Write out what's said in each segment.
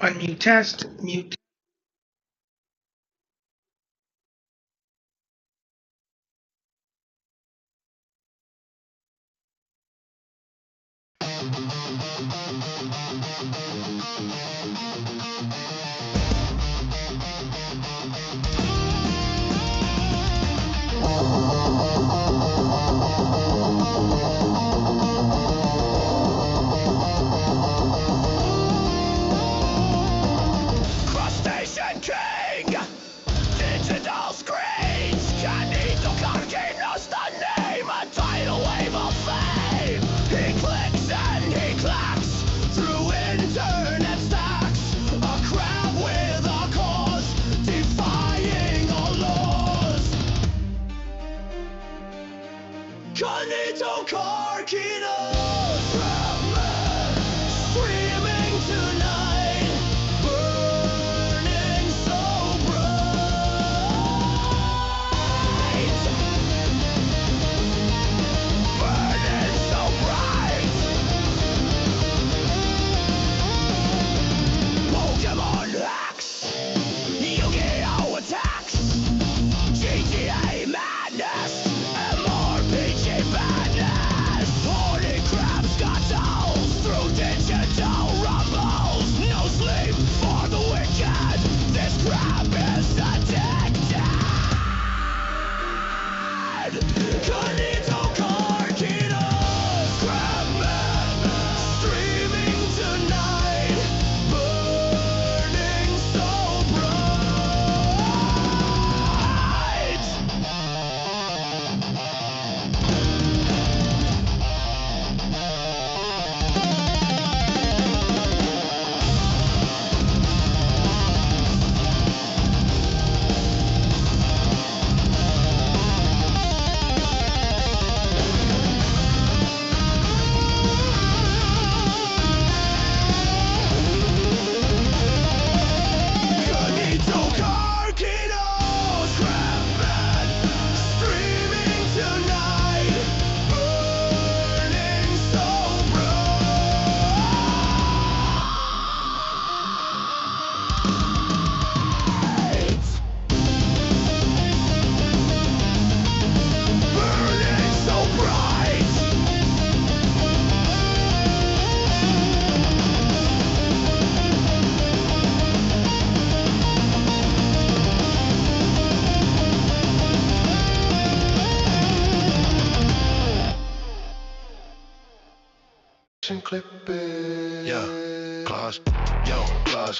Unmute test, mute. Crustacean King! Digital screens! Canito Carquenos, the name, a tidal wave of fame! He clicks and he clacks through internet stacks. A crowd with a cause, defying all laws. Canito Carquenos, streaming tonight, burning so bright, burning so bright. Pokemon hacks, Yu-Gi-Oh attacks, GTA madness, MRPG madness. Holy crap, scuttles through digital rumbles. No sleep for the wicked. This crap is addicted. Canito Carquenos, crap streaming tonight, burning so bright. Canito Carquenos, crap streaming tonight, burning so bright. Burning so bright. Clip it. Claws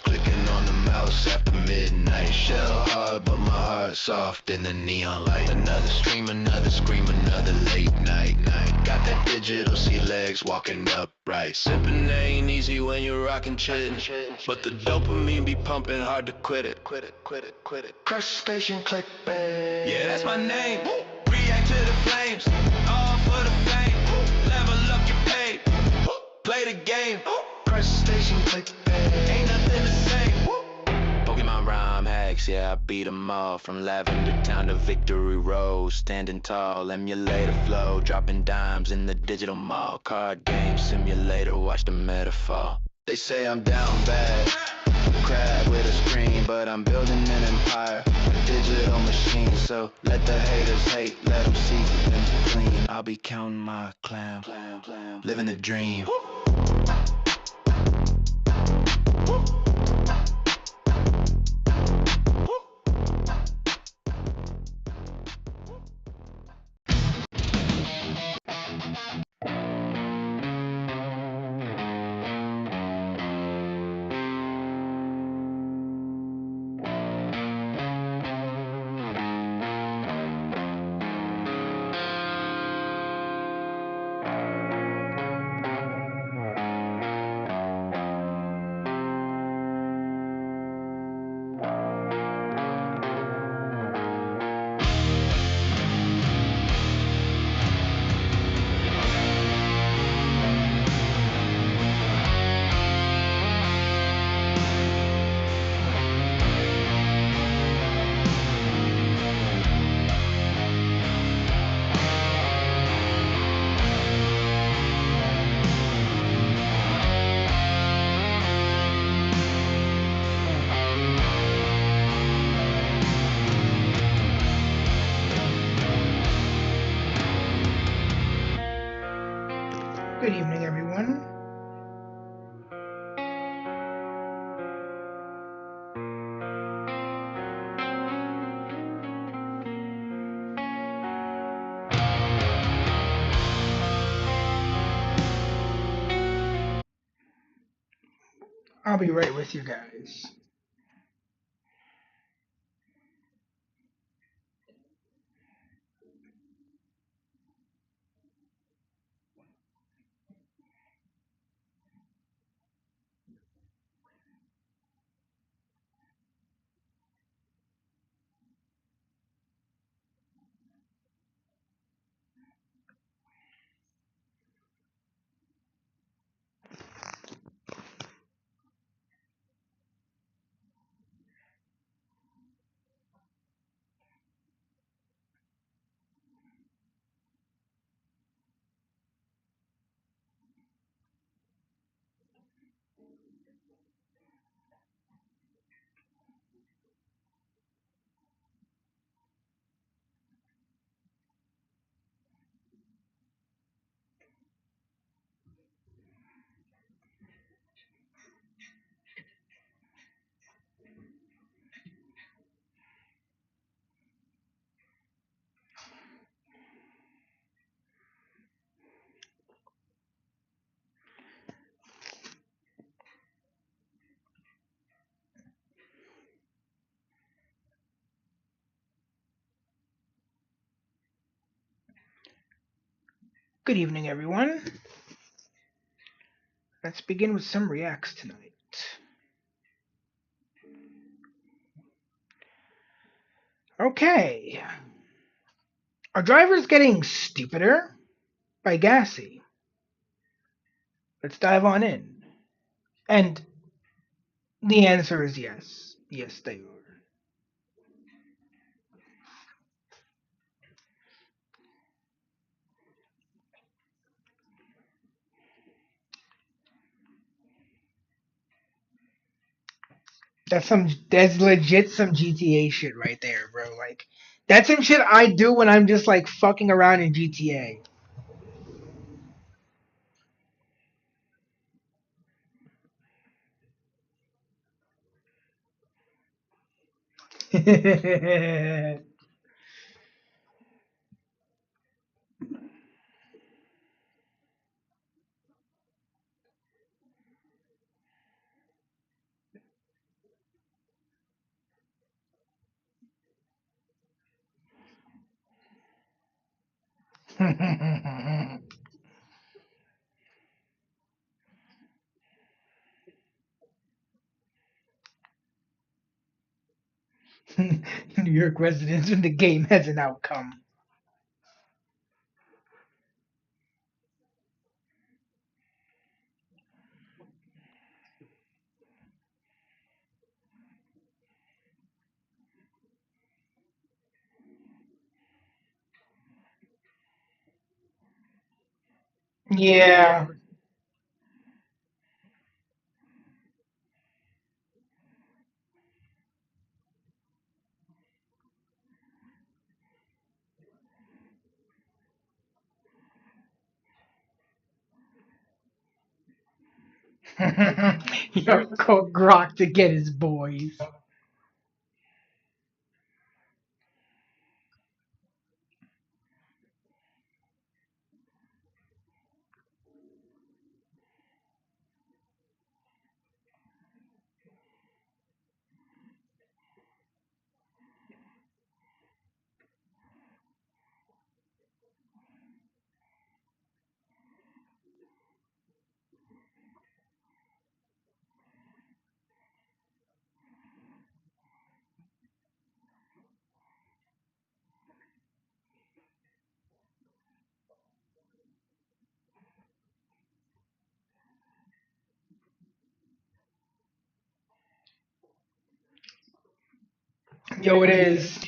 clicking on the mouse after midnight. Shell hard, but my heart soft in the neon light. Another stream, another scream, another late night. Got that digital sea legs walking upright. Sipping ain't easy when you're rocking chillin', but the dopamine be pumping hard to quit it. Crustacean clip it. Yeah, that's my name. React to the flames, all for the fame. Level up your pay, play the game. Crustacean clip it. Ain't nothing the same. Pokemon rhyme hacks, yeah, I beat 'em all. From Lavender Town to Victory Road. Standing tall, emulator flow. Dropping dimes in the digital mall. Card game simulator, watch the metaphor. They say I'm down bad, crab with a screen, but I'm building an empire, a digital machine. So let the haters hate, let them see them clean. I'll be counting my clam, living the dream. Good evening, everyone. I'll be right with you guys. Good evening, everyone. Let's begin with some reacts tonight. Okay. Are drivers getting stupider? By Gassy. Let's dive on in. And the answer is yes. Yes, they that's legit some GTA shit right there, bro. Like that's some shit I do when I'm just like fucking around in GTA. New York residents when the game has an outcome. Yeah. Yo, called Grok to get his boys. Yo, it is.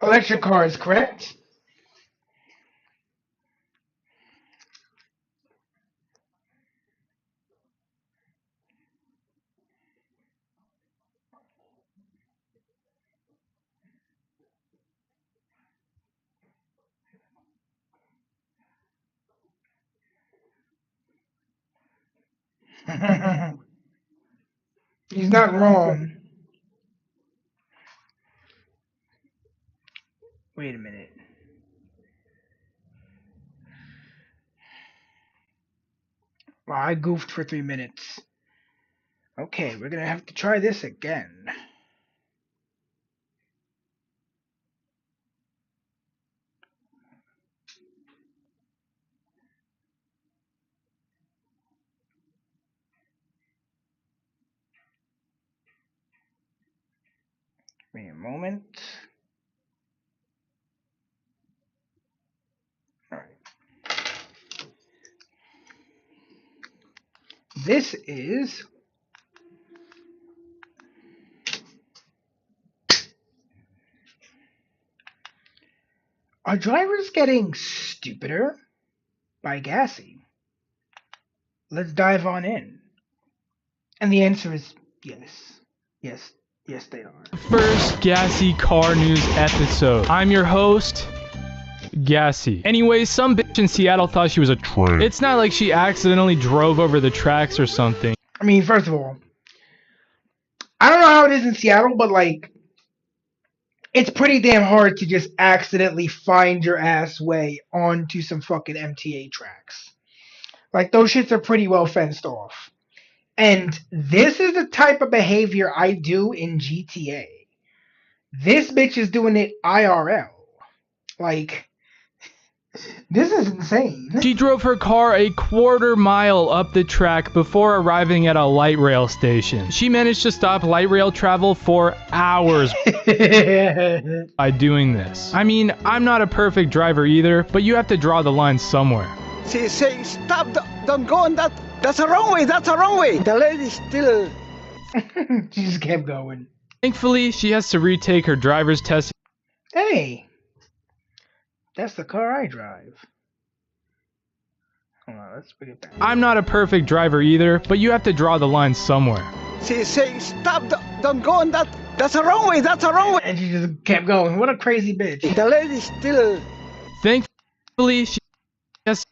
Electric cars, correct? He's not wrong. Wait a minute. Well, I goofed for 3 minutes. Okay, we're gonna have to try this again. Wait a moment. Alright. This is Are drivers getting stupider by Gassy? Let's dive on in. And the answer is yes. Yes. Yes, they are. First Gassy car news episode. I'm your host, Gassy. Anyways, some bitch in Seattle thought she was a train. It's not like she accidentally drove over the tracks or something. I mean, first of all, I don't know how it is in Seattle, but like, it's pretty damn hard to just accidentally find your ass way onto some fucking MTA tracks. Like, those shits are pretty well fenced off. And this is the type of behavior I do in GTA. This bitch is doing it IRL. Like, this is insane. She drove her car a quarter-mile up the track before arriving at a light rail station. She managed to stop light rail travel for hours by doing this. I mean, I'm not a perfect driver either, but you have to draw the line somewhere. She's saying, stop, don't go on that. That's the wrong way, that's the wrong way. The lady still... She just kept going. Thankfully, she has to retake her driver's test. Hey, that's the car I drive. Hold on, let's bring it back. I'm not a perfect driver either, but you have to draw the line somewhere. She's saying, stop, don't go on that. That's the wrong way, that's the wrong way. And she just kept going. What a crazy bitch. The lady still... Thankfully, she has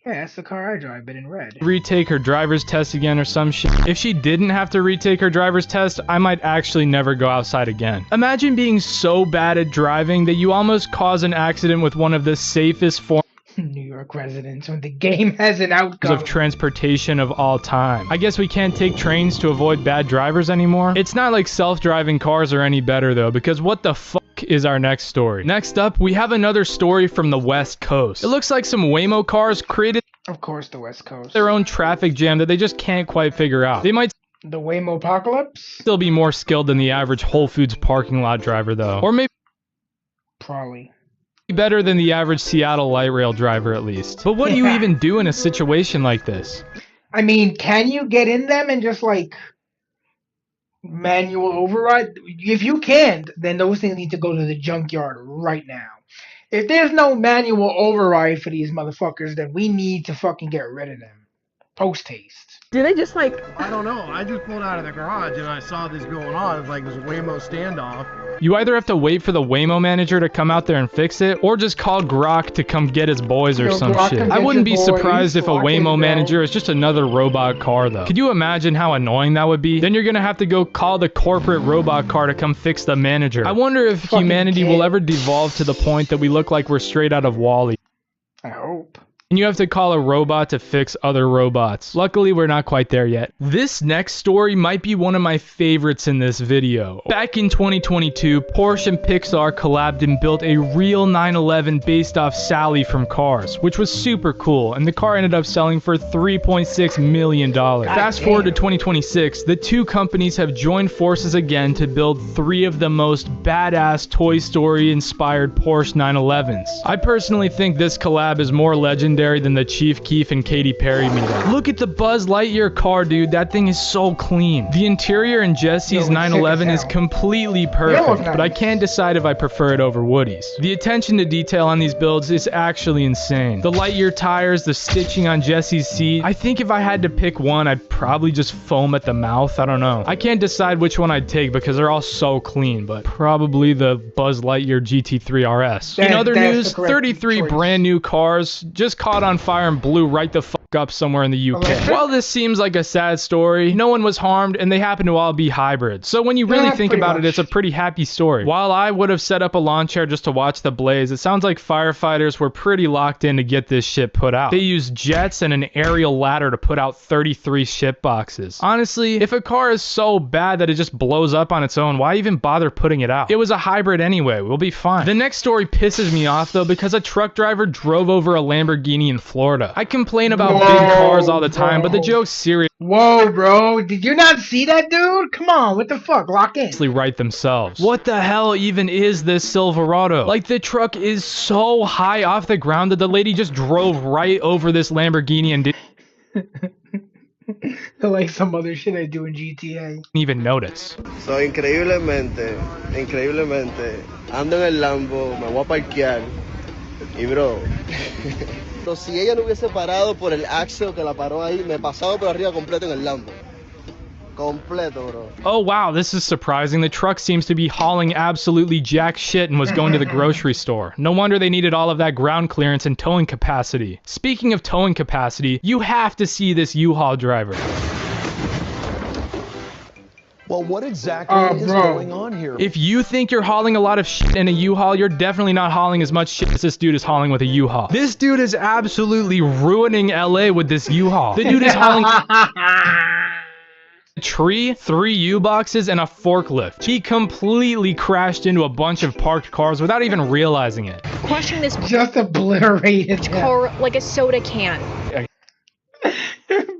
Yeah, that's the car I drive, but in red. to retake her driver's test again or some shit. If she didn't have to retake her driver's test, I might actually never go outside again. Imagine being so bad at driving that you almost cause an accident with one of the safest forms New York residents when the game has an outcome. of transportation of all time. I guess we can't take trains to avoid bad drivers anymore. It's not like self-driving cars are any better though, because what the fuck is our next story? Next up, we have another story from the West Coast. It looks like some Waymo cars created Of course, the West Coast. their own traffic jam that they just can't quite figure out. They might The Waymo apocalypse? still be more skilled than the average Whole Foods parking lot driver though. Or maybe Probably. better than the average Seattle light rail driver at least. But what do you even do in a situation like this? I mean, can you get in them and just like manual override? If you can't, then those things need to go to the junkyard right now. If there's no manual override for these motherfuckers, then we need to fucking get rid of them. Post haste. Do they just like... I don't know. I just pulled out of the garage and I saw this going on. It was like this Waymo standoff. You either have to wait for the Waymo manager to come out there and fix it, or just call Grok to come get his boys or Yo, some Grok, shit. come I get wouldn't your be boys. surprised if a Fuck it, Waymo bro. manager is just another robot car though. Could you imagine how annoying that would be? Then you're gonna have to go call the corporate robot car to come fix the manager. I wonder if Fucking humanity will kid. ever devolve to the point that we look like we're straight out of Wall-E. I hope. And you have to call a robot to fix other robots. Luckily, we're not quite there yet. This next story might be one of my favorites in this video. Back in 2022, Porsche and Pixar collabed and built a real 911 based off Sally from Cars, which was super cool, and the car ended up selling for $3.6 million. Fast forward to 2026, the two companies have joined forces again to build three of the most badass Toy Story inspired Porsche 911s. I personally think this collab is more legendary legendary than the Chief Keef and Katy Perry meetup. Look at the Buzz Lightyear car, dude. That thing is so clean. The interior in Jesse's 911 is completely perfect, but I can't decide if I prefer it over Woody's. The attention to detail on these builds is actually insane. The Lightyear tires, the stitching on Jesse's seat. I think if I had to pick one, I'd probably just foam at the mouth. I don't know. I can't decide which one I'd take because they're all so clean, but probably the Buzz Lightyear GT3 RS. In other news, 33 brand new cars just caught on fire and blew right the fuck up somewhere in the UK. While this seems like a sad story, no one was harmed and they happen to all be hybrids. So when you really think about it, it's a pretty happy story. While I would have set up a lawn chair just to watch the blaze, it sounds like firefighters were pretty locked in to get this shit put out. They used jets and an aerial ladder to put out 33 ship boxes. Honestly, if a car is so bad that it just blows up on its own, why even bother putting it out? It was a hybrid anyway, we'll be fine. The next story pisses me off though because a truck driver drove over a Lamborghini in Florida. I complain about big cars all the time, but the joke's serious. Whoa, bro. Did you not see that, dude? Come on, what the fuck? Lock in. Right themselves. What the hell even is this Silverado? Like, the truck is so high off the ground that the lady just drove right over this Lamborghini and didn't like some other shit I do in GTA. even notice. So, increíblemente, ando en el Lambo, me voy a parquear y bro, si ella no hubiese parado por el axle que la paró ahí, me pasaba por arriba completo en el Lambo. Completo, bro. Oh wow, this is surprising. The truck seems to be hauling absolutely jack shit and was going to the grocery store. No wonder they needed all of that ground clearance and towing capacity. Speaking of towing capacity, you have to see this U-Haul driver. Well, what exactly is going on here? If you think you're hauling a lot of shit in a U-Haul, you're definitely not hauling as much shit as this dude is hauling with a U-Haul. This dude is absolutely ruining LA with this U-Haul. The dude is hauling a tree, 3 U-boxes, and a forklift. He completely crashed into a bunch of parked cars without even realizing it. Crushing this Just obliterated car like a soda can.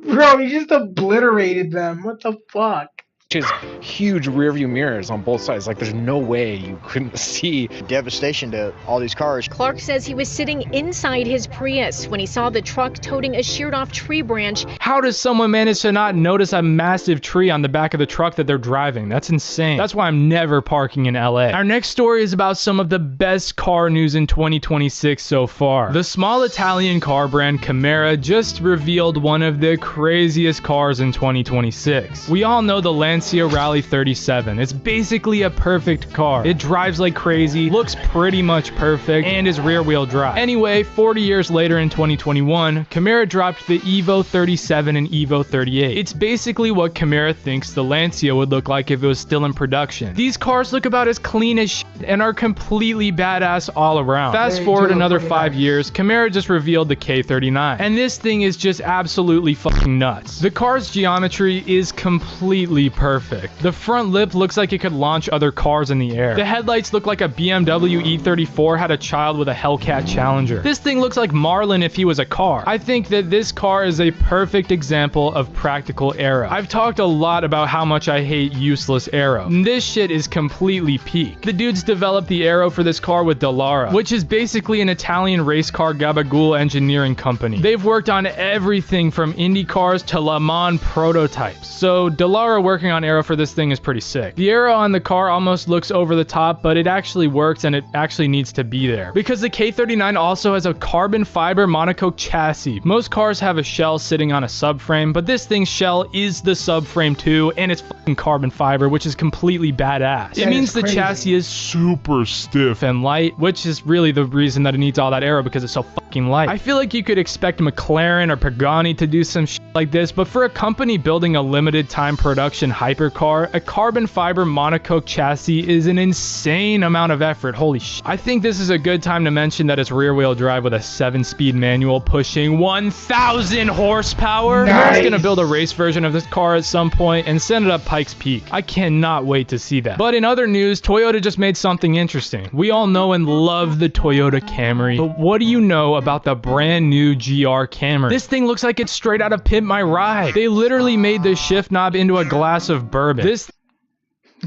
Bro, he just obliterated them. What the fuck? Is huge rearview mirrors on both sides. Like, there's no way you couldn't see. Devastation to all these cars. Clark says he was sitting inside his Prius when he saw the truck toting a sheared off tree branch. How does someone manage to not notice a massive tree on the back of the truck that they're driving? That's insane. That's why I'm never parking in LA. Our next story is about some of the best car news in 2026 so far. The small Italian car brand Camera just revealed one of the craziest cars in 2026. We all know the Lancia Rally 37. It's basically a perfect car. It drives like crazy, looks pretty much perfect, and is rear-wheel drive. Anyway, 40 years later in 2021, Camaro dropped the Evo 37 and Evo 38. It's basically what Camaro thinks the Lancia would look like if it was still in production. These cars look about as clean as shit and are completely badass all around. Fast forward another 5 years, Camaro just revealed the K39, and this thing is just absolutely fucking nuts. The car's geometry is completely perfect. The front lip looks like it could launch other cars in the air. The headlights look like a BMW E34 had a child with a Hellcat Challenger. This thing looks like Marlin if he was a car. I think that this car is a perfect example of practical aero. I've talked a lot about how much I hate useless aero. This shit is completely peak. The dudes developed the aero for this car with Dallara, which is basically an Italian race car gabagool engineering company. They've worked on everything from Indy cars to Le Mans prototypes. So Dallara working on aero for this thing is pretty sick. The aero on the car almost looks over the top, but it actually works and it actually needs to be there. Because the K39 also has a carbon fiber monocoque chassis. Most cars have a shell sitting on a subframe, but this thing's shell is the subframe too, and it's fucking carbon fiber, which is completely badass. It means the chassis is super stiff and light, which is really the reason that it needs all that aero, because it's so fucking light. I feel like you could expect McLaren or Pagani to do some shit like this, but for a company building a limited time production hypercar, a carbon fiber monocoque chassis is an insane amount of effort. Holy shit. I think this is a good time to mention that it's rear wheel drive with a 7-speed manual pushing 1,000 horsepower. Nice. I'm gonna build a race version of this car at some point and send it up Pikes Peak. I cannot wait to see that. But in other news, Toyota just made something interesting. We all know and love the Toyota Camry, but what do you know about the brand new GR Camry? This thing looks like it's straight out of Pimp My Ride. They literally made the shift knob into a glass of bourbon. This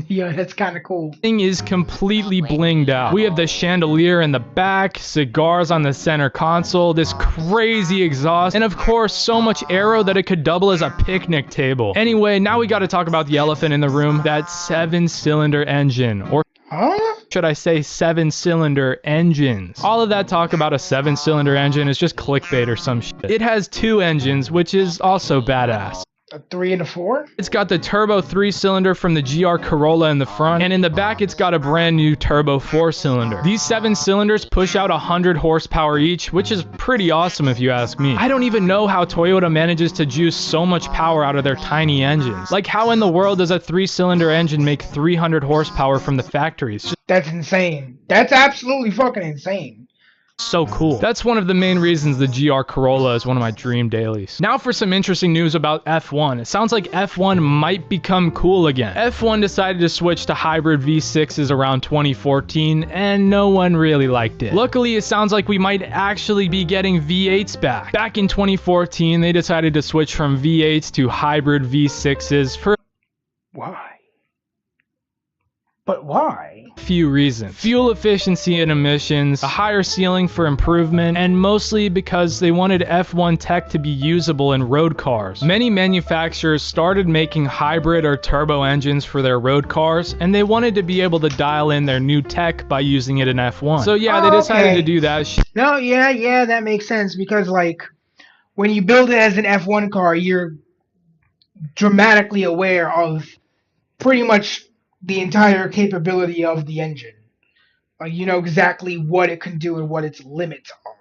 Yeah, that's kind of cool. Thing is completely blinged out. We have the chandelier in the back, cigars on the center console, this crazy exhaust, and of course so much aero that it could double as a picnic table. Anyway, now we gotta talk about the elephant in the room, that 7-cylinder engine, or should I say 7-cylinder engines. All of that talk about a 7-cylinder engine is just clickbait or some shit. It has 2 engines, which is also badass. A 3 and a 4? It's got the turbo 3-cylinder from the GR Corolla in the front, and in the back it's got a brand new turbo 4-cylinder. These 7 cylinders push out 100 horsepower each, which is pretty awesome if you ask me. I don't even know how Toyota manages to juice so much power out of their tiny engines. Like, how in the world does a 3-cylinder engine make 300 horsepower from the factories? That's insane. That's absolutely fucking insane. So cool. That's one of the main reasons the GR Corolla is one of my dream dailies. Now for some interesting news about F1. It sounds like F1 might become cool again. F1 decided to switch to hybrid V6s around 2014, and no one really liked it. Luckily, it sounds like we might actually be getting V8s back. Back in 2014, they decided to switch from V8s to hybrid V6s for... Why? But why? Few reasons. Fuel efficiency and emissions, a higher ceiling for improvement, and mostly because they wanted F1 tech to be usable in road cars. Many manufacturers started making hybrid or turbo engines for their road cars, and they wanted to be able to dial in their new tech by using it in F1. So yeah, they decided to do that. No, yeah, that makes sense, because like when you build it as an F1 car, you're dramatically aware of pretty much the entire capability of the engine. Like, you know exactly what it can do and what its limits are.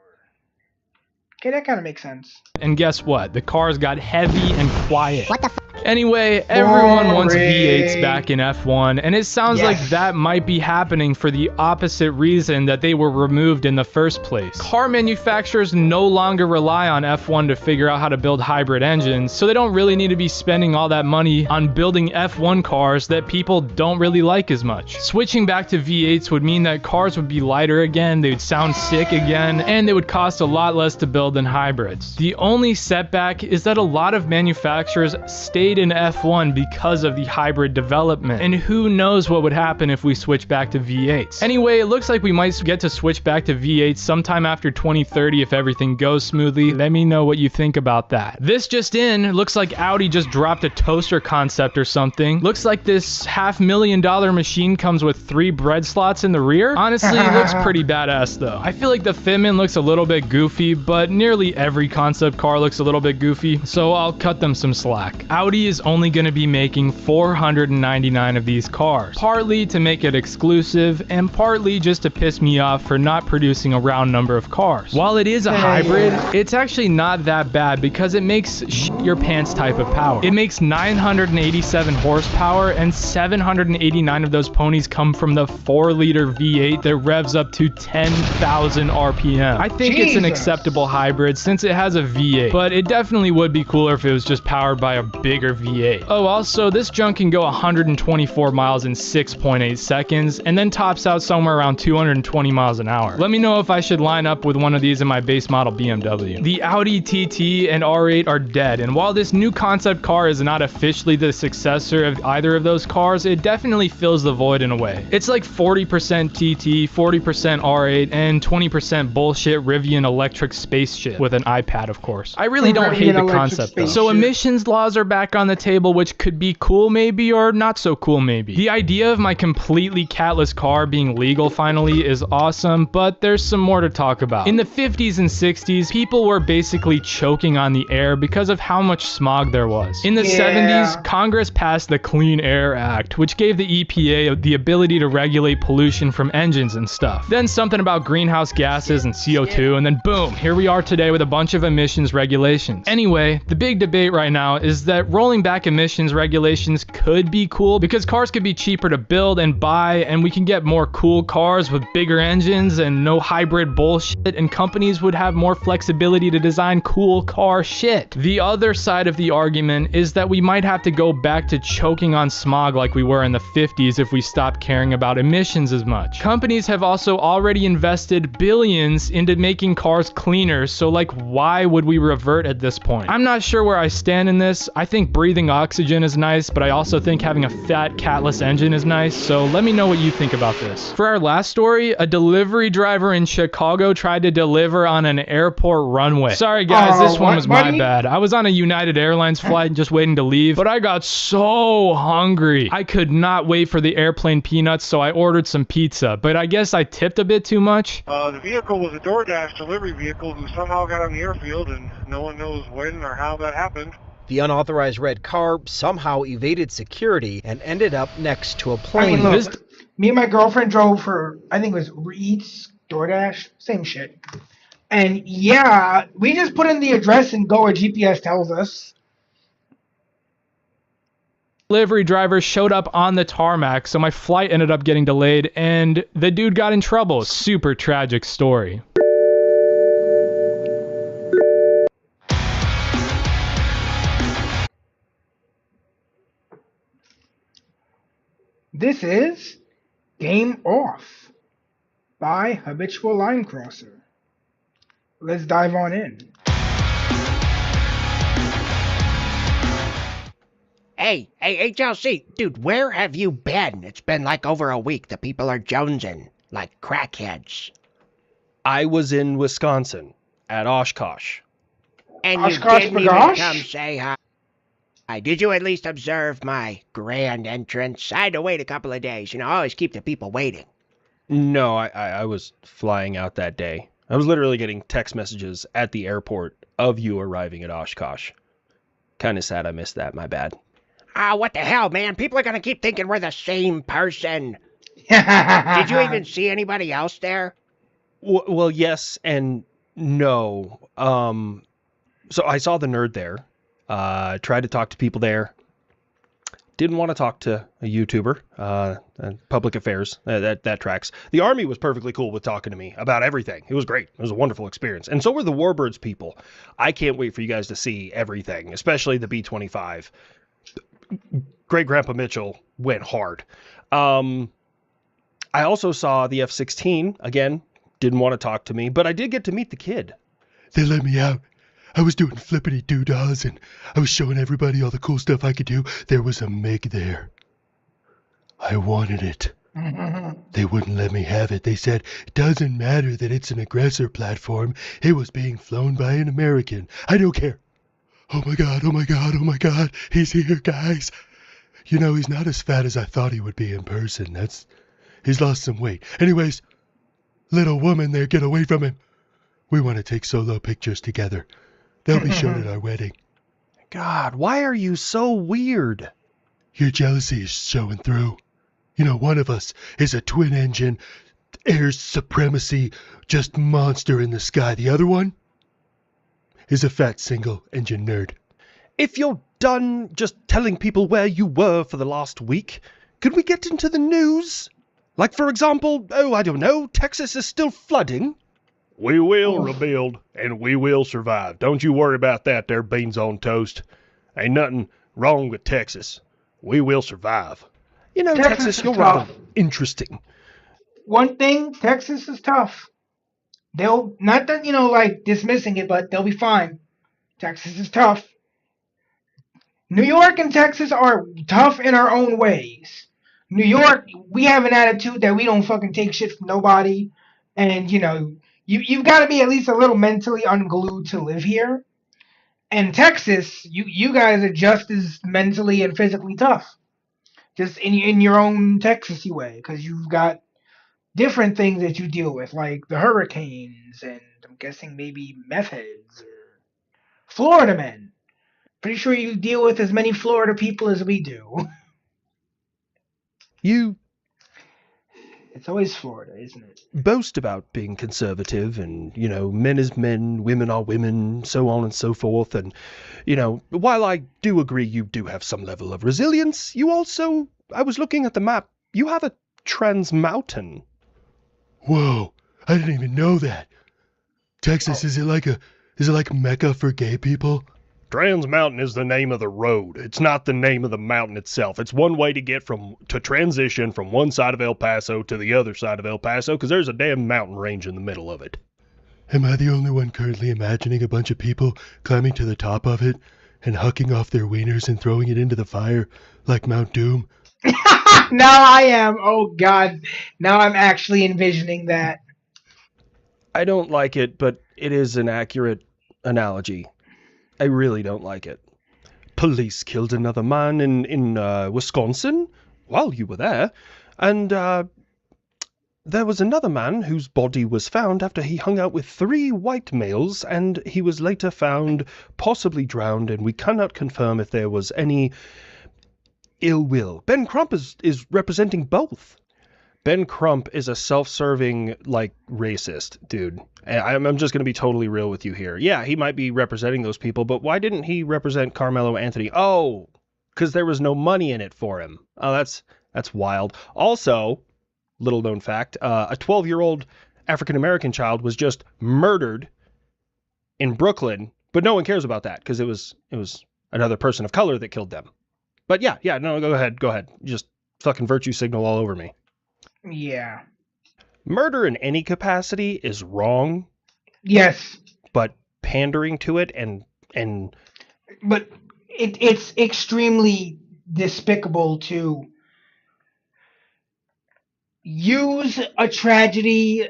Okay, that kind of makes sense. And guess what? The cars got heavy and quiet. What the f? Anyway, everyone wants V8s back in F1, and it sounds like that might be happening for the opposite reason that they were removed in the first place. Car manufacturers no longer rely on F1 to figure out how to build hybrid engines, so they don't really need to be spending all that money on building F1 cars that people don't really like as much. Switching back to V8s would mean that cars would be lighter again, they would sound sick again, and they would cost a lot less to build than hybrids. The only setback is that a lot of manufacturers stayed in F1 because of the hybrid development, and who knows what would happen if we switch back to V8s. Anyway, it looks like we might get to switch back to V8s sometime after 2030 if everything goes smoothly. Let me know what you think about that. This just in, it looks like Audi just dropped a toaster concept or something. Looks like this $500,000 machine comes with 3 bread slots in the rear. Honestly, it looks pretty badass though. I feel like the fitment looks a little bit goofy, but nearly every concept car looks a little bit goofy, so I'll cut them some slack. Audi is only going to be making 499 of these cars, partly to make it exclusive and partly just to piss me off for not producing a round number of cars. While it is a hybrid, it's actually not that bad because it makes your pants type of power. It makes 987 horsepower, and 789 of those ponies come from the 4-liter V8 that revs up to 10,000 RPM. I think it's an acceptable hybrid since it has a V8, but it definitely would be cooler if it was just powered by a bigger V8. Oh, also, this junk can go 124 miles in 6.8 seconds, and then tops out somewhere around 220 miles an hour. Let me know if I should line up with one of these in my base model BMW. The Audi TT and R8 are dead, and while this new concept car is not officially the successor of either of those cars, it definitely fills the void in a way. It's like 40% TT, 40% R8, and 20% bullshit Rivian electric spaceship with an iPad, of course. I really don't hate the concept though. So emissions laws are back on the table, which could be cool maybe, or not so cool maybe. The idea of my completely catless car being legal finally is awesome, but there's some more to talk about. In the 50s and 60s, people were basically choking on the air because of how much smog there was. In the 70s, Congress passed the Clean Air Act, which gave the EPA the ability to regulate pollution from engines and stuff. Then something about greenhouse gases and CO2, and then boom, here we are today with a bunch of emissions regulations. Anyway, the big debate right now is that rolling back emissions regulations could be cool because cars could be cheaper to build and buy, and we can get more cool cars with bigger engines and no hybrid bullshit, and companies would have more flexibility to design cool car shit. The other side of the argument is that we might have to go back to choking on smog like we were in the 50s if we stop caring about emissions as much. Companies have also already invested billions into making cars cleaner, so like why would we revert at this point? I'm not sure where I stand in this. I think breathing oxygen is nice, but I also think having a fat catless engine is nice, so let me know what you think about this. For our last story, a delivery driver in Chicago tried to deliver on an airport runway. Sorry guys, this one was my bad. I was on a United Airlines flight just waiting to leave, but I got so hungry. I could not wait for the airplane peanuts, so I ordered some pizza, but I guess I tipped a bit too much. The vehicle was a DoorDash delivery vehicle who somehow got on the airfield, and no one knows when or how that happened. The unauthorized red car somehow evaded security and ended up next to a plane. I mean, look, me and my girlfriend drove for, I think it was Eats, DoorDash, same shit. And yeah, we just put in the address and go where GPS tells us. Delivery driver showed up on the tarmac, so my flight ended up getting delayed, and the dude got in trouble. Super tragic story. This is Game Off by Habitual Line Crosser. Let's dive on in. Hey, HLC, dude, where have you been? It's been like over a week. The people are jonesing like crackheads. I was in Wisconsin at Oshkosh. And Oshkosh you didn't even Bagosh? come say hi. Did you at least observe my grand entrance? I had to wait a couple of days. You know, I always keep the people waiting. No, I was flying out that day. I was literally getting text messages at the airport of you arriving at Oshkosh. Kind of sad I missed that, my bad. What the hell, man? People are going to keep thinking we're the same person. Did you even see anybody else there? Well, yes and no. So I saw the nerd there. Tried to talk to people there. Didn't want to talk to a YouTuber. Public affairs. That tracks. The Army was perfectly cool with talking to me about everything. It was great. It was a wonderful experience. And so were the Warbirds people. I can't wait for you guys to see everything, especially the B-25. Great Grandpa Mitchell went hard. I also saw the F-16. Again, didn't want to talk to me, but I did get to meet the kid. They let me out. I was doing flippity doodahs and I was showing everybody all the cool stuff I could do. There was a MiG there. I wanted it. They wouldn't let me have it. They said, it doesn't matter that it's an aggressor platform. It was being flown by an American. I don't care. Oh my God, oh my God, oh my God. He's here, guys. You know, he's not as fat as I thought he would be in person. He's lost some weight. Anyways, little woman there, get away from him. We want to take solo pictures together. They'll be shown at our wedding. God, why are you so weird? Your jealousy is showing through. You know, one of us is a twin-engine, air supremacy, just monster in the sky. The other one is a fat single-engine nerd. If you're done just telling people where you were for the last week, could we get into the news? Like, for example, I don't know, Texas is still flooding. We will rebuild, and we will survive. Don't you worry about that there, beans on toast. Ain't nothing wrong with Texas. We will survive. You know, Texas, you're rather interesting. One thing, Texas is tough. They'll, not that, you know, like, dismissing it, but they'll be fine. Texas is tough. New York and Texas are tough in our own ways. New York, we have an attitude that we don't fucking take shit from nobody. And, you know, you've got to be at least a little mentally unglued to live here. And Texas, you guys are just as mentally and physically tough. Just in your own Texas-y way. Because you've got different things that you deal with. Like the hurricanes and I'm guessing maybe meth heads. Or Florida men. Pretty sure you deal with as many Florida people as we do. It's always Florida, isn't it? Boast about being conservative and, you know, men is men, women are women, so on and so forth. And, you know, while I do agree you do have some level of resilience, you also, I was looking at the map, you have a Trans Mountain. Whoa, I didn't even know that. Texas, is it like Mecca for gay people? Trans Mountain is the name of the road. It's not the name of the mountain itself. It's one way to get to transition from one side of El Paso to the other side of El Paso, because there's a damn mountain range in the middle of it. Am I the only one currently imagining a bunch of people climbing to the top of it and hucking off their wieners and throwing it into the fire like Mount Doom? Now I am. Oh God. Now I'm actually envisioning that. I don't like it, but it is an accurate analogy. I really don't like it. Police killed another man in Wisconsin while you were there, and there was another man whose body was found after he hung out with 3 white males, and he was later found possibly drowned, and we cannot confirm if there was any ill will. Ben Crump is representing both. Ben Crump is a self-serving, like, racist, dude. I'm just going to be totally real with you here. Yeah, he might be representing those people, but why didn't he represent Carmelo Anthony? Oh, because there was no money in it for him. Oh, that's wild. Also, little known fact, a 12-year-old African-American child was just murdered in Brooklyn, but no one cares about that because it was another person of color that killed them. But yeah, no, go ahead. Just fucking virtue signal all over me. Yeah. Murder in any capacity is wrong. Yes. But pandering to it and but it's extremely despicable to use a tragedy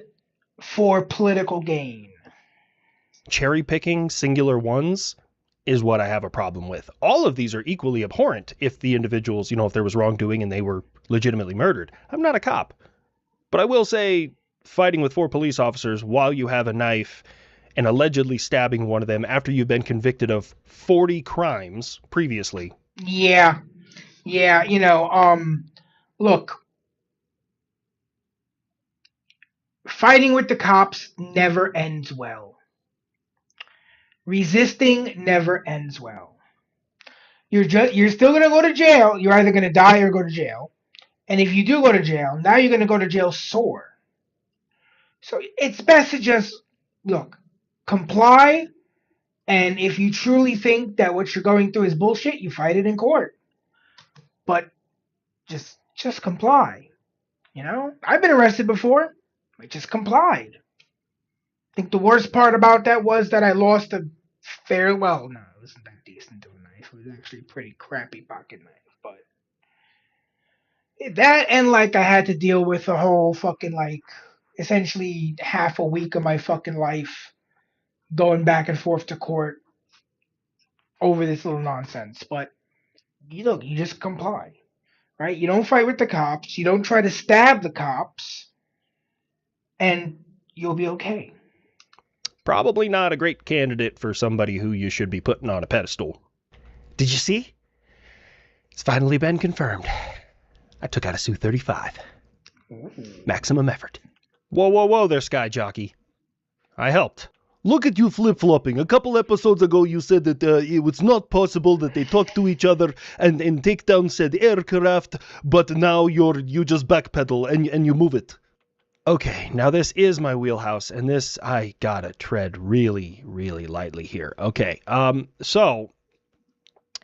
for political gain. Cherry picking singular ones is what I have a problem with. All of these are equally abhorrent if the individuals, if there was wrongdoing and they were legitimately murdered. I'm not a cop. But I will say, fighting with 4 police officers while you have a knife and allegedly stabbing one of them after you've been convicted of 40 crimes previously. Yeah. Look, fighting with the cops never ends well. Resisting never ends well. You're still going to go to jail. You're either going to die or go to jail. And if you do go to jail, now you're going to go to jail sore. So it's best to just, look, comply. And if you truly think that what you're going through is bullshit, you fight it in court. But just comply. I've been arrested before. I just complied. I think the worst part about that was that I lost a it wasn't that decent of a knife. It was actually a pretty crappy pocket knife. But that and I had to deal with a whole fucking essentially half a week of my fucking life going back and forth to court over this little nonsense. But you just comply, right? You don't fight with the cops. You don't try to stab the cops, and you'll be okay. Probably not a great candidate for somebody who you should be putting on a pedestal. Did you see? It's finally been confirmed. I took out a Su-35. Ooh. Maximum effort. Whoa there, Sky Jockey. I helped. Look at you flip-flopping. A couple episodes ago you said that it was not possible that they talk to each other and take down said aircraft, but now you just backpedal and you move it. Okay, now this is my wheelhouse, and this, I gotta tread really, really lightly here. Okay, so,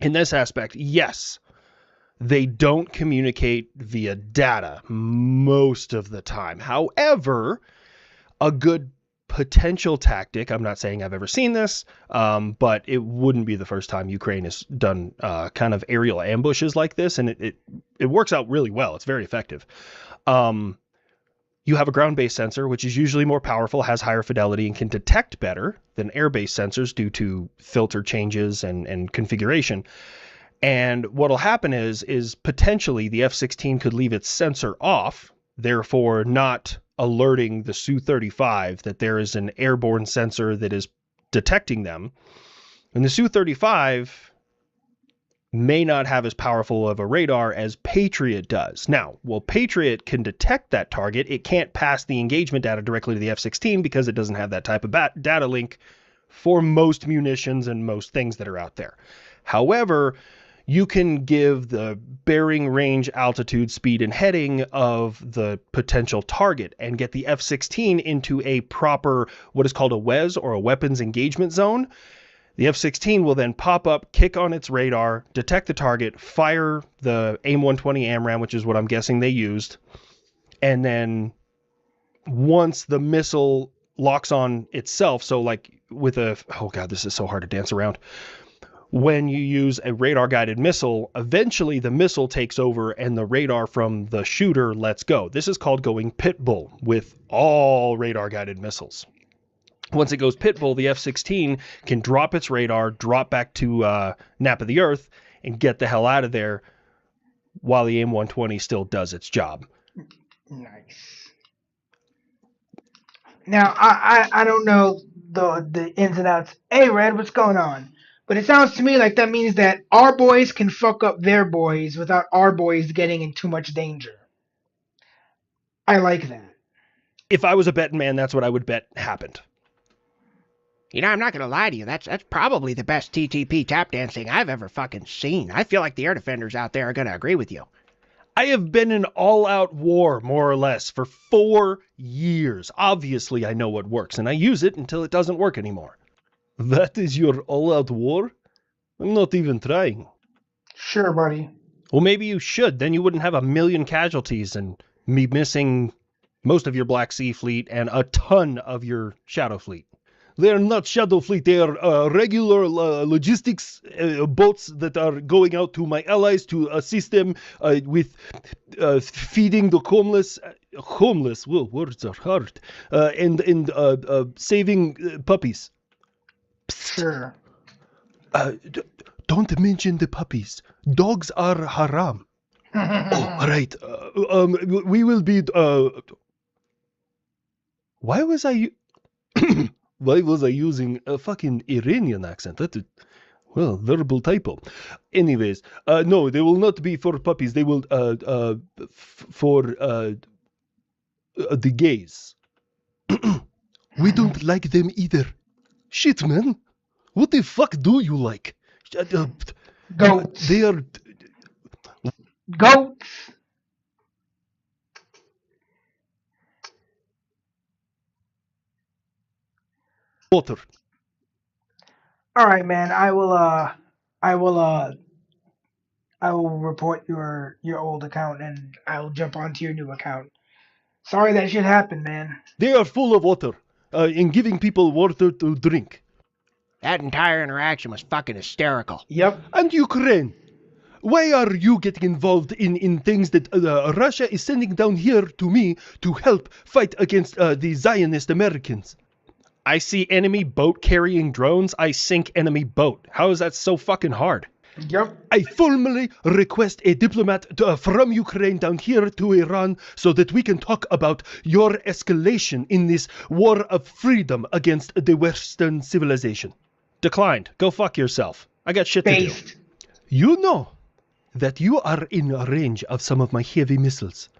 in this aspect, yes, they don't communicate via data most of the time. However, a good potential tactic, I'm not saying I've ever seen this, but it wouldn't be the first time Ukraine has done kind of aerial ambushes like this, and it works out really well. It's very effective. You have a ground-based sensor, which is usually more powerful, has higher fidelity, and can detect better than air-based sensors due to filter changes and configuration. And what'll happen is potentially the F-16 could leave its sensor off, therefore not alerting the Su-35 that there is an airborne sensor that is detecting them. And the Su-35 may not have as powerful of a radar as Patriot does. Now, while Patriot can detect that target, it can't pass the engagement data directly to the F-16 because it doesn't have that type of data link for most munitions and most things that are out there. However, you can give the bearing, range, altitude, speed, and heading of the potential target and get the F-16 into a proper, what is called a WEZ, or a weapons engagement zone. The F-16 will then pop up, kick on its radar, detect the target, fire the AIM-120 AMRAAM, which is what I'm guessing they used, and then once the missile locks on itself, so like with a, oh god, this is so hard to dance around. when you use a radar-guided missile, eventually the missile takes over and the radar from the shooter lets go. This is called going pitbull with all radar-guided missiles. Once it goes pitbull, the F-16 can drop its radar, drop back to nap of the earth, and get the hell out of there while the AIM-120 still does its job. Nice. Now, I don't know the ins and outs. Hey, Red, what's going on? But it sounds to me like that means that our boys can fuck up their boys without our boys getting in too much danger. I like that. If I was a betting man, that's what I would bet happened. You know, I'm not going to lie to you. That's probably the best TTP tap dancing I've ever fucking seen. I feel like the air defenders out there are going to agree with you. I have been in all-out war, more or less, for 4 years. Obviously, I know what works, and I use it until it doesn't work anymore. That is your all-out war? I'm not even trying. Sure, buddy. Well, maybe you should. Then you wouldn't have a million casualties and me missing most of your Black Sea fleet and a ton of your Shadow fleet. They are not Shadow fleet. They are regular logistics boats that are going out to my allies to assist them with feeding the homeless. Homeless, well, words are hard. And saving puppies. Sure. Don't mention the puppies. Dogs are haram. Oh, right. We will be. Why was I? Why was I using a fucking Iranian accent? That, well, verbal typo. Anyways, no, they will not be for puppies. They will for the gays. We don't like them either. Shit, man. What the fuck do you like? Goats. They are... Goats. Water. All right, man. I will report your old account and I'll jump onto your new account. Sorry that shit happened, man. They are full of water and giving people water to drink. That entire interaction was fucking hysterical. Yep. And Ukraine. Why are you getting involved in things that Russia is sending down here to me to help fight against the Zionist Americans? I see enemy boat carrying drones. I sink enemy boat. How is that so fucking hard? Yep. I formally request a diplomat from Ukraine down here to Iran so that we can talk about your escalation in this war of freedom against the Western civilization. Declined. Go fuck yourself. I got shit to do. You know that you are in range of some of my heavy missiles.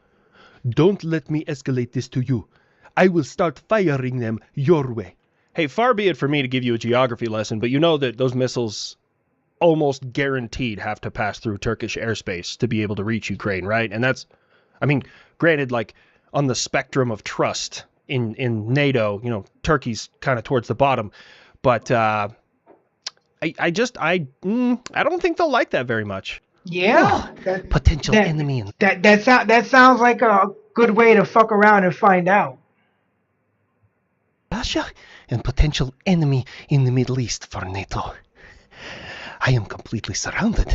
Don't let me escalate this to you. I will start firing them your way. Hey, far be it for me to give you a geography lesson, but you know that those missiles almost guaranteed have to pass through Turkish airspace to be able to reach Ukraine, right? And that's, I mean, granted, like on the spectrum of trust in NATO, you know, Turkey's kind of towards the bottom, but I don't think they'll like that very much. Yeah. Potential enemy. That sounds like a good way to fuck around and find out. Russia and potential enemy in the Middle East for NATO. I am completely surrounded.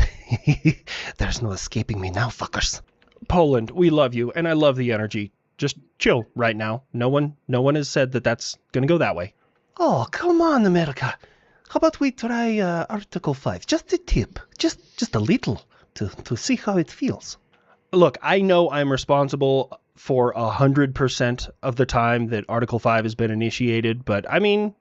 There's no escaping me now, fuckers. Poland, we love you, and I love the energy. Just chill right now. No one has said that that's gonna go that way. Oh, come on, America. How about we try Article 5? Just a tip. Just a little to see how it feels. Look, I know I'm responsible for 100% of the time that Article 5 has been initiated, but I mean,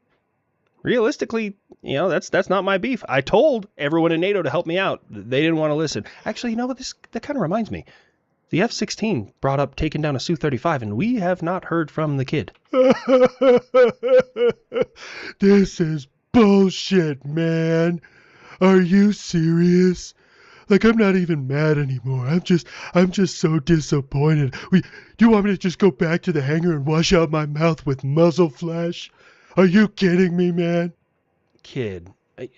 realistically, you know, that's not my beef. I told everyone in NATO to help me out. They didn't want to listen. Actually, you know what? That kind of reminds me. The F-16 brought up taking down a Su-35, and we have not heard from the kid. This is bullshit, man. Are you serious? Like, I'm not even mad anymore. I'm just so disappointed. Do you want me to just go back to the hangar and wash out my mouth with muzzle flash? Are you kidding me, man? Kid, hey,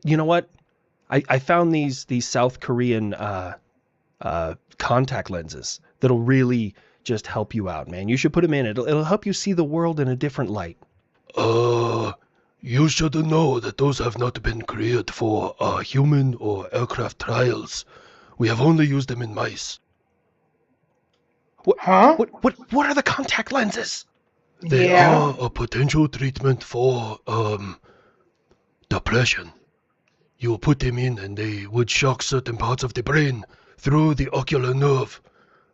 you know what? I found these South Korean contact lenses that'll really just help you out, man. You should put them in. It'll help you see the world in a different light. You should know that those have not been created for human or aircraft trials. We have only used them in mice. What are the contact lenses? They are a potential treatment for depression. You put them in and they would shock certain parts of the brain through the ocular nerve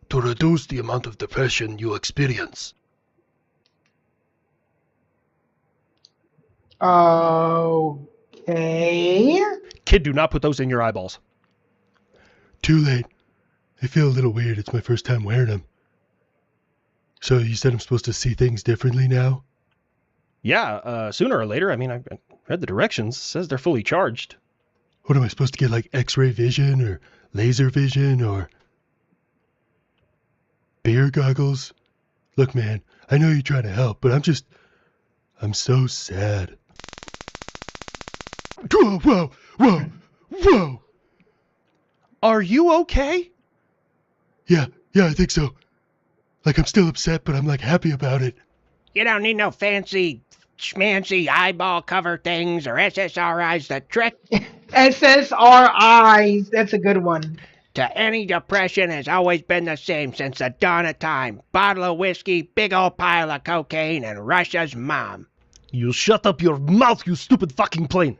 to reduce the amount of depression you experience. Okay. Kid, do not put those in your eyeballs. Too late. I feel a little weird. It's my first time wearing them. So you said I'm supposed to see things differently now? Yeah, sooner or later. I mean, I read the directions. It says they're fully charged. What am I supposed to get, like X-ray vision or laser vision or beer goggles? Look, man, I know you're trying to help, but I'm so sad. Whoa! Are you okay? Yeah, I think so. Like, I'm still upset, but I'm, like, happy about it. You don't need no fancy, schmancy eyeball cover things or SSRIs. The trick SSRIs. That's a good one. to any depression has always been the same since the dawn of time. Bottle of whiskey, big old pile of cocaine, and Russia's mom. You shut up your mouth, you stupid fucking plane.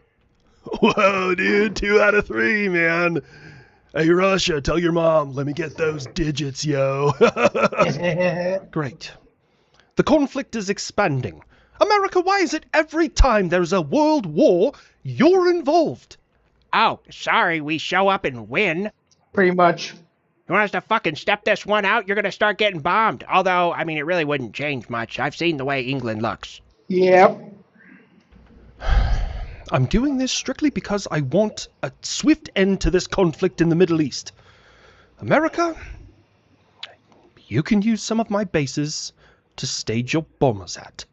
Whoa, dude, 2 out of 3, man. Hey, Russia, tell your mom, let me get those digits, yo. Great. The conflict is expanding. America, why is it every time there's a world war, you're involved? Oh, sorry, we show up and win. Pretty much. You want us to fucking step this one out? You're gonna start getting bombed. Although, I mean, it really wouldn't change much. I've seen the way England looks. Yep. I'm doing this strictly because I want a swift end to this conflict in the Middle East. America, you can use some of my bases to stage your bombers at.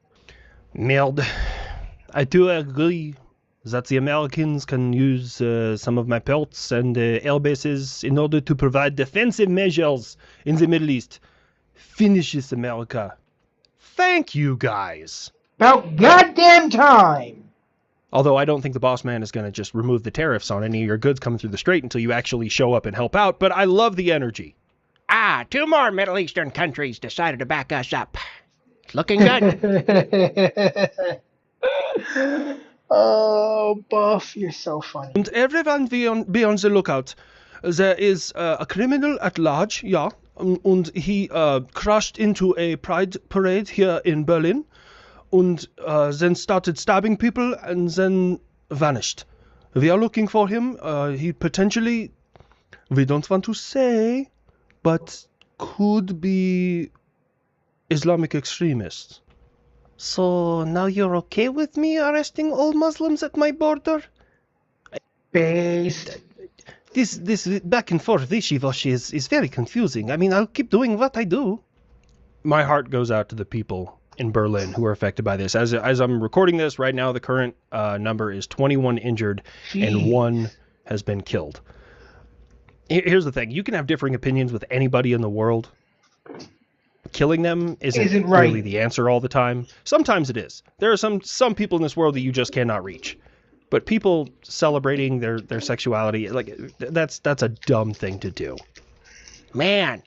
Merde. I do agree that the Americans can use some of my pelts and air bases in order to provide defensive measures in the Middle East. Finish this, America. Thank you, guys. About goddamn time. Although I don't think the boss man is going to just remove the tariffs on any of your goods coming through the strait until you actually show up and help out, but I love the energy. 2 more Middle Eastern countries decided to back us up. It's looking good. Oh, Buff, you're so funny. And everyone be on the lookout. There is a criminal at large, yeah, and he crashed into a pride parade here in Berlin. And then started stabbing people and then vanished. We are looking for him. He potentially, we don't want to say, but could be Islamic extremist. So now you're okay with me arresting all Muslims at my border? Based. This back and forth wishy-washy is very confusing. I mean, I'll keep doing what I do. My heart goes out to the people in Berlin who are affected by this. As I'm recording this right now, the current number is 21 injured and 1 has been killed. Here's the thing. You can have differing opinions with anybody in the world. Killing them isn't really the answer all the time. Sometimes it is. There are some people in this world that you just cannot reach. But people celebrating their sexuality, like that's a dumb thing to do. Man,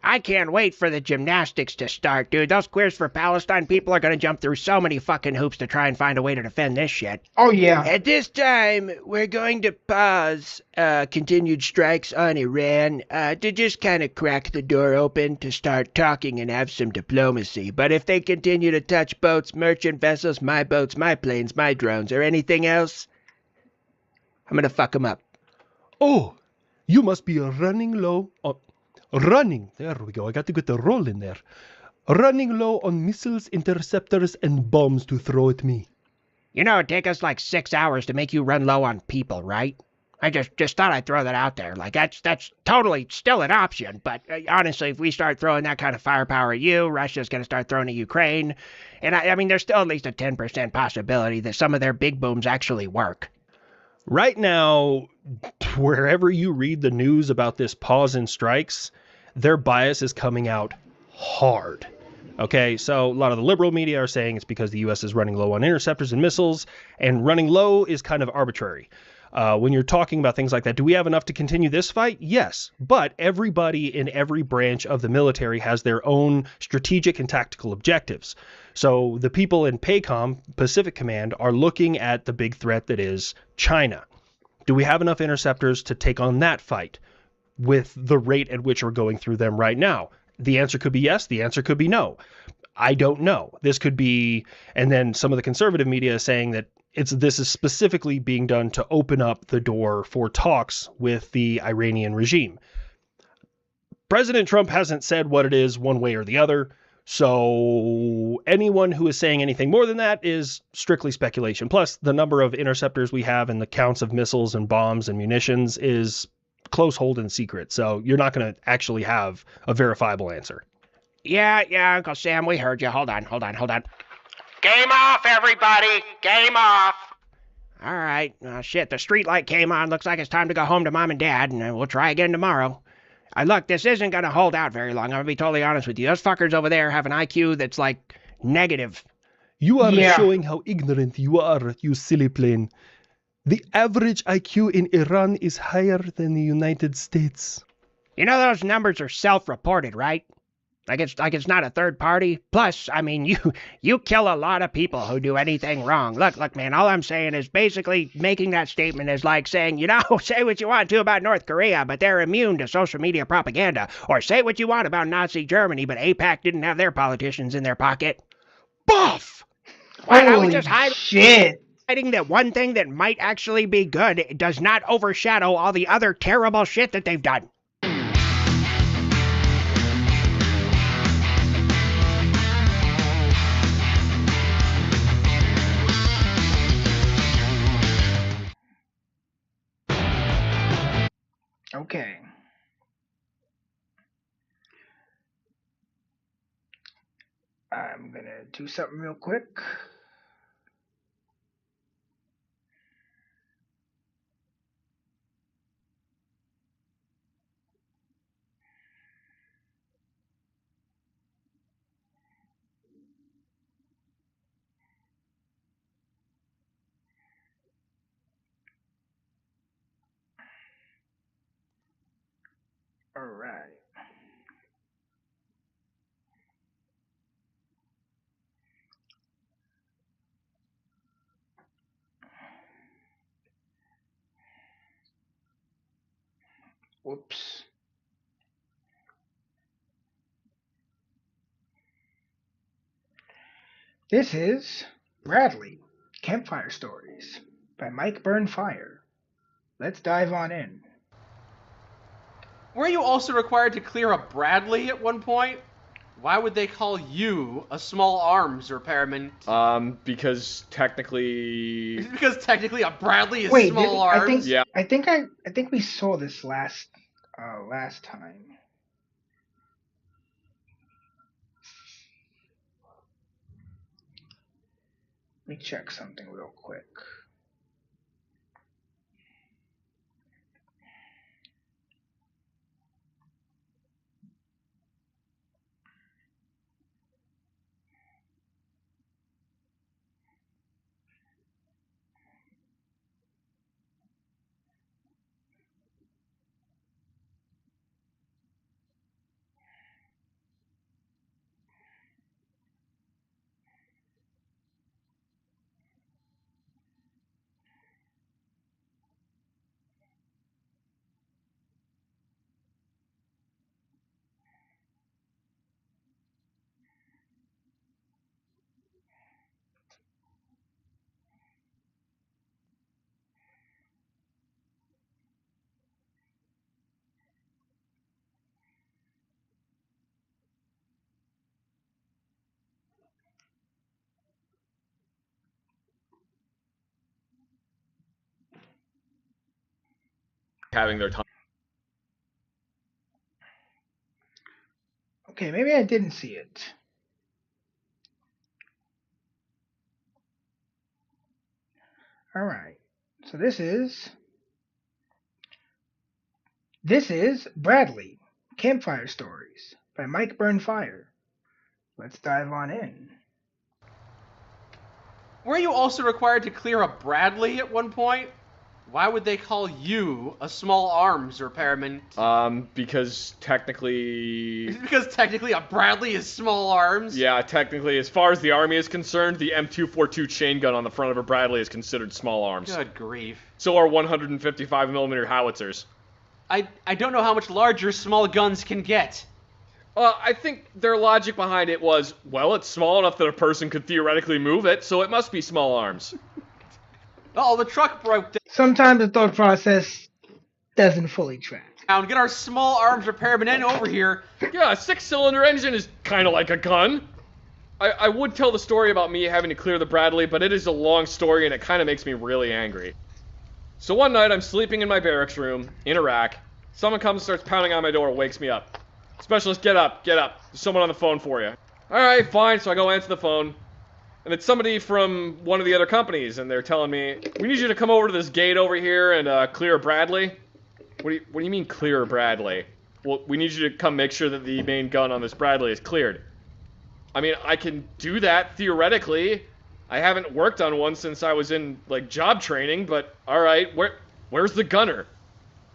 I can't wait for the gymnastics to start, dude. Those Queers for Palestine people are gonna jump through so many fucking hoops to try and find a way to defend this shit. Oh, yeah. At this time, we're going to pause continued strikes on Iran to just kind of crack the door open to start talking and have some diplomacy. But if they continue to touch boats, merchant vessels, my boats, my planes, my drones, or anything else, I'm gonna fuck them up. Oh, you must be running low on... There we go. I got to get the roll in there. Running low on missiles, interceptors, and bombs to throw at me. You know, it'd take us like 6 hours to make you run low on people, right? I just thought I'd throw that out there. Like, that's totally still an option. But honestly, if we start throwing that kind of firepower at you, Russia's going to start throwing at Ukraine. And I mean, there's still at least a 10% possibility that some of their big booms actually work. Right now, wherever you read the news about this pause in strikes, their bias is coming out hard. Okay, so a lot of the liberal media are saying it's because the U.S. is running low on interceptors and missiles, and running low is kind of arbitrary. When you're talking about things like that, do we have enough to continue this fight? Yes, but everybody in every branch of the military has their own strategic and tactical objectives. So the people in PACOM, Pacific Command, are looking at the big threat that is China. Do we have enough interceptors to take on that fight with the rate at which we're going through them right now? The answer could be yes. The answer could be no. I don't know. This could be, and then some of the conservative media is saying that this is specifically being done to open up the door for talks with the Iranian regime. President Trump hasn't said what it is one way or the other. So anyone who is saying anything more than that is strictly speculation. Plus, the number of interceptors we have and the counts of missiles and bombs and munitions is close hold and secret. So you're not going to actually have a verifiable answer. Yeah, Uncle Sam, we heard you. Hold on. Game off, everybody! Game off! All right. Shit, the street light came on. Looks like it's time to go home to Mom and Dad, and we'll try again tomorrow. Look, this isn't going to hold out very long. I'm going to be totally honest with you. Those fuckers over there have an IQ that's, like, negative. You are showing how ignorant you are, you silly plane. The average IQ in Iran is higher than the United States. You know those numbers are self-reported, right? Like it's not a third party. Plus, I mean, you kill a lot of people who do anything wrong. Look, man, all I'm saying is basically making that statement is like saying, say what you want to about North Korea, but they're immune to social media propaganda. Or say what you want about Nazi Germany, but AIPAC didn't have their politicians in their pocket. Buff! What? I was just highlighting that one thing that might actually be good does not overshadow all the other terrible shit that they've done. Okay. I'm going to do something real quick. All right. Whoops. This is Bradley, Campfire Stories by Mike Burnfire. Let's dive on in. Were you also required to clear a Bradley at one point? Why would they call you a small arms repairman? Because technically a Bradley is Wait, small arms. I think we saw this last time. Let me check something real quick. Having their time. Okay, maybe I didn't see it. All right. So this is Bradley, Campfire Stories by Mike Burnfire. let's dive on in. Were you also required to clear a Bradley at one point? Why would they call you a small arms repairman? Because technically... Because technically a Bradley is small arms? Yeah, technically, as far as the Army is concerned, the M242 chain gun on the front of a Bradley is considered small arms. Good grief. So are 155mm howitzers. I don't know how much larger small guns can get. I think their logic behind it was, well, it's small enough that a person could theoretically move it, so it must be small arms. Oh, the truck broke down. Sometimes the thought process doesn't fully track. Now, get our small arms repairman in over here. Yeah, a 6-cylinder engine is kind of like a gun. I would tell the story about me having to clear the Bradley, but it is a long story and it kind of makes me really angry. So one night I'm sleeping in my barracks room in Iraq. Someone comes and starts pounding on my door, wakes me up. Specialist, get up, get up. There's someone on the phone for you. Alright, fine, so I go answer the phone. And it's somebody from one of the other companies, and they're telling me, we need you to come over to this gate over here and clear a Bradley. What do you mean clear a Bradley? Well, we need you to come make sure that the main gun on this Bradley is cleared. I mean, I can do that theoretically. I haven't worked on one since I was in, like, job training, but alright, where's the gunner?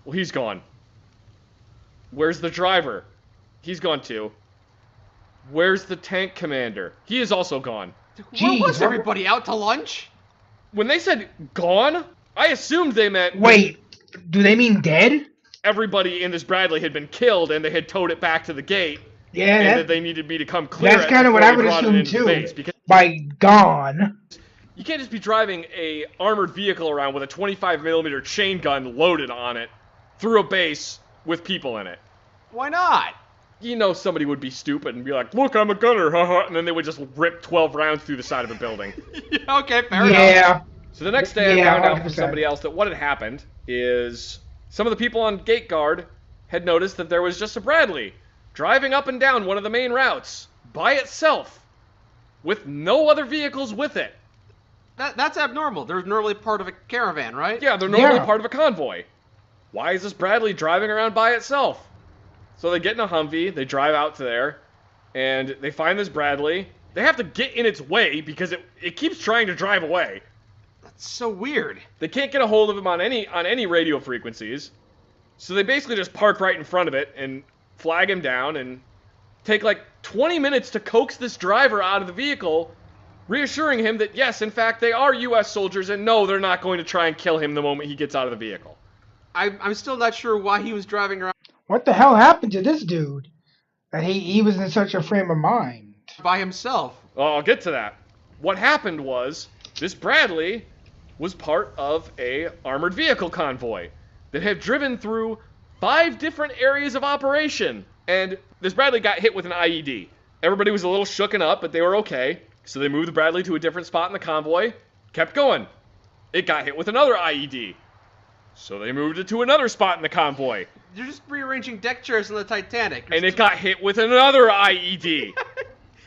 Well, he's gone. Where's the driver? He's gone too. Where's the tank commander? He is also gone. Where was everybody? Out to lunch? When they said gone, I assumed they meant... Wait, do they mean dead? Everybody in this Bradley had been killed and they had towed it back to the gate. Yeah, and that they needed me to come clear it. That's kind of what I would brought assume too. By gone. You can't just be driving a armored vehicle around with a 25mm chain gun loaded on it through a base with people in it. Why not? You know somebody would be stupid and be like, look, I'm a gunner, haha, and then they would just rip 12 rounds through the side of a building. Okay, fair enough. So the next day I found out from somebody else that what had happened is some of the people on gate guard had noticed that there was just a Bradley driving up and down one of the main routes by itself with no other vehicles with it. That's abnormal. They're normally part of a caravan, right? Yeah, they're normally part of a convoy. Why is this Bradley driving around by itself? So they get in a Humvee, they drive out to there, and they find this Bradley. They have to get in its way because it keeps trying to drive away. That's so weird. They can't get a hold of him on any radio frequencies. So they basically just park right in front of it and flag him down and take like 20 minutes to coax this driver out of the vehicle, reassuring him that yes, in fact, they are U.S. soldiers and no, they're not going to try and kill him the moment he gets out of the vehicle. I'm still not sure why he was driving around. What the hell happened to this dude? That he was in such a frame of mind. By himself. Oh, I'll get to that. What happened was, this Bradley was part of a armored vehicle convoy that had driven through 5 different areas of operation. And this Bradley got hit with an IED. Everybody was a little shooken up, but they were okay. So they moved the Bradley to a different spot in the convoy, kept going. It got hit with another IED. So they moved it to another spot in the convoy. You're just rearranging deck chairs on the Titanic. And it got hit with another IED.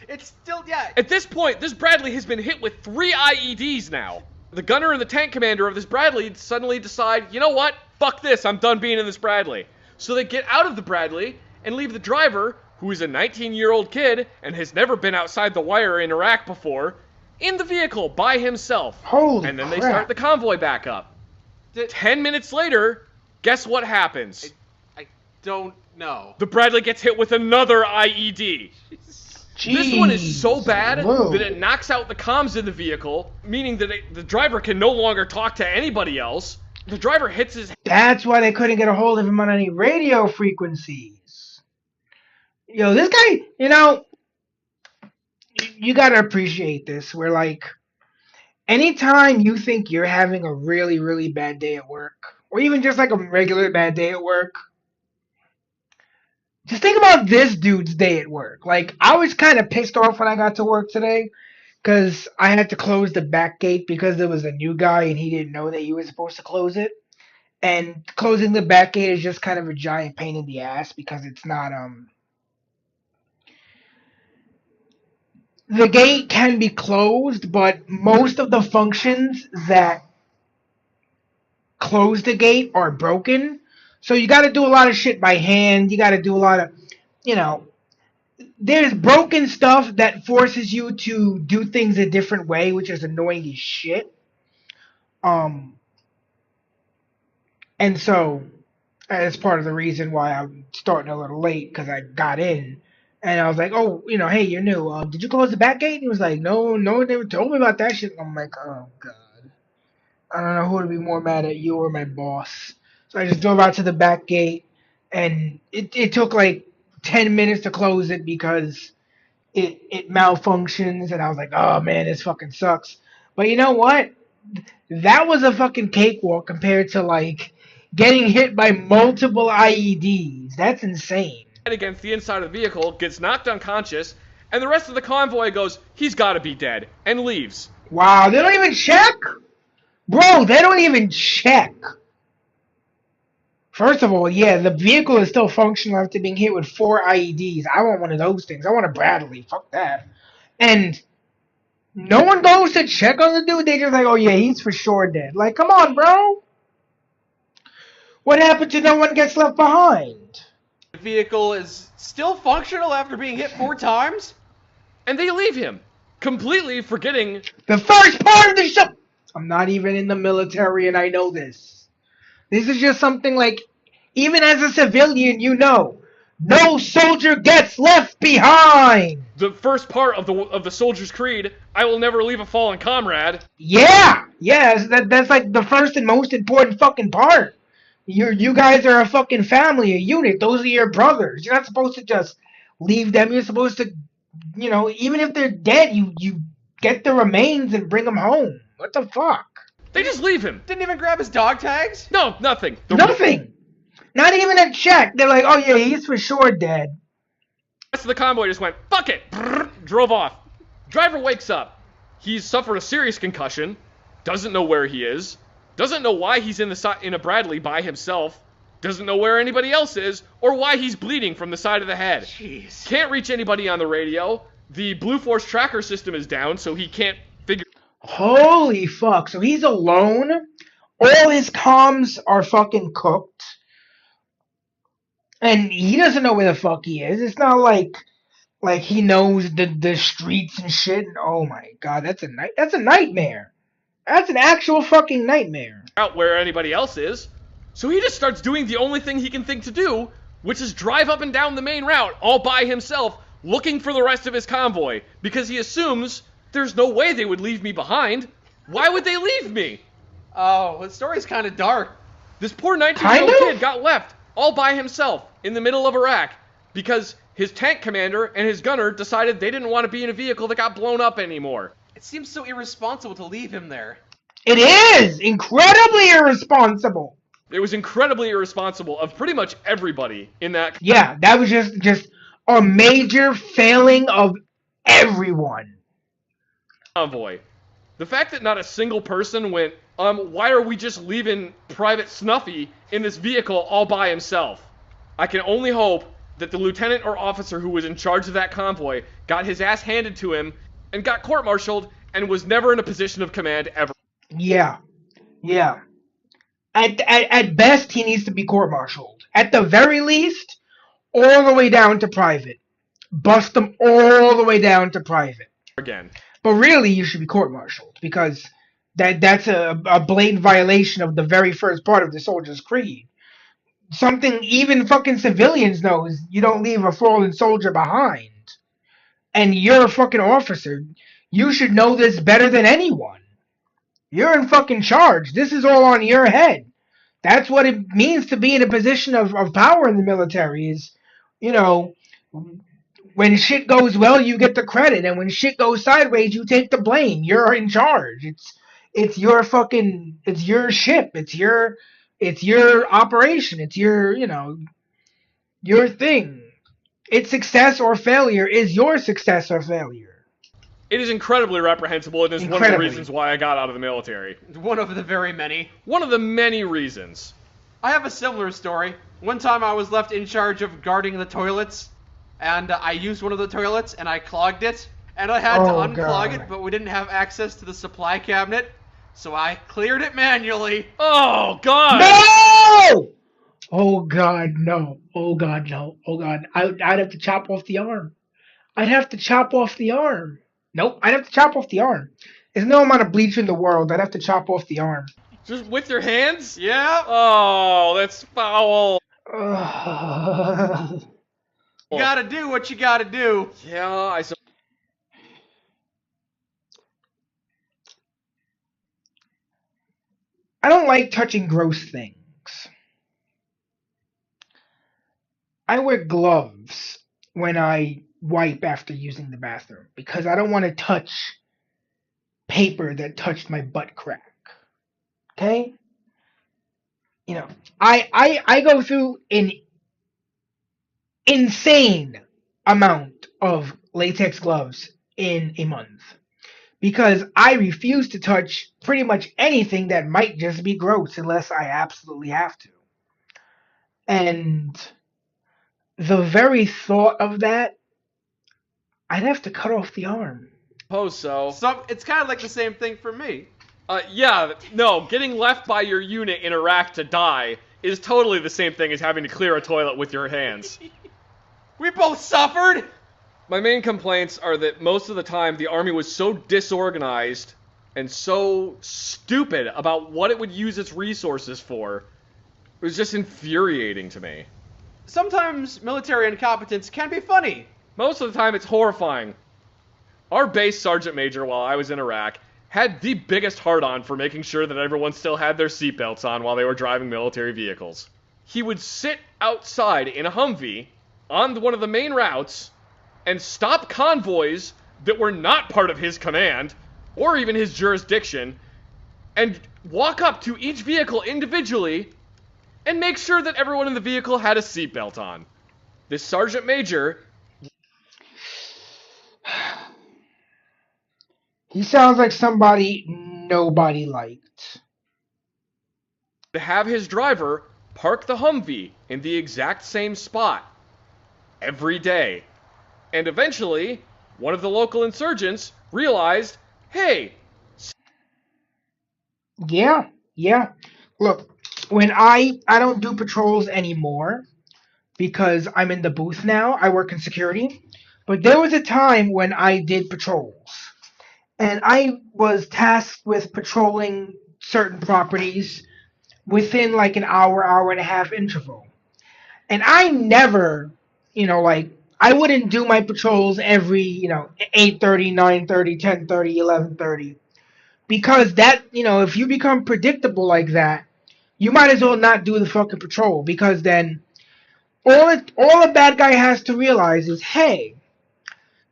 It's still, yeah. At this point, this Bradley has been hit with 3 IEDs now. The gunner and the tank commander of this Bradley suddenly decide, you know what? Fuck this, I'm done being in this Bradley. So they get out of the Bradley and leave the driver, who is a 19-year-old kid and has never been outside the wire in Iraq before, in the vehicle by himself. Holy And then crap. they start the convoy back up. 10 minutes later, guess what happens? I don't know. The Bradley gets hit with another IED. This one is so bad that it knocks out the comms in the vehicle, meaning that the driver can no longer talk to anybody else. The driver hits his... That's why they couldn't get a hold of him on any radio frequencies. Yo, this guy, you know, you gotta appreciate this. Where, like, anytime you think you're having a really, really bad day at work, or even just like a regular bad day at work, just think about this dude's day at work. Like, I was kind of pissed off when I got to work today because I had to close the back gate because there was a new guy and he didn't know that you were supposed to close it. And closing the back gate is just kind of a giant pain in the ass because it's not, the gate can be closed, but most of the functions that close the gate are broken. So you got to do a lot of shit by hand. You got to do a lot of, you know, there's broken stuff that forces you to do things a different way, which is annoying as shit. And so that's part of the reason why I'm starting a little late, because I got in and I was like, oh, hey, you're new. Did you close the back gate? And he was like, no, one never told me about that shit. I'm like, oh god, I don't know who would be more mad at, you or my boss. So I just drove out to the back gate, and it took like 10 minutes to close it because it malfunctions, and I was like, oh man, this fucking sucks. But you know what? That was a fucking cakewalk compared to like getting hit by multiple IEDs. That's insane. Against the inside of the vehicle, gets knocked unconscious, and the rest of the convoy goes, he's gotta be dead, and leaves. Wow, they don't even check? Bro, they don't even check. First of all, yeah, the vehicle is still functional after being hit with 4 IEDs. I want one of those things. I want a Bradley. Fuck that. And no one goes to check on the dude. They just like, oh yeah, he's for sure dead. Like, come on, bro. What happened to no one gets left behind? The vehicle is still functional after being hit 4 times? And they leave him, completely forgetting the first part of the show. I'm not even in the military and I know this. This is just something like, even as a civilian, no soldier gets left behind. The first part of the soldier's creed, I will never leave a fallen comrade. Yeah, that's like the first and most important fucking part. You guys are a fucking family, a unit. Those are your brothers. You're not supposed to just leave them. You're supposed to, even if they're dead, you get the remains and bring them home. What the fuck? They just leave him. Didn't even grab his dog tags? No, nothing. Nothing. Not even a check. They're like, oh yeah, he's for sure dead. The rest of the convoy just went, fuck it, drove off. Driver wakes up. He's suffered a serious concussion, doesn't know where he is, doesn't know why he's in a Bradley by himself, doesn't know where anybody else is, or why he's bleeding from the side of the head. Jeez. Can't reach anybody on the radio. The Blue Force tracker system is down, so he can't figure... Holy fuck. So he's alone. All his comms are fucking cooked. And he doesn't know where the fuck he is. It's not like he knows the streets and shit. Oh my god, that's a nightmare. That's an actual fucking nightmare. Out where anybody else is. So he just starts doing the only thing he can think to do, which is drive up and down the main route all by himself, looking for the rest of his convoy, because he assumes there's no way they would leave me behind. Why would they leave me? Oh, the story's kind of dark. This poor 19-year-old kid got left all by himself in the middle of Iraq because his tank commander and his gunner decided they didn't want to be in a vehicle that got blown up anymore. It seems so irresponsible to leave him there. It is incredibly irresponsible. It was incredibly irresponsible of pretty much everybody in that. Yeah, that was just a major failing of everyone. Convoy. The fact that not a single person went, why are we just leaving Private Snuffy in this vehicle all by himself? I can only hope that the lieutenant or officer who was in charge of that convoy got his ass handed to him and got court-martialed and was never in a position of command ever. Yeah. At best, he needs to be court-martialed. At the very least, all the way down to private. Bust them all the way down to private. Again. But really, you should be court-martialed, because that's a blatant violation of the very first part of the soldier's creed. Something even fucking civilians know is you don't leave a fallen soldier behind. And you're a fucking officer. You should know this better than anyone. You're in fucking charge. This is all on your head. That's what it means to be in a position of power in the military is, when shit goes well, you get the credit, and when shit goes sideways, you take the blame. You're in charge. It's your fucking, it's your ship. It's your operation. It's your thing. Its success or failure is your success or failure. It is incredibly reprehensible, and is one of the reasons why I got out of the military. One of the very many. One of the many reasons. I have a similar story. One time I was left in charge of guarding the toilets, and I used one of the toilets, and I clogged it, and I had to unclog it, but we didn't have access to the supply cabinet, so I cleared it manually. Oh, God! No! Oh, God, no. Oh, God, no. Oh, God. I'd have to chop off the arm. I'd have to chop off the arm. Nope, I'd have to chop off the arm. There's no amount of bleach in the world. I'd have to chop off the arm. Just with your hands? Yeah. Oh, that's foul. You gotta do what you gotta do. Yeah, I don't like touching gross things. I wear gloves when I wipe after using the bathroom because I don't want to touch paper that touched my butt crack. Okay? You know, I go through an insane amount of latex gloves in a month because I refuse to touch pretty much anything that might just be gross unless I absolutely have to. And the very thought of that, I'd have to cut off the arm. Suppose so. It's kind of like the same thing for me. Yeah, no, getting left by your unit in Iraq to die is totally the same thing as having to clear a toilet with your hands. We both suffered! My main complaints are that most of the time the army was so disorganized and so stupid about what it would use its resources for. It was just infuriating to me. Sometimes military incompetence can be funny. Most of the time it's horrifying. Our base sergeant major while I was in Iraq had the biggest hard-on for making sure that everyone still had their seatbelts on while they were driving military vehicles. He would sit outside in a Humvee on one of the main routes and stop convoys that were not part of his command or even his jurisdiction and walk up to each vehicle individually and make sure that everyone in the vehicle had a seatbelt on. This sergeant major... He sounds like somebody nobody liked. To have his driver park the Humvee in the exact same spot every day. And eventually, one of the local insurgents realized, hey... Yeah. Look, when I don't do patrols anymore because I'm in the booth now. I work in security. But there was a time when I did patrols. And I was tasked with patrolling certain properties within like an hour and a half interval. And I never, I wouldn't do my patrols every, 8:30, 9:30, 10:30, 11:30. Because that, if you become predictable like that, you might as well not do the fucking patrol. Because then all a bad guy has to realize is, hey,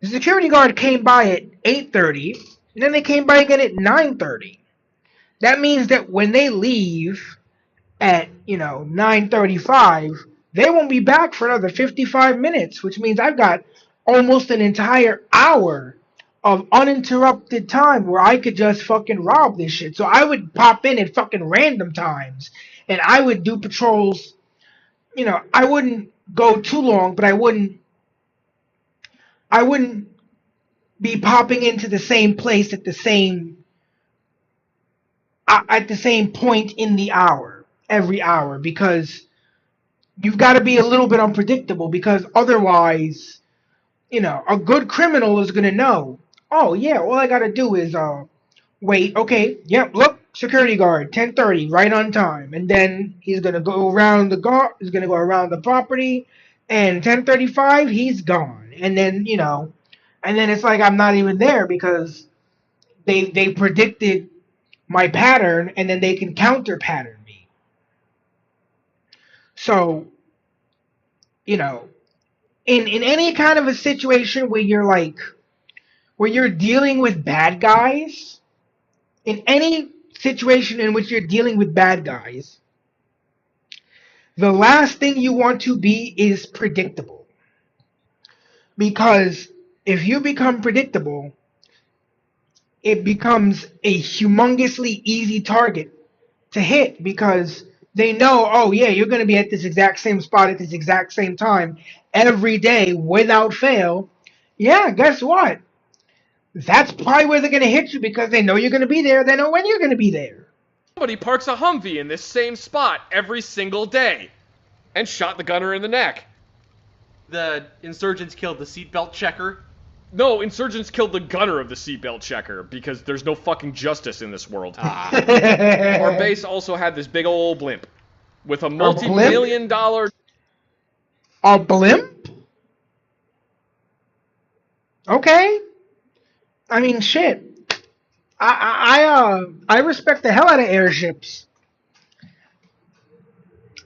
the security guard came by at 8:30, and then they came by again at 9:30. That means that when they leave at, 9:35, they won't be back for another 55 minutes, which means I've got almost an entire hour of uninterrupted time where I could just fucking rob this shit. So I would pop in at fucking random times, and I would do patrols. I wouldn't go too long, but I wouldn't be popping into the same place at the same point in the hour, every hour, because you've got to be a little bit unpredictable, because otherwise, a good criminal is going to know, oh yeah, all I got to do is wait, okay, yep, look, security guard, 10:30, right on time, and then he's going to go around the property, and 10:35, he's gone, and then, and then it's like I'm not even there because they predicted my pattern, and then they can counter pattern me. So, in any kind of a situation where you're dealing with bad guys, in any situation in which you're dealing with bad guys, the last thing you want to be is predictable. Because if you become predictable, it becomes a humongously easy target to hit, because they know, oh yeah, you're going to be at this exact same spot at this exact same time every day without fail. Yeah, guess what? That's probably where they're going to hit you, because they know you're going to be there. They know when you're going to be there. Somebody parks a Humvee in this same spot every single day and shot the gunner in the neck. The insurgents killed the seatbelt checker. No, insurgents killed the gunner of the seatbelt checker because there's no fucking justice in this world. Our base also had this big old blimp with a multi-million-dollar... A blimp? Okay. I mean, shit. I respect the hell out of airships.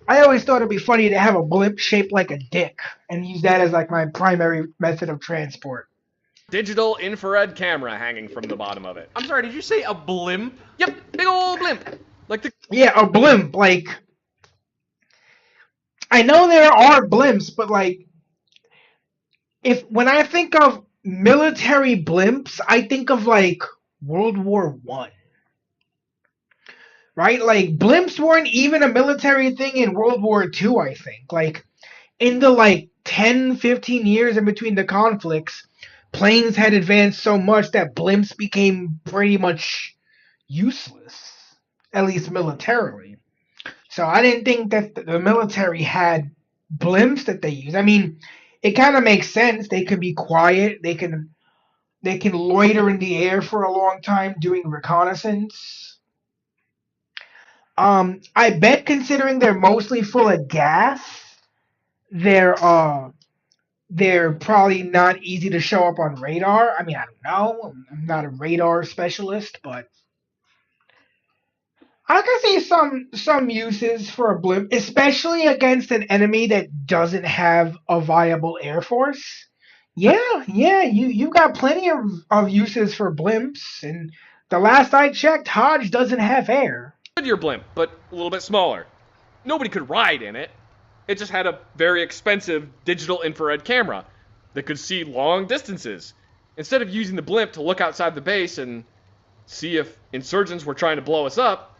I always thought it'd be funny to have a blimp shaped like a dick and use that as like my primary method of transport. Digital infrared camera hanging from the bottom of it. I'm sorry, did you say a blimp? Yep, big old blimp. Like the... Yeah, a blimp. Like, I know there are blimps, but like, when I think of military blimps, I think of like World War I. Right? Like, blimps weren't even a military thing in World War II, I think. Like, in the like 10, 15 years in between the conflicts, planes had advanced so much that blimps became pretty much useless, at least militarily. So I didn't think that the military had blimps that they use. I mean, it kind of makes sense. They can be quiet. They can loiter in the air for a long time doing reconnaissance. I bet, considering they're mostly full of gas, they're probably not easy to show up on radar. I mean, I don't know. I'm not a radar specialist, but I can see some uses for a blimp, especially against an enemy that doesn't have a viable air force. Yeah, you got plenty of uses for blimps, and the last I checked, Hodge doesn't have air. Your blimp, but a little bit smaller. Nobody could ride in it. It just had a very expensive digital infrared camera that could see long distances. Instead of using the blimp to look outside the base and see if insurgents were trying to blow us up,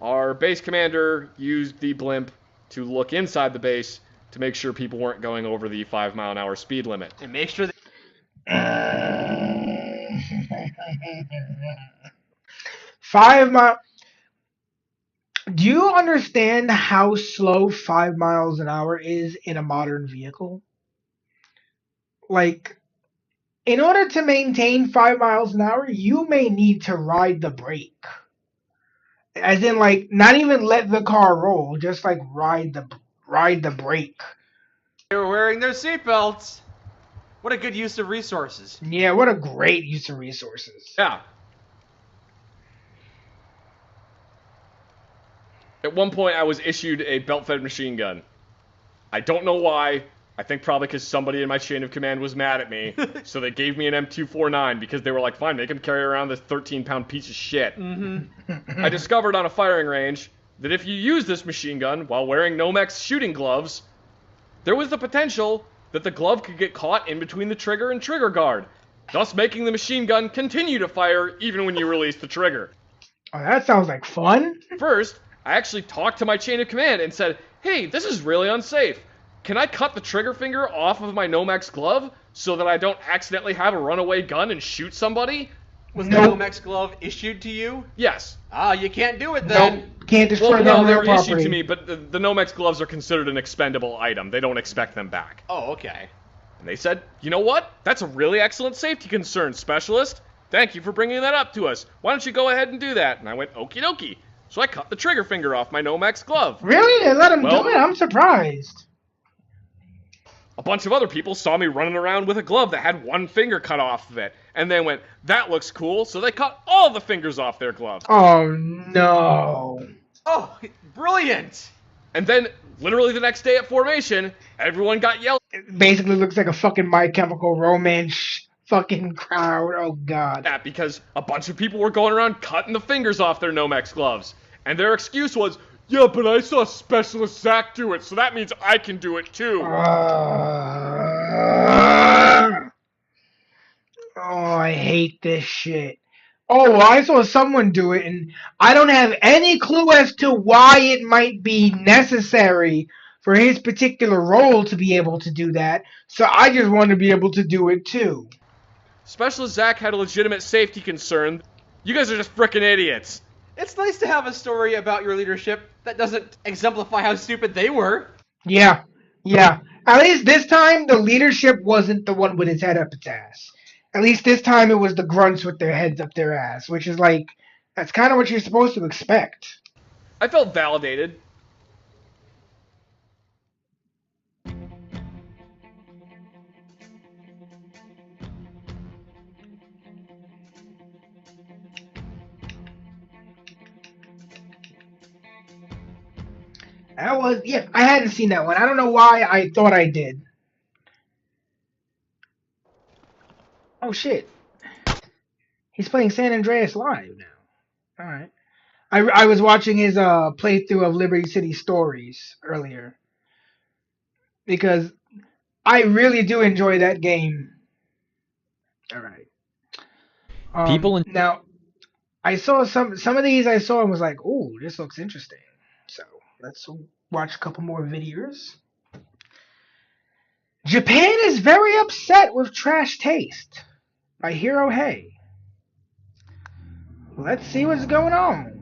our base commander used the blimp to look inside the base to make sure people weren't going over the 5-mile-an-hour speed limit. And make sure that... 5 miles... Do you understand how slow 5 miles an hour is in a modern vehicle? Like, in order to maintain 5 miles an hour, you may need to ride the brake. As in, like, not even let the car roll, just like ride the brake. They were wearing their seatbelts. What a good use of resources. Yeah, what a great use of resources. Yeah. At one point, I was issued a belt-fed machine gun. I don't know why. I think probably because somebody in my chain of command was mad at me. So they gave me an M249 because they were like, fine, make him carry around this 13-pound piece of shit. Mm-hmm. I discovered on a firing range that if you use this machine gun while wearing Nomex shooting gloves, there was the potential that the glove could get caught in between the trigger and trigger guard, thus making the machine gun continue to fire even when you release the trigger. Oh, that sounds like fun. First, I actually talked to my chain of command and said, hey, this is really unsafe. Can I cut the trigger finger off of my Nomex glove so that I don't accidentally have a runaway gun and shoot somebody? Was the Nomex glove issued to you? Yes. Ah, you can't do it then. Nope. Can't destroy their they real were property. issued to me, but the Nomex gloves are considered an expendable item. They don't expect them back. Oh, okay. And they said, you know what? That's a really excellent safety concern, specialist. Thank you for bringing that up to us. Why don't you go ahead and do that? And I went, okie dokie. So I cut the trigger finger off my Nomex glove. Really? They let him do it? I'm surprised. A bunch of other people saw me running around with a glove that had one finger cut off of it. And they went, that looks cool. So they cut all the fingers off their gloves. Oh, no. Oh, brilliant. And then, literally the next day at formation, everyone got yelled. It basically looks like a fucking My Chemical Romance fucking crowd. Oh, God. That because a bunch of people were going around cutting the fingers off their Nomex gloves. And their excuse was, yeah, but I saw Specialist Zach do it, so that means I can do it too. Oh, I hate this shit. Oh, well, I saw someone do it, and I don't have any clue as to why it might be necessary for his particular role to be able to do that, so I just want to be able to do it too. Specialist Zach had a legitimate safety concern. You guys are just frickin' idiots. It's nice to have a story about your leadership that doesn't exemplify how stupid they were. Yeah. At least this time, the leadership wasn't the one with his head up its ass. At least this time it was the grunts with their heads up their ass, which is like, that's kind of what you're supposed to expect. I felt validated. That was, yeah, I hadn't seen that one. I don't know why I thought I did. Oh shit. He's playing San Andreas Live now. Alright. I was watching his playthrough of Liberty City Stories earlier. Because I really do enjoy that game. Alright. Now, I saw some of these I saw and was like, ooh, this looks interesting. So let's watch a couple more videos. Japan is very upset with Trash Taste by Hiro Hey. Let's see what's going on.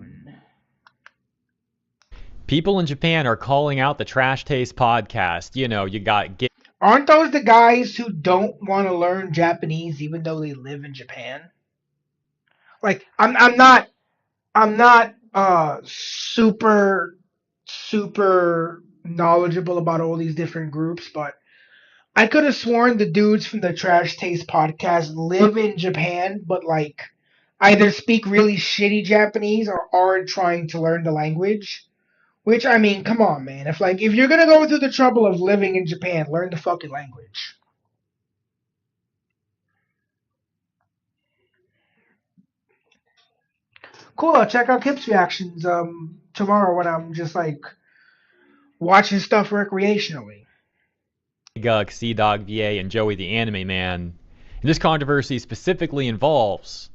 People in Japan are calling out the Trash Taste podcast. You know, you got... Aren't those the guys who don't want to learn Japanese even though they live in Japan? Like, I'm not super knowledgeable about all these different groups, but I could have sworn the dudes from the Trash Taste podcast live in Japan, but like either speak really shitty Japanese or aren't trying to learn the language. Which, I mean, come on, man. If you're gonna go through the trouble of living in Japan, learn the fucking language. Cool, I'll check out Kip's reactions tomorrow when I'm just like watching stuff recreationally. Gug, Sea Dog VA, and Joey the Anime Man. And this controversy specifically involves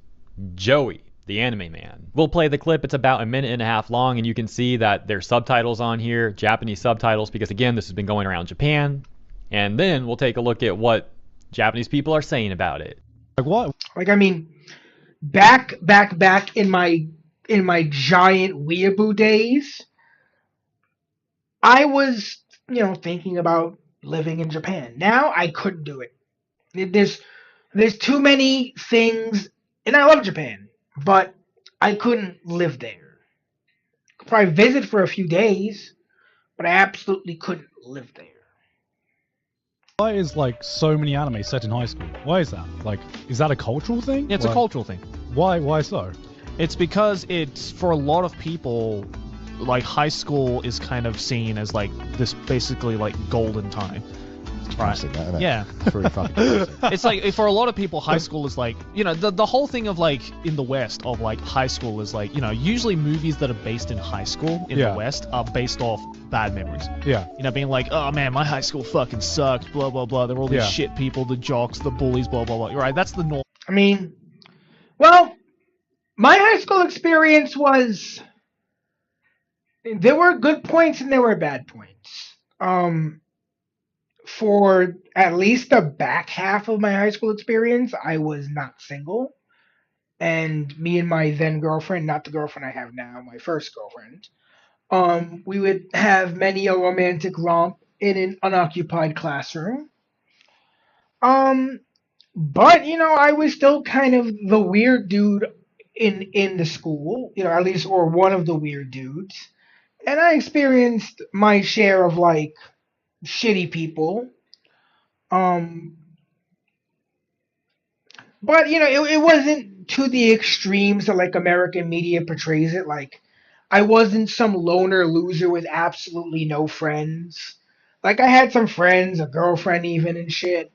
Joey the Anime Man. We'll play the clip. It's about a minute and a half long, and you can see that there's subtitles on here, Japanese subtitles, because again, this has been going around Japan. And then we'll take a look at what Japanese people are saying about it. Like what? Like, I mean, back in my giant weeaboo days, I was, thinking about living in Japan. Now I couldn't do it. There's too many things, and I love Japan, but I couldn't live there. Could probably visit for a few days, but I absolutely couldn't live there. Why is like so many anime set in high school? Why is that? Like, is that a cultural thing? Yeah, it's a cultural thing. Why so? It's because it's, for a lot of people, like high school is kind of seen as like this basically like golden time. Classic, that, isn't it? Yeah. Pretty fucking classic. It's like, for a lot of people, high school is like, the whole thing of like, in the West, of like high school is like, usually movies that are based in high school in the West are based off bad memories. Yeah. Being like, oh man, my high school fucking sucked, blah, blah, blah. There were all these shit people, the jocks, the bullies, blah, blah, blah. Right, that's the norm. I mean, well, my high school experience was, there were good points and there were bad points. For at least the back half of my high school experience, I was not single. And me and my then girlfriend, not the girlfriend I have now, my first girlfriend, we would have many a romantic romp in an unoccupied classroom. But, I was still kind of the weird dude in the school, at least, or one of the weird dudes. And I experienced my share of, like, shitty people. But, it wasn't to the extremes that, like, American media portrays it. Like, I wasn't some loner loser with absolutely no friends. Like, I had some friends, a girlfriend even, and shit.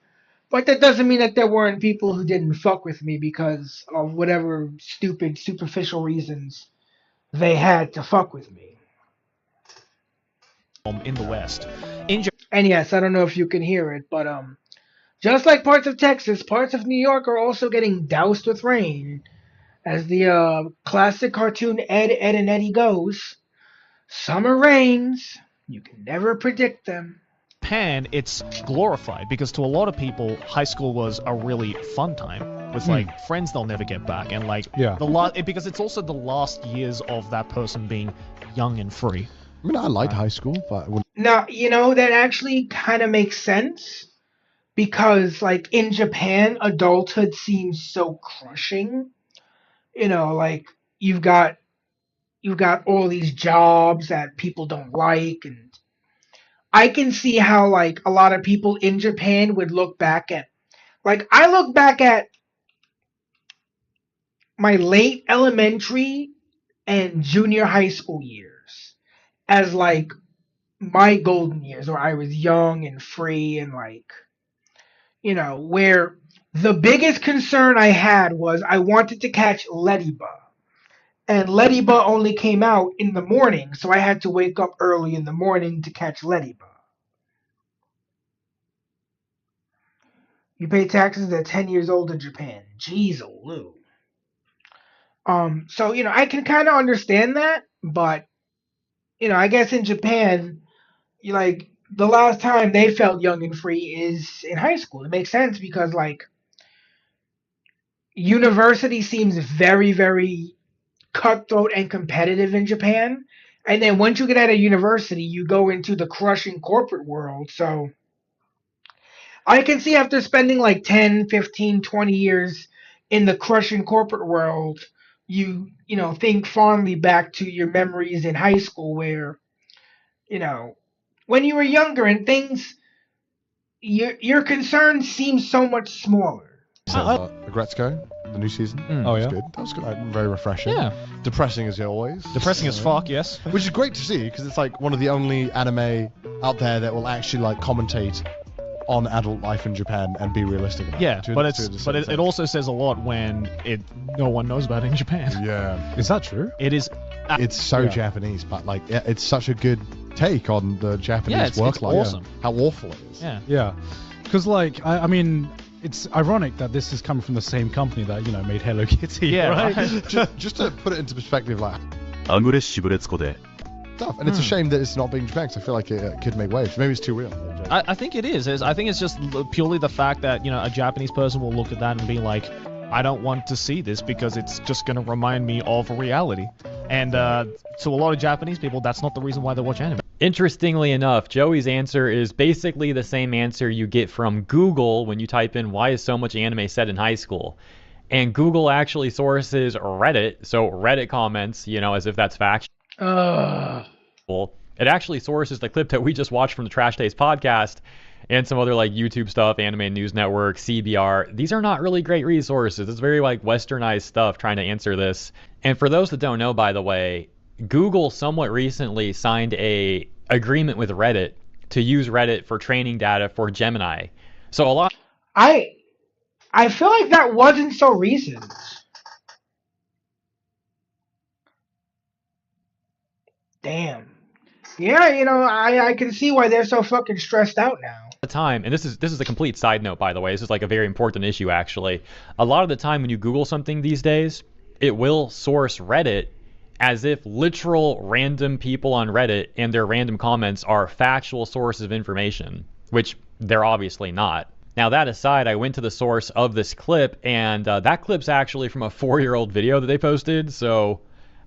But that doesn't mean that there weren't people who didn't fuck with me because of whatever stupid, superficial reasons they had to fuck with me. In the West. And yes, I don't know if you can hear it, but just like parts of Texas, parts of New York are also getting doused with rain. As the classic cartoon Ed, Ed and Eddie goes, summer rains, you can never predict them. Japan, it's glorified because to a lot of people, high school was a really fun time with like friends they'll never get back, and like because it's also the last years of that person being young and free. I mean, I liked high school, but now that actually kind of makes sense because like in Japan, adulthood seems so crushing. You know, like you've got all these jobs that people don't like, and I can see how like a lot of people in Japan would look back at, like I look back at my late elementary and junior high school years as like my golden years where I was young and free and like, you know, where the biggest concern I had was I wanted to catch Ladybug. And Ladybug only came out in the morning, so I had to wake up early in the morning to catch Ladybug. You pay taxes at 10 years old in Japan. Jeez, Lou. So, you know, I can kind of understand that, but, you know, I guess in Japan, you like, the last time they felt young and free is in high school. It makes sense because, like, university seems very, very cutthroat and competitive in Japan. And then once you get out of university, you go into the crushing corporate world. So I can see after spending like 10, 15, 20 years in the crushing corporate world, you know, think fondly back to your memories in high school where, you know, when you were younger and things, your concerns seem so much smaller. Agretzko, the new season. Oh, yeah? That was good. That was good. Very refreshing. Yeah. Depressing as always. Depressing as fuck, yes. Which is great to see, because it's like one of the only anime out there that will actually like commentate on adult life in Japan and be realistic about Yeah, it. but it also says a lot when no one knows about it in Japan. Yeah. Is that true? It is. It's so Japanese, but like it's such a good take on the Japanese work life. Awesome. How awful it is. Yeah. Yeah. Because like I mean, it's ironic that this is coming from the same company that, you know, made Hello Kitty. Yeah. Right. just to put it into perspective, like. Stuff. And it's a shame that it's not being Japan, because I feel like it could make waves. Maybe it's too real. I think it is. I think it's just purely the fact that, you know, a Japanese person will look at that and be like, I don't want to see this because it's just going to remind me of reality. And to a lot of Japanese people, that's not the reason why they watch anime. Interestingly enough, Joey's answer is basically the same answer you get from Google when you type in why is so much anime set in high school. And Google actually sources Reddit, so Reddit comments, you know, as if that's factual. It actually sources the clip that we just watched from the Trash Days podcast and some other like YouTube stuff, Anime News Network, CBR. These are not really great resources. It's very like westernized stuff trying to answer this. And for those that don't know, by the way, Google somewhat recently signed a agreement with Reddit to use Reddit for training data for Gemini. So a lot. I feel like that wasn't so recent. Damn. Yeah, you know, I can see why they're so fucking stressed out now. The time, and this is a complete side note, by the way. This is like a very important issue, actually. A lot of the time when you Google something these days, it will source Reddit as if literal random people on Reddit and their random comments are factual sources of information, which they're obviously not. Now, that aside, I went to the source of this clip, and that clip's actually from a 4-year-old video that they posted, so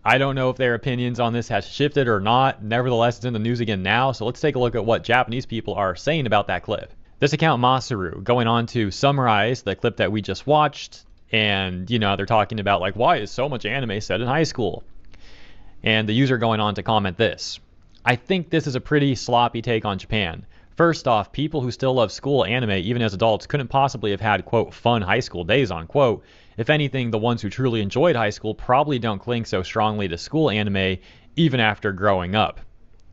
I don't know if their opinions on this has shifted or not. Nevertheless, it's in the news again now, so let's take a look at what Japanese people are saying about that clip. This account, Masaru, going on to summarize the clip that we just watched, and, you know, they're talking about, like, why is so much anime set in high school? And the user going on to comment this. I think this is a pretty sloppy take on Japan. First off, people who still love school anime, even as adults, couldn't possibly have had, quote, fun high school days, unquote. If anything, the ones who truly enjoyed high school probably don't cling so strongly to school anime, even after growing up.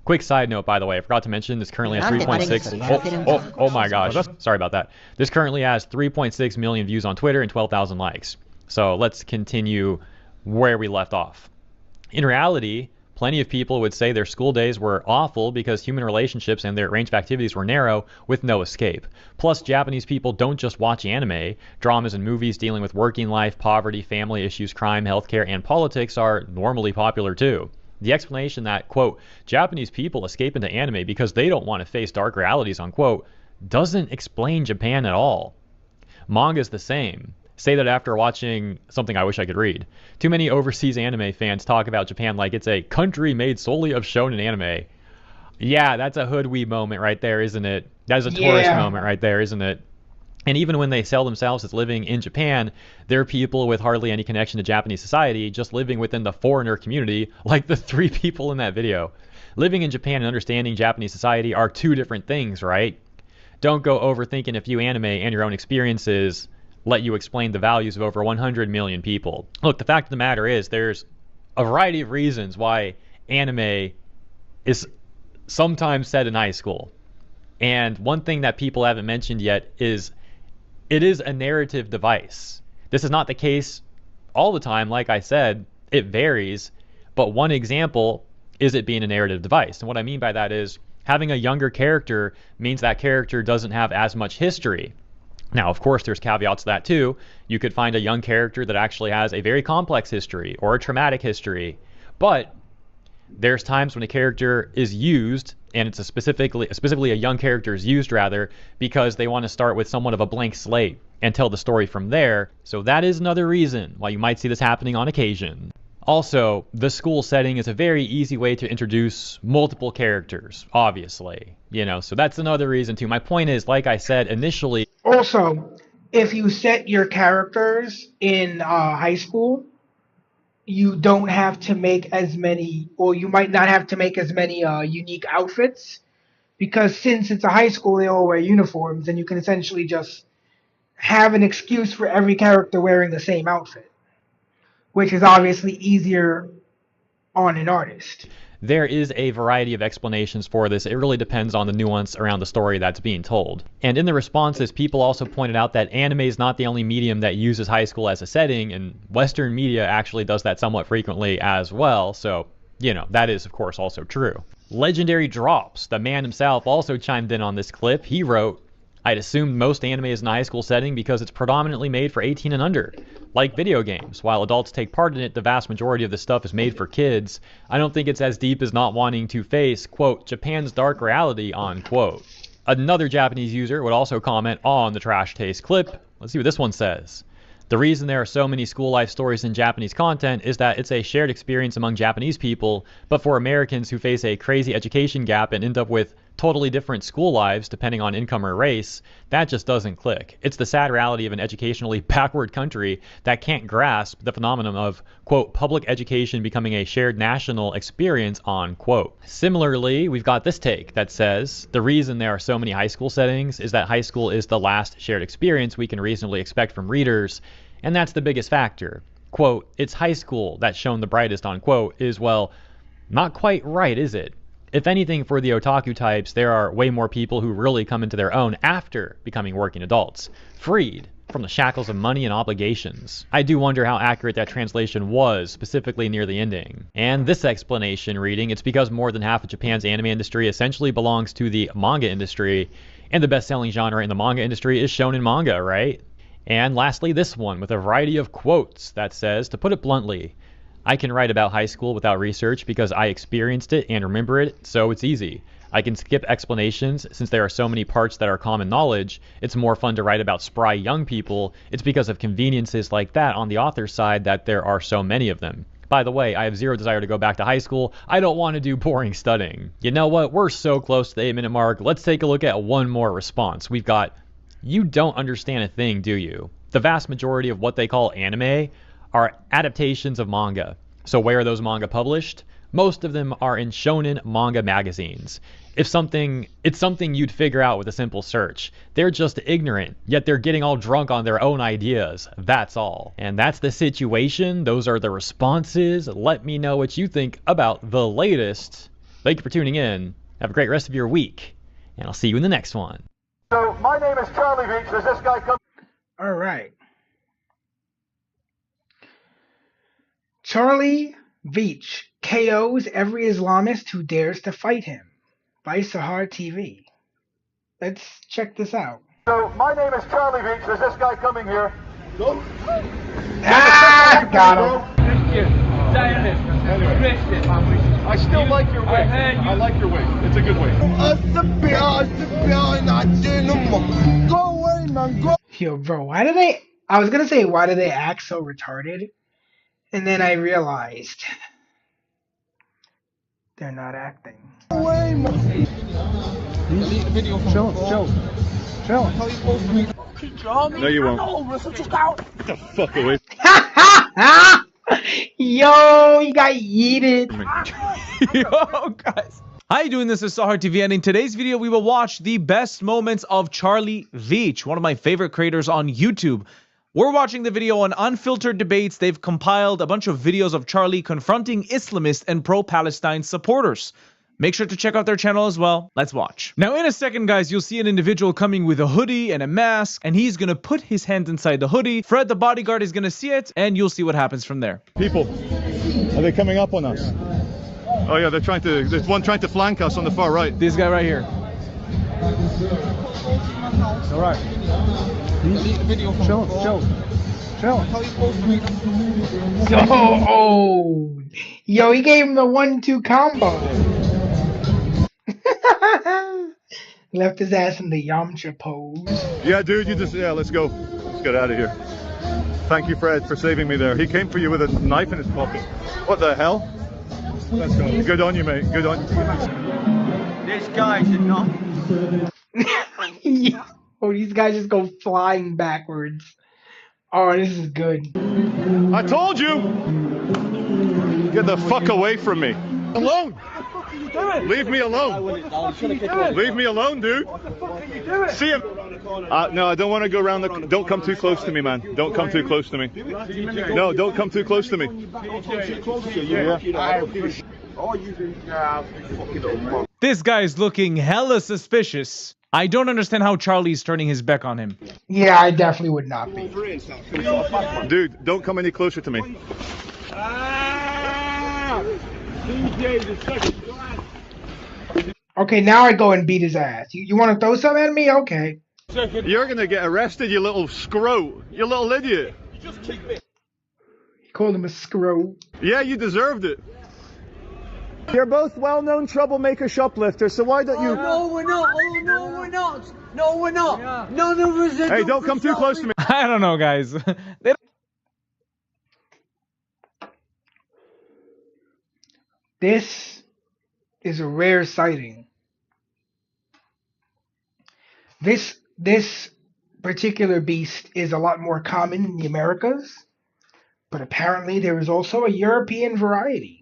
Quick side note, by the way, I forgot to mention this currently has 3.6. Oh my gosh, sorry about that. This currently has 3.6 million views on Twitter and 12,000 likes. So let's continue where we left off. In reality, plenty of people would say their school days were awful because human relationships and their range of activities were narrow with no escape. Plus, Japanese people don't just watch anime. Dramas and movies dealing with working life, poverty, family issues, crime, healthcare, and politics are normally popular too. The explanation that, quote, Japanese people escape into anime because they don't want to face dark realities, unquote, doesn't explain Japan at all. Manga's the same. Say that after watching something I wish I could read. Too many overseas anime fans talk about Japan like it's a country made solely of shonen anime. Yeah, that's a hood weeb moment right there, isn't it? That is a tourist moment right there, isn't it? And even when they sell themselves as living in Japan, they're people with hardly any connection to Japanese society, just living within the foreigner community, like the 3 people in that video. Living in Japan and understanding Japanese society are 2 different things, right? Don't go overthinking a few anime and your own experiences let you explain the values of over 100 million people. Look, the fact of the matter is there's a variety of reasons why anime is sometimes set in high school. And one thing that people haven't mentioned yet is it is a narrative device. This is not the case all the time. Like I said, it varies. But one example is it being a narrative device. And what I mean by that is having a younger character means that character doesn't have as much history. Now, of course, there's caveats to that too. You could find a young character that actually has a very complex history or a traumatic history. But there's times when a character is used, and it's specifically a young character is used rather, because they want to start with somewhat of a blank slate and tell the story from there. So that is another reason why you might see this happening on occasion. Also, the school setting is a very easy way to introduce multiple characters, obviously. You know, so that's another reason too. My point is, like I said initially... Also, if you set your characters in high school, you don't have to make as many, or you might not have to make as many unique outfits, because since it's a high school, they all wear uniforms, and you can essentially just have an excuse for every character wearing the same outfit, which is obviously easier on an artist. There is a variety of explanations for this. It really depends on the nuance around the story that's being told. And in the responses, people also pointed out that anime is not the only medium that uses high school as a setting, and Western media actually does that somewhat frequently as well. So, you know, that is, of course, also true. Legendary Drops, the man himself, also chimed in on this clip. He wrote, "I'd assumed most anime is in a high school setting because it's predominantly made for 18 and under. Like video games, while adults take part in it, the vast majority of the stuff is made for kids. I don't think it's as deep as not wanting to face, quote, Japan's dark reality, unquote." Another Japanese user would also comment on the Trash Taste clip. Let's see what this one says. "The reason there are so many school life stories in Japanese content is that it's a shared experience among Japanese people, but for Americans who face a crazy education gap and end up with totally different school lives depending on income or race, that just doesn't click. It's the sad reality of an educationally backward country that can't grasp the phenomenon of, quote, public education becoming a shared national experience, unquote." Similarly, we've got this take that says, "The reason there are so many high school settings is that high school is the last shared experience we can reasonably expect from readers, and that's the biggest factor. Quote, it's high school that's shown the brightest, unquote, is, well, not quite right, is it? If anything, for the otaku types, there are way more people who really come into their own after becoming working adults, freed from the shackles of money and obligations." I do wonder how accurate that translation was, specifically near the ending. And this explanation reading, "It's because more than half of Japan's anime industry essentially belongs to the manga industry, and the best-selling genre in the manga industry is shonen manga, right?" And lastly, this one with a variety of quotes that says, "To put it bluntly, I can write about high school without research because I experienced it and remember it, so it's easy. I can skip explanations since there are so many parts that are common knowledge. It's more fun to write about spry young people. It's because of conveniences like that on the author's side that there are so many of them. By the way, I have zero desire to go back to high school. I don't want to do boring studying." You know what? We're so close to the 8-minute mark. Let's take a look at one more response. We've got, "You don't understand a thing, do you? The vast majority of what they call anime are adaptations of manga. So where are those manga published? Most of them are in shonen manga magazines. It's something you'd figure out with a simple search. They're just ignorant, yet they're getting all drunk on their own ideas. That's all." And that's the situation. Those are the responses. Let me know what you think about the latest. Thank you for tuning in. Have a great rest of your week, and I'll see you in the next one. So, my name is Charlie Beach. Does this guy come? All right. Charlie Veach KOs every Islamist who dares to fight him by Sahar TV. Let's check this out. So, my name is Charlie Beach. There's this guy coming here. Go. Ah, got him. I still like your way. I like your way. It's a good way. Go away, man. Go. Yo, bro, why do they... I was going to say, why do they act so retarded? And then I realized they're not acting. Show. Chill. No, you won't. Get the fuck away. Yo, you got yeeted. Yo, guys. How you doing? This is Sahar TV, and in today's video, we will watch the best moments of Charlie Veach, one of my favorite creators on YouTube. We're watching the video on Unfiltered Debates. They've compiled a bunch of videos of Charlie confronting Islamist and pro-Palestine supporters. Make sure to check out their channel as well. Let's watch. Now, in a second, guys, you'll see an individual coming with a hoodie and a mask, and he's gonna put his hand inside the hoodie. Fred, the bodyguard, is gonna see it, and you'll see what happens from there. People, are they coming up on us? Oh yeah, there's one trying to flank us on the far right. This guy right here. All right. Chill. Yo, he gave him the 1-2 combo. Left his ass in the Yamcha pose. Yeah, dude, let's go. Let's get out of here. Thank you, Fred, for saving me there. He came for you with a knife in his pocket. What the hell? Let's go. Good on you, mate. Good on you. This guy's enough. Yeah. Oh, these guys just go flying backwards. Oh, this is good. I told you! Get the fuck away from me. Alone! Leave me alone. Leave me alone, dude. See him. No, I don't want to go around the... Don't come too close to me, man. Don't come too close to me. No, don't come too close to me. This guy's looking hella suspicious. I don't understand how Charlie's turning his back on him. Yeah, I definitely would not be. Dude, don't come any closer to me. Okay, now I go and beat his ass. You want to throw something at me? Okay. You're gonna get arrested, you little scrote. You little idiot. You called him a scrote. Yeah, you deserved it. You're both well-known troublemaker shoplifters, so why don't you... Oh, no, we're not. Oh, no, we're not. No, we're not. Yeah. None of us are. Hey, don't come too close to me. I don't know, guys. This is a rare sighting. This particular beast is a lot more common in the Americas, but apparently there is also a European variety.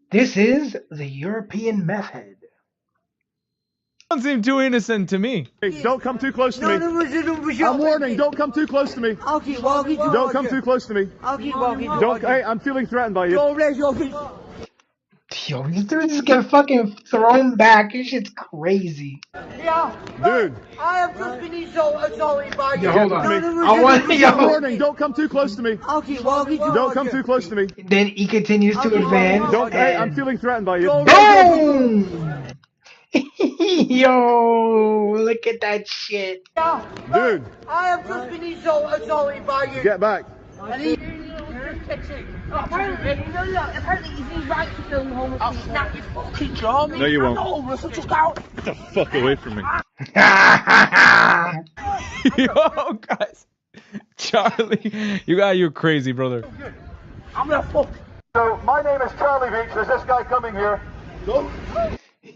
This is the European meth head. Don't seem too innocent to me. Hey, don't come too close to me. I'm warning, don't come too close to me. I'll keep walking. Don't come too close to me. I'll keep walking. Hey, I'm feeling threatened by you. Yo, these dudes just get fucking thrown back. This shit's crazy. Yeah. Dude. I have just been assaulted by you. Yo, hold on. I want warning, don't come too close to me. I'll keep walking. Don't come too close to me. Then he continues to advance. Hey, I'm feeling threatened by you. Boom! Yo, look at that shit. Dude. I have just been assaulted by you. Get back. Apparently he's right to film the whole snap your fucking jaw. No, you won't. Get the fuck away from me. Yo, guys. Charlie, you're crazy, brother. I'm gonna fuck. So, my name is Charlie Veach. There's this guy coming here. Go.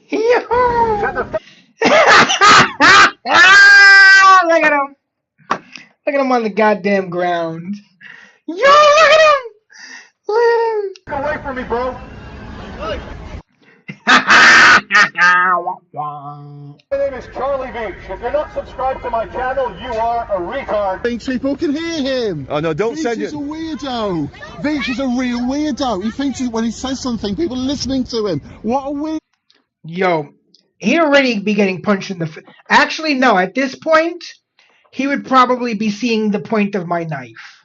Yo! Look at him. Look at him on the goddamn ground. Yo, look at him! Get away from me, bro. My name is Charlie Veach. If you're not subscribed to my channel, you are a retard. Thinks people can hear him. Oh no, don't send it. Veach is a weirdo. Veach is a real weirdo. He thinks when he says something, people are listening to him. What a weird. Yo, he'd already be getting punched in the face. Actually, no, at this point, he would probably be seeing the point of my knife.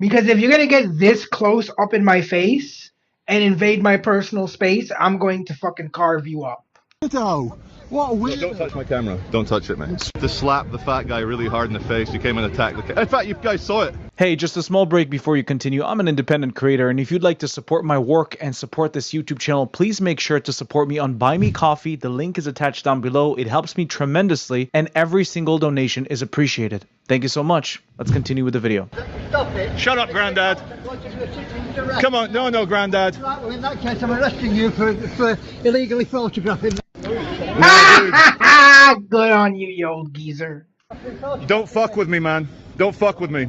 Because if you're going to get this close up in my face and invade my personal space, I'm going to fucking carve you up. What a weird... Don't touch my camera. Don't touch it, mate. To slap the fat guy really hard in the face, he came and attacked the... In fact, you guys saw it. Hey, just a small break before you continue. I'm an independent creator, and if you'd like to support my work and support this YouTube channel, please make sure to support me on Buy Me Coffee. The link is attached down below. It helps me tremendously, and every single donation is appreciated. Thank you so much. Let's continue with the video. Stop it. Shut up, Grandad. Come on. No, Grandad. Right, well, in that case, I'm arresting you for illegally photographing. Good on you, you old geezer. Don't fuck with me, man. Don't fuck with me.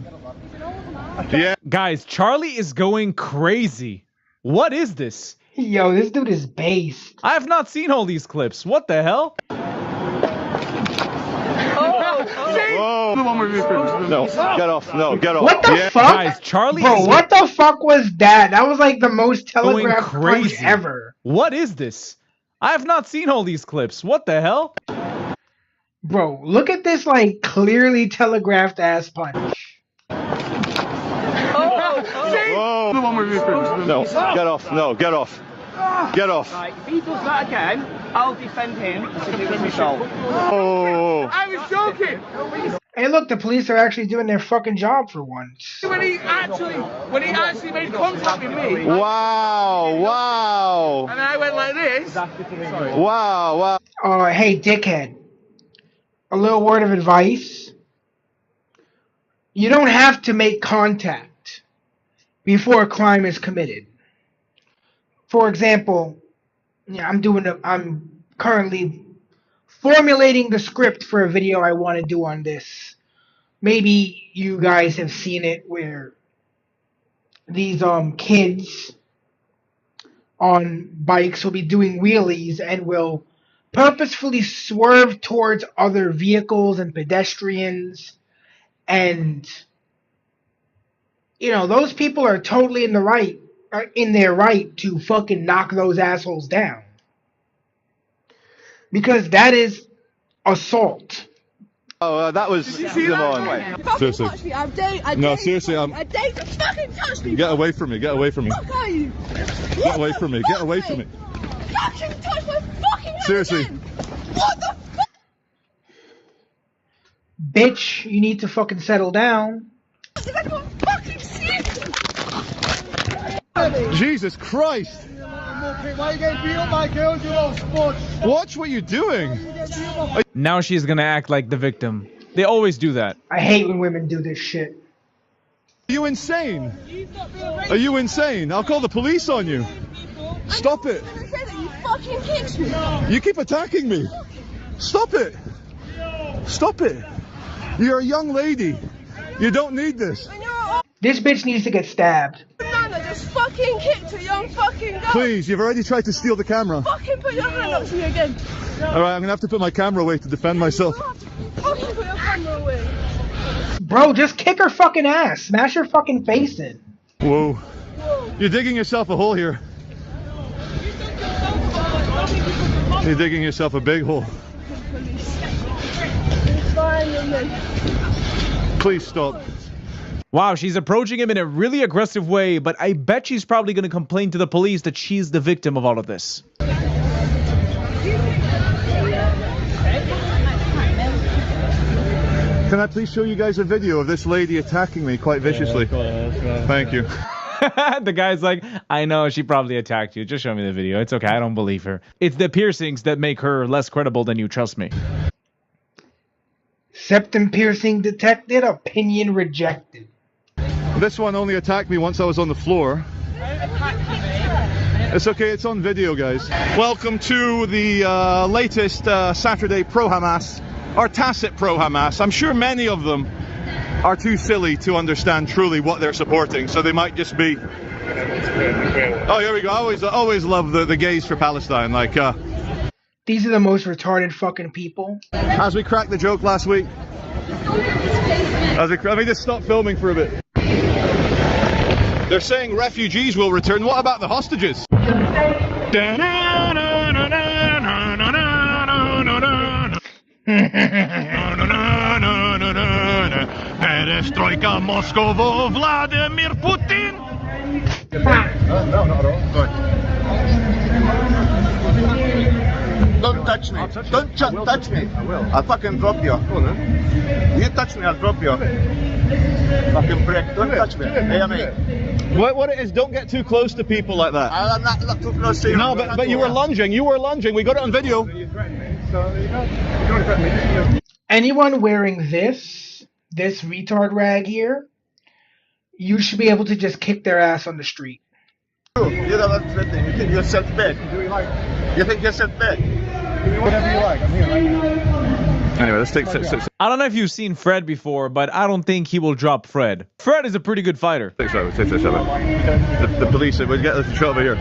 Yeah. Guys, Charlie is going crazy. What is this? Yo, this dude is based. I have not seen all these clips. What the hell? Whoa. No, get off. No, get off. What the fuck? Guys, Charlie Bro, is what the fuck was that? That was like the most going telegraphed punch crazy ever. What is this? I have not seen all these clips. What the hell? Bro, look at this like clearly telegraphed ass punch. Whoa. No, get off. No, get off. Get off. Right, if he does that again, I'll defend him to defend myself. Oh. I was joking! Hey, look, the police are actually doing their fucking job for once. When he actually made contact with me. Wow, wow. And I went like this. Wow, wow. Hey, dickhead. A little word of advice. You don't have to make contact before a crime is committed. For example, I'm currently formulating the script for a video I want to do on this. Maybe you guys have seen it where these kids on bikes will be doing wheelies and will purposefully swerve towards other vehicles and pedestrians, and those people are totally in their right to fucking knock those assholes down, because that is assault. Oh, that was. Come on. Seriously. Touch me. I No, seriously, I dare to fucking touch me. Get away from me. Get away from me. Fuck are you? Get away from me. Get away from me. Fucking touch my fucking hand. Seriously. Again. What the fuck? Bitch, you need to fucking settle down. If I can't fucking see it. Jesus Christ. Why are you getting beat up like girls, you little sport? Watch what you're doing. Now she's gonna act like the victim. They always do that. I hate when women do this shit. Are you insane? Are you insane? I'll call the police on you. Stop it. You fucking kicked me. You keep attacking me. Stop it. Stop it. You're a young lady. You don't need this. This bitch needs to get stabbed. Banana just fucking kicked a young fucking girl. Please, you've already tried to steal the camera. Fucking put your hand up to me again. Alright, I'm gonna have to put my camera away to defend myself. Fucking put your camera away. Bro, just kick her fucking ass. Smash her fucking face in. Whoa. You're digging yourself a hole here. You're digging yourself a big hole. Please stop. Wow, she's approaching him in a really aggressive way, but I bet she's probably going to complain to the police that she's the victim of all of this. Can I please show you guys a video of this lady attacking me quite viciously? Thank you. The guy's like, I know she probably attacked you. Just show me the video. It's okay. I don't believe her. It's the piercings that make her less credible than you. Trust me. Septum piercing detected. Opinion rejected. This one only attacked me once I was on the floor. It's okay. It's on video, guys. Welcome to the latest Saturday Pro-Hamas, or tacit Pro-Hamas. I'm sure many of them are too silly to understand truly what they're supporting, so they might just be. Oh, here we go. I always love the gays for Palestine. Like, these are the most retarded fucking people. As we cracked the joke last week. Let me just stop filming for a bit. They're saying refugees will return. What about the hostages? Perestroika Moscow, Vladimir Putin. No, not at all. Don't touch me. Don't touch me. I'll fucking drop you. You touch me, I'll drop you. Fucking prick. Don't touch me. Hey, mate. What it is, don't get too close to people like that. I'm not too close to you. No, but you were lunging. You were lunging. We got it on video. Anyone wearing this retard rag here, you should be able to just kick their ass on the street. You're not threatening. You think you're self-big? You think you're self-big? Whatever you like. I'm here right now. Anyway, let's take. I don't know if you've seen Fred before, but I don't think he will drop Fred. Fred is a pretty good fighter. 6-7, 6-7. The police. We'll get the show over here.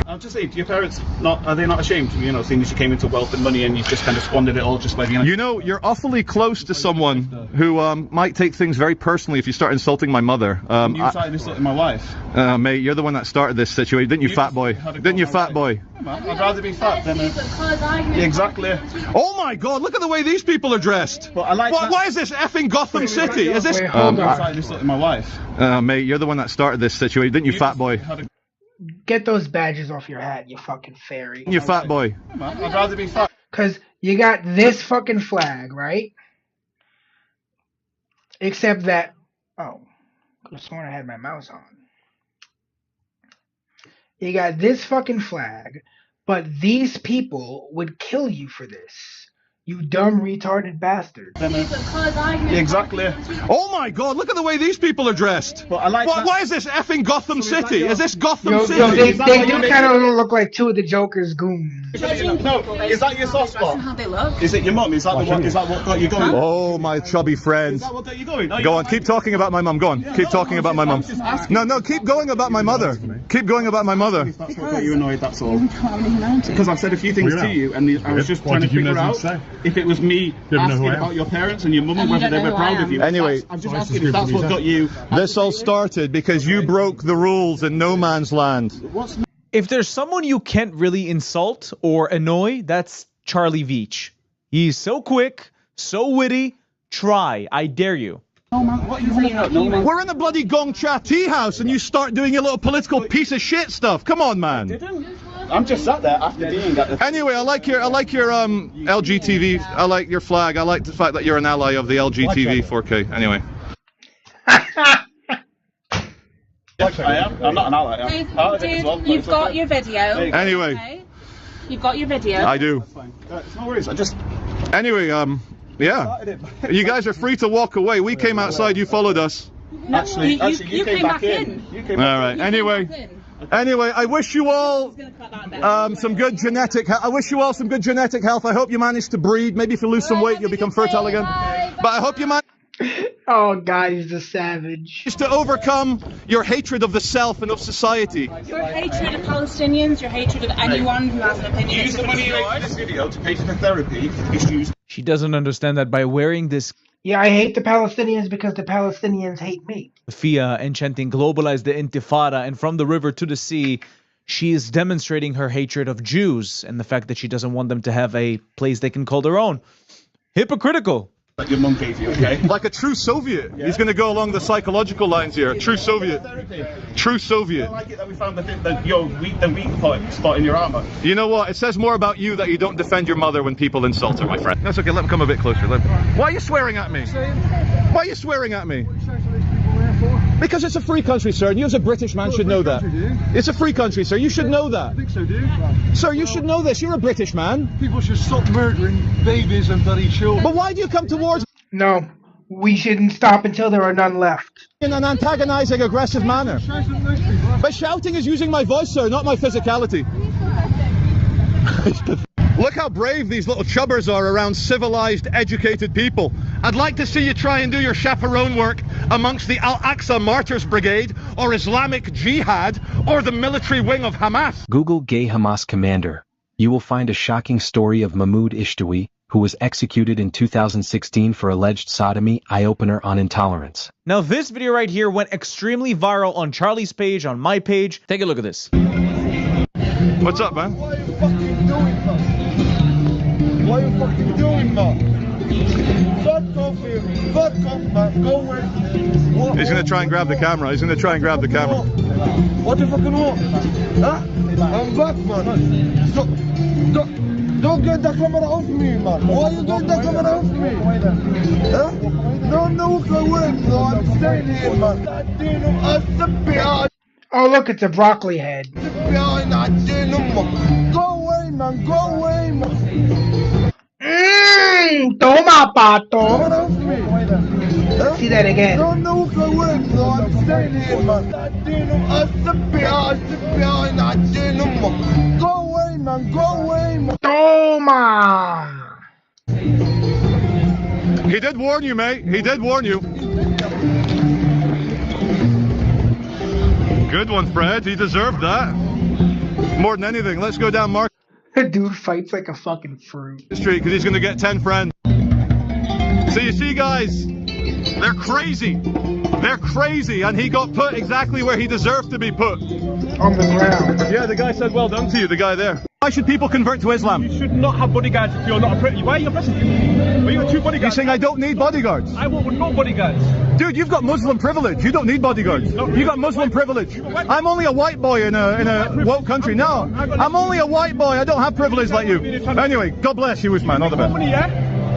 I'll just say, do your parents are they not ashamed, seeing as you came into wealth and money and you've just kind of squandered it all just by being... You're awfully close to someone who might take things very personally if you start insulting my mother. You started insulting my wife. Mate, you're the one that started this situation, didn't you, fat boy? Didn't you, fat boy? I'd rather be fat than... Exactly. Oh my God, look at the way these people are dressed. But I like why is this effing Gotham City? Is this... my wife. Mate, you're the one that started this situation, didn't you, fat boy? Get those badges off your hat, you fucking fairy. You fat boy. I'd rather be fat. Because you got this fucking flag, right? Except that... Oh. Could have sworn I had my mouse on. You got this fucking flag, but these people would kill you for this. You dumb, retarded bastard. Exactly. Oh my God, look at the way these people are dressed. But I like why is this effing Gotham City? Is this Gotham City? They do kind of look like two of the Joker's goons. No, is that your soft spot? Is it your mum? Is that what got you going? Oh, my chubby friend. Is that what got you going? Go on, keep talking about my mum. Go on, keep talking about my mum. No, keep going about my mother. Keep going about my mother. That's what got you annoyed, that's all. Because I've said a few things to you, and I was just trying to figure out if it was me asking about your parents and your mum and whether they were proud of you. Anyway, I'm just asking if that's what got you. This all started because you broke the rules in no man's land. If there's someone you can't really insult or annoy, that's Charlie Veach. He's so quick, so witty. Try, I dare you. We're in the bloody Gong Cha tea house and you start doing your little political piece of shit stuff. Come on, man. I'm just sat there after being at the... Anyway, I like your LGTV. I like your flag. I like the fact that you're an ally of the LGTV 4K. Anyway. I am. I'm not an ally. Dude, you've got your video. Anyway. Okay? You've got your video. I do. It's no worries. Anyway, yeah. You guys are free to walk away. We came outside. You followed us. No, actually, you came back in. All right. Anyway, I wish you all some good genetic health. I hope you manage to breed. Maybe if you lose some weight, you'll become fertile again. But I hope you manage. Oh God, he's a savage. Just to overcome your hatred of the self and of society. Your hatred of Palestinians, your hatred of anyone who has an opinion. Use the money you make this video to pay for the therapy issues. She doesn't understand that by wearing this. Yeah, I hate the Palestinians because the Palestinians hate me. Fia and chanting globalize the intifada and from the river to the sea, she is demonstrating her hatred of Jews and the fact that she doesn't want them to have a place they can call their own. Hypocritical. That your mum gave you, okay? Like a true Soviet. Yeah. He's going to go along the psychological lines here. True Soviet. True Soviet. I like it that we found the weak spot in your armor. You know what? It says more about you that you don't defend your mother when people insult her, my friend. That's okay. Let him come a bit closer. Why are you swearing at me? Why are you swearing at me? Because it's a free country, sir, and you as a British man should know that. It's a free country, sir. You should know that. I think so, dude. Sir, you should know this. You're a British man. People should stop murdering babies and bloody children. But why do you come towards... No, we shouldn't stop until there are none left. In an antagonizing, aggressive manner. But shouting is using my voice, sir, not my physicality. Look how brave these little chubbers are around civilized, educated people. I'd like to see you try and do your chaperone work amongst the Al-Aqsa Martyrs Brigade, or Islamic Jihad, or the military wing of Hamas. Google gay Hamas commander. You will find a shocking story of Mahmoud Ishtawi, who was executed in 2016 for alleged sodomy. Eye-opener on intolerance. Now this video right here went extremely viral on Charlie's page, on my page. Take a look at this. What's up, man? What are you fucking doing, man? What are you fucking doing, man? Fuck off here. Fuck off, man. Go away. He's going to try and grab the camera. He's going to try and grab the camera. What the fucking what? Huh? I'm back, man. Stop. Don't get the camera off me, man. Why you get the camera off me? Huh? No, walk away, bro. I'm staying here, man. Oh, look, it's a broccoli head. Go away, man. Go away, man. Toma, pato. See that again. Don't know if I win, so I'm staying here, man. Go away, man. Go away, man. Toma! He did warn you, mate. He did warn you. Good one, Fred. He deserved that. More than anything. Let's go down Market Dude fights like a fucking fruit. Street because he's going to get 10 friends. So you see, guys, they're crazy. They're crazy, and he got put exactly where he deserved to be put. On the ground. Yeah, the guy said well done to you, the guy there. Why should people convert to Islam? You should not have bodyguards if you're not a pretty. Why are you arresting? Well, you got 2 bodyguards. You're saying I don't need bodyguards? I want no bodyguards. Dude, you've got Muslim privilege. You don't need bodyguards. You got Muslim privilege. I'm only a white boy in a woke country. No, I'm only a white boy. I don't have privilege like you. Anyway, God bless you, Usman. All the best.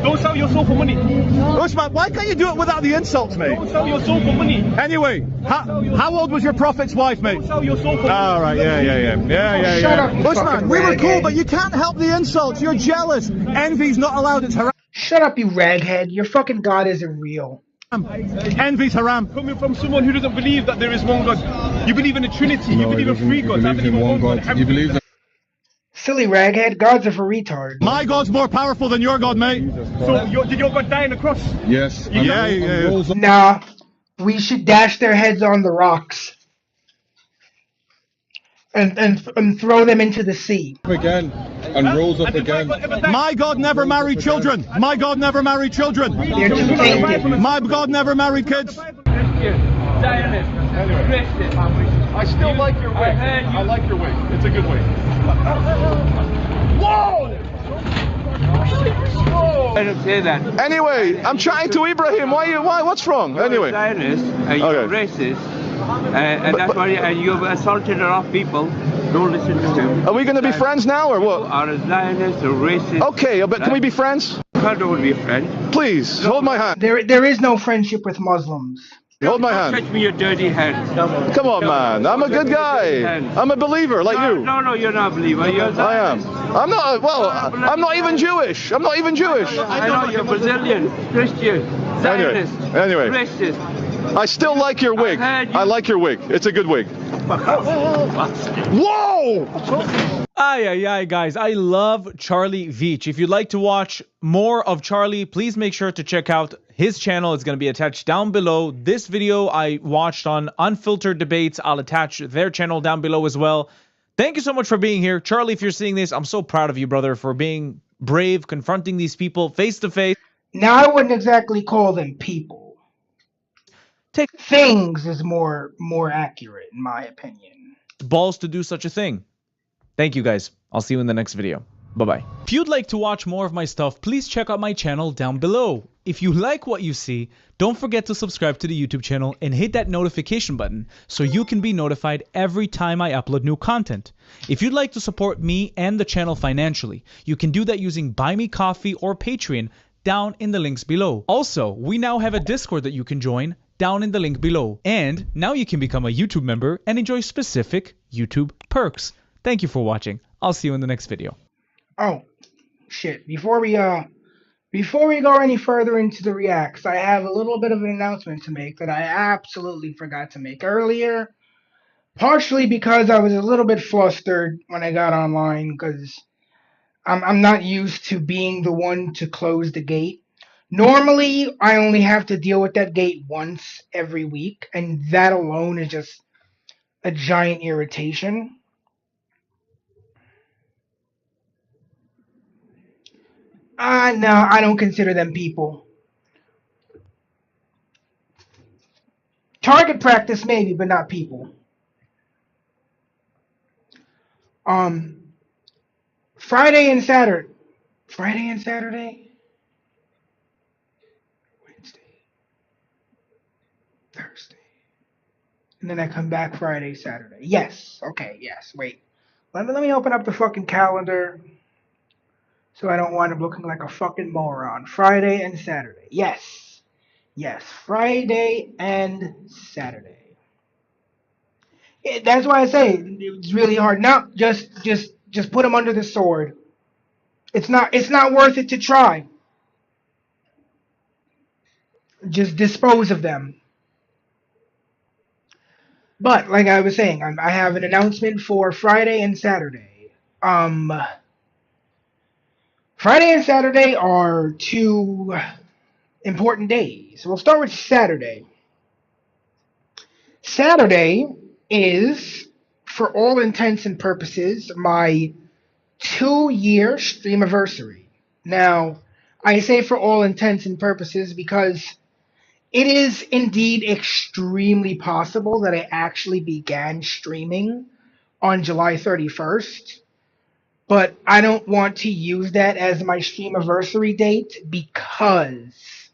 Don't sell your soul for money. Usman, why can't you do it without the insults, mate? Don't sell your soul for money. Anyway, how old was your prophet's wife, mate? Don't sell your soul for money. All right, yeah. Shut up, you Usman, fucking we were cool, raghead. but you can't help the insults. You're jealous. Envy's not allowed. It's haram. Shut up, you raghead. Your fucking God isn't real. Envy's haram. Coming from someone who doesn't believe that there is one God. You believe in a Trinity. You believe in 3 gods. I believe in one God. You believe that? Silly raghead. Gods are for retards. My God's more powerful than your God, mate. So did your God die on the cross? Yes. Yeah. Nah. We should dash their heads on the rocks. And throw them into the sea. Again. And rose up again. My God never married children. My God never married children. They're too tainted. My God never married kids. I still like your wig. I like your wig. It's a good wig. Whoa! I don't say that. Anyway, I'm chatting to Ibrahim. Why? What's wrong? Anyway. You're a Zionist and you're racist. And that's why you've assaulted a lot of people. Don't listen to him. Are we going to be friends now or what? You are a Zionist, a racist. Okay, but can we be friends? I don't want to be a friend. Please, hold my hand. There is no friendship with Muslims. Hold my hand. Touch me your dirty hand. Come on, man. I'm a good guy. I'm a believer like you. No, you're not a believer. You're a Zionist. I am. I'm not. Well, I'm not even Jewish. I'm not even Jewish. I know you're Brazilian, Christian, Zionist, Anyway. racist. I still like your wig. I like your wig. It's a good wig. Whoa! Ay, guys, I love Charlie Veach. If you'd like to watch more of Charlie, please make sure to check out his channel. It's going to be attached down below. This video I watched on Unfiltered Debates. I'll attach their channel down below as well. Thank you so much for being here. Charlie, if you're seeing this, I'm so proud of you, brother, for being brave, confronting these people face to face. Now, I wouldn't exactly call them people. Things is more accurate, in my opinion. Balls to do such a thing. Thank you, guys. I'll see you in the next video. Bye-bye. If you'd like to watch more of my stuff, please check out my channel down below. If you like what you see, don't forget to subscribe to the YouTube channel and hit that notification button so you can be notified every time I upload new content. If you'd like to support me and the channel financially, you can do that using Buy Me Coffee or Patreon down in the links below. Also, we now have a Discord that you can join down in the link below. And now you can become a YouTube member and enjoy specific YouTube perks. Thank you for watching. I'll see you in the next video. Oh, shit. Before we go any further into the reacts, I have a little bit of an announcement to make that I absolutely forgot to make earlier. Partially because I was a little bit flustered when I got online because I'm not used to being the one to close the gate. Normally, I only have to deal with that gate once every week, and that alone is just a giant irritation. No, I don't consider them people. Target practice, maybe, but not people. Friday and Saturday. Thursday. And then I come back Friday, Saturday. Yes. Okay, yes. Wait. Let me open up the fucking calendar so I don't wind up looking like a fucking moron. Friday and Saturday. Yes. Yes. Friday and Saturday. That's why I say it's really hard. No, just put them under the sword. It's not worth it to try. just dispose of them. But like I was saying, I have an announcement for Friday and Saturday. Friday and Saturday are two important days. We'll start with Saturday. Saturday is, for all intents and purposes, my 2-year streamiversary. Now, I say for all intents and purposes because it is indeed extremely possible that I actually began streaming on July 31st, but I don't want to use that as my streamiversary date because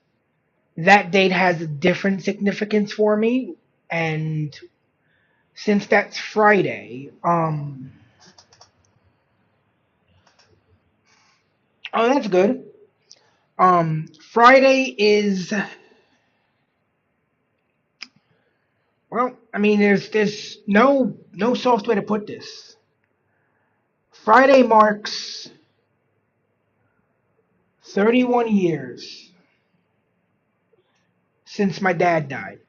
that date has a different significance for me, and since that's Friday, oh, that's good. Friday is, well, I mean, there's no soft way to put this. Friday marks 31 years since my dad died.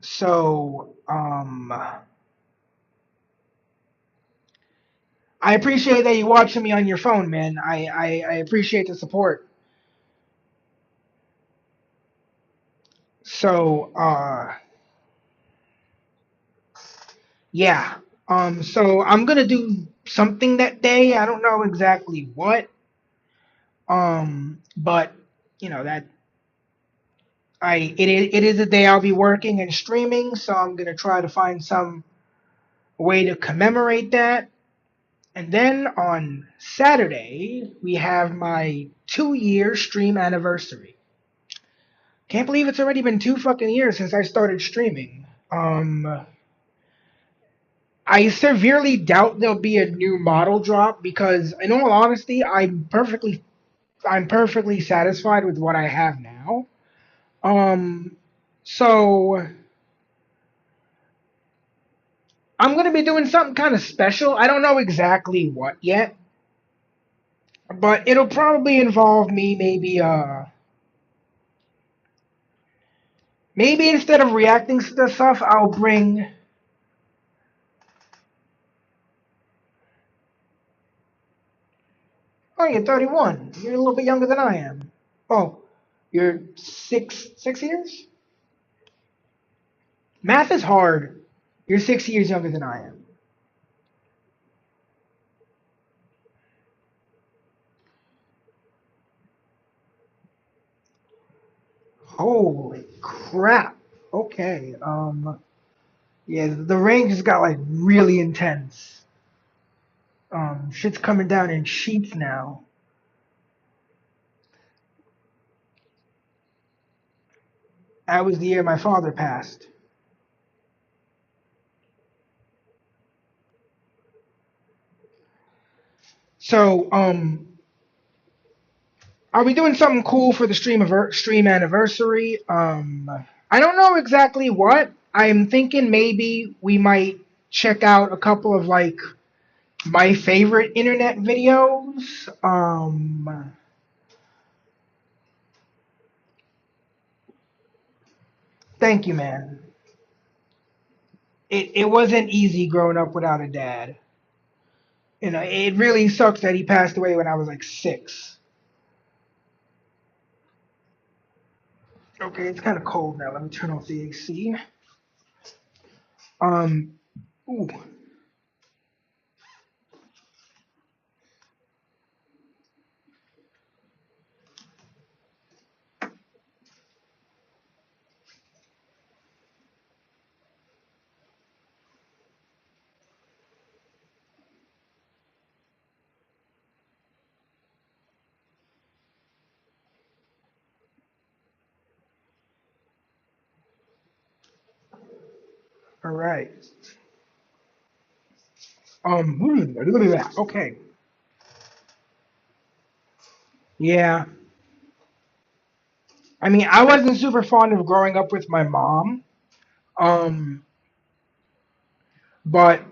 So, I appreciate that you're watching me on your phone, man. I appreciate the support. So, yeah. So I'm gonna do something that day. I don't know exactly what. But you know that it is a day I'll be working and streaming, so I'm gonna try to find some way to commemorate that. And then on Saturday we have my 2-year stream anniversary. Can't believe it's already been 2 fucking years since I started streaming. I severely doubt there'll be a new model drop because, in all honesty, I'm perfectly satisfied with what I have now. So I'm gonna be doing something kind of special. I don't know exactly what yet, but it'll probably involve me maybe instead of reacting to the stuff, I'll bring. Oh, you're 31. You're a little bit younger than I am. Oh, you're six years? Math is hard. You're 6 years younger than I am. Holy crap. Okay. Yeah, the range has got like really intense. Shit's coming down in sheets now. That was the year my father passed. So, I'll be doing something cool for the stream anniversary. I don't know exactly what. I'm thinking maybe we might check out a couple of like my favorite internet videos. Thank you, man. It wasn't easy growing up without a dad. You know, it really sucks that he passed away when I was like 6. Okay, it's kind of cold now. Let me turn off the AC. Ooh. All right. Okay. Yeah. I mean, I wasn't super fond of growing up with my mom. But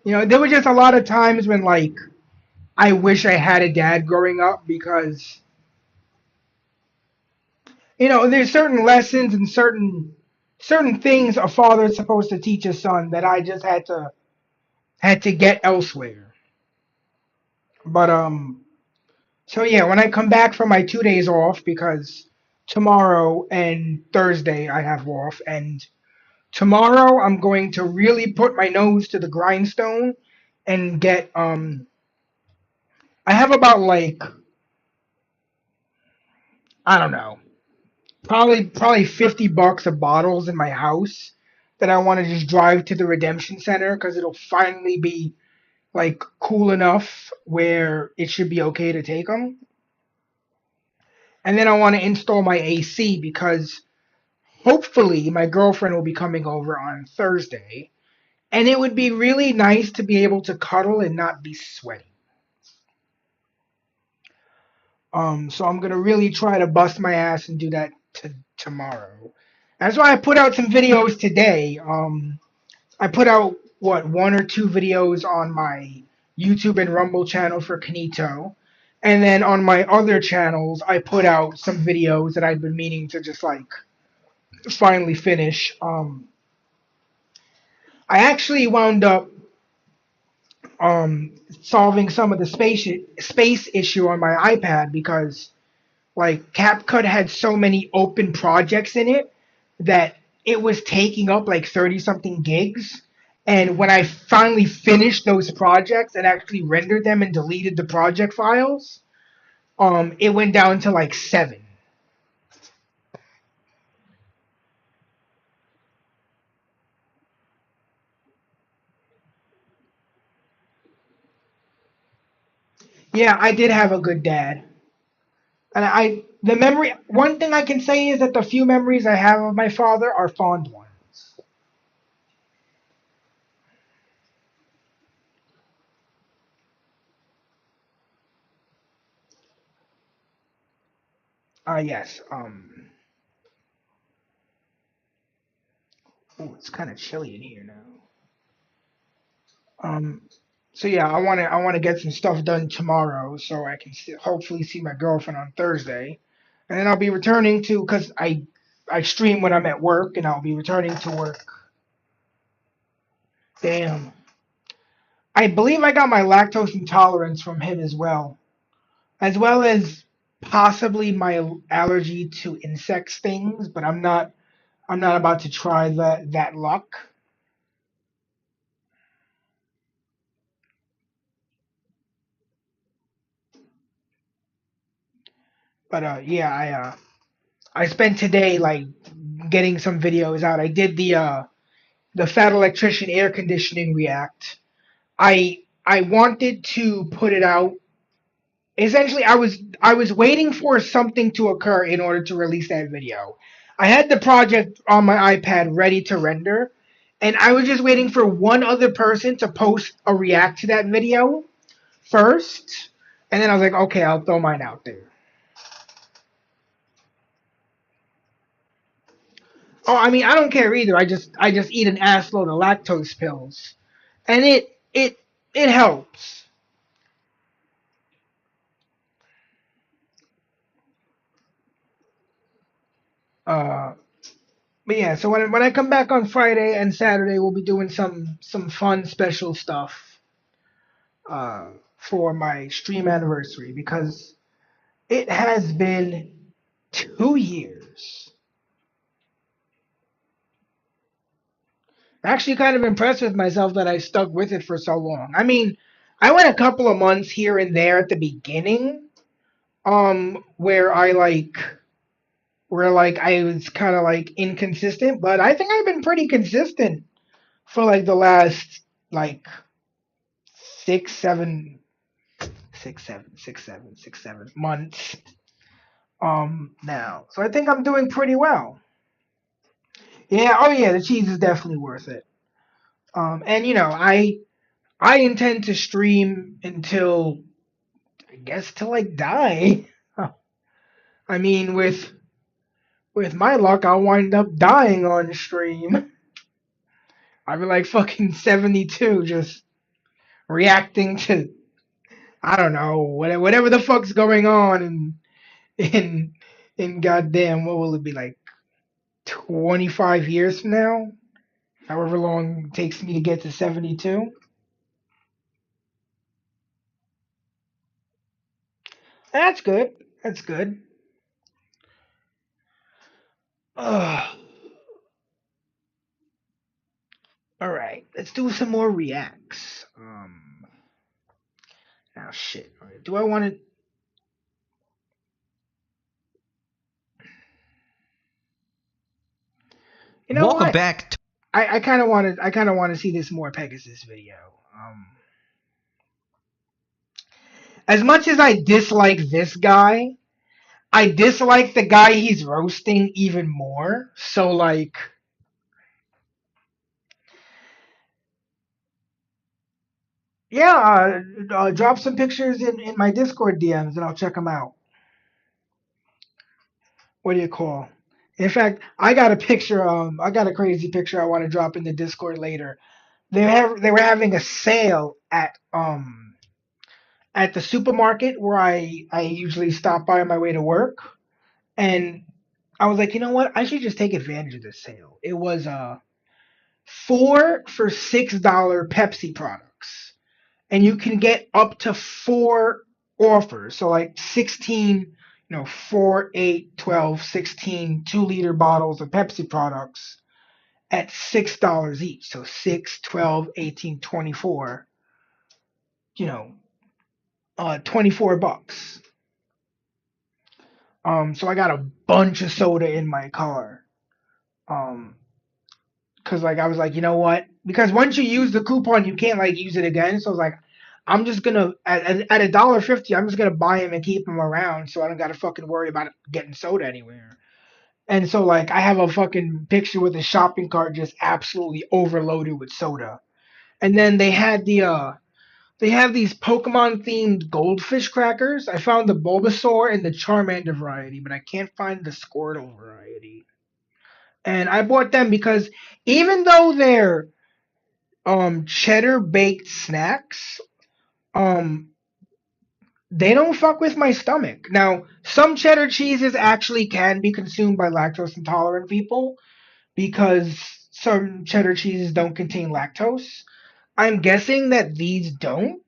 you know, there were just a lot of times when like I wish I had a dad growing up, because there's certain lessons and certain things a father is supposed to teach his son that I just had to get elsewhere. But so yeah, when I come back from my 2 days off, because tomorrow and Thursday I have off, and tomorrow I'm going to really put my nose to the grindstone and get I have about like, I don't know, probably $50 of bottles in my house that I want to just drive to the redemption center, because it'll finally be like cool enough where it should be okay to take them. And then I want to install my AC, because hopefully my girlfriend will be coming over on Thursday, and it would be really nice to be able to cuddle and not be sweaty. So I'm gonna really try to bust my ass and do that tomorrow. That's why I put out some videos today. I put out one or two videos on my YouTube and Rumble channel for Kanito, and then on my other channels I put out some videos that I've been meaning to just like finally finish. I actually wound up solving some of the space issue on my iPad, because like CapCut had so many open projects in it that it was taking up like 30 something gigs. And when I finally finished those projects and actually rendered them and deleted the project files, it went down to like 7. Yeah, I did have a good dad. And one thing I can say is that the few memories I have of my father are fond ones. Yes. Oh, it's kind of chilly in here now. So yeah, I want to get some stuff done tomorrow, so I can hopefully see my girlfriend on Thursday, and then I'll be returning to, because I stream when I'm at work, and I'll be returning to work. Damn. I believe I got my lactose intolerance from him as well as possibly my allergy to insect stings, but I'm not about to try that luck. But yeah, I spent today like getting some videos out. I did the Fat Electrician air conditioning react. I wanted to put it out. Essentially, I was waiting for something to occur in order to release that video. I had the project on my iPad ready to render, and I was just waiting for one other person to post a react to that video first, and then I was like, okay, I'll throw mine out there. Oh, I mean, I don't care either. I just eat an ass load of lactose pills, and it helps. But yeah, so when I come back on Friday and Saturday, we'll be doing some fun special stuff for my stream anniversary, because it has been 2 years. I'm actually kind of impressed with myself that I stuck with it for so long. I mean, I went a couple of months here and there at the beginning, where I was kind of like inconsistent, but I think I've been pretty consistent for like the last like 6, 7 months now. So I think I'm doing pretty well. Yeah, oh yeah, the cheese is definitely worth it. And I intend to stream until, I guess, till I die. I mean, with my luck, I'll wind up dying on stream. I'll be like fucking 72, just reacting to, I don't know, whatever the fuck's going on in goddamn, what will it be, like 25 years from now? However long it takes me to get to 72. That's good. That's good. Ugh. All right, let's do some more reacts. Now shit. All right, do I want to? You know Welcome what? back. I kind of want to. I kind of want to see this more Pegasus video. As much as I dislike this guy, I dislike the guy he's roasting even more. So like, yeah, drop some pictures in my Discord DMs and I'll check them out. What do you call? In fact, I got a picture. I got a crazy picture I want to drop in the Discord later. They were having a sale at the supermarket where I usually stop by on my way to work, and I was like, you know what? I should just take advantage of this sale. It was 4 for $6 Pepsi products, and you can get up to 4 offers. So like 16, 4, 8, 12, 16 2-liter bottles of Pepsi products at $6 each. So 6, 12, 18, 24. 24 bucks. So I got a bunch of soda in my car. Cause like I was like, you know what? Because once you use the coupon, you can't like use it again. So I was like, I'm just gonna at $1.50, I'm just gonna buy them and keep them around, so I don't gotta fucking worry about getting soda anywhere. And so like I have a fucking picture with a shopping cart just absolutely overloaded with soda. And then they have these Pokemon themed goldfish crackers. I found the Bulbasaur and the Charmander variety, but I can't find the Squirtle variety. And I bought them because even though they're cheddar baked snacks, they don't fuck with my stomach. Now, some cheddar cheeses actually can be consumed by lactose intolerant people because some cheddar cheeses don't contain lactose. I'm guessing that these don't,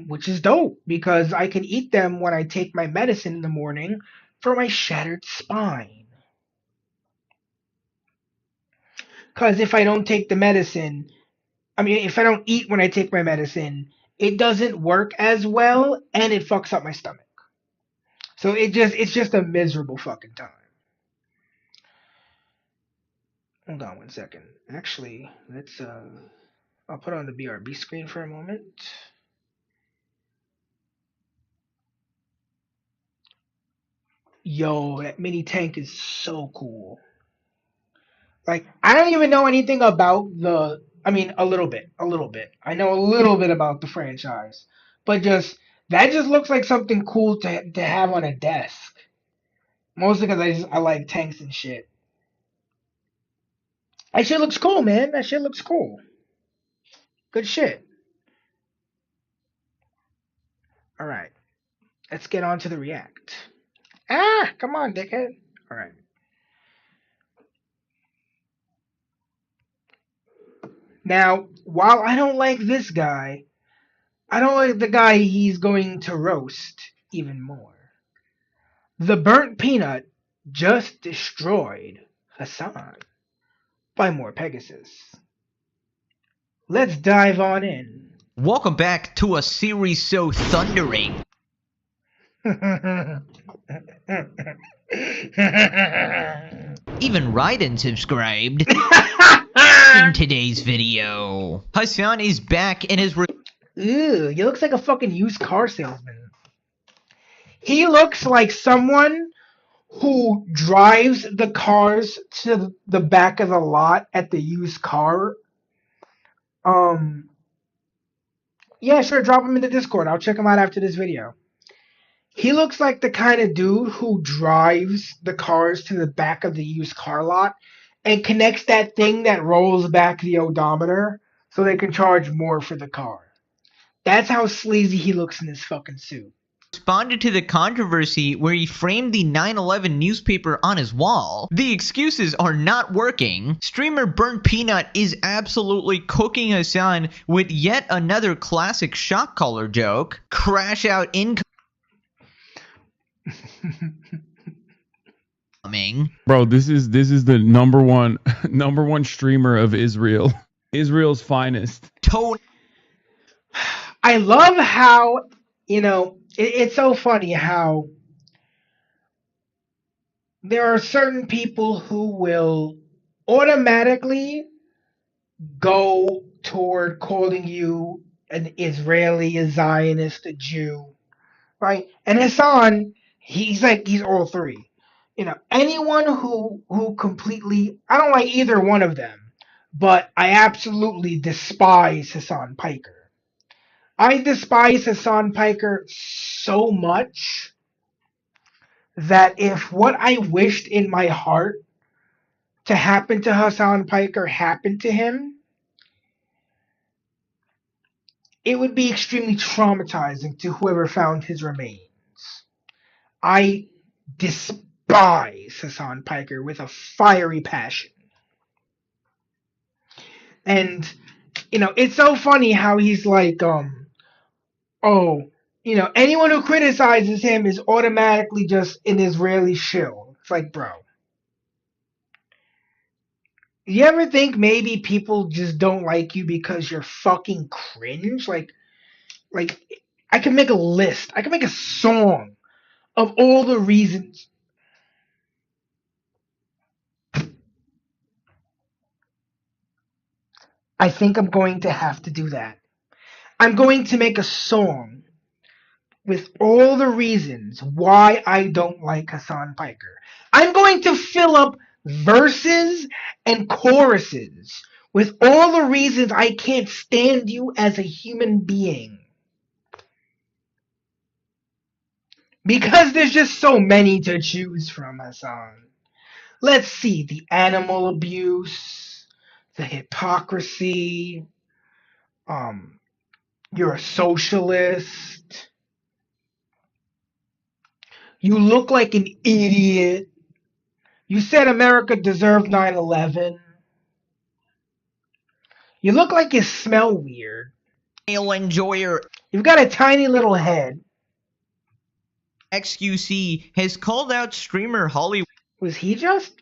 which is dope because I can eat them when I take my medicine in the morning for my shattered spine. Because if I don't take the medicine, if I don't eat when I take my medicine, it doesn't work as well and it fucks up my stomach. So it's just a miserable fucking time. Hold on one second. Actually, I'll put on the BRB screen for a moment. Yo, that mini tank is so cool. Like, I don't even know anything about a little bit. I know a little bit about the franchise, but that just looks like something cool to have on a desk. Mostly because I like tanks and shit. That shit looks cool, man. That shit looks cool. Good shit. All right, let's get on to the react. Come on, dickhead. All right. Now, while I don't like this guy, I don't like the guy he's going to roast even more. The burnt peanut just destroyed Hassan. Buy more Pegasus. Let's dive on in. Welcome back to a series so thundering. Even Raiden subscribed. In today's video, Hassan is back in his... Ew, he looks like a fucking used car salesman. He looks like someone who drives the cars to the back of the lot at the used car. Yeah, sure, drop him in the Discord. I'll check him out after this video. He looks like the kind of dude who drives the cars to the back of the used car lot and connects that thing that rolls back the odometer so they can charge more for the car. That's how sleazy he looks in this fucking suit. Responded to the controversy where he framed the 9/11 newspaper on his wall. The excuses are not working. Streamer Burnt Peanut is absolutely cooking Hassan with yet another classic shock collar joke. Crash out incoming. Bro, this is the number one streamer of Israel. Israel's finest. I love how, you know, it's so funny how there are certain people who will automatically go toward calling you an Israeli, a Zionist, a Jew, right? And Hassan, he's all three. You know, anyone who completely, I don't like either one of them, but I absolutely despise Hassan Piker. I despise Hassan Piker so much that if what I wished in my heart to happen to Hassan Piker happened to him, it would be extremely traumatizing to whoever found his remains. I despise Hassan Piker with a fiery passion. And, you know, it's so funny how he's like, oh, you know, anyone who criticizes him is automatically just an Israeli shill. It's like, bro. You ever think maybe people just don't like you because you're fucking cringe? Like I can make a list. I can make a song of all the reasons. I think I'm going to have to do that. I'm going to make a song with all the reasons why I don't like Hassan Piker. I'm going to fill up verses and choruses with all the reasons I can't stand you as a human being. Because there's just so many to choose from, Hassan. Let's see, the animal abuse, the hypocrisy, you're a socialist, you look like an idiot, you said America deserved 9/11, you look like you smell weird, enjoyer. You've got a tiny little head. XQC has called out streamer Hollywood. Was he just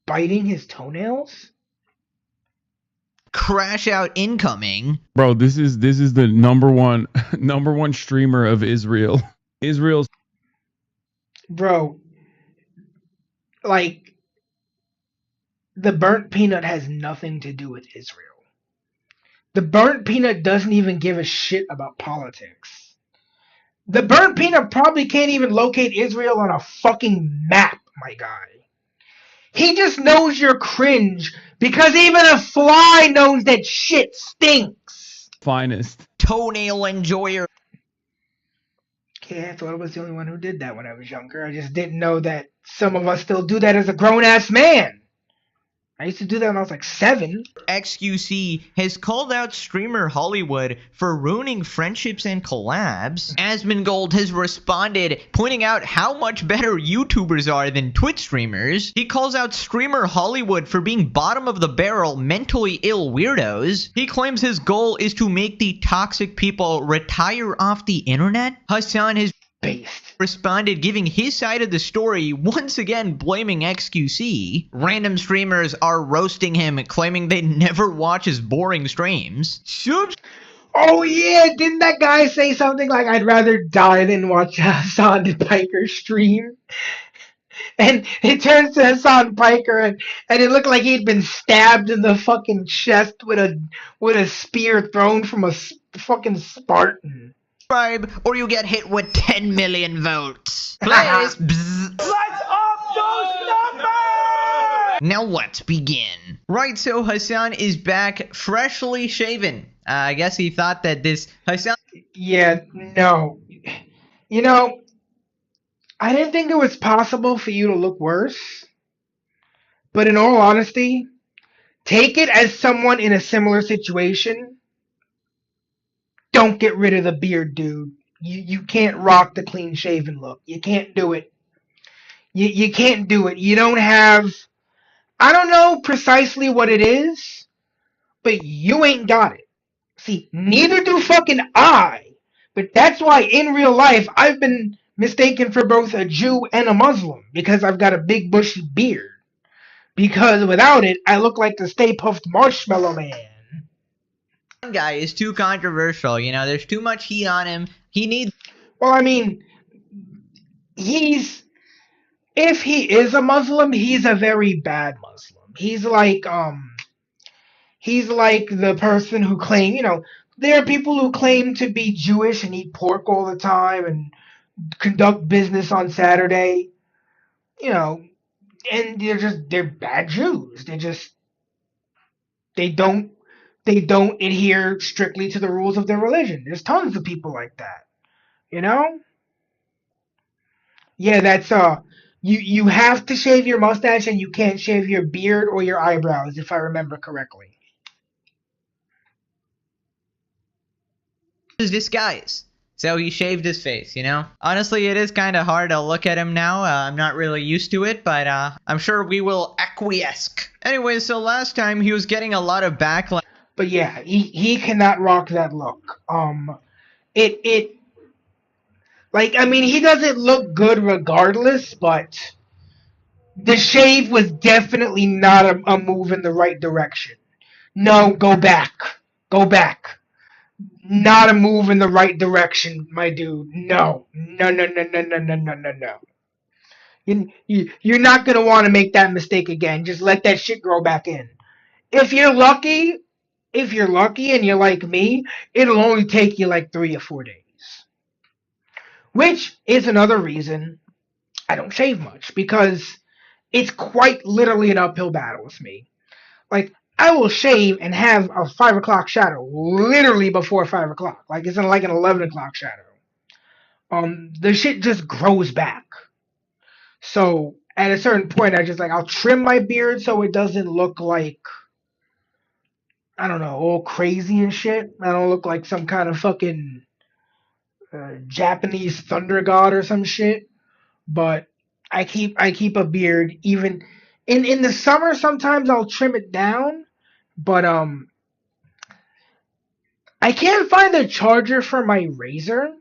biting his toenails? Crash out incoming. Bro, this is the number one streamer of Israel. Israel's. Bro, like, the Burnt Peanut has nothing to do with Israel. The Burnt Peanut doesn't even give a shit about politics. The Burnt Peanut probably can't even locate Israel on a fucking map, my guy. He just knows you're cringe because even a fly knows that shit stinks. Finest. Toenail enjoyer. Okay, I thought I was the only one who did that when I was younger. I just didn't know that some of us still do that as a grown-ass man. I used to do that when I was like 7. XQC has called out streamer Hollywood for ruining friendships and collabs. Asmongold has responded, pointing out how much better YouTubers are than Twitch streamers. He calls out streamer Hollywood for being bottom of the barrel, mentally ill weirdos. He claims his goal is to make the toxic people retire off the internet. Hassan has responded, giving his side of the story, once again blaming XQC. Random streamers are roasting him, claiming they never watch his boring streams. Oh yeah, didn't that guy say something like, I'd rather die than watch Hassan Piker stream? And it turns to Hassan Piker and it looked like he'd been stabbed in the fucking chest with a spear thrown from a fucking Spartan. Subscribe or you get hit with 10 million votes. Please. Let's up those numbers! Now let's begin. Right, so Hassan is back freshly shaven. I guess he thought that this Hassan... Yeah, no. You know, I didn't think it was possible for you to look worse. But in all honesty, take it as someone in a similar situation. don't get rid of the beard, dude. You can't rock the clean shaven look. You can't do it. You can't do it. You don't have. I don't know precisely what it is, but you ain't got it. See, neither do fucking I. But that's why in real life I've been mistaken for both a Jew and a Muslim because I've got a big bushy beard. Because without it, I look like the Stay Puft Marshmallow Man. One guy is too controversial. You know, there's too much heat on him. He needs. Well, I mean, if he is a Muslim, he's a very bad Muslim. He's like the person who claim, there are people who claim to be Jewish and eat pork all the time and conduct business on Saturday, and they're bad Jews. They don't adhere strictly to the rules of their religion. There's tons of people like that, Yeah, that's you have to shave your mustache and you can't shave your beard or your eyebrows, if I remember correctly. His disguise. So he shaved his face, Honestly, it is kind of hard to look at him now. I'm not really used to it, but I'm sure we will acquiesce. Anyway, so last time he was getting a lot of backlash. But yeah, he cannot rock that look. He doesn't look good regardless, but the shave was definitely not a move in the right direction. No, go back. Go back. Not a move in the right direction, my dude. No. You're not going to want to make that mistake again. Just let that shit grow back in. If you're lucky and you're like me, it'll only take you like 3 or 4 days. Which is another reason I don't shave much, because it's quite literally an uphill battle with me. Like, I will shave and have a 5 o'clock shadow literally before 5 o'clock. Like, it's like an 11 o'clock shadow. The shit just grows back. So, at a certain point, I'll trim my beard so it doesn't look like, I don't know, all crazy and shit. I don't look like some kind of fucking Japanese thunder god or some shit. But I keep a beard even in the summer. Sometimes I'll trim it down, but I can't find the charger for my razor,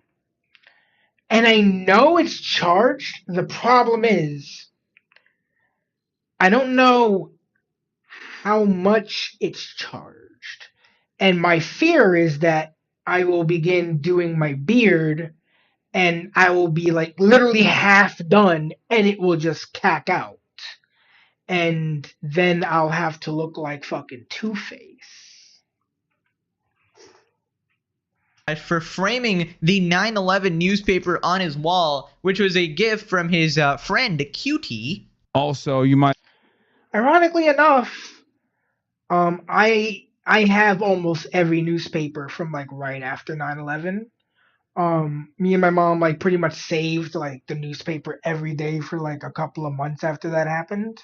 and I know it's charged. The problem is I don't know how much it's charged, and my fear is that I will begin doing my beard and I will be like literally half done and it will just cack out. And then I'll have to look like fucking Two-Face. For framing the 9/11 newspaper on his wall, which was a gift from his friend Cutie. Also, you might. Ironically enough, I have almost every newspaper from like right after 9/11. Me and my mom like pretty much saved like the newspaper every day for like a couple of months after that happened.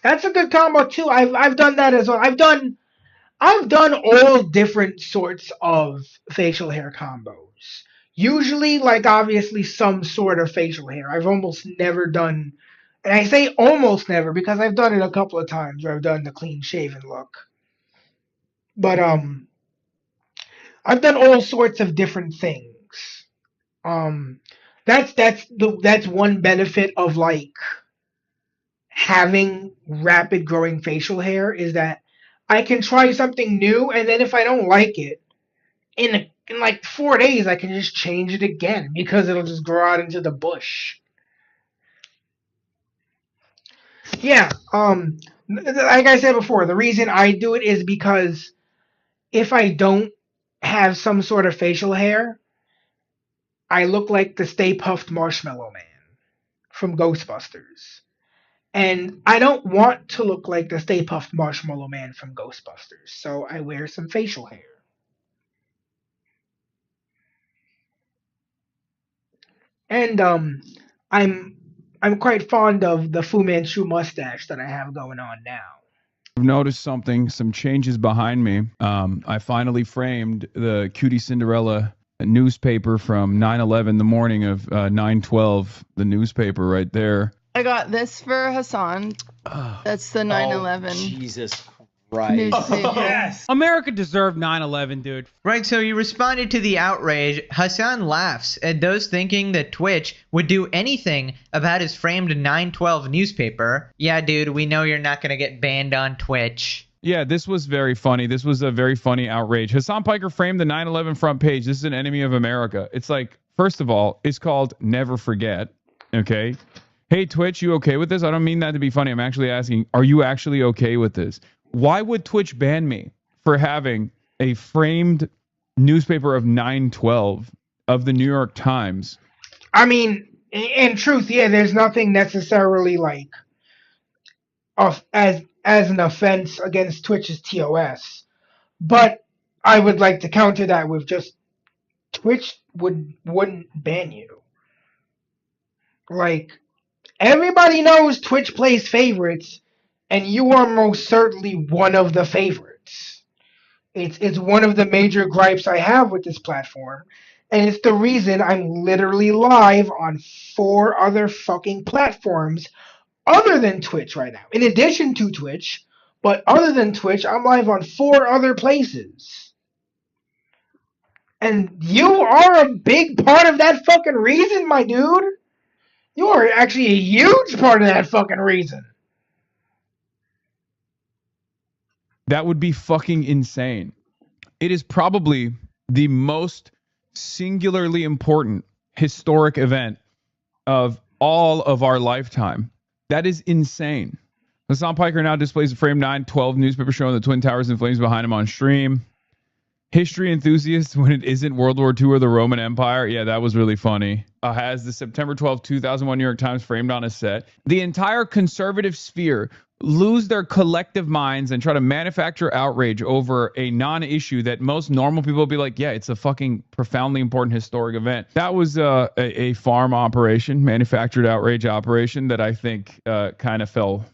That's a good combo too. I've done that as well. I've done all different sorts of facial hair combos. Usually, like obviously some sort of facial hair. I've almost never done, and I say almost never because I've done it a couple of times where I've done the clean shaven look. But I've done all sorts of different things. That's one benefit of like having rapid growing facial hair is that I can try something new, and then if I don't like it, in like 4 days I can just change it again because it'll just grow out into the bush. Yeah, like I said before, the reason I do it is because if I don't have some sort of facial hair, I look like the Stay Puft Marshmallow Man from Ghostbusters. And I don't want to look like the Stay Puft Marshmallow Man from Ghostbusters, so I wear some facial hair. And I'm quite fond of the Fu Manchu mustache that I have going on now. I've noticed some changes behind me. I finally framed the Cutie Cinderella newspaper from 9/11, the morning of 9/12, the newspaper right there. I got this for Hassan. That's the 9/11. Jesus newspaper. Yes. America deserved 9/11, dude. Right, so you responded to the outrage. Hassan laughs at those thinking that Twitch would do anything about his framed 9/12 newspaper. Yeah, dude, we know you're not gonna get banned on Twitch. Yeah, this was very funny. This was a very funny outrage. Hassan Piker framed the 9/11 front page. This is an enemy of America. It's like, first of all, it's called Never Forget. Okay? Hey, Twitch, you okay with this? I don't mean that to be funny. I'm actually asking, are you actually okay with this? Why would Twitch ban me for having a framed newspaper of 9/12 of the New York Times? I mean, in truth, yeah, there's nothing necessarily like as an offense against Twitch's TOS. But I would like to counter that with just Twitch wouldn't ban you. Like, everybody knows Twitch plays favorites, and you are most certainly one of the favorites. It's one of the major gripes I have with this platform, and it's the reason I'm literally live on 4 other fucking platforms other than Twitch right now. In addition to Twitch, but other than Twitch, I'm live on 4 other places. And you are a big part of that fucking reason, my dude. You are actually a huge part of that fucking reason. That would be fucking insane. It is probably the most singularly important historic event of all of our lifetime. That is insane. Hassan Piker now displays a frame 9/12 newspaper showing the Twin Towers in flames behind him on stream. History enthusiasts when it isn't World War II or the Roman Empire. Yeah, that was really funny. Has the September 12, 2001 New York Times framed on a set. The entire conservative sphere lose their collective minds and try to manufacture outrage over a non-issue that most normal people will be like, yeah, it's a fucking profoundly important historic event. That was a farm operation, manufactured outrage operation that I think kind of fell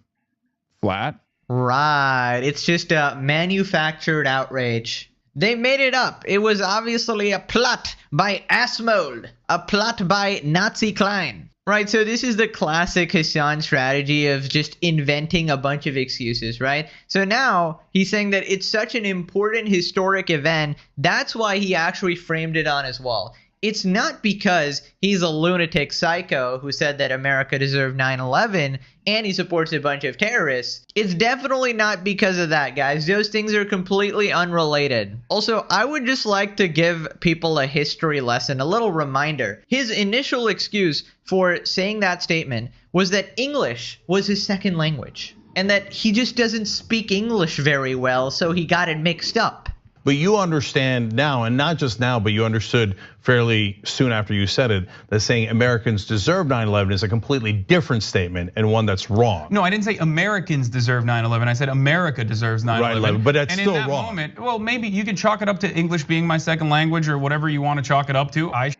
flat. Right. It's just a manufactured outrage. They made it up. It was obviously a plot by Asmold, a plot by Nazi Klein. Right, so this is the classic Hassan strategy of just inventing a bunch of excuses, right? So now he's saying that it's such an important historic event, that's why he actually framed it on his wall. It's not because he's a lunatic psycho who said that America deserved 9/11 and he supports a bunch of terrorists. It's definitely not because of that, guys. Those things are completely unrelated. Also, I would just like to give people a history lesson, a little reminder. His initial excuse for saying that statement was that English was his second language and that he just doesn't speak English very well, so he got it mixed up. But you understand now, and not just now, but you understood fairly soon after you said it, that saying Americans deserve 9/11 is a completely different statement and one that's wrong. No, I didn't say Americans deserve 9/11. I said America deserves 9/11. Right, but that's and still in that wrong. Moment, well, maybe you can chalk it up to English being my second language or whatever you want to chalk it up to. I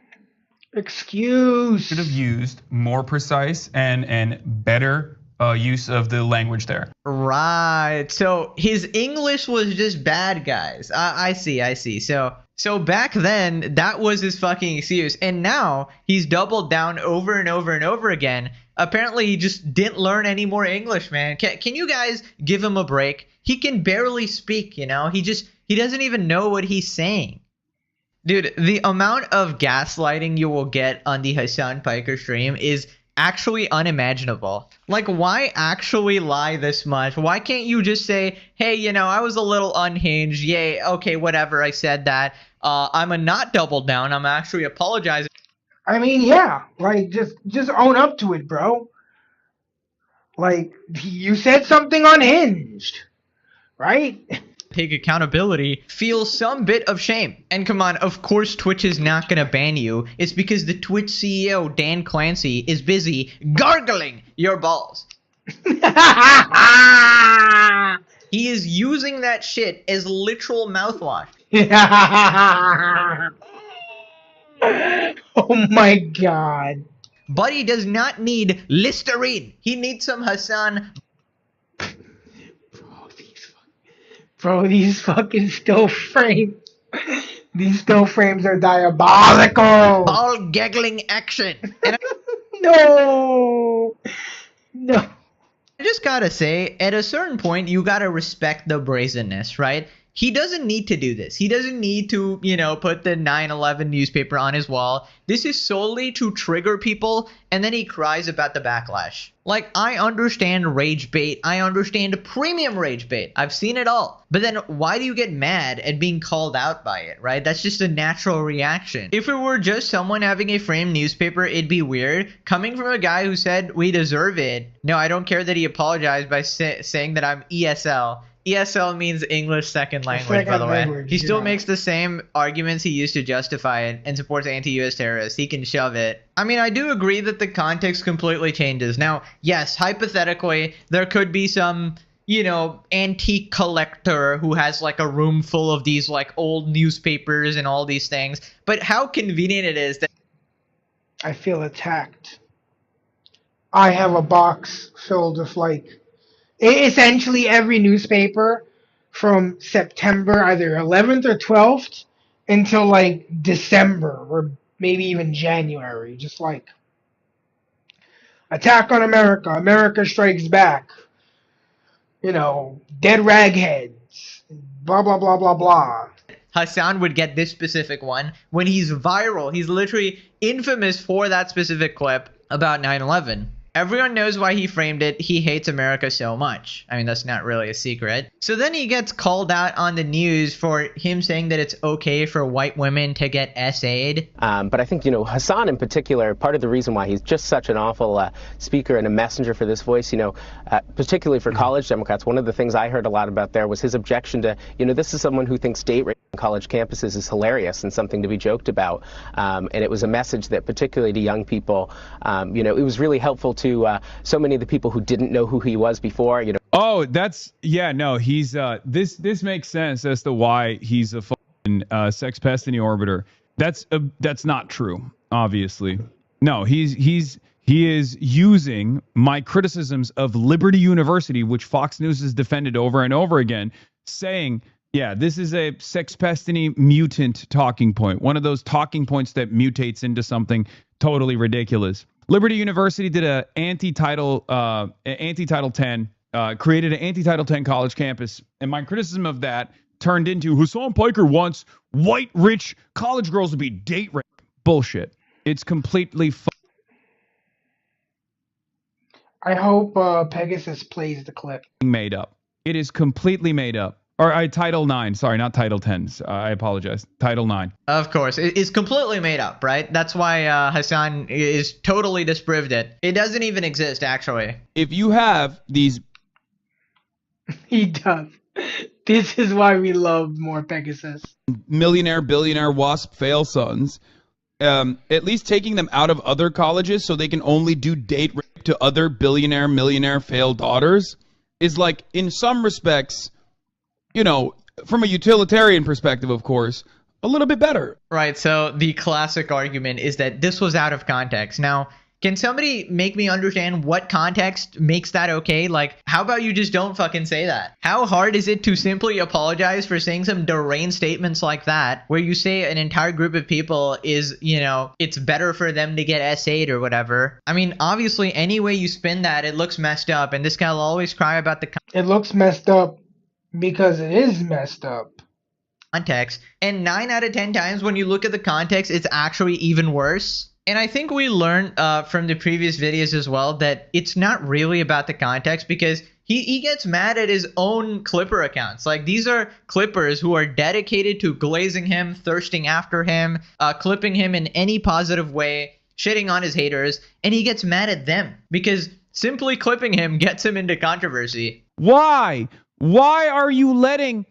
should have used more precise and better use of the language there. Right. So his English was just bad, guys. I see. So back then, that was his fucking excuse. And now he's doubled down over and over and over again. Apparently, he just didn't learn any more English, man. Can you guys give him a break? He can barely speak, you know? He doesn't even know what he's saying. Dude, the amount of gaslighting you will get on the Hassan Piker stream is actually unimaginable. Like, why actually lie this much? Why can't you just say, hey, you know, I was a little unhinged. Yay, okay, whatever, I said that. I'm a not double down. I'm actually apologizing. I mean, yeah, like, just own up to it, bro. Like, you said something unhinged, right? Take accountability, feel some bit of shame. And come on, of course Twitch is not gonna ban you. It's because the Twitch CEO, Dan Clancy, is busy gargling your balls. He is using that shit as literal mouthwash. Oh my god. But he does not need Listerine. He needs some Hassan. Bro, these fucking still frames. These still frames are diabolical. All giggling action. And No. I just gotta say, at a certain point, you gotta respect the brazenness, right? He doesn't need to do this. He doesn't need to, put the 9/11 newspaper on his wall. This is solely to trigger people, and then he cries about the backlash. Like, I understand rage bait. I understand premium rage bait. I've seen it all. But then why do you get mad at being called out by it, right? That's just a natural reaction. If it were just someone having a framed newspaper, it'd be weird. Coming from a guy who said we deserve it. No, I don't care that he apologized by saying that I'm ESL. ESL means English second language, by the way. He still makes the same arguments he used to justify it and supports anti-US terrorists. He can shove it. I mean, I do agree that the context completely changes. Now, yes, hypothetically, there could be some, antique collector who has like a room full of these like old newspapers and all these things. But how convenient it is that I feel attacked. I have a box filled with essentially every newspaper from September either 11th or 12th until like December or maybe even January. Just like Attack on America, America Strikes Back, Dead Ragheads, blah, blah, blah, blah, blah. Hassan would get this specific one when he's viral. He's literally infamous for that specific clip about 9/11. Everyone knows why he framed it. He hates America so much. I mean, that's not really a secret. So then he gets called out on the news for him saying that it's okay for white women to get SA'd. But I think, Hassan in particular, part of the reason why he's just such an awful speaker and a messenger for this voice, particularly for college Democrats, one of the things I heard a lot about there was his objection to, this is someone who thinks date rape on college campuses is hilarious and something to be joked about. And it was a message that particularly to young people, it was really helpful to so many of the people who didn't know who he was before. Oh, he's this makes sense as to why he's a fucking sex pest in the orbiter. That's not true, obviously. No, he is using my criticisms of Liberty University, which Fox News has defended over and over again, saying, yeah, this is a sex pestiny mutant talking point. One of those talking points that mutates into something totally ridiculous. Liberty University did a anti-Title 10, created an anti-Title 10 college campus, and my criticism of that turned into Hassan Piker wants white rich college girls to be date rape. Bullshit. It's completely I hope Pegasus plays the clip. Made up. It is completely made up. Or Title 9. Sorry, not Title 10. I apologize. Title 9. Of course. It's completely made up, right? That's why Hassan is totally disproved it. It doesn't even exist, actually. If you have these... He does. This is why we love more Pegasus. Millionaire, billionaire, WASP fail sons, at least taking them out of other colleges so they can only do date rape to other billionaire, millionaire failed daughters is like, in some respects... from a utilitarian perspective, of course, a little bit better. Right, so the classic argument is that this was out of context. Now, can somebody make me understand what context makes that okay? Like, how about you just don't fucking say that? How hard is it to simply apologize for saying some deranged statements like that, where you say an entire group of people is, it's better for them to get SA'd or whatever? I mean, obviously, any way you spin that, it looks messed up, and this guy will always cry about the... It looks messed up. Because it is messed up. Context. And 9 out of 10 times when you look at the context, it's actually even worse. And I think we learned from the previous videos as well that it's not really about the context, because he gets mad at his own Clipper accounts. Like, these are Clippers who are dedicated to glazing him, thirsting after him, clipping him in any positive way, shitting on his haters, and he gets mad at them because simply clipping him gets him into controversy. Why? Why are you letting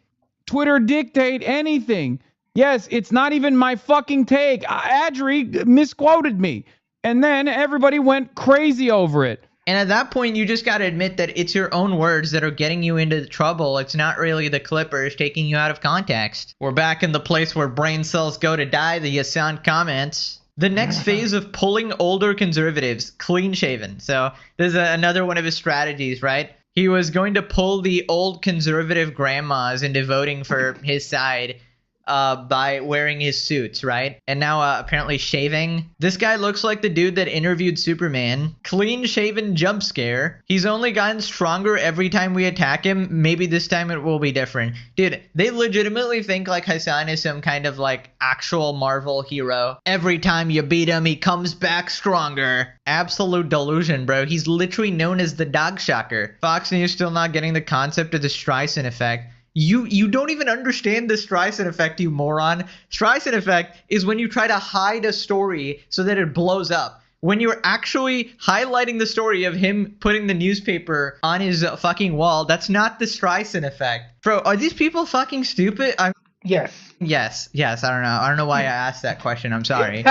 Twitter dictate anything? Yes, it's not even my fucking take. Adri misquoted me. And then everybody went crazy over it. And at that point, you just got to admit that it's your own words that are getting you into trouble. It's not really the Clippers taking you out of context. We're back in the place where brain cells go to die, the Hassan comments. The next phase of pulling older conservatives, clean shaven. So this is another one of his strategies, right? He was going to pull the old conservative grandmas into voting for his side by wearing his suits, right? And now apparently shaving. This guy looks like the dude that interviewed Superman. Clean shaven jump scare. He's only gotten stronger every time we attack him. Maybe this time it will be different. Dude, they legitimately think like Hassan is some kind of like actual Marvel hero. Every time you beat him, he comes back stronger. Absolute delusion, bro. He's literally known as the dog shocker. Fox News still not getting the concept of the Streisand effect. You don't even understand the Streisand effect, you moron. Streisand effect is when you try to hide a story so that it blows up. When you're actually highlighting the story of him putting the newspaper on his fucking wall, that's not the Streisand effect. Bro, are these people fucking stupid? Yes. Yes, I don't know why I asked that question. I'm sorry. Today,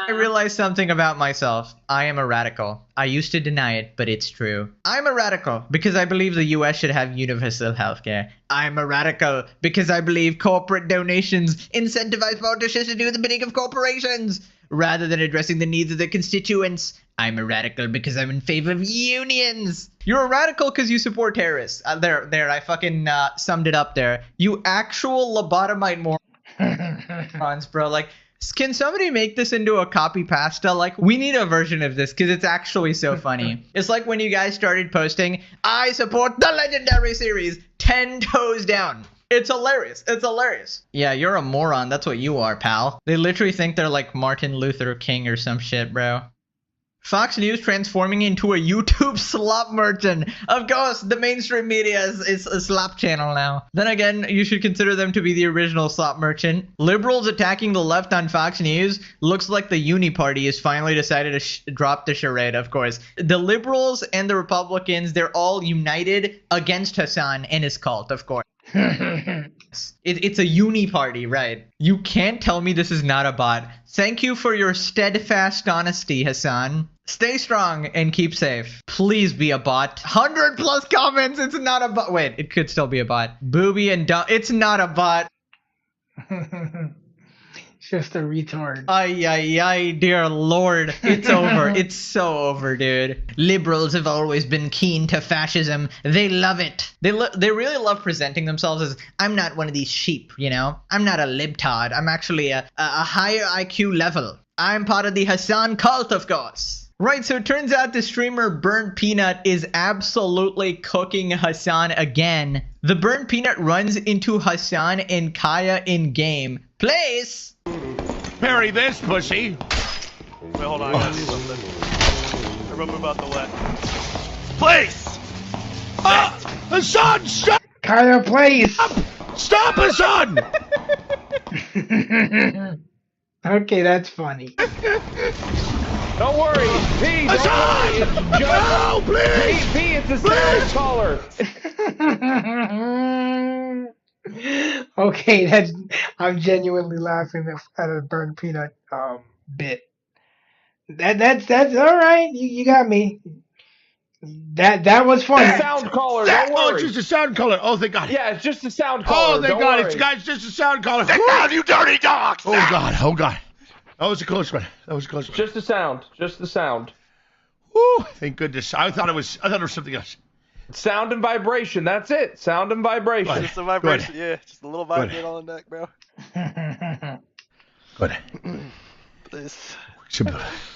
I realized something about myself. I am a radical. I used to deny it, but it's true. I'm a radical because I believe the US should have universal healthcare. I'm a radical because I believe corporate donations incentivize politicians to do the bidding of corporations rather than addressing the needs of their constituents. I'm a radical because I'm in favor of unions. You're a radical because you support terrorists. There, I fucking summed it up there. You actual lobotomite morons, bro. Like, can somebody make this into a copy pasta? Like, we need a version of this because it's actually so funny. It's like when you guys started posting, I support the Legendary series, 10 toes down. It's hilarious. It's hilarious. Yeah, you're a moron. That's what you are, pal. They literally think they're like Martin Luther King or some shit, bro. Fox News transforming into a YouTube slop merchant. Of course, the mainstream media is a slop channel now. Then again, you should consider them to be the original slop merchant. Liberals attacking the left on Fox News. Looks like the Uni Party has finally decided to drop the charade, of course. The liberals and the Republicans, they're all united against Hassan and his cult, of course. It's a uni party, right? You can't tell me this is not a bot. Thank you for your steadfast honesty, Hassan. Stay strong and keep safe. Please be a bot. 100+ comments. It's not a bot. Wait, it could still be a bot. Booby and dumb. It's not a bot. Just a retard. Ay, dear lord. It's over. It's so over, dude. Liberals have always been keen to fascism. They love it. They really love presenting themselves as, I'm not one of these sheep, you know? I'm not a libtard. I'm actually a higher IQ level. I'm part of the Hassan cult, of course. Right, so it turns out the streamer Burnt Peanut is absolutely cooking Hassan again. The Burnt Peanut runs into Hassan and Kaya in game. Place! Parry this, pussy! Wait, hold on, I gotta do something. Everyone move out the way. Place! Hassan, stop! Kaya, place! Stop, Hassan! Okay, that's funny. Don't worry, P, don't worry. It's no, please! P, it's a sound caller. Okay, I'm genuinely laughing at a Burnt Peanut bit. That's all right. You got me. That was funny. Sound caller, don't worry. Oh, it's just a sound caller. Oh, thank God. Yeah, it's just a sound caller. Oh, thank God. It's just a sound caller. Sit down, you dirty dog. Oh God. That was a close one. Just the sound. Just the sound. Woo, thank goodness. I thought it was something else. Sound and vibration. That's it. Sound and vibration. Just a vibration. Yeah, just a little vibrate on the neck, bro. Good. Please.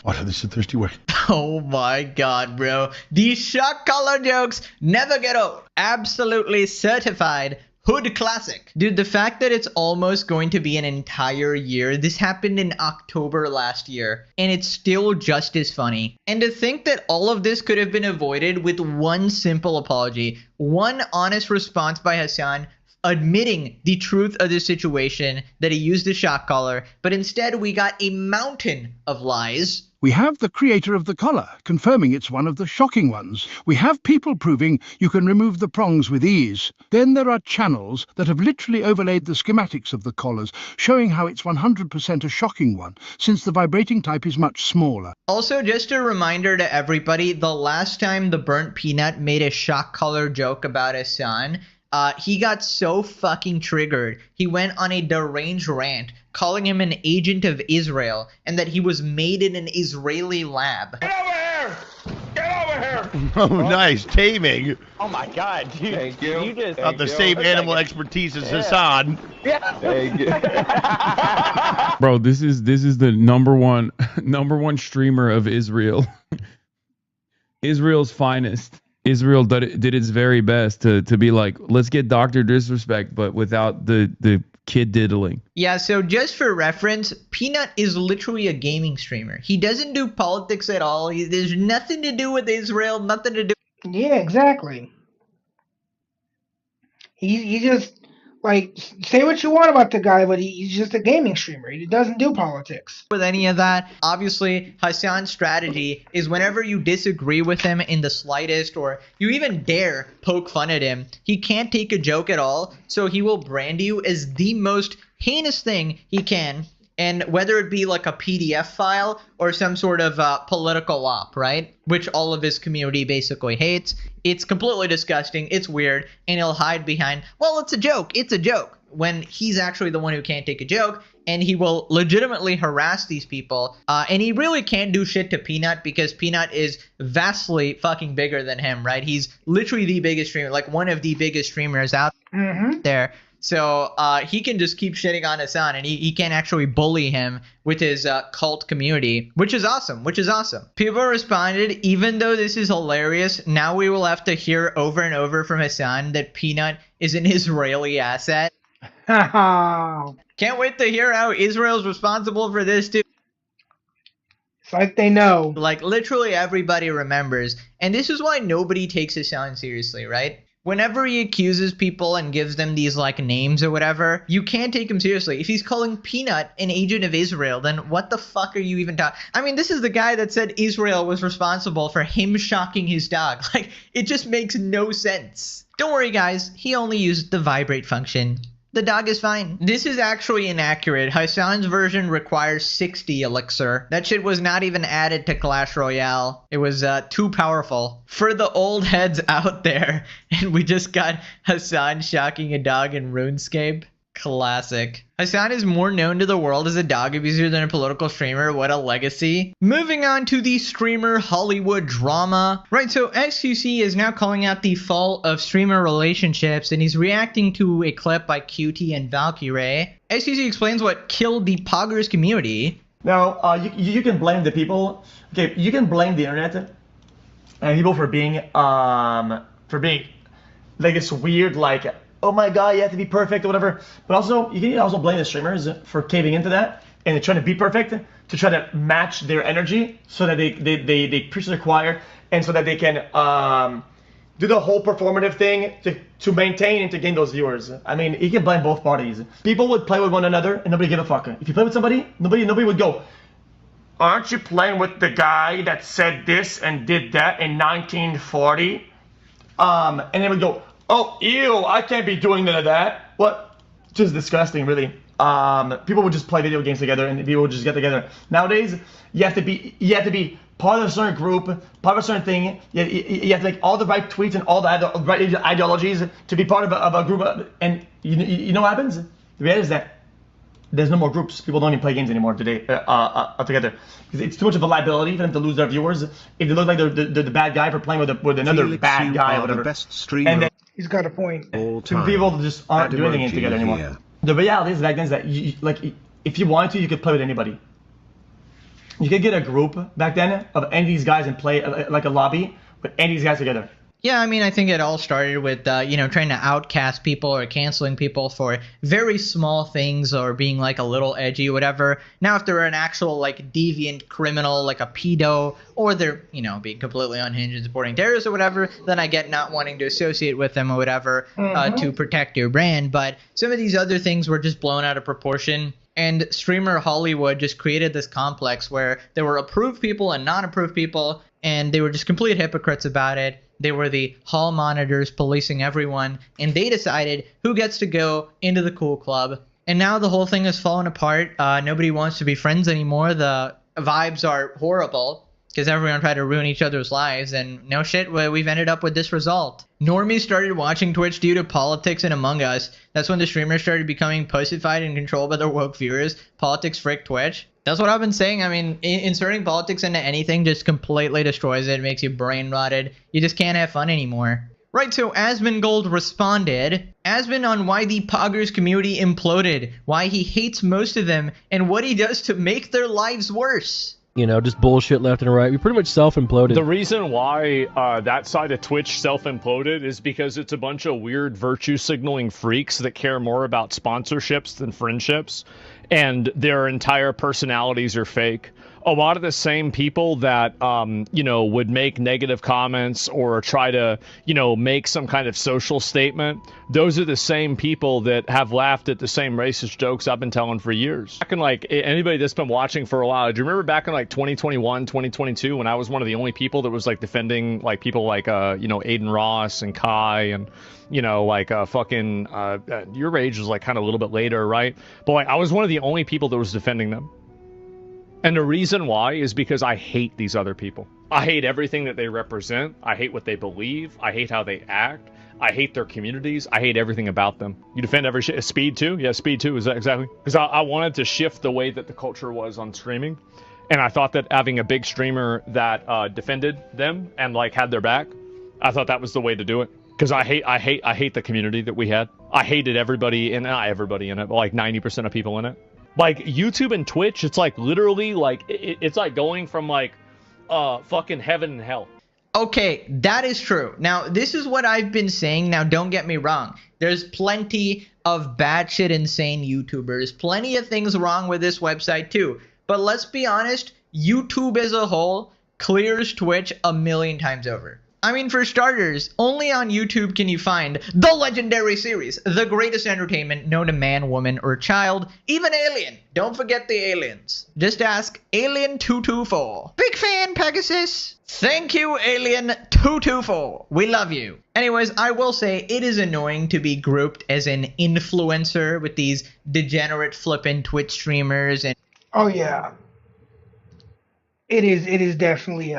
Water, this is a thirsty word. Oh my God, bro. These shock collar jokes never get old. Absolutely certified hood classic. Dude, the fact that it's almost going to be an entire year, this happened in October last year, and it's still just as funny. And to think that all of this could have been avoided with one simple apology, one honest response by Hassan, admitting the truth of the situation, that he used a shock collar, but instead we got a mountain of lies. We have the creator of the collar, confirming it's one of the shocking ones. We have people proving you can remove the prongs with ease. Then there are channels that have literally overlaid the schematics of the collars, showing how it's 100% a shocking one, since the vibrating type is much smaller. Also, just a reminder to everybody, the last time the Burnt Peanut made a shock collar joke about his son, he got so fucking triggered, he went on a deranged rant, calling him an agent of Israel, and that he was made in an Israeli lab. Get over here! Get over here! Oh, nice taming. Oh my God, dude! Thank you. You just Of the same animal expertise as Hassan. Yeah. Thank you. Bro, this is the number one streamer of Israel. Israel's finest. Israel did its very best to be like, let's get Dr. Disrespect, but without the kid diddling. Yeah, so just for reference, Peanut is literally a gaming streamer. He doesn't do politics at all. There's nothing to do with Israel, nothing to do. Yeah, exactly. He just, like, say what you want about the guy, but he's just a gaming streamer. He doesn't do politics. With any of that. Obviously, Hassan's strategy is whenever you disagree with him in the slightest, or you even dare poke fun at him, he can't take a joke at all, so he will brand you as the most heinous thing he can. And whether it be like a PDF file or some sort of political op, right? Which all of his community basically hates. It's completely disgusting. It's weird. And he'll hide behind, well, it's a joke. It's a joke. When he's actually the one who can't take a joke. And he will legitimately harass these people. And he really can't do shit to Peanut because Peanut is vastly fucking bigger than him, right? He's literally the biggest streamer, like one of the biggest streamers out there. So he can just keep shitting on Hassan, and he can't actually bully him with his cult community, which is awesome, People responded, even though this is hilarious, now we will have to hear over and over from Hassan that Peanut is an Israeli asset. Can't wait to hear how Israel's responsible for this, too. It's like they know. Like, literally everybody remembers. And this is why nobody takes Hassan seriously, right? Whenever he accuses people and gives them these, like, names or whatever, you can't take him seriously. If he's calling Peanut an agent of Israel, then what the fuck are you even talking? I mean, this is the guy that said Israel was responsible for him shocking his dog. Like, it just makes no sense. Don't worry, guys. He only used the vibrate function. The dog is fine. This is actually inaccurate. Hassan's version requires 60 elixir. That shit was not even added to Clash Royale. It was too powerful. For the old heads out there, and we just got Hassan shocking a dog in RuneScape. Classic. Hassan is more known to the world as a dog abuser than a political streamer. What a legacy. Moving on to the streamer Hollywood drama. Right, so XQC is now calling out the fall of streamer relationships, and he's reacting to a clip by QT and Valkyrie. XQC explains what killed the Poggers community. Now, you can blame the people. Okay, you can blame the internet and people for being like this weird, like, oh my god, you have to be perfect or whatever. But also, you can also blame the streamers for caving into that and trying to be perfect to try to match their energy so that they preach to the choir and so that they can do the whole performative thing to maintain and to gain those viewers. I mean, you can blame both parties. People would play with one another and nobody give a fuck. If you play with somebody, nobody would go, aren't you playing with the guy that said this and did that in 1940? And they would go, oh, ew, I can't be doing none of that. What? Just disgusting, really. People would just play video games together and people would just get together. Nowadays, you have to be part of a certain group, part of a certain thing. You have to make all the right tweets and all the right ideologies to be part of a group. And you know what happens? The reality is that there's no more groups. People don't even play games anymore today together. It's too much of a liability for them to lose their viewers. If they look like they're the bad guy for playing with another Felix, bad guy or whatever. The best streamer. And then He's got a point. people just aren't doing anything together anymore. Here. The reality is back then is that if you wanted to, you could play with anybody. You could get a group back then of any of these guys and play like a lobby with any of these guys together. Yeah, I mean, I think it all started with, trying to outcast people or canceling people for very small things or being, like, a little edgy or whatever. Now, if they're an actual, like, deviant criminal, like a pedo, or they're, being completely unhinged and supporting terrorists or whatever, then I get not wanting to associate with them or whatever to protect your brand. But some of these other things were just blown out of proportion. And streamer Hollywood just created this complex where there were approved people and non-approved people, and they were just complete hypocrites about it. They were the hall monitors policing everyone, and they decided who gets to go into the cool club. And now the whole thing has fallen apart. Nobody wants to be friends anymore. The vibes are horrible because everyone tried to ruin each other's lives, and no shit, we've ended up with this result. Normies started watching Twitch due to politics and Among Us. That's when the streamers started becoming pussified and controlled by their woke viewers. Politics frick Twitch. That's what I've been saying. I mean, inserting politics into anything just completely destroys it. It makes you brain rotted. You just can't have fun anymore. Right, so Asmongold responded. Asmon on why the Poggers community imploded, why he hates most of them, and what he does to make their lives worse. You know, just bullshit left and right. We pretty much self-imploded. The reason why that side of Twitch self-imploded is because it's a bunch of weird virtue-signaling freaks that care more about sponsorships than friendships, and their entire personalities are fake. A lot of the same people that, you know, would make negative comments or try to, you know, make some kind of social statement, those are the same people that have laughed at the same racist jokes I've been telling for years. Back in, like, anybody that's been watching for a while, do you remember back in, like, 2021, 2022, when I was one of the only people that was, like, defending, like, people like, you know, Aiden Ross and Kai and, you know, like, your age was, like, kind of a little bit later, right? But, like, I was one of the only people that was defending them. And the reason why is because I hate these other people. I hate everything that they represent. I hate what they believe. I hate how they act. I hate their communities. I hate everything about them. You defend every shit. Speed 2? Yeah, Speed 2. Is that exactly? Because I wanted to shift the way that the culture was on streaming. And I thought that having a big streamer that defended them and, like, had their back, I thought that was the way to do it. Because I hate the community that we had. I hated everybody, and not everybody in it, but like 90% of people in it. Like, YouTube and Twitch, it's like literally, like, it's like going from, like, fucking heaven and hell. Okay, that is true. Now, this is what I've been saying. Now, don't get me wrong. There's plenty of batshit insane YouTubers. Plenty of things wrong with this website, too. But let's be honest, YouTube as a whole clears Twitch a million times over. I mean, for starters, only on YouTube can you find the legendary series, the greatest entertainment known to man, woman, or child, even Alien. Don't forget the aliens. Just ask Alien224. Big fan, Pegasus. Thank you, Alien224. We love you. Anyways, I will say it is annoying to be grouped as an influencer with these degenerate flippin' Twitch streamers and... Oh, yeah. It is definitely,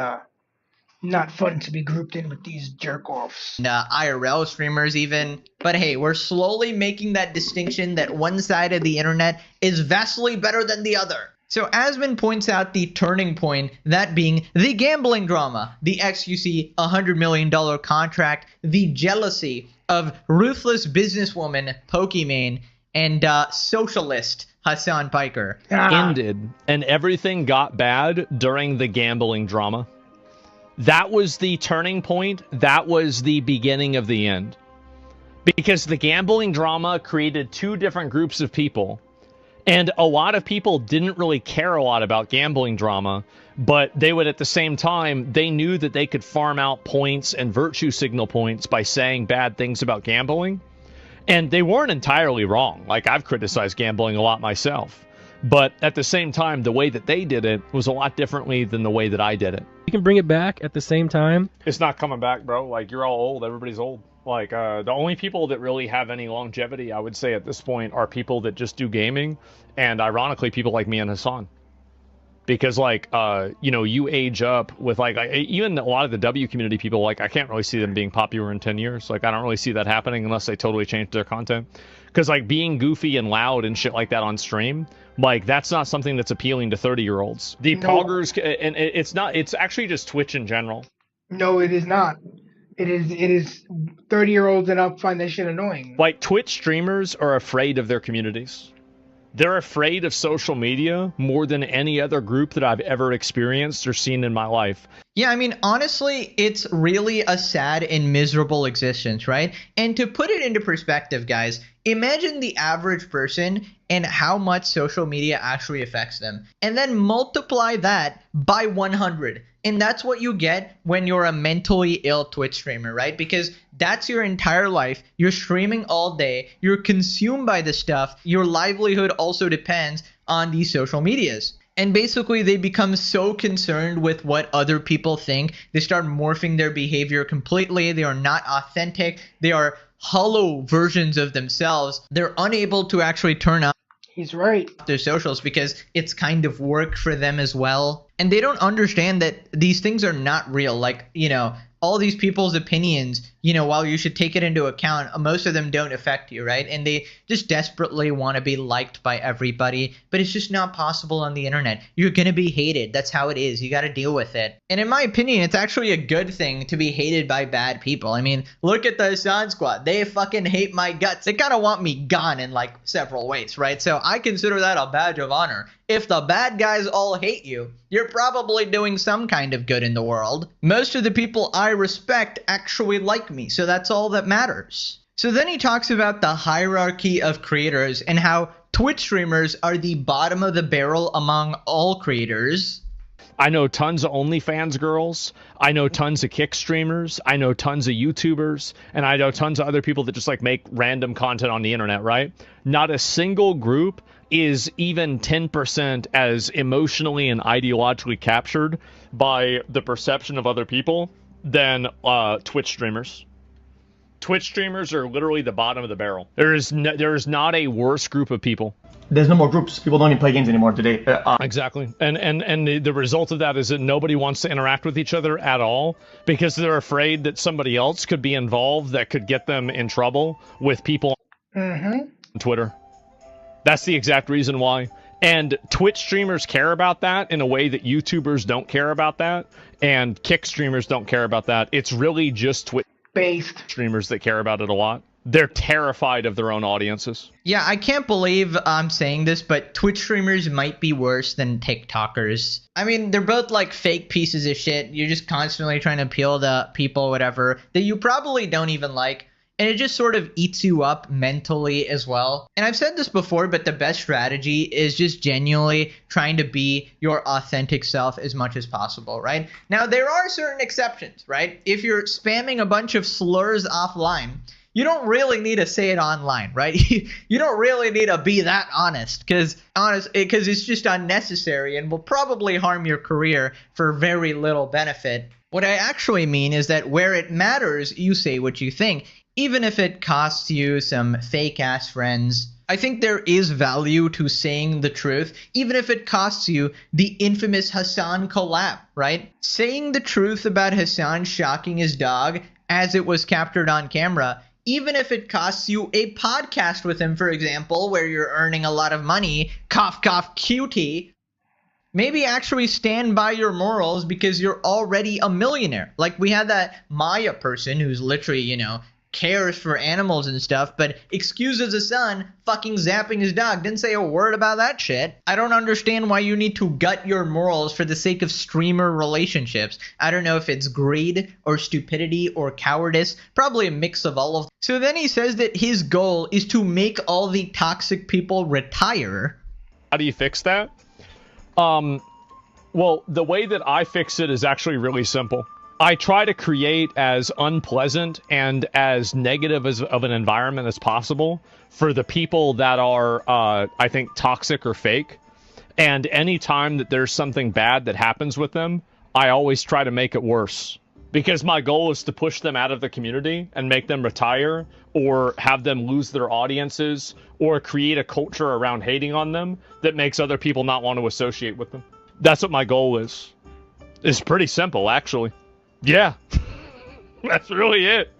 not fun to be grouped in with these jerk-offs. IRL streamers even. But hey, we're slowly making that distinction that one side of the internet is vastly better than the other. So Asmon points out the turning point, that being the gambling drama, the XQC $100 million contract, the jealousy of ruthless businesswoman Pokimane and socialist Hassan Piker. Ended, and everything got bad during the gambling drama. That was the turning point. That was the beginning of the end. Because the gambling drama created two different groups of people. And a lot of people didn't really care a lot about gambling drama, but they would at the same time, they knew that they could farm out points and virtue signal points by saying bad things about gambling. And they weren't entirely wrong. Like, I've criticized gambling a lot myself. But at the same time, the way that they did it was a lot differently than the way that I did it. You can bring it back at the same time. It's not coming back, bro. Like, you're all old. Everybody's old. Like, the only people that really have any longevity, I would say at this point, are people that just do gaming. And ironically, people like me and Hassan. Because, like, you know, you age up with, like, even a lot of the W community people, like, I can't really see them being popular in 10 years. Like, I don't really see that happening unless they totally change their content. Because, like, being goofy and loud and shit like that on stream, like, that's not something that's appealing to 30-year-olds. The poggers, and it's actually just Twitch in general. No, it is not. It is 30-year-olds and up find that shit annoying. Like, Twitch streamers are afraid of their communities. They're afraid of social media more than any other group that I've ever experienced or seen in my life. Yeah, I mean, honestly, it's really a sad and miserable existence, right? And to put it into perspective, guys, imagine the average person and how much social media actually affects them. And then multiply that by 100. And that's what you get when you're a mentally ill Twitch streamer, right? Because that's your entire life. You're streaming all day. You're consumed by this stuff. Your livelihood also depends on these social medias. And basically, they become so concerned with what other people think. They start morphing their behavior completely. They are not authentic. They are hollow versions of themselves. They're unable to actually turn up. He's right. Their socials because it's kind of work for them as well. And they don't understand that these things are not real. Like, you know, all these people's opinions while you should take it into account, most of them don't affect you, right? And they just desperately want to be liked by everybody, but it's just not possible on the internet. You're going to be hated. That's how it is. You got to deal with it. And in my opinion, it's actually a good thing to be hated by bad people. I mean, look at the Hassan squad. They fucking hate my guts. They kind of want me gone in like several ways, right? So I consider that a badge of honor. If the bad guys all hate you, you're probably doing some kind of good in the world. Most of the people I respect actually like me, so that's all that matters. So then he talks about the hierarchy of creators and how Twitch streamers are the bottom of the barrel among all creators. I know tons of OnlyFans girls. I know tons of Kick streamers. I know tons of YouTubers. And I know tons of other people that just like make random content on the internet, right? Not a single group is even 10% as emotionally and ideologically captured by the perception of other people than Twitch streamers. Twitch streamers are literally the bottom of the barrel. There is not a worse group of people. There's no more groups. People don't even play games anymore today. Exactly. And the result of that is that nobody wants to interact with each other at all because they're afraid that somebody else could be involved that could get them in trouble with people on Twitter. That's the exact reason why. And Twitch streamers care about that in a way that YouTubers don't care about that. And Kick streamers don't care about that. It's really just Twitch streamers that care about it a lot. They're terrified of their own audiences. Yeah, I can't believe I'm saying this, but Twitch streamers might be worse than TikTokers. I mean, they're both like fake pieces of shit. You're just constantly trying to appeal to people, whatever, that you probably don't even like. And it just sort of eats you up mentally as well. And I've said this before, but the best strategy is just genuinely trying to be your authentic self as much as possible, right? Now, there are certain exceptions, right? If you're spamming a bunch of slurs offline, you don't really need to say it online, right? You don't really need to be that honest because it's just unnecessary and will probably harm your career for very little benefit. What I actually mean is that where it matters, you say what you think. Even if it costs you some fake-ass friends, I think there is value to saying the truth, even if it costs you the infamous Hassan collab, right? Saying the truth about Hassan shocking his dog as it was captured on camera, even if it costs you a podcast with him, for example, where you're earning a lot of money, cough, cough, cutie, maybe actually stand by your morals because you're already a millionaire. Like we had that Maya person who's literally, cares for animals and stuff, but excuses his son fucking zapping his dog. Didn't say a word about that shit. I don't understand why you need to gut your morals for the sake of streamer relationships. I don't know if it's greed or stupidity or cowardice, probably a mix of all of them. So then he says that his goal is to make all the toxic people retire. How do you fix that? Well, the way that I fix it is actually really simple. I try to create as unpleasant and as negative of an environment as possible for the people that are, I think, toxic or fake. And anytime that there's something bad that happens with them, I always try to make it worse. Because my goal is to push them out of the community and make them retire or have them lose their audiences or create a culture around hating on them that makes other people not want to associate with them. That's what my goal is. It's pretty simple, actually. Yeah, that's really it.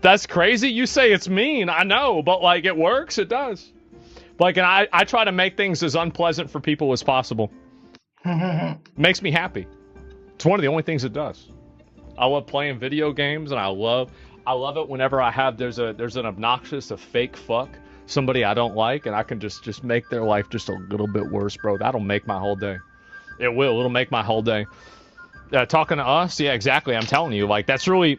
That's crazy. You say it's mean, I know, but like it works, it does. Like, and I try to make things as unpleasant for people as possible. Makes me happy. It's one of the only things it does. I love playing video games, and I love it whenever there's an obnoxious, a fake fuck, somebody I don't like, and I can just make their life just a little bit worse, bro. That'll make my whole day. It will. It'll make my whole day. Talking to us, yeah, exactly. I'm telling you, like that's really.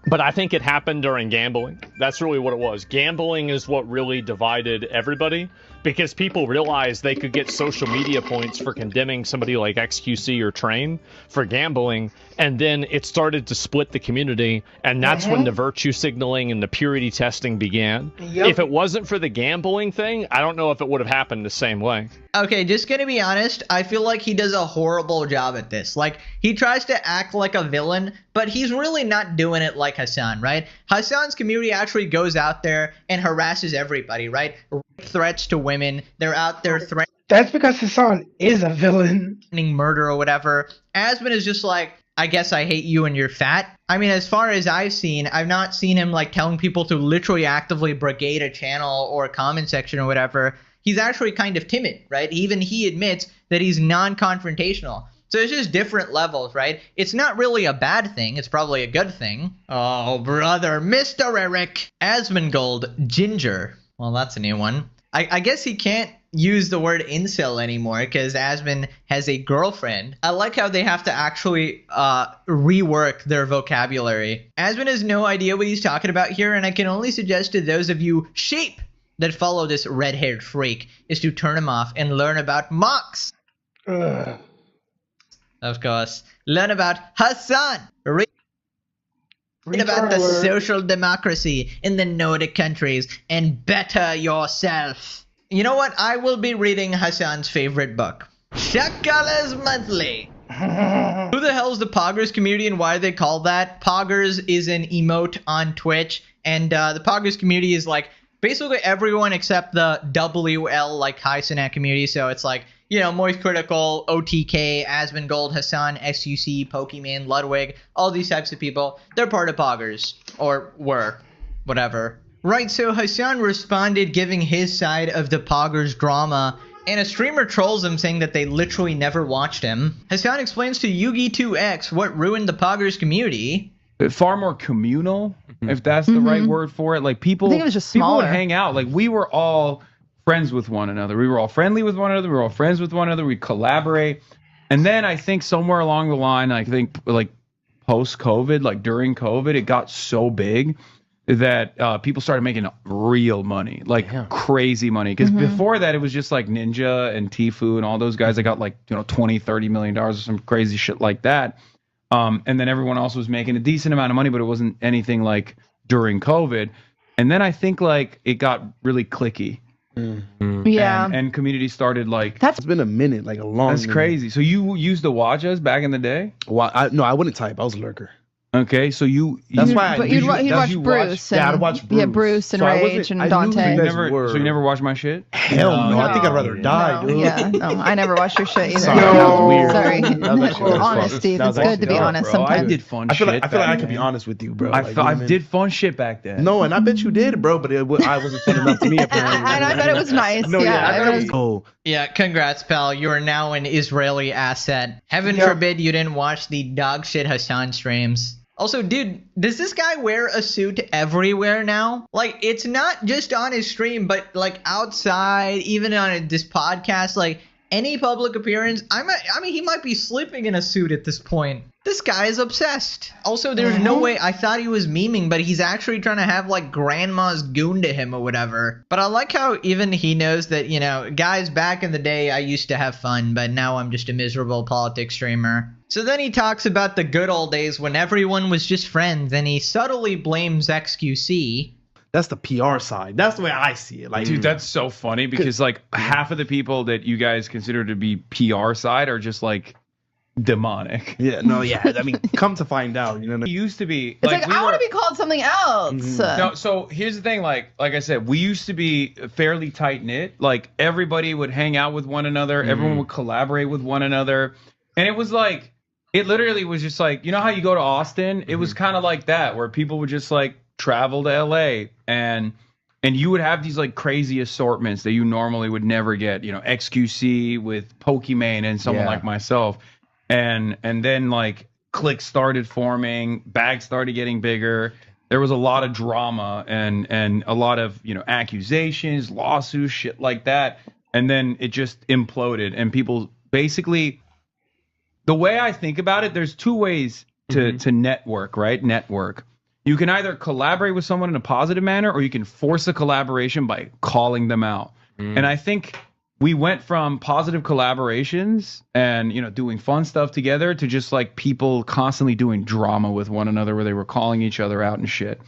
But I think it happened during gambling. That's really what it was. Gambling is what really divided everybody because people realized they could get social media points for condemning somebody like XQC or Train for gambling, and then it started to split the community, and that's when the virtue signaling and the purity testing began. Yep. If it wasn't for the gambling thing, I don't know if it would have happened the same way. Okay, just gonna be honest, I feel like he does a horrible job at this. Like, he tries to act like a villain, but he's really not doing it like Hassan, right? Hassan's community actually goes out there and harasses everybody, right? Threats to women, they're out there threatening That's because Hassan is a villain. Murder or whatever. Asmon is just like, I guess I hate you and you're fat. I mean, as far as I've seen, I've not seen him like telling people to literally actively brigade a channel or a comment section or whatever. He's actually kind of timid, right? Even he admits that he's non-confrontational. So it's just different levels, right? It's not really a bad thing. It's probably a good thing. Oh, brother, Mr. Eric. Asmongold, Ginger. Well, that's a new one. I guess he can't use the word incel anymore because Asmon has a girlfriend. I like how they have to actually rework their vocabulary. Asmon has no idea what he's talking about here, and I can only suggest to those of you sheep that follow this red-haired freak is to turn him off and learn about Mox. Of course. Learn about Hassan. Read about the social democracy in the Nordic countries and better yourself. You know what? I will be reading Hassan's favorite book, Shakala's Monthly. Who the hell is the Poggers community and why are they called that? Poggers is an emote on Twitch, and the Poggers community is like basically everyone except the WL like High Senat community. So it's like, you know, Moist Critical, OTK, Asmongold, Hassan, SUC, Pokemon, Ludwig, all these types of people. They're part of Poggers. Or were. Whatever. Right, so Hassan responded giving his side of the Poggers drama, and a streamer trolls him saying that they literally never watched him. Hassan explains to Yugi2X what ruined the Poggers community. Far more communal, if that's the right word for it. Like people, I think it was just people would smaller. hang out. Like we were all friends with one another. We were all friendly with one another. We were all friends with one another. We collaborate. And then I think somewhere along the line, I think like post-COVID, like during COVID, it got so big that people started making real money, like crazy money. Because before that, it was just like Ninja and Tfue and all those guys that got like, you know, $20-30 million or some crazy shit like that. And then everyone else was making a decent amount of money, but it wasn't anything like during COVID. And then I think like it got really cliquey. Yeah. And community started like it's been a minute, like a long. That's minute. crazy. So you used to watch us back in the day? Well, I wouldn't type. I was a lurker. Okay, so That's why. But you'd watch Bruce. Yeah, I'd and- watch Bruce. Yeah, Bruce and So I Rage wasn't- and I knew Dante. you guys so you never watched my shit? Hell no. I think I'd rather die, No, dude. yeah, no, I never watched your shit either. Sorry, that was weird. Sorry. That was actually really fun. Honesty. That It's was good to be actually honest bro. I sometimes. did fun I feel shit. like I back could be then. honest with you, bro. I did fun shit back then. No, and I bet you did, bro. But I wasn't fun enough to me. Apparently. And I bet it was nice. No, yeah, I bet it was. Oh, Yeah, congrats, pal. You are now an Israeli asset. Heaven Yep. forbid you didn't watch the dog shit Hassan streams. Also, dude, does this guy wear a suit everywhere now? Like, it's not just on his stream, but like outside, even on this podcast, like any public appearance. I mean, he might be sleeping in a suit at this point. This guy is obsessed. Also, there's no way. I thought he was memeing, but he's actually trying to have like grandma's goon to him or whatever. But I like how even he knows that, you know, guys, back in the day, I used to have fun, but now I'm just a miserable politics streamer. So then he talks about the good old days when everyone was just friends, and he subtly blames XQC. that's the PR side. That's the way I see it. Like, Dude, that's so funny because like half of the people that you guys consider to be PR side are just like demonic. Yeah, no, yeah. I mean, come to find out, you know. It used to be It's like, I want to be called something else. No, so here's the thing, like I said, we used to be fairly tight knit. Like everybody would hang out with one another, everyone would collaborate with one another. And it was like it literally was just like, you know how you go to Austin? It was kind of like that, where people would just like travel to LA and you would have these like crazy assortments that you normally would never get, you know, XQC with Pokemon and someone like myself. And then like cliques started forming, bags started getting bigger. There was a lot of drama and a lot of, you know, accusations, lawsuits, shit like that. And then it just imploded and people basically, the way I think about it, there's two ways to network, right? Network. You can either collaborate with someone in a positive manner or you can force a collaboration by calling them out. And I think we went from positive collaborations and, you know, doing fun stuff together to just like people constantly doing drama with one another where they were calling each other out and shit.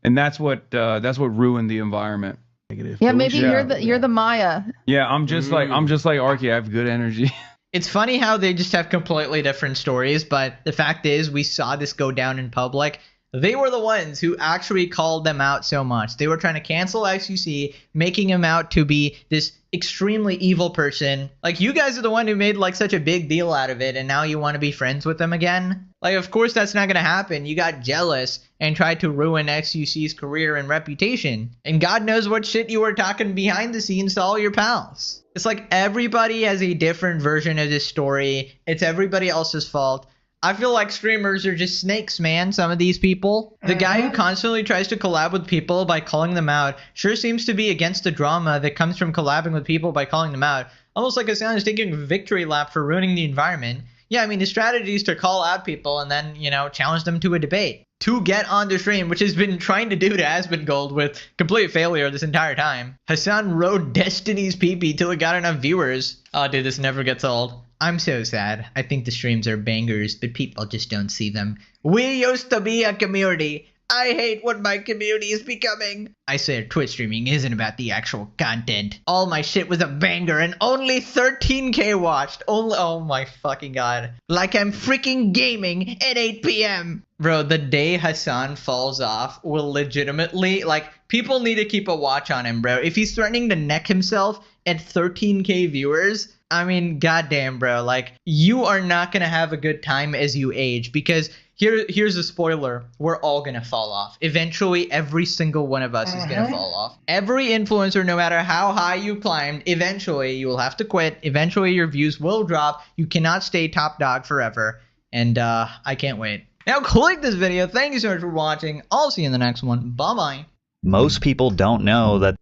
And that's what ruined the environment. Yeah, maybe you're the Maya. Yeah, I'm just like Arky. I have good energy. It's funny how they just have completely different stories, but the fact is we saw this go down in public. They were the ones who actually called them out so much. They were trying to cancel XQC, making him out to be this extremely evil person. Like, you guys are the one who made like such a big deal out of it, and now you want to be friends with them again? Like, of course that's not gonna happen. You got jealous and tried to ruin XQC's career and reputation. And God knows what shit you were talking behind the scenes to all your pals. It's like everybody has a different version of this story. It's everybody else's fault. I feel like streamers are just snakes, man, some of these people. The guy who constantly tries to collab with people by calling them out sure seems to be against the drama that comes from collabing with people by calling them out. Almost like Hassan is taking a victory lap for ruining the environment. Yeah, I mean, the strategy is to call out people and then, you know, challenge them to a debate. To get on the stream, which has been trying to do to Asmongold with complete failure this entire time. Hassan rode Destiny's pee-pee till it got enough viewers. Oh, dude, this never gets old. I'm so sad. I think the streams are bangers, but people just don't see them. We used to be a community. I hate what my community is becoming. I swear Twitch streaming isn't about the actual content. All my shit was a banger and only 13k watched. Oh my fucking god. Like I'm freaking gaming at 8 p.m. Bro, the day Hassan falls off will legitimately, like, people need to keep a watch on him, bro. If he's threatening to neck himself at 13k viewers, I mean, goddamn, bro. Like, you are not gonna have a good time as you age, because here's a spoiler. We're all gonna fall off. Eventually, every single one of us is gonna fall off. Every influencer, no matter how high you climbed, eventually you will have to quit. Eventually, your views will drop. You cannot stay top dog forever. And I can't wait. Now, click this video. Thank you so much for watching. I'll see you in the next one. Bye-bye. Most people don't know that.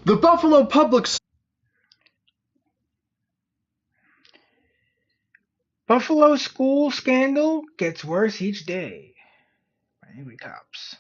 The Buffalo Public Buffalo school scandal gets worse each day. Angry cops.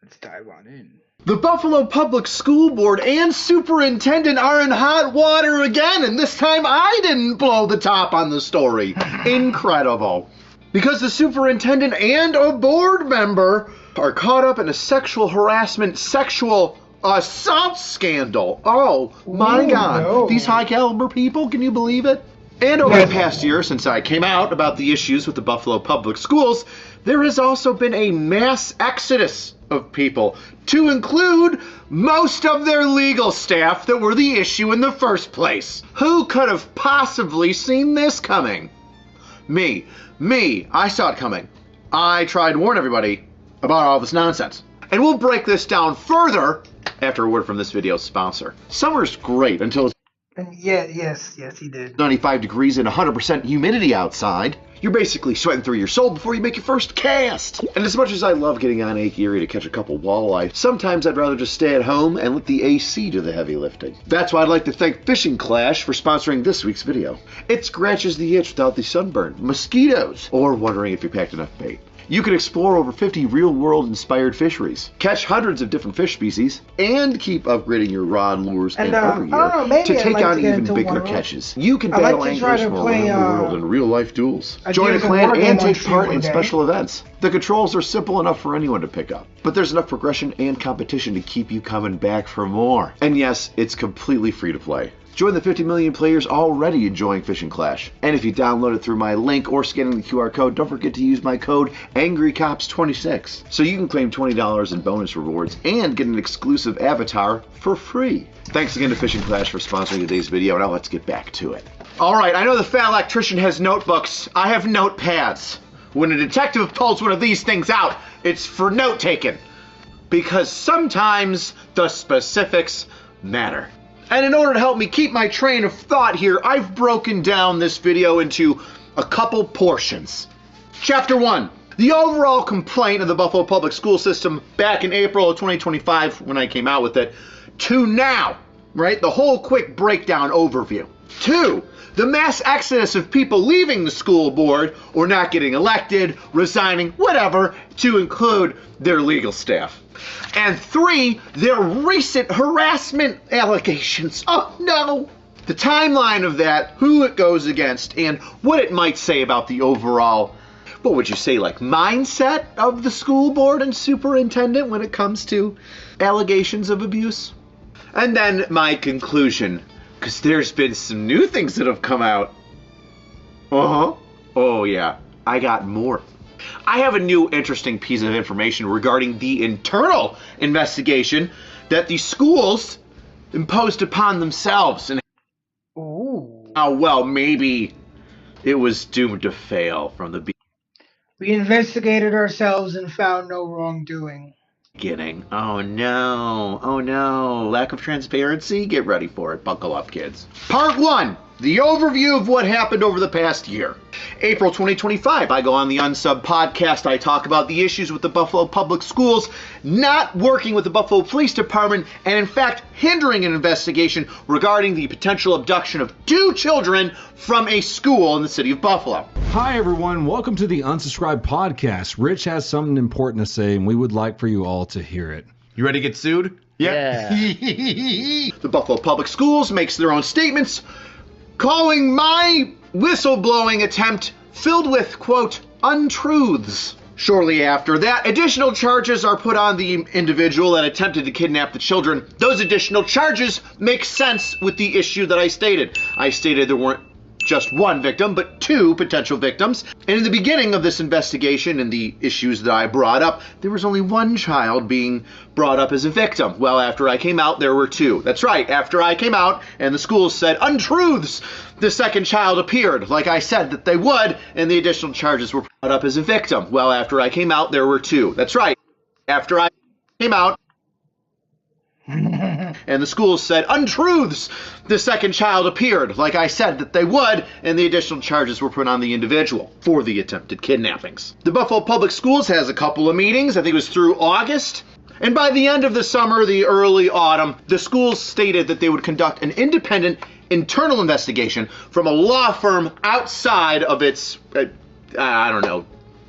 Let's dive on in. The Buffalo Public School Board and Superintendent are in hot water again, and this time I didn't blow the top on the story. Incredible. Because the superintendent and a board member are caught up in a sexual harassment, sexual assault scandal. Oh my God. no. These high caliber people, can you believe it? And over the past year, since I came out about the issues with the Buffalo Public Schools, there has also been a mass exodus of people, to include most of their legal staff that were the issue in the first place. Who could have possibly seen this coming? Me, I saw it coming. I tried to warn everybody about all this nonsense. And we'll break this down further after a word from this video's sponsor. Summer's great until it's Yes, he did. 95 degrees and 100% humidity outside. You're basically sweating through your soul before you make your first cast. And as much as I love getting on Lake Erie to catch a couple walleye, sometimes I'd rather just stay at home and let the AC do the heavy lifting. That's why I'd like to thank Fishing Clash for sponsoring this week's video. It scratches the itch without the sunburn, mosquitoes, or wondering if you packed enough bait. You can explore over 50 real-world inspired fisheries, catch hundreds of different fish species, and keep upgrading your rod lures and other gear to take on even bigger catches. You can battle anglers from around the world in real-life duels, join a clan, and take part in special events. The controls are simple enough for anyone to pick up, but there's enough progression and competition to keep you coming back for more. And yes, it's completely free to play. Join the 50 million players already enjoying Fishing Clash. And if you download it through my link or scanning the QR code, don't forget to use my code AngryCops26 so you can claim $20 in bonus rewards and get an exclusive avatar for free. Thanks again to Fishing Clash for sponsoring today's video. Now let's get back to it. Alright, I know the fat electrician has notebooks. I have notepads. When a detective pulls one of these things out, it's for note-taking. Because sometimes the specifics matter. And in order to help me keep my train of thought here, I've broken down this video into a couple portions. Chapter 1. The overall complaint of the Buffalo Public School System back in April of 2025 when I came out with it, to now, right? The whole quick breakdown overview. 2. The mass exodus of people leaving the school board or not getting elected, resigning, whatever, to include their legal staff. And 3, their recent harassment allegations. Oh no! The timeline of that, who it goes against, and what it might say about the overall, what would you say, like mindset of the school board and superintendent when it comes to allegations of abuse? And then my conclusion, because there's been some new things that have come out. Oh yeah, I got more. I have a new interesting piece of information regarding the internal investigation that the schools imposed upon themselves and how well maybe it was doomed to fail from the We investigated ourselves and found no wrongdoing. beginning. Oh no, lack of transparency? Get ready for it, buckle up kids. Part 1, the overview of what happened over the past year. April 2025, I go on the Unsub podcast. I talk about the issues with the Buffalo Public Schools not working with the Buffalo Police Department and in fact hindering an investigation regarding the potential abduction of 2 children from a school in the city of Buffalo. Hi everyone, welcome to the Unsubscribed podcast. Rich has something important to say and we would like for you all to hear it. You ready to get sued? Yeah. The Buffalo Public Schools makes their own statements calling my whistleblowing attempt filled with, quote, untruths. Shortly after that, additional charges are put on the individual that attempted to kidnap the children. Those additional charges make sense with the issue that I stated. I stated there weren't just 1 victim, but 2 potential victims. And in the beginning of this investigation and the issues that I brought up, there was only 1 child being brought up as a victim. Well, after I came out, there were 2. That's right, after I came out and the schools said untruths, the 2nd child appeared, like I said that they would, and the additional charges were brought up as a victim. Well, after I came out, there were 2. That's right, after I came out, and the schools said untruths, the 2nd child appeared, like I said that they would, and the additional charges were put on the individual for the attempted kidnappings. The Buffalo Public Schools has a couple of meetings, I think it was through August, and by the end of the summer, the early autumn, the schools stated that they would conduct an independent internal investigation from a law firm outside of its,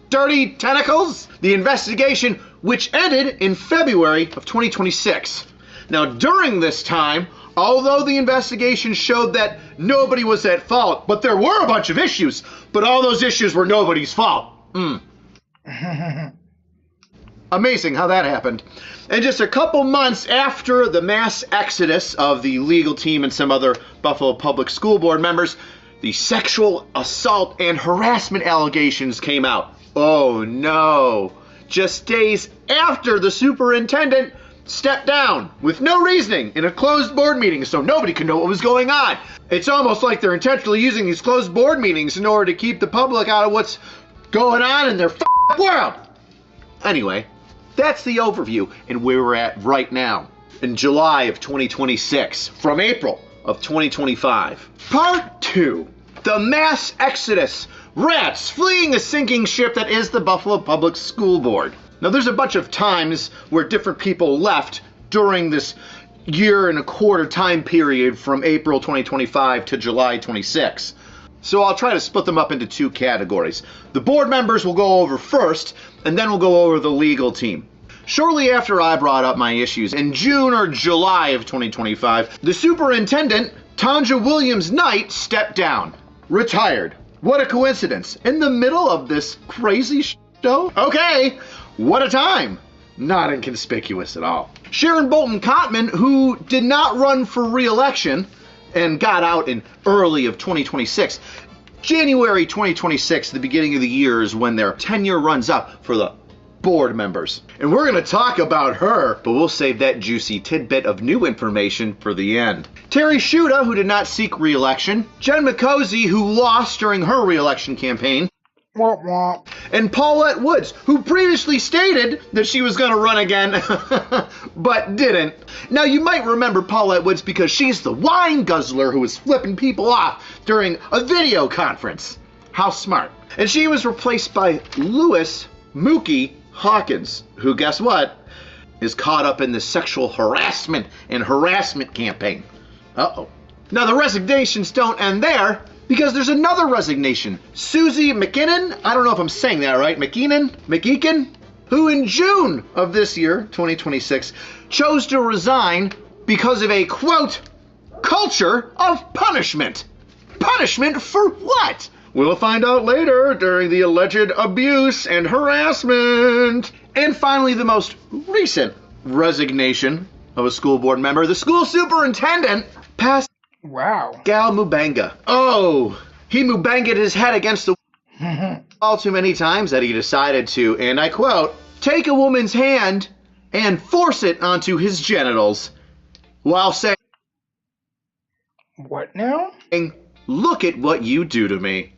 dirty tentacles. The investigation, which ended in February of 2026. Now, during this time, although the investigation showed that nobody was at fault, but there were a bunch of issues, but all those issues were nobody's fault. Amazing how that happened. And just a couple months after the mass exodus of the legal team and some other Buffalo Public School Board members, the sexual assault and harassment allegations came out. Oh no. Just days after the superintendent stepped down with no reasoning in a closed board meeting so nobody could know what was going on. It's almost like they're intentionally using these closed board meetings in order to keep the public out of what's going on in their world. Anyway, that's the overview and where we're at right now in July of 2026 from April of 2025. Part 2, the mass exodus. Rats fleeing a sinking ship that is the Buffalo Public School Board. Now, there's a bunch of times where different people left during this 1.25 year time period from April 2025 to July 26. So I'll try to split them up into 2 categories. The board members will go over first, and then we'll go over the legal team. Shortly after I brought up my issues, in June or July of 2025, the superintendent, Tanja Williams-Knight, stepped down, retired. What a coincidence. In the middle of this crazy show? Okay, what a time. Not inconspicuous at all. Sharon Bolton Cotman, who did not run for re-election and got out in early of 2026. January 2026, the beginning of the year, is when their tenure runs up for the board members. And we're going to talk about her, but we'll save that juicy tidbit of new information for the end. Terry Schuda, who did not seek re-election. Jen McCosey, who lost during her re-election campaign. And Paulette Woods, who previously stated that she was going to run again, but didn't. Now, you might remember Paulette Woods because she's the wine guzzler who was flipping people off during a video conference. How smart. And she was replaced by Lewis Mookie Hawkins, who, guess what, is caught up in the sexual harassment campaign. Uh-oh. Now, the resignations don't end there, because there's another resignation. Susie McKinnon, I don't know if I'm saying that right, McEakin, who in June of this year, 2026, chose to resign because of a, quote, culture of punishment. Punishment for what? We'll find out later during the alleged abuse and harassment. And finally, the most recent resignation of a school board member, the school superintendent, Pascal Mubanga. Oh, he Mubanga'd his head against the all too many times that he decided to, and I quote, take a woman's hand and force it onto his genitals while saying, what now? Look at what you do to me.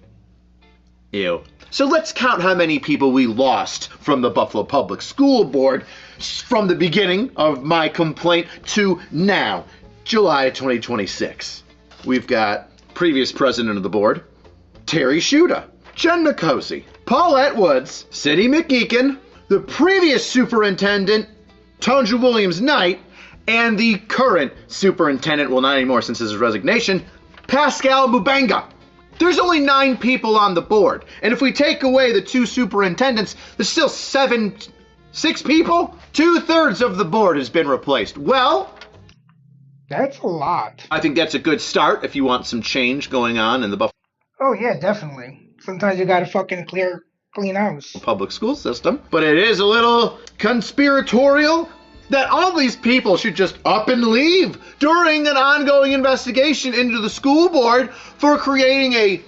Ew. So let's count how many people we lost from the Buffalo Public School Board from the beginning of my complaint to now, July 2026. We've got previous president of the board, Terry Shuda, Jen Nicosi, Paulette Woods, Sidney McGeekin, the previous superintendent, Tonja Williams-Knight, and the current superintendent, well, not anymore since his resignation, Pascal Mubanga. There's only 9 people on the board, and if we take away the 2 superintendents, there's still 6 people? 2/3 of the board has been replaced. Well, that's a lot. I think that's a good start if you want some change going on in the Buffalo. Oh yeah, definitely. Sometimes you gotta fucking clean house. Public school system. But it is a little conspiratorial that all these people should just up and leave during an ongoing investigation into the school board for creating a,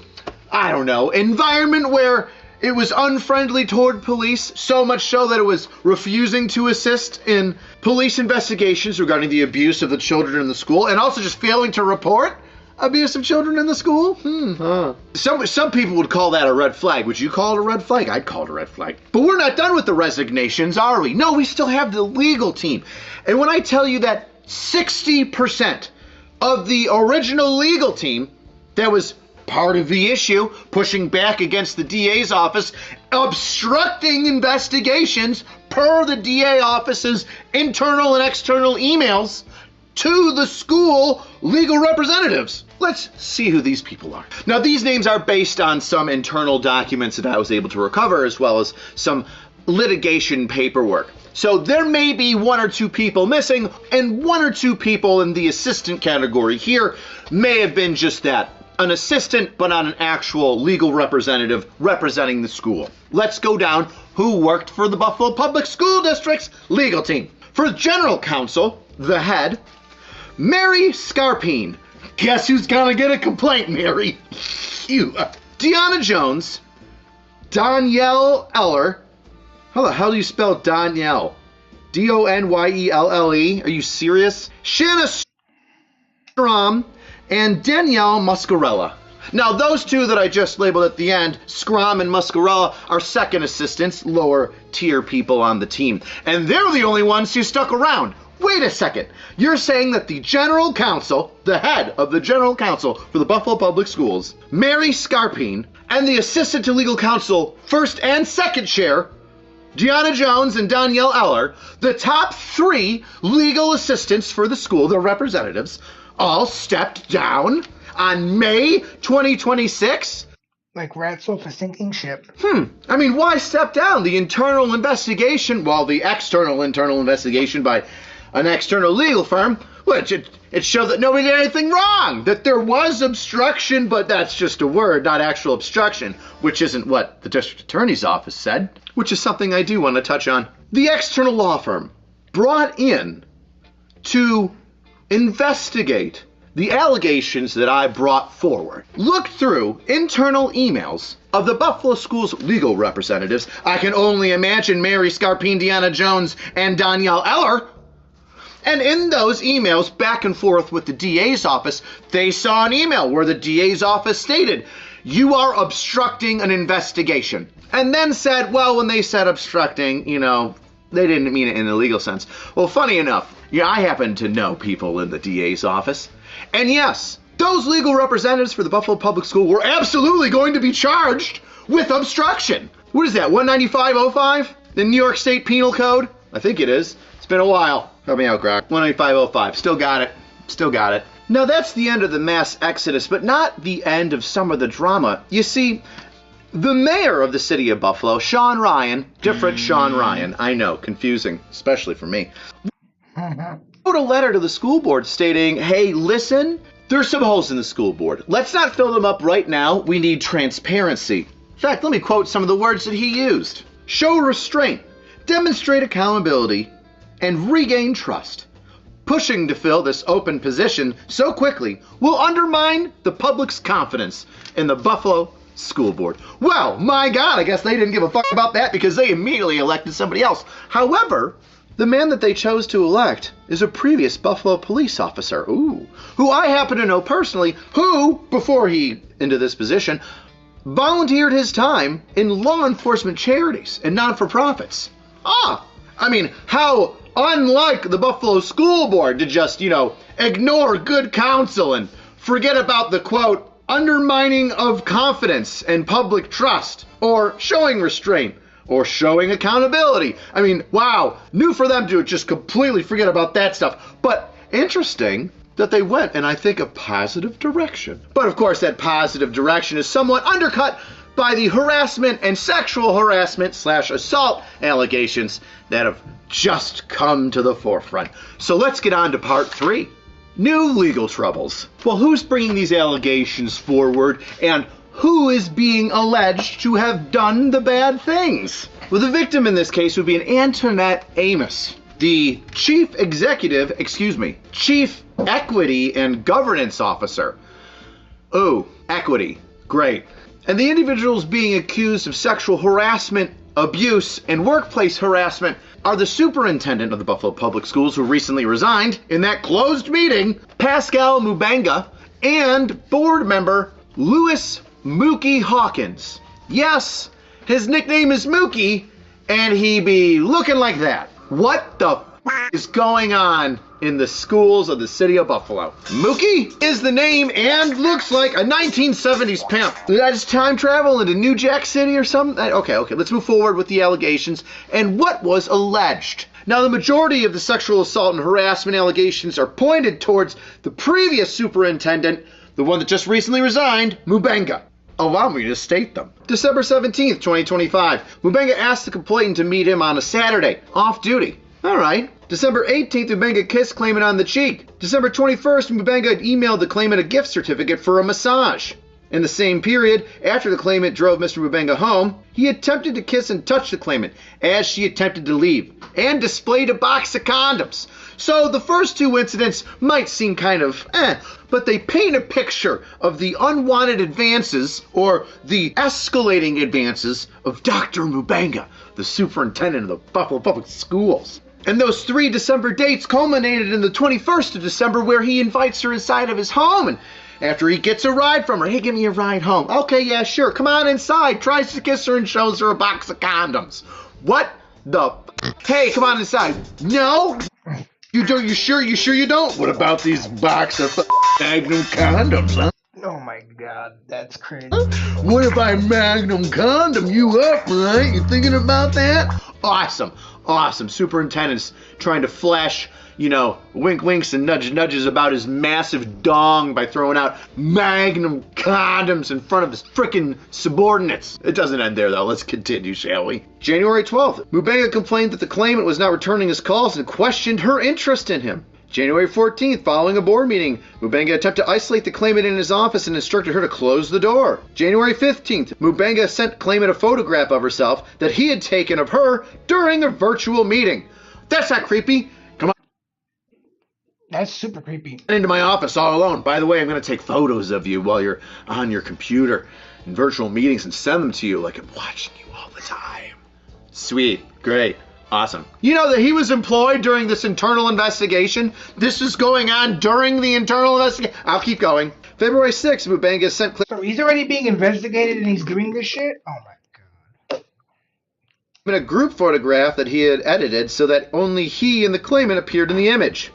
I don't know, environment where it was unfriendly toward police, so much so that it was refusing to assist in police investigations regarding the abuse of the children in the school, and also just failing to report abuse of children in the school? Some people would call that a red flag. Would you call it a red flag? I'd call it a red flag. But we're not done with the resignations, are we? No, we still have the legal team. And when I tell you that 60% of the original legal team that was part of the issue, pushing back against the DA's office, obstructing investigations per the DA office's internal and external emails to the school legal representatives. Let's see who these people are. Now, these names are based on some internal documents that I was able to recover, as well as some litigation paperwork. So there may be 1 or 2 people missing, and 1 or 2 people in the assistant category here may have been just that, an assistant, but not an actual legal representative representing the school. Let's go down who worked for the Buffalo Public School District's legal team. For general counsel, the head, Mary Scarpine. Guess who's gonna get a complaint, Mary? You. Deanna Jones, Danielle Eller. How the hell do you spell Danielle? Donyelle? Are you serious? Shanna Strom and Danielle Muscarella. Now, those 2 that I just labeled at the end, Scrum and Muscarella, are second assistants, lower tier people on the team. And they're the only ones who stuck around. Wait a second. You're saying that the general counsel, the head of the general counsel for the Buffalo Public Schools, Mary Scarpine, and the assistant to legal counsel, first and second chair, Deanna Jones and Danielle Eller, the top 3 legal assistants for the school, the representatives, all stepped down on May 2026? Like rats off a sinking ship. I mean, why step down? The internal investigation, well, the external internal investigation by an external legal firm, which it showed that nobody did anything wrong, that there was obstruction, but that's just a word, not actual obstruction, which isn't what the district attorney's office said, which is something I do want to touch on. The external law firm brought in to investigate the allegations that I brought forward. Look through internal emails of the Buffalo Schools legal representatives. I can only imagine Mary Scarpine, Deanna Jones, and Danielle Eller. And in those emails back and forth with the DA's office, they saw an email where the DA's office stated, you are obstructing an investigation. And then said, well, when they said obstructing, you know, they didn't mean it in a legal sense. Well, funny enough, yeah, I happen to know people in the DA's office. And yes, those legal representatives for the Buffalo Public School were absolutely going to be charged with obstruction. What is that, 195.05? The New York State Penal Code? I think it is. It's been a while. Help me out, Grok. 195.05. Still got it. Still got it. Now, that's the end of the mass exodus, but not the end of some of the drama. You see, the mayor of the city of Buffalo, Sean Ryan, different Sean Ryan, I know, confusing, especially for me, wrote a letter to the school board stating, hey, listen, there's some holes in the school board. Let's not fill them up right now. We need transparency. In fact, let me quote some of the words that he used. Show restraint, demonstrate accountability, and regain trust. pushing to fill this open position so quickly will undermine the public's confidence in the Buffalo School Board. Well, my God, I guess they didn't give a fuck about that because they immediately elected somebody else. However, the man that they chose to elect is a previous Buffalo police officer, who I happen to know personally, who, before he into this position, volunteered his time in law enforcement charities and non-for-profits. I mean, how unlike the Buffalo School Board to just, ignore good counsel and forget about the, quote, undermining of confidence and public trust, or showing restraint, or showing accountability. I mean, wow, new for them to just completely forget about that stuff. But interesting that they went in, I think, a positive direction. But of course, that positive direction is somewhat undercut by the harassment and sexual harassment / assault allegations that have just come to the forefront. So let's get on to part 3. New legal troubles. Well, who's bringing these allegations forward, and who is being alleged to have done the bad things? Well, the victim in this case would be an Antoinette Amos, the chief equity and governance officer. Equity. Great. And the individuals being accused of sexual harassment, abuse, and workplace harassment are the superintendent of the Buffalo Public Schools, who recently resigned in that closed meeting, Pascal Mubenga, and board member Louis Mookie Hawkins. Yes, his nickname is Mookie, and he be looking like that. What the is going on in the schools of the city of Buffalo? Mookie is the name and looks like a 1970s pimp. That's time travel into New Jack City or something? Okay, let's move forward with the allegations and what was alleged. Now, the majority of the sexual assault and harassment allegations are pointed towards the previous superintendent, the one that just recently resigned, Mubenga. Allow me to state them. December 17th, 2025, Mubenga asked the complainant to meet him on a Saturday, off duty. All right. December 18th, Mubenga kissed claimant on the cheek. December 21st, Mubenga emailed the claimant a gift certificate for a massage. In the same period, after the claimant drove Mr. Mubenga home, he attempted to kiss and touch the claimant as she attempted to leave, and displayed a box of condoms. So the first two incidents might seem kind of but they paint a picture of the unwanted advances, or the escalating advances, of Dr. Mubenga, the superintendent of the Buffalo Public Schools. And those 3 December dates culminated in the 21st of December, where he invites her inside of his home, and after he gets a ride from her, hey, give me a ride home. Okay, yeah, sure, come on inside. Tries to kiss her and shows her a box of condoms. What the Hey, come on inside. No? You don't? You sure you don't? What about these box of Magnum condoms, huh? Oh my God, that's crazy. What if I Magnum condom you up, right? You thinking about that? Awesome. Superintendent's trying to flash, wink winks and nudges about his massive dong by throwing out Magnum condoms in front of his frickin' subordinates. It doesn't end there, though. Let's continue, shall we? January 12th, Mubenga complained that the claimant was not returning his calls and questioned her interest in him. January 14th, following a board meeting, Mubenga attempted to isolate the claimant in his office and instructed her to close the door. January 15th, Mubenga sent claimant a photograph of herself that he had taken of her during a virtual meeting. That's not creepy. Come on. That's super creepy. Into my office all alone. By the way, I'm going to take photos of you while you're on your computer in virtual meetings and send them to you like I'm watching you all the time. Sweet. Great. Awesome. You know that he was employed during this internal investigation? This is going on during the internal investigation. I'll keep going. February 6th, Mubenga sent... So he's already being investigated and he's doing this shit? Oh my God. In a group photograph that he had edited so that only he and the claimant appeared in the image.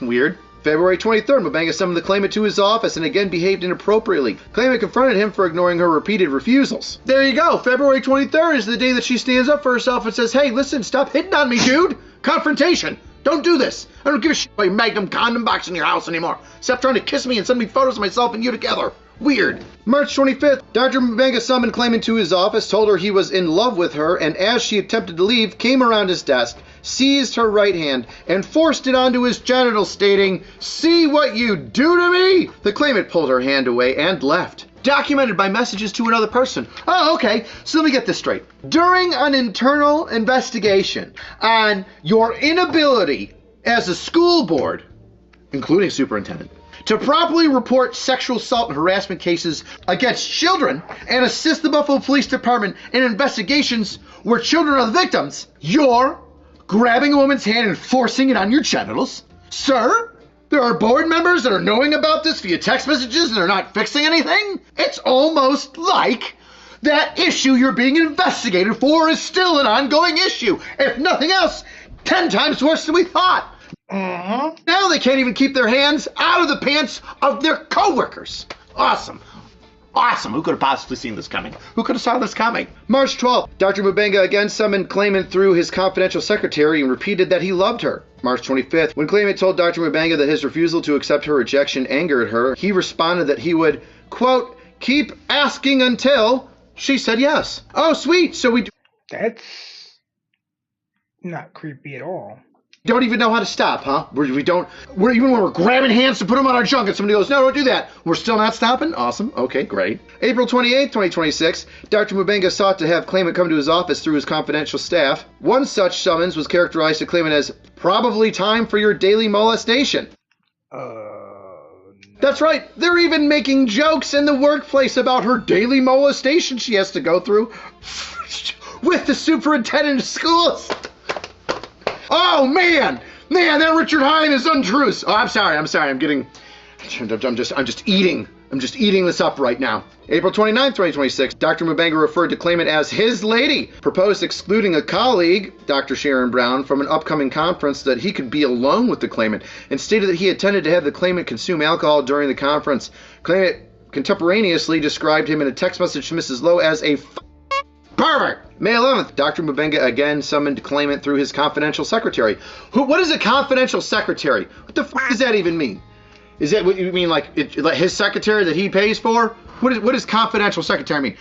Weird. February 23rd, Mubenga summoned the claimant to his office and again behaved inappropriately. Claimant confronted him for ignoring her repeated refusals. There you go. February 23rd is the day that she stands up for herself and says, hey, listen, stop hitting on me, dude. Confrontation. Don't do this. I don't give a shit about your Magnum condom box in your house anymore. Stop trying to kiss me and send me photos of myself and you together. Weird. March 25th, Dr. Mubenga summoned claimant to his office, told her he was in love with her, and as she attempted to leave, came around his desk, seized her right hand, and forced it onto his genitals, stating, see what you do to me? The claimant pulled her hand away and left. Documented by messages to another person. Oh, okay, so let me get this straight. During an internal investigation on your inability as a school board, including superintendent, to properly report sexual assault and harassment cases against children and assist the Buffalo Police Department in investigations where children are the victims, you're grabbing a woman's hand and forcing it on your genitals. Sir, there are board members that are knowing about this via text messages and they're not fixing anything. It's almost like that issue you're being investigated for is still an ongoing issue. If nothing else, 10 times worse than we thought. Now they can't even keep their hands out of the pants of their coworkers. Awesome. Awesome. Who could have possibly seen this coming? Who could have saw this coming? March 12th, Dr. Mubenga again summoned claimant through his confidential secretary and repeated that he loved her. March 25th, when claimant told Dr. Mubenga that his refusal to accept her rejection angered her, he responded that he would, quote, keep asking until she said yes. Oh, sweet. So we That's not creepy at all. don't even know how to stop, huh? We're even when we're grabbing hands to put them on our junk and somebody goes, no, don't do that. We're still not stopping? Awesome. Okay, great. April 28th, 2026, Dr. Mubenga sought to have claimant come to his office through his confidential staff. One such summons was characterized to claimant as probably time for your daily molestation. That's right. They're even making jokes in the workplace about her daily molestation she has to go through with the superintendent of schools. Oh, man, that Richard Hine is untrue. Oh, I'm sorry. I'm just eating this up right now. April 29th, 2026, Dr. Mubenga referred to claimant as his lady, proposed excluding a colleague, Dr. Sharon Brown, from an upcoming conference that he could be alone with the claimant, and stated that he intended to have the claimant consume alcohol during the conference. Claimant contemporaneously described him in a text message to Mrs. Lowe as a pervert. May 11th, Dr. Mubenga again summoned claimant through his confidential secretary. What is a confidential secretary? What the fuck does that even mean? Is that what you mean, like his secretary that he pays for? What does confidential secretary mean?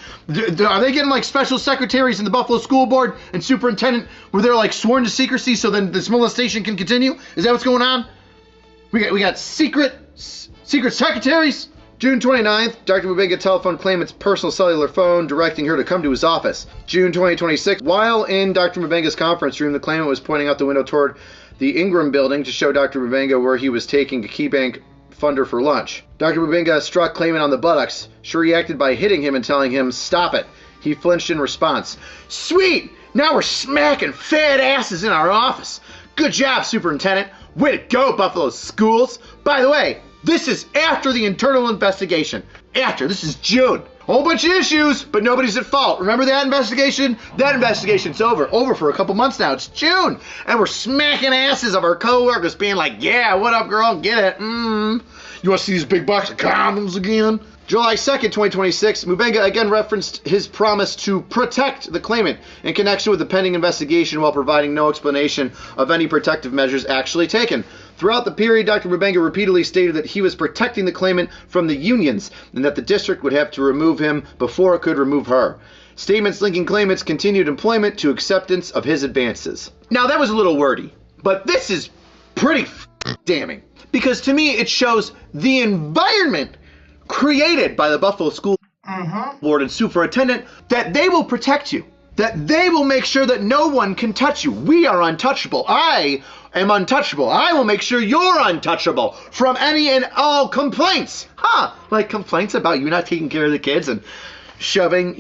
Are they getting like special secretaries in the Buffalo School Board and superintendent where they're like sworn to secrecy so then this molestation can continue? Is that what's going on? We got secret secretaries? June 29th, Dr. Mubenga telephoned claimant's personal cellular phone, directing her to come to his office. June 2026, while in Dr. Mubenga's conference room, the claimant was pointing out the window toward the Ingram building to show Dr. Mubenga where he was taking a KeyBank funder for lunch. Dr. Mubenga struck claimant on the buttocks. She reacted by hitting him and telling him, stop it. He flinched in response. Sweet! Now we're smacking fat asses in our office. Good job, superintendent. Way to go, Buffalo Schools. By the way, this is after the internal investigation. This is June. A whole bunch of issues, but nobody's at fault. Remember that investigation? That investigation's over. Over for a couple months now. It's June. And we're smacking asses of our coworkers being like, yeah, what up, girl? Get it. You want to see these big box of condoms again? July 2nd, 2026, Mubenga again referenced his promise to protect the claimant in connection with the pending investigation while providing no explanation of any protective measures actually taken. Throughout the period, Dr. Mubenga repeatedly stated that he was protecting the claimant from the unions and that the district would have to remove him before it could remove her. Statements linking claimant's continued employment to acceptance of his advances. Now, that was a little wordy, but this is pretty damning because to me it shows the environment created by the Buffalo School Board and superintendent that they will protect you, that they will make sure that no one can touch you. We are untouchable. I am untouchable. I will make sure you're untouchable from any and all complaints. Like complaints about you not taking care of the kids and shoving,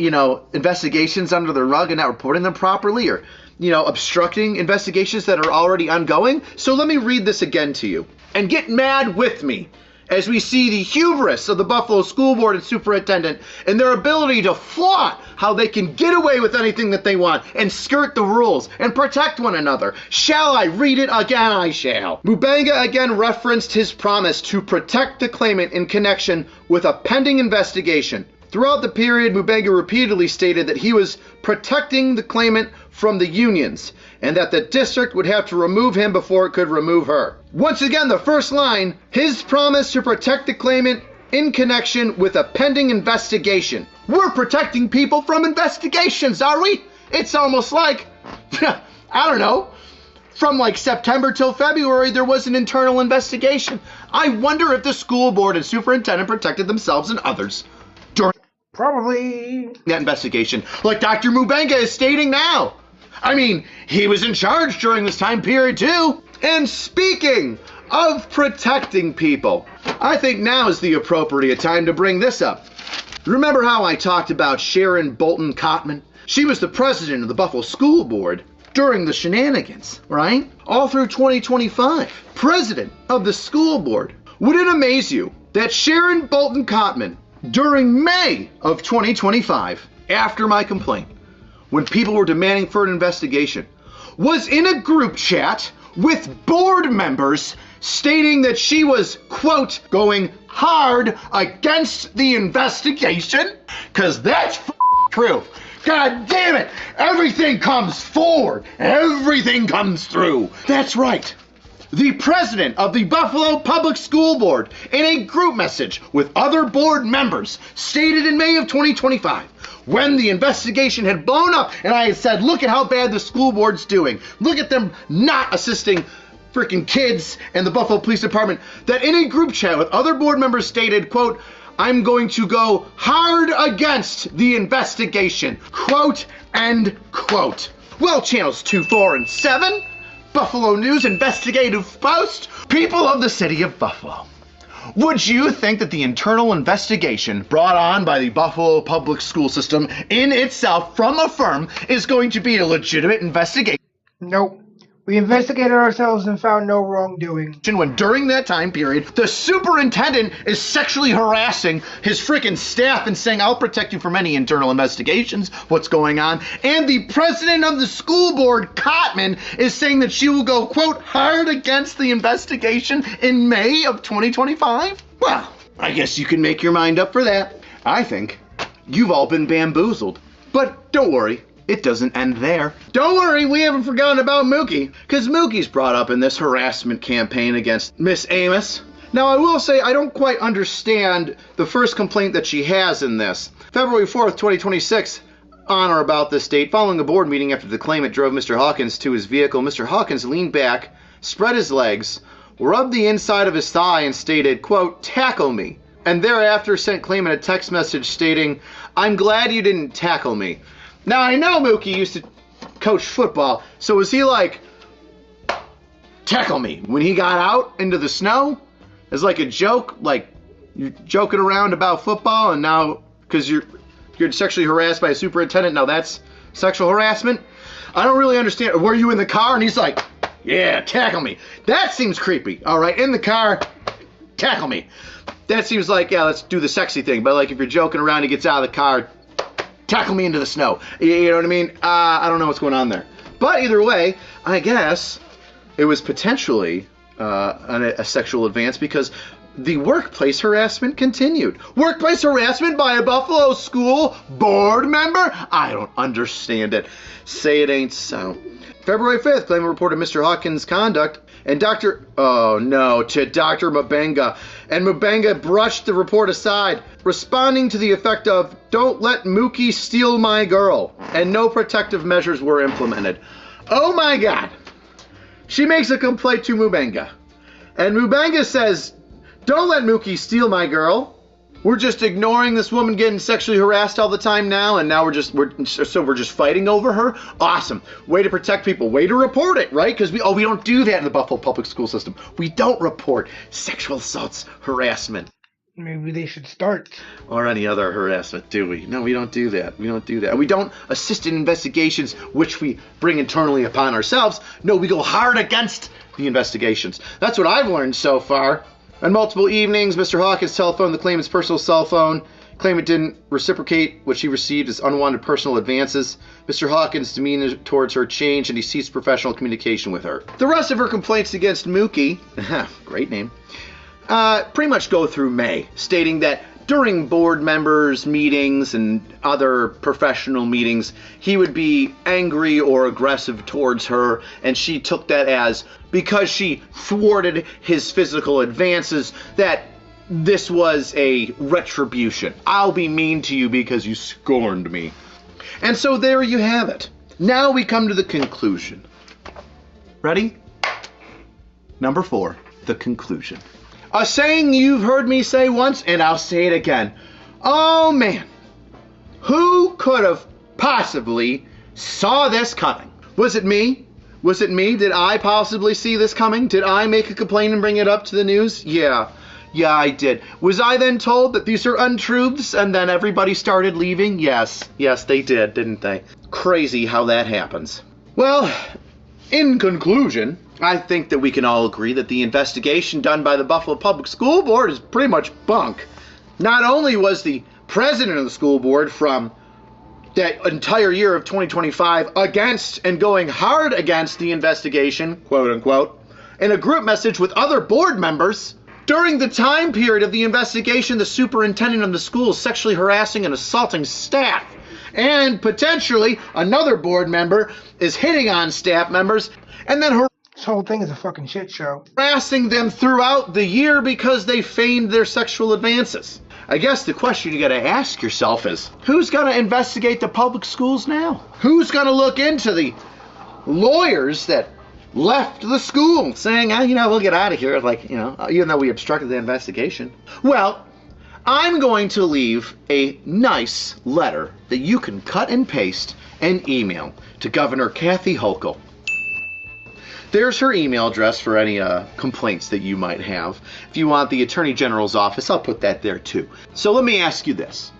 investigations under the rug and not reporting them properly, or, obstructing investigations that are already ongoing. So let me read this again to you and get mad with me as we see the hubris of the Buffalo School Board and superintendent and their ability to flaunt how they can get away with anything that they want and skirt the rules and protect one another. Shall I read it again? I shall. Mubenga again referenced his promise to protect the claimant in connection with a pending investigation. Throughout the period, Mubenga repeatedly stated that he was protecting the claimant from the unions and that the district would have to remove him before it could remove her. Once again, the first line, his promise to protect the claimant in connection with a pending investigation. We're protecting people from investigations, are we? It's almost like, I don't know, from like September till February, there was an internal investigation. I wonder if the school board and superintendent protected themselves and others during probably that investigation, like Dr. Mubenga is stating now. I mean, he was in charge during this time period too. And speaking of protecting people, I think now is the appropriate time to bring this up. Remember how I talked about Sharon Bolton Cotman? She was the president of the Buffalo School Board during the shenanigans, right? All through 2025. President of the school board. Would it amaze you that Sharon Bolton Cotman, during May of 2025, after my complaint, when people were demanding for an investigation, was in a group chat with board members stating that she was, quote, going hard against the investigation? Because that's true. God damn it! Everything comes forward. Everything comes through. That's right. The president of the Buffalo Public School Board, in a group message with other board members, stated in May of 2025, when the investigation had blown up and I had said, look at how bad the school board's doing. Look at them not assisting freaking kids and the Buffalo Police Department, that in a group chat with other board members stated, quote, I'm going to go hard against the investigation, quote, end quote. Well, channels 2, 4, and 7, Buffalo News Investigative Post, people of the city of Buffalo. Would you think that the internal investigation brought on by the Buffalo public school system in itself from a firm is going to be a legitimate investigation? Nope. We investigated ourselves and found no wrongdoing. When during that time period, the superintendent is sexually harassing his freaking staff and saying, I'll protect you from any internal investigations, what's going on. And the president of the school board, Cotman, is saying that she will go, quote, hard against the investigation in May of 2025? Well, I guess you can make your mind up for that. I think you've all been bamboozled. But don't worry. It doesn't end there. Don't worry, we haven't forgotten about Mookie, because Mookie's brought up in this harassment campaign against Miss Amos. Now, I will say I don't quite understand the first complaint that she has in this. February 4th, 2026, on or about this date, following a board meeting after the claimant drove Mr. Hawkins to his vehicle, Mr. Hawkins leaned back, spread his legs, rubbed the inside of his thigh, and stated, quote, tackle me. And thereafter sent claimant a text message stating, I'm glad you didn't tackle me. Now, I know Mookie used to coach football, so was he like, tackle me, when he got out into the snow? As like a joke, like you're joking around about football, and now, because you're sexually harassed by a superintendent, now that's sexual harassment? I don't really understand. Were you in the car? And he's like, yeah, tackle me. That seems creepy. All right, in the car, tackle me. That seems like, yeah, let's do the sexy thing. But like if you're joking around, he gets out of the car, tackle me into the snow. You know what I mean? I don't know what's going on there. But either way, I guess it was potentially a sexual advance because the workplace harassment continued. Workplace harassment by a Buffalo school board member? I don't understand it. Say it ain't so. February 5th, claimant reported Mr. Hawkins' conduct and to Dr. Mubenga. And Mubenga brushed the report aside, responding to the effect of, don't let Mookie steal my girl. And no protective measures were implemented. Oh my God. She makes a complaint to Mubenga. And Mubenga says, don't let Mookie steal my girl. We're just ignoring this woman getting sexually harassed all the time now, and now we're just fighting over her. Awesome. Way to protect people. Way to report it, right? Because we don't do that in the Buffalo public school system. We don't report sexual assaults, harassment. Maybe they should start. Or any other harassment, do we? No, we don't do that. We don't do that. And we don't assist in investigations which we bring internally upon ourselves. No, we go hard against the investigations. That's what I've learned so far. On multiple evenings, Mr. Hawkins telephoned the claimant's personal cell phone. Claimant didn't reciprocate what she received as unwanted personal advances. Mr. Hawkins' demeanor towards her changed and he ceased professional communication with her. The rest of her complaints against Mookie, great name, pretty much go through May, stating that during board members' meetings and other professional meetings, he would be angry or aggressive towards her, and she took that as, because she thwarted his physical advances, that this was a retribution. I'll be mean to you because you scorned me. And so there you have it. Now we come to the conclusion. Ready? Number 4, the conclusion. A saying you've heard me say once, and I'll say it again. Oh man, who could have possibly saw this coming? Was it me? Was it me? Did I possibly see this coming? Did I make a complaint and bring it up to the news? Yeah. Yeah, I did. Was I then told that these are untruths and then everybody started leaving? Yes. Yes, they did, didn't they? Crazy how that happens. Well, in conclusion, I think that we can all agree that the investigation done by the Buffalo Public School Board is pretty much bunk. Not only was the president of the school board from that entire year of 2025 against and going hard against the investigation, quote unquote, in a group message with other board members, during the time period of the investigation, the superintendent of the school is sexually harassing and assaulting staff. And potentially another board member is hitting on staff members and then this whole thing is a fucking shit show. Harassing them throughout the year because they feigned their sexual advances. I guess the question you gotta ask yourself is, who's gonna investigate the public schools now? Who's gonna look into the lawyers that left the school saying, we'll get out of here, even though we obstructed the investigation? Well, I'm going to leave a nice letter that you can cut and paste and email to Governor Kathy Hochul. There's her email address for any complaints that you might have. If you want the Attorney General's office, I'll put that there too. So let me ask you this.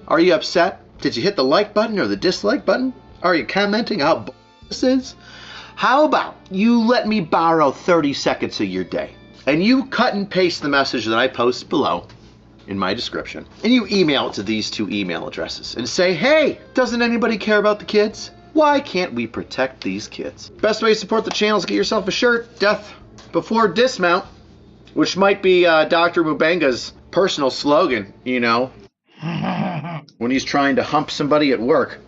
Are you upset? Did you hit the like button or the dislike button? Are you commenting how this is? How about you let me borrow 30 seconds of your day and you cut and paste the message that I post below in my description and you email it to these two email addresses and say, hey, doesn't anybody care about the kids? Why can't we protect these kids? Best way to support the channel is get yourself a shirt, Death Before Dismount, which might be Dr. Mubenga's personal slogan, when he's trying to hump somebody at work.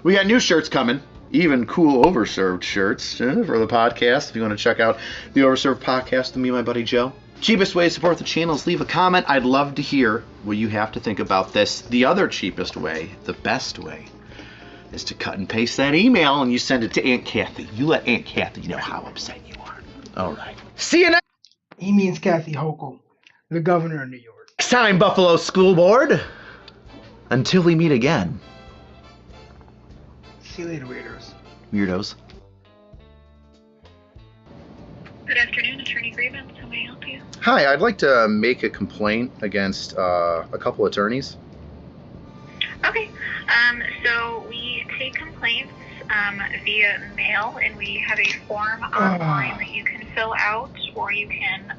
We got new shirts coming. Even cool overserved shirts for the podcast. If you want to check out the Overserved podcast with me and my buddy Joe. Cheapest way to support the channel is leave a comment. I'd love to hear what you have to think about this. The other cheapest way, the best way, is to cut and paste that email and you send it to Aunt Kathy. You let Aunt Kathy know how upset you are. All right. See you next. He means Kathy Hochul, the governor of New York. Next time, Buffalo School Board. Until we meet again. See you later, weirdos. Weirdos. Good afternoon, Attorney Grievance. How may I help you? Hi, I'd like to make a complaint against a couple attorneys. Okay. So we take complaints via mail, and we have a form online that you can fill out, or you can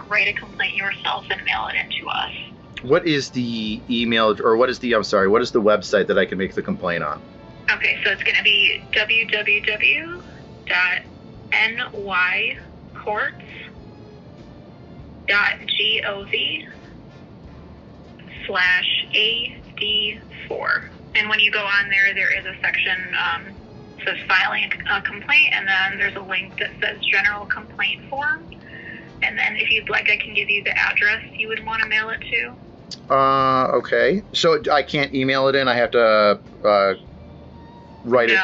write a complaint yourself and mail it in to us. What is the email, or what is the website that I can make the complaint on? Okay, so it's going to be www.nycourts.gov/AD4. And when you go on there, there is a section that says filing a complaint, and then there's a link that says general complaint form. And then if you'd like, I can give you the address you would want to mail it to. Okay. So I can't email it in. I have to write it.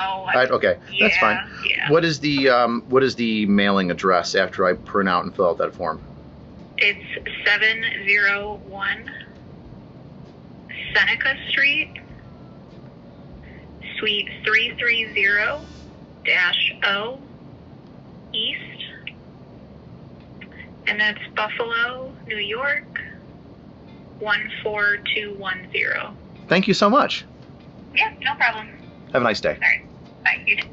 Okay, yeah, that's fine. Yeah. What is the mailing address after I print out and fill out that form? It's 701 Seneca Street, Suite 330-0 East, and that's Buffalo, New York, 14210. Thank you so much. Yeah, no problem. Have a nice day. All right. Bye. You too.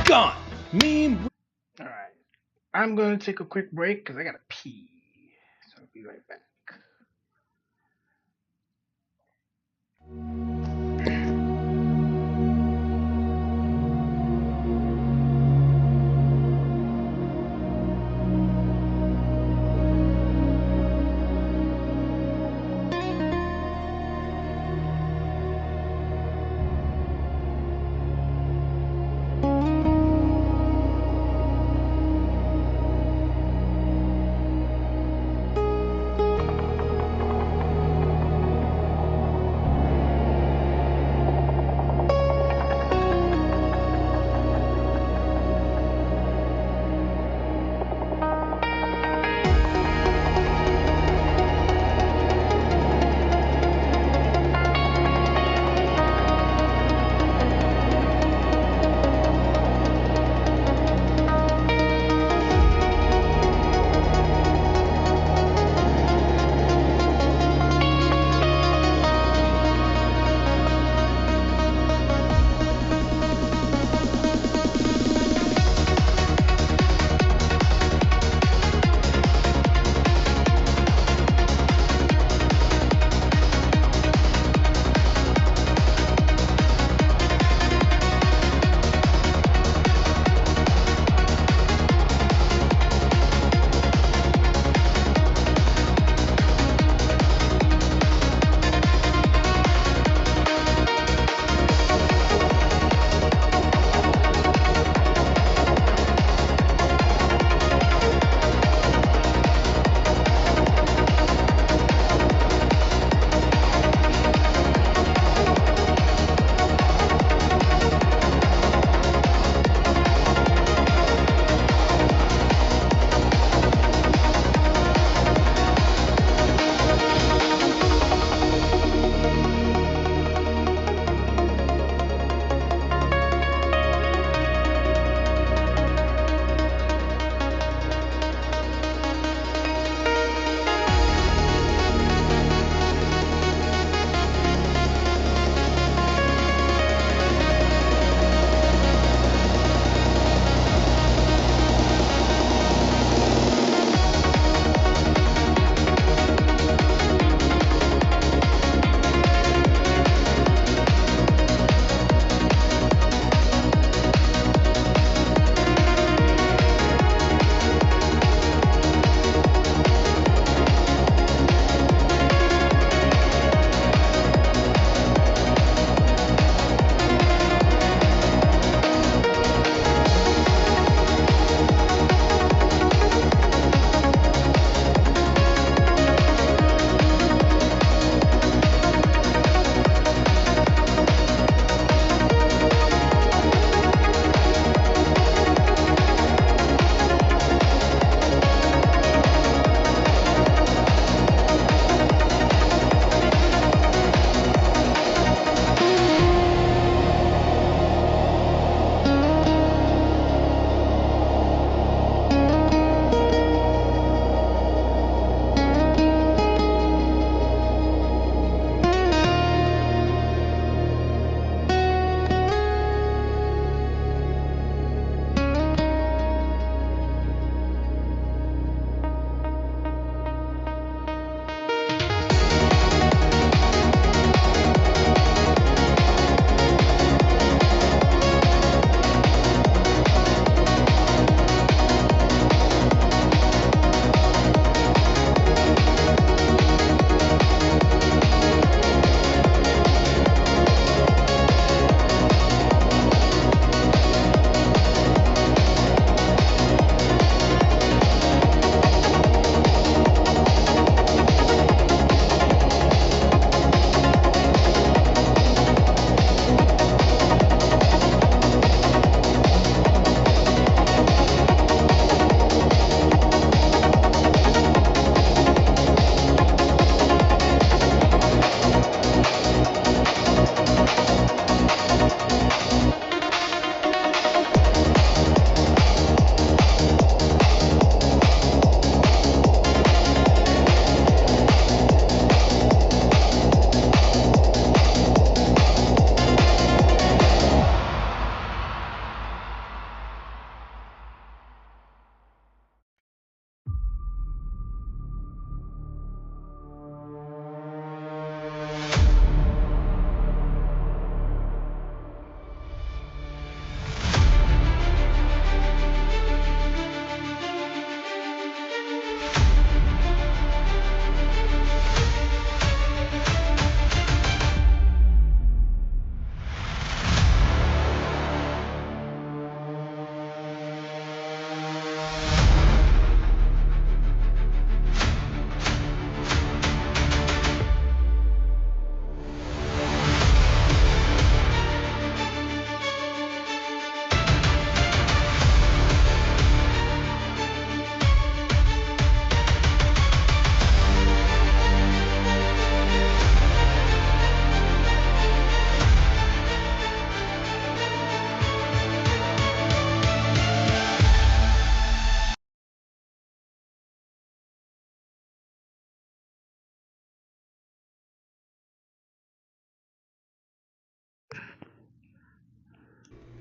Gone. Meme. All right. I'm going to take a quick break because I got to pee. So I'll be right back.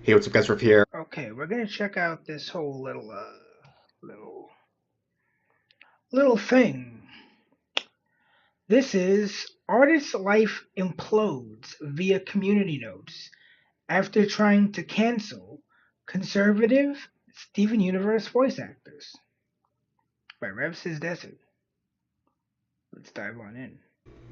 Hey, what's up, guys? Riff here. Okay, we're gonna check out this whole little thing. This is Artist's Life Implodes via community notes after trying to cancel conservative Steven Universe voice actors by Rev Says Desert. Let's dive on in.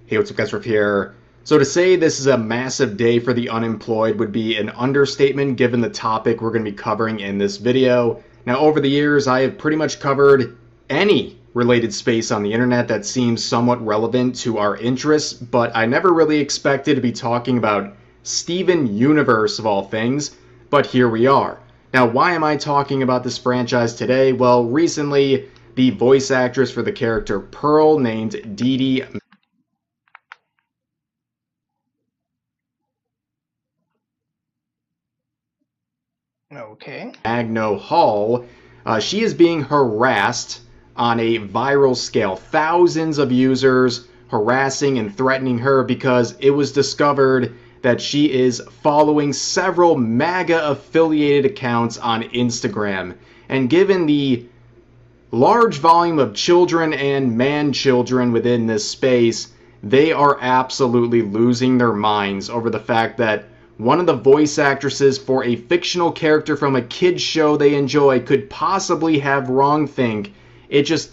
Hey, what's up, guys? Riff here. So to say this is a massive day for the unemployed would be an understatement given the topic we're going to be covering in this video. Now, over the years, I have pretty much covered any related space on the internet that seems somewhat relevant to our interests, but I never really expected to be talking about Steven Universe of all things, but here we are. Now, why am I talking about this franchise today? Well, recently, the voice actress for the character Pearl, named Dee Okay. Magno Hall, she is being harassed on a viral scale. Thousands of users harassing and threatening her because it was discovered that she is following several MAGA affiliated accounts on Instagram. And given the large volume of children and man-children within this space, they are absolutely losing their minds over the fact that one of the voice actresses for a fictional character from a kids show they enjoy could possibly have wrongthink. It just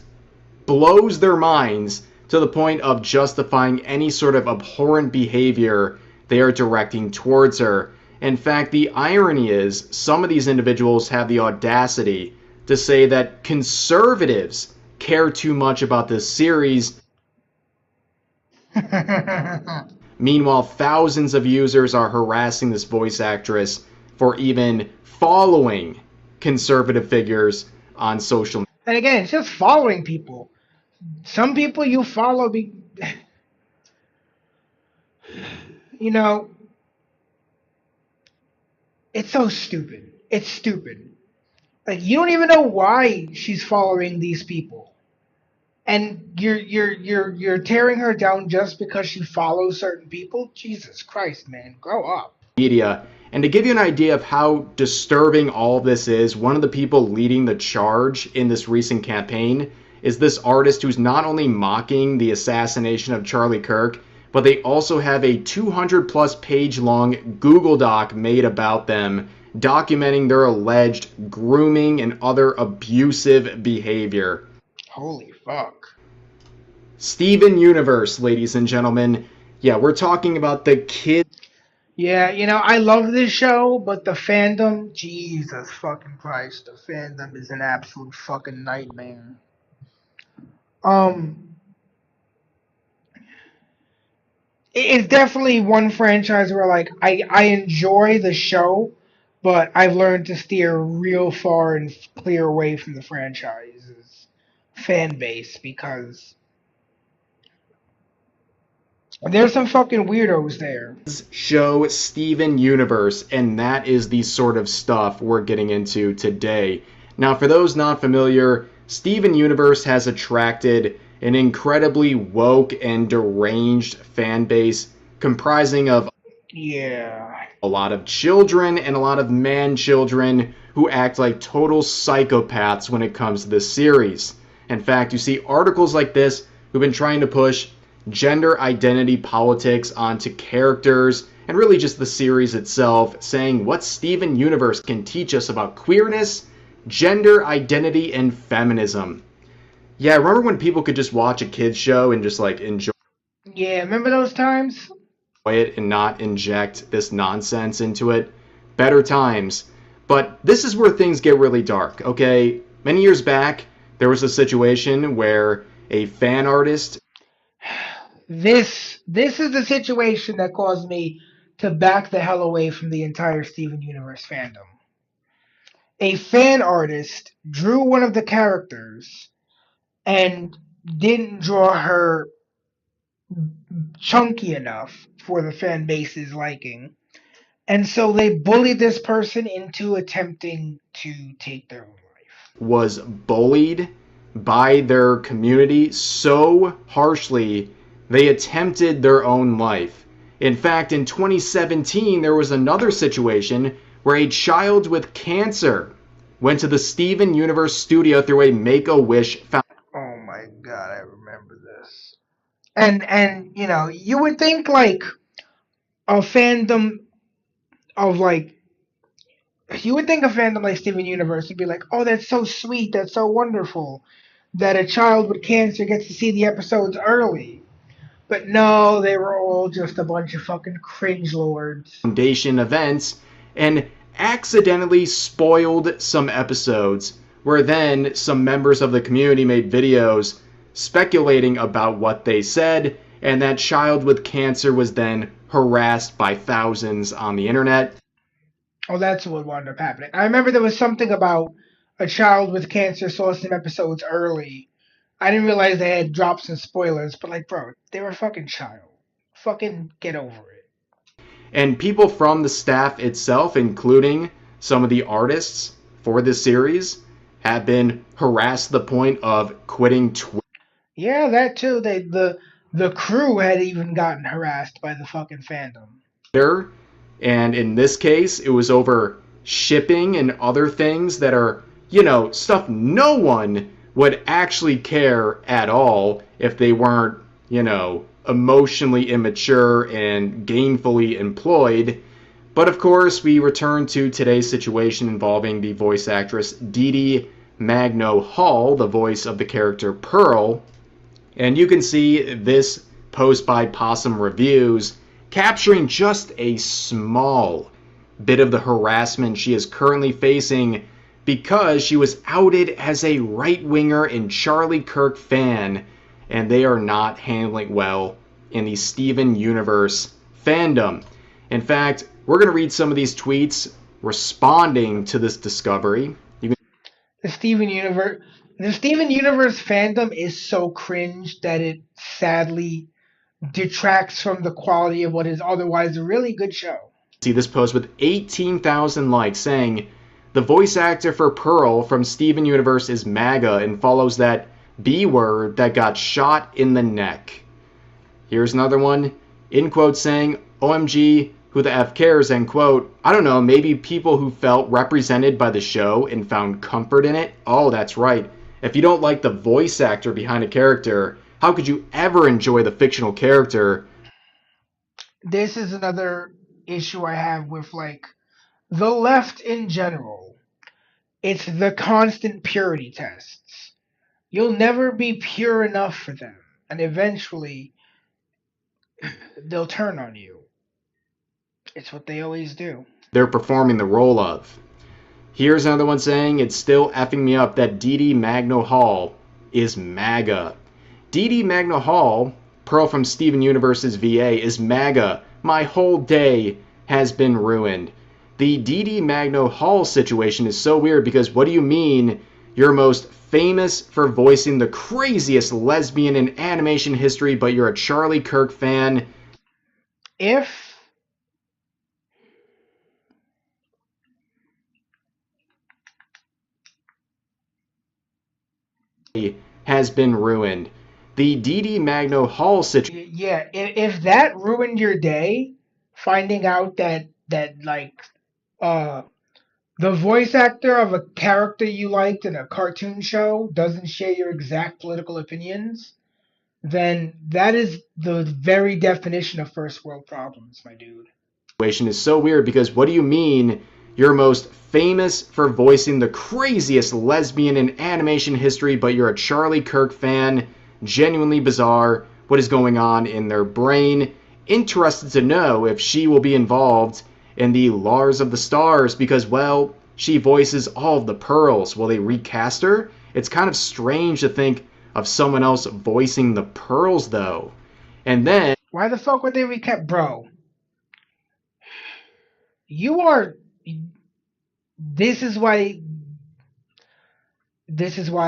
blows their minds to the point of justifying any sort of abhorrent behavior they are directing towards her. In fact, the irony is some of these individuals have the audacity to say that conservatives care too much about this series. Meanwhile, thousands of users are harassing this voice actress for even following conservative figures on social media. And again, it's just following people. Some people you follow you know, it's so stupid. It's stupid. Like, you don't even know why she's following these people. And you're tearing her down just because she follows certain people? Jesus Christ, man. Grow up. Media. And to give you an idea of how disturbing all this is, one of the people leading the charge in this recent campaign is this artist who's not only mocking the assassination of Charlie Kirk, but they also have a 200+ page long Google Doc made about them, documenting their alleged grooming and other abusive behavior. Holy fuck. Steven Universe, ladies and gentlemen. Yeah, we're talking about the kid. Yeah, you know, I love this show, but the fandom, Jesus fucking Christ, the fandom is an absolute fucking nightmare. It's definitely one franchise where, like, I enjoy the show, but I've learned to steer real far and clear away from the franchise's fan base because there's some fucking weirdos there. Show Steven Universe, and that is the sort of stuff we're getting into today. Now, for those not familiar, Steven Universe has attracted an incredibly woke and deranged fan base comprising of a lot of children and a lot of man-children who act like total psychopaths when it comes to this series. In fact, you see articles like this who've been trying to push gender identity politics onto characters and really just the series itself, saying what Steven Universe can teach us about queerness, gender identity, and feminism. Yeah, remember when people could just watch a kids show and just like enjoy Yeah, remember those times? it and not inject this nonsense into it? Better times. But this is where things get really dark, okay? Many years back, there was a situation where a fan artist... This is the situation that caused me to back the hell away from the entire Steven Universe fandom. A fan artist drew one of the characters and didn't draw her chunky enough for the fan base's liking. And so they bullied this person into attempting to take their own life. Was bullied by their community so harshly they attempted their own life. In fact, in 2017, there was another situation where a child with cancer went to the Steven Universe studio through a Make-A-Wish foundation. Oh my god, I remember this. And you know, you would think like a fandom of like Steven Universe would be like, oh, that's so sweet, that's so wonderful, that a child with cancer gets to see the episodes early. But no, they were all just a bunch of fucking cringe lords. Foundation events and accidentally spoiled some episodes, where then some members of the community made videos speculating about what they said, and that child with cancer was then harassed by thousands on the internet. Oh, that's what wound up happening. I remember there was something about a child with cancer saw some episodes early. I didn't realize they had dropped some spoilers, but like, bro, they were a fucking child. Fucking get over it. And people from the staff itself, including some of the artists for this series, have been harassed to the point of quitting Twitter. Yeah, that too. The crew had even gotten harassed by the fucking fandom. And in this case, it was over shipping and other things that are, you know, stuff no one would actually care at all if they weren't, you know, emotionally immature and gainfully employed. But of course, we return to today's situation involving the voice actress Dee Magno Hall, the voice of the character Pearl. And you can see this post by Possum Reviews capturing just a small bit of the harassment she is currently facing because she was outed as a right-winger and Charlie Kirk fan, and they are not handling well in the Steven Universe fandom. In fact, we're going to read some of these tweets responding to this discovery. The Steven Universe fandom is so cringe that it sadly detracts from the quality of what is otherwise a really good show. See this post with 18,000 likes saying, the voice actor for Pearl from Steven Universe is MAGA and follows that B word that got shot in the neck. Here's another one, in quote saying, OMG, who the F cares, end quote. I don't know, maybe people who felt represented by the show and found comfort in it? Oh, that's right. If you don't like the voice actor behind a character, how could you ever enjoy the fictional character? This is another issue I have with, like, the left in general. It's the constant purity tests. You'll never be pure enough for them, and eventually they'll turn on you. It's what they always do. They're performing the role of. Here's another one saying, it's still effing me up that Dee Magno Hall is MAGA. Dee Magno Hall, Pearl from Steven Universe's VA, is MAGA. My whole day has been ruined. The Dee Magno Hall situation is so weird because what do you mean you're most famous for voicing the craziest lesbian in animation history, but you're a Charlie Kirk fan? If has been ruined. The Dee Magno Hall situation. Yeah, if that ruined your day, finding out that like the voice actor of a character you liked in a cartoon show doesn't share your exact political opinions, then that is the very definition of first world problems, my dude. Situation is so weird because what do you mean you're most famous for voicing the craziest lesbian in animation history, but you're a Charlie Kirk fan? Genuinely bizarre. What is going on in their brain? Interested to know if she will be involved in the Lars of the Stars because, well, she voices all of the Pearls. Will they recast her? It's kind of strange to think of someone else voicing the Pearls, though. And then... Why the fuck would they recast... Bro. This is why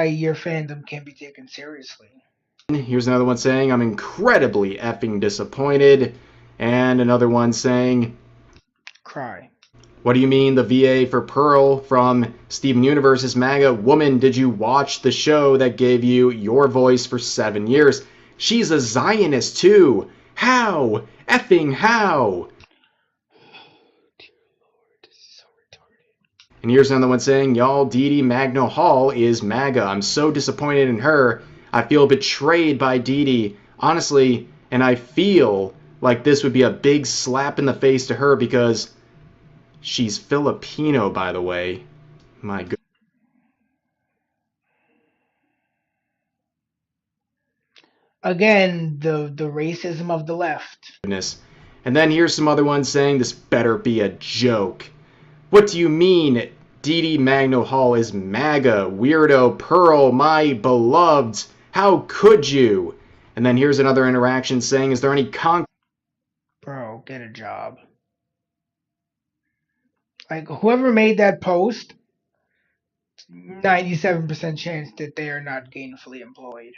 your fandom can't be taken seriously. Here's another one saying, I'm incredibly effing disappointed. And another one saying... Cry. What do you mean the VA for Pearl from Steven Universe is MAGA? Woman, did you watch the show that gave you your voice for 7 years? She's a Zionist too. How? Effing how? And here's another one saying, y'all, Dee Magno Hall is MAGA. I'm so disappointed in her. I feel betrayed by Dee. Honestly, and I feel like this would be a big slap in the face to her because she's Filipino, by the way. My goodness. Again, the racism of the left. And then here's some other ones saying this better be a joke. What do you mean Dee Magno Hall is MAGA? Weirdo Pearl, my beloved. How could you? And then here's another interaction saying, is there any Bro, get a job. Like, whoever made that post, 97% chance that they are not gainfully employed.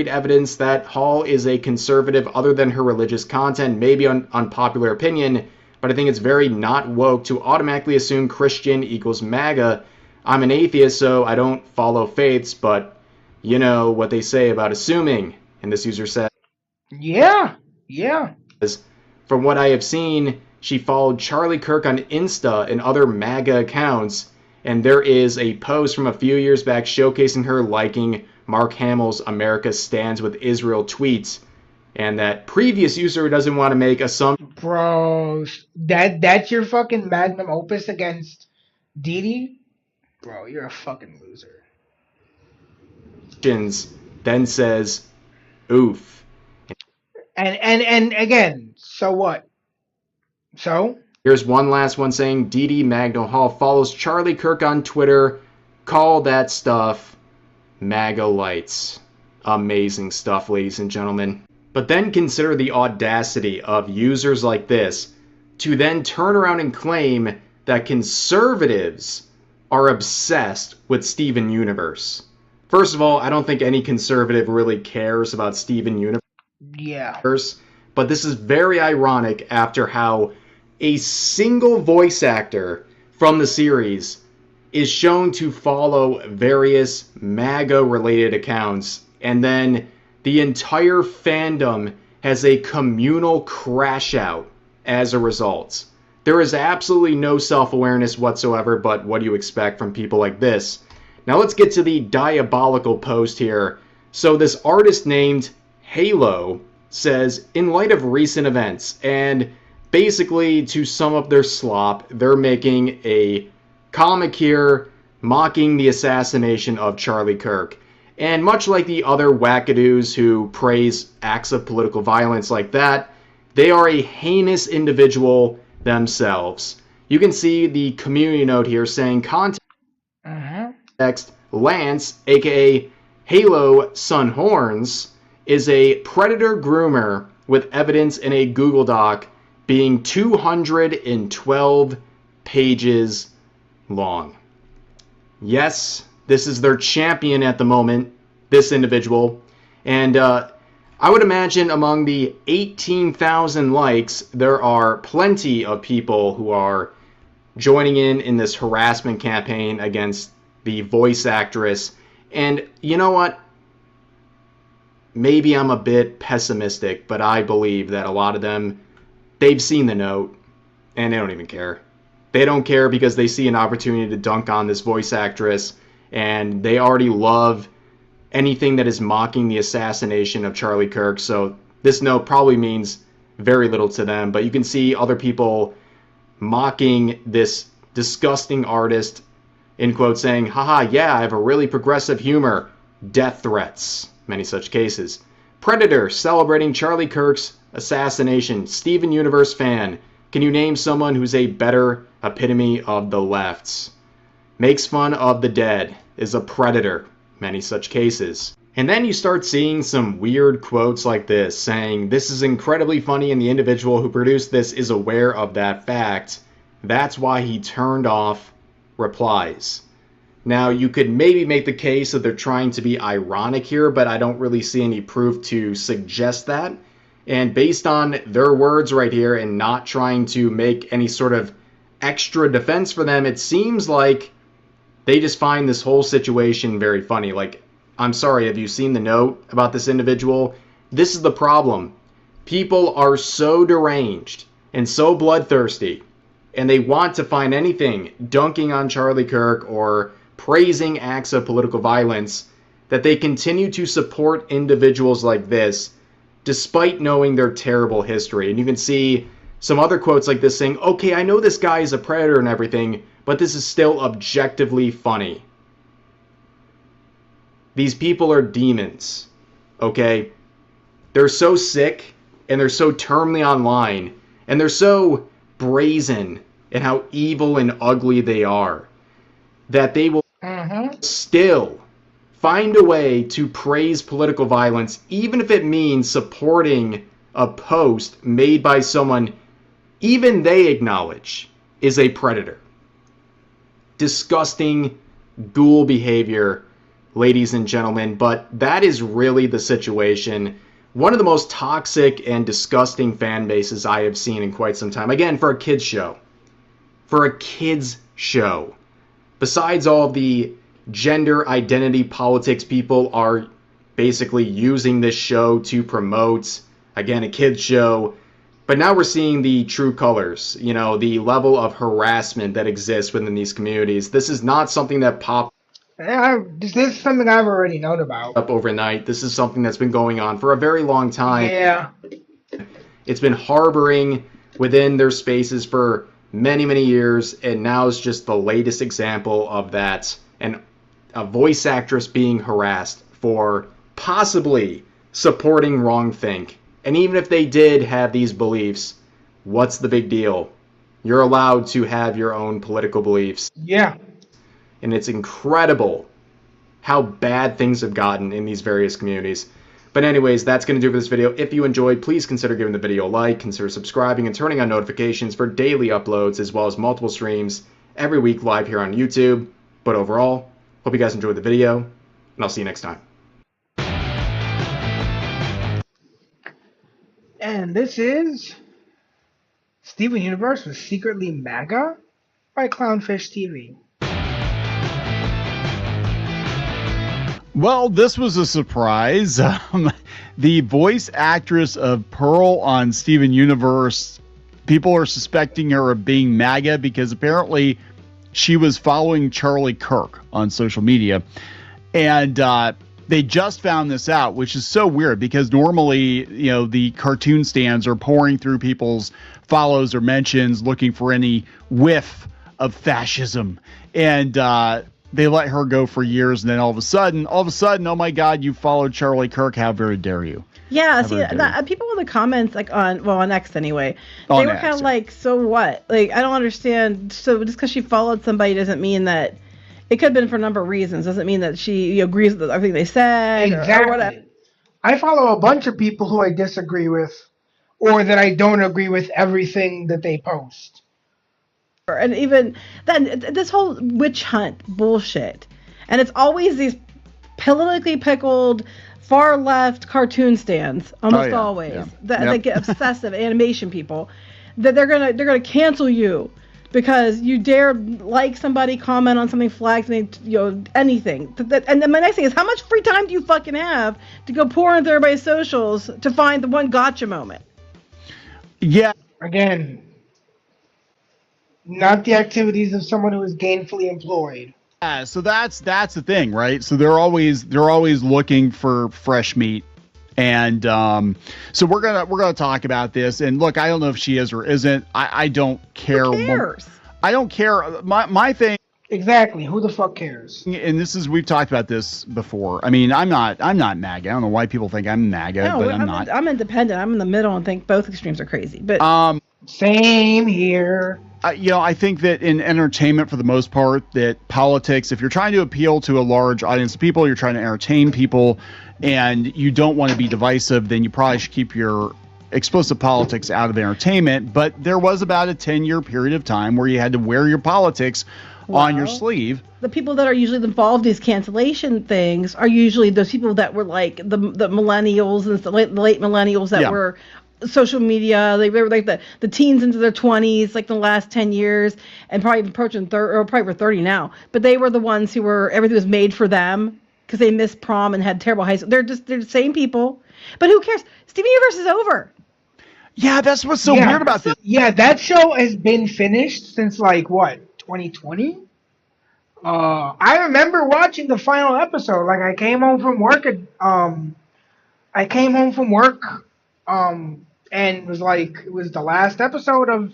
evidence that Hall is a conservative other than her religious content, maybe unpopular opinion, but I think it's very not woke to automatically assume Christian equals MAGA. I'm an atheist, so I don't follow faiths, but you know what they say about assuming. And this user said, yeah. From what I have seen, she followed Charlie Kirk on Insta and other MAGA accounts, and there is a post from a few years back showcasing her liking Mark Hamill's America Stands with Israel tweets, and that previous user doesn't want to make assumptions. Bro, that's your fucking magnum opus against Dee? Bro, you're a fucking loser. Then says, oof. And again, so what? So? Here's one last one saying, Dee Magno Hall follows Charlie Kirk on Twitter. Call that stuff MAGA lights. Amazing stuff, ladies and gentlemen. But then consider the audacity of users like this to then turn around and claim that conservatives are obsessed with Steven Universe. First of all, I don't think any conservative really cares about Steven Universe. Yeah. But this is very ironic after how a single voice actor from the series is shown to follow various MAGA-related accounts, and then the entire fandom has a communal crash out as a result. There is absolutely no self-awareness whatsoever, but what do you expect from people like this? Now let's get to the diabolical post here. So this artist named Halo says, in light of recent events, and basically to sum up their slop, they're making a comic here mocking the assassination of Charlie Kirk. And much like the other wackadoos who praise acts of political violence like that, they are a heinous individual themselves. You can see the community note here saying context, Lance, aka Halo Sun Horns, is a predator groomer with evidence in a Google Doc being 212 pages long. Yes, this is their champion at the moment, this individual. And I would imagine among the 18,000 likes, there are plenty of people who are joining in this harassment campaign against the voice actress. And you know what? Maybe I'm a bit pessimistic, but I believe that a lot of them, they've seen the note, and they don't even care. They don't care because they see an opportunity to dunk on this voice actress, and they already love anything that is mocking the assassination of Charlie Kirk, so this note probably means very little to them. But you can see other people mocking this disgusting artist, in quotes, saying, haha, yeah, I have a really progressive humor. Death threats. Many such cases. Predator celebrating Charlie Kirk's assassination. Steven Universe fan. Can you name someone who's a better epitome of the lefts? Makes fun of the dead. Is a predator. Many such cases. And then you start seeing some weird quotes like this, saying, this is incredibly funny and the individual who produced this is aware of that fact. That's why he turned off replies. Now, you could maybe make the case that they're trying to be ironic here, but I don't really see any proof to suggest that. And based on their words right here and not trying to make any sort of extra defense for them, it seems like they just find this whole situation very funny. Like, I'm sorry, have you seen the note about this individual? This is the problem. People are so deranged and so bloodthirsty and they want to find anything dunking on Charlie Kirk or praising acts of political violence, that they continue to support individuals like this despite knowing their terrible history. And you can see some other quotes like this saying, okay, I know this guy is a predator and everything, but this is still objectively funny. These people are demons, okay? They're so sick, and they're so terminally online, and they're so brazen in how evil and ugly they are, that they will still find a way to praise political violence, even if it means supporting a post made by someone even they acknowledge is a predator. Disgusting ghoul behavior, ladies and gentlemen, but that is really the situation. One of the most toxic and disgusting fan bases I have seen in quite some time. Again, for a kids show. For a kids show. Besides all the gender identity politics people are basically using this show to promote, again, a kids show. But now we're seeing the true colors, you know, the level of harassment that exists within these communities. This is not something that popped This is something I've already known about. up overnight. This is something that's been going on for a very long time. Yeah. It's been harboring within their spaces for many, many years, and now is just the latest example of that. And a voice actress being harassed for possibly supporting wrongthink. And even if they did have these beliefs, what's the big deal? You're allowed to have your own political beliefs. Yeah. And it's incredible how bad things have gotten in these various communities. But anyways, that's going to do for this video. If you enjoyed, please consider giving the video a like, consider subscribing, and turning on notifications for daily uploads, as well as multiple streams every week live here on YouTube. But overall, hope you guys enjoyed the video, and I'll see you next time. And this is Steven Universe was secretly MAGA by Clownfish TV. Well, this was a surprise. The voice actress of Pearl on Steven Universe, people are suspecting her of being MAGA because apparently she was following Charlie Kirk on social media. And they just found this out, which is so weird because normally, you know, the cartoon stands are pouring through people's follows or mentions looking for any whiff of fascism. And they let her go for years, and then all of a sudden, oh my God, you followed Charlie Kirk. How very dare you? Yeah, see, people in the comments, like on X anyway, they were kind of like, so what? Like, I don't understand. So just because she followed somebody doesn't mean that it could have been for a number of reasons. Doesn't mean that she agrees with everything they said or whatever. I follow a bunch of people who I disagree with, or that I don't agree with everything that they post. And even then, this whole witch hunt bullshit, and it's always these politically pickled far left cartoon stands, almost always that get obsessive animation people, that they're gonna cancel you because you dare like somebody, comment on something, flag something, you know, anything. And then my next thing is, how much free time do you fucking have to go pour into everybody's socials to find the one gotcha moment? Yeah. Again, not the activities of someone who is gainfully employed. Yeah, so that's the thing, right? So they're always looking for fresh meat, and so we're gonna talk about this. And look, I don't know if she is or isn't. I don't care. Who cares? I don't care. My thing. Exactly. Who the fuck cares? And this is, we've talked about this before. I mean, I'm not MAGA. I don't know why people think I'm MAGA, No, but I'm not. I'm independent. I'm in the middle and think both extremes are crazy. But same here. You know, I think that in entertainment, for the most part, that politics, if you're trying to appeal to a large audience of people, you're trying to entertain people, and you don't want to be divisive, then you probably should keep your explicit politics out of entertainment. But there was about a 10-year period of time where you had to wear your politics on your sleeve. The people that are usually involved in these cancellation things are usually those people that were like the millennials and the late millennials that were social media. They were like the teens into their 20s, like the last 10 years, and probably even approaching 30, or probably were 30 now. But they were the ones who were, everything was made for them because they missed prom and had terrible high school. They're the same people. But who cares? Steven Universe is over. Yeah, that's what's so weird about this. Yeah, that show has been finished since like what, 2020? I remember watching the final episode. Like I came home from work and was like, it was the last episode of.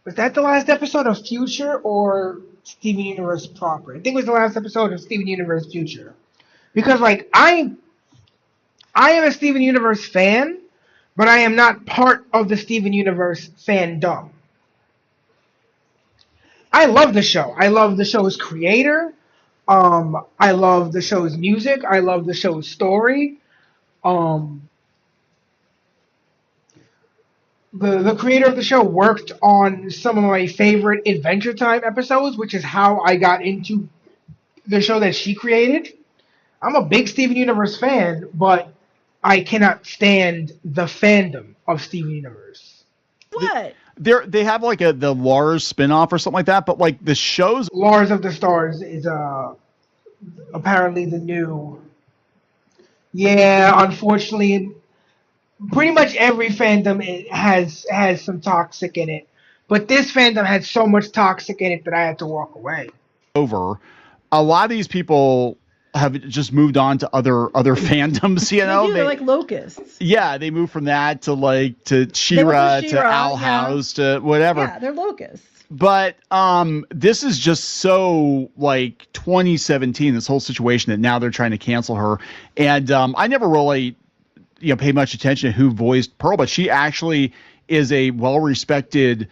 Was that the last episode of Future or Steven Universe proper? I think it was the last episode of Steven Universe Future, because like I am a Steven Universe fan, but I am not part of the Steven Universe fandom. I love the show. I love the show's creator. I love the show's music. I love the show's story. The creator of the show worked on some of my favorite Adventure Time episodes, which is how I got into the show that she created. I'm a big Steven Universe fan, but I cannot stand the fandom of Steven Universe. What? They have like the Lars spinoff or something like that, but like the shows. Lars of the Stars is apparently the new. Yeah, unfortunately, pretty much every fandom has some toxic in it, but this fandom had so much toxic in it that I had to walk away. Over, a lot of these people have just moved on to other fandoms. You know, they're like locusts. Yeah, they moved from that to She-Ra to Owl House to whatever. Yeah, they're locusts. But this is just so like 2017, this whole situation that now they're trying to cancel her. And I never really pay much attention to who voiced Pearl, but she actually is a well-respected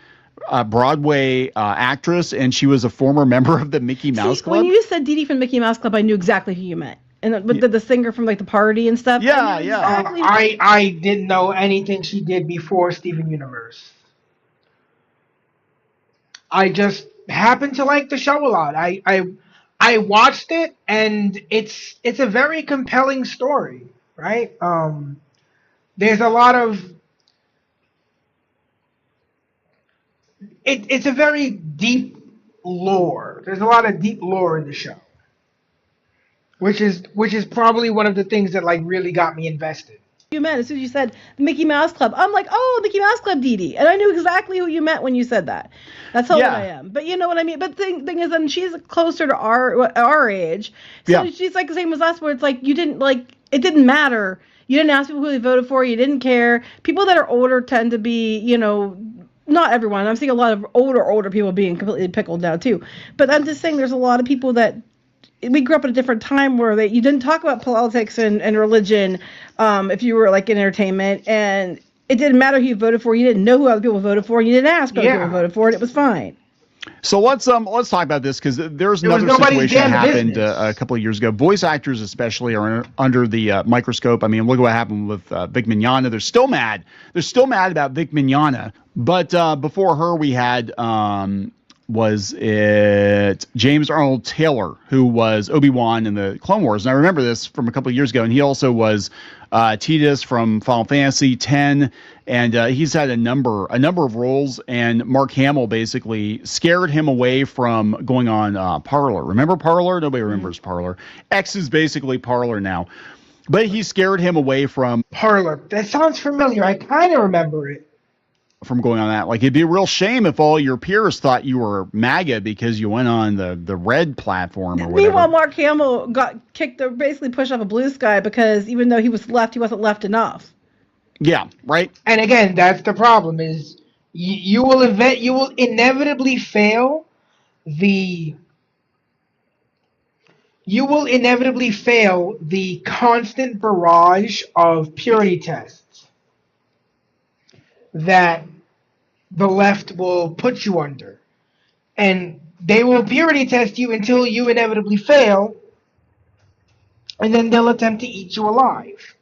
Broadway actress, and she was a former member of the Mickey Mouse Club. When you said Dee Dee from Mickey Mouse Club, I knew exactly who you meant. And the singer from like the party and stuff. Yeah, exactly I didn't know anything she did before Steven Universe. I just happened to like the show a lot. I watched it, and it's a very compelling story, right? There's a lot of it's a very deep lore. There's a lot of deep lore in the show, which is probably one of the things that like really got me invested. You meant as soon as you said Mickey Mouse Club, I'm like, oh, Mickey Mouse Club, Dee Dee, and I knew exactly who you meant when you said that. That's how old I am. But you know what I mean. But the thing is, then she's closer to our age, so she's like the same as us, where it's like you didn't like it didn't matter. You didn't ask people who they voted for. You didn't care. People that are older tend to be, not everyone. I'm seeing a lot of older people being completely pickled now too. But I'm just saying, there's a lot of people that. We grew up at a different time where you didn't talk about politics and religion if you were like in entertainment, and it didn't matter who you voted for. You didn't know who other people voted for, and you didn't ask who other people voted for, and it was fine. So let's talk about this, because there's another situation that happened a couple of years ago. Voice actors especially are under the microscope. I mean, look at what happened with Vic Mignogna. They're still mad. They're still mad about Vic Mignogna. But before her, we had was it James Arnold Taylor, who was Obi-Wan in the Clone Wars. And I remember this from a couple of years ago, and he also was Tidus from Final Fantasy X, and he's had a number of roles, and Mark Hamill basically scared him away from going on Parler. Remember Parler? Nobody remembers Parler. X is basically Parler now. But he scared him away from Parler. That sounds familiar. I kind of remember it. From going on that. Like, it'd be a real shame if all your peers thought you were MAGA because you went on the red platform or whatever. Meanwhile, Mark Hamill got kicked, basically pushed off a blue sky because even though he was left, he wasn't left enough. Yeah, right. And again, that's the problem: is you will inevitably fail the constant barrage of purity tests that the left will put you under. And they will purity test you until you inevitably fail, and then they'll attempt to eat you alive.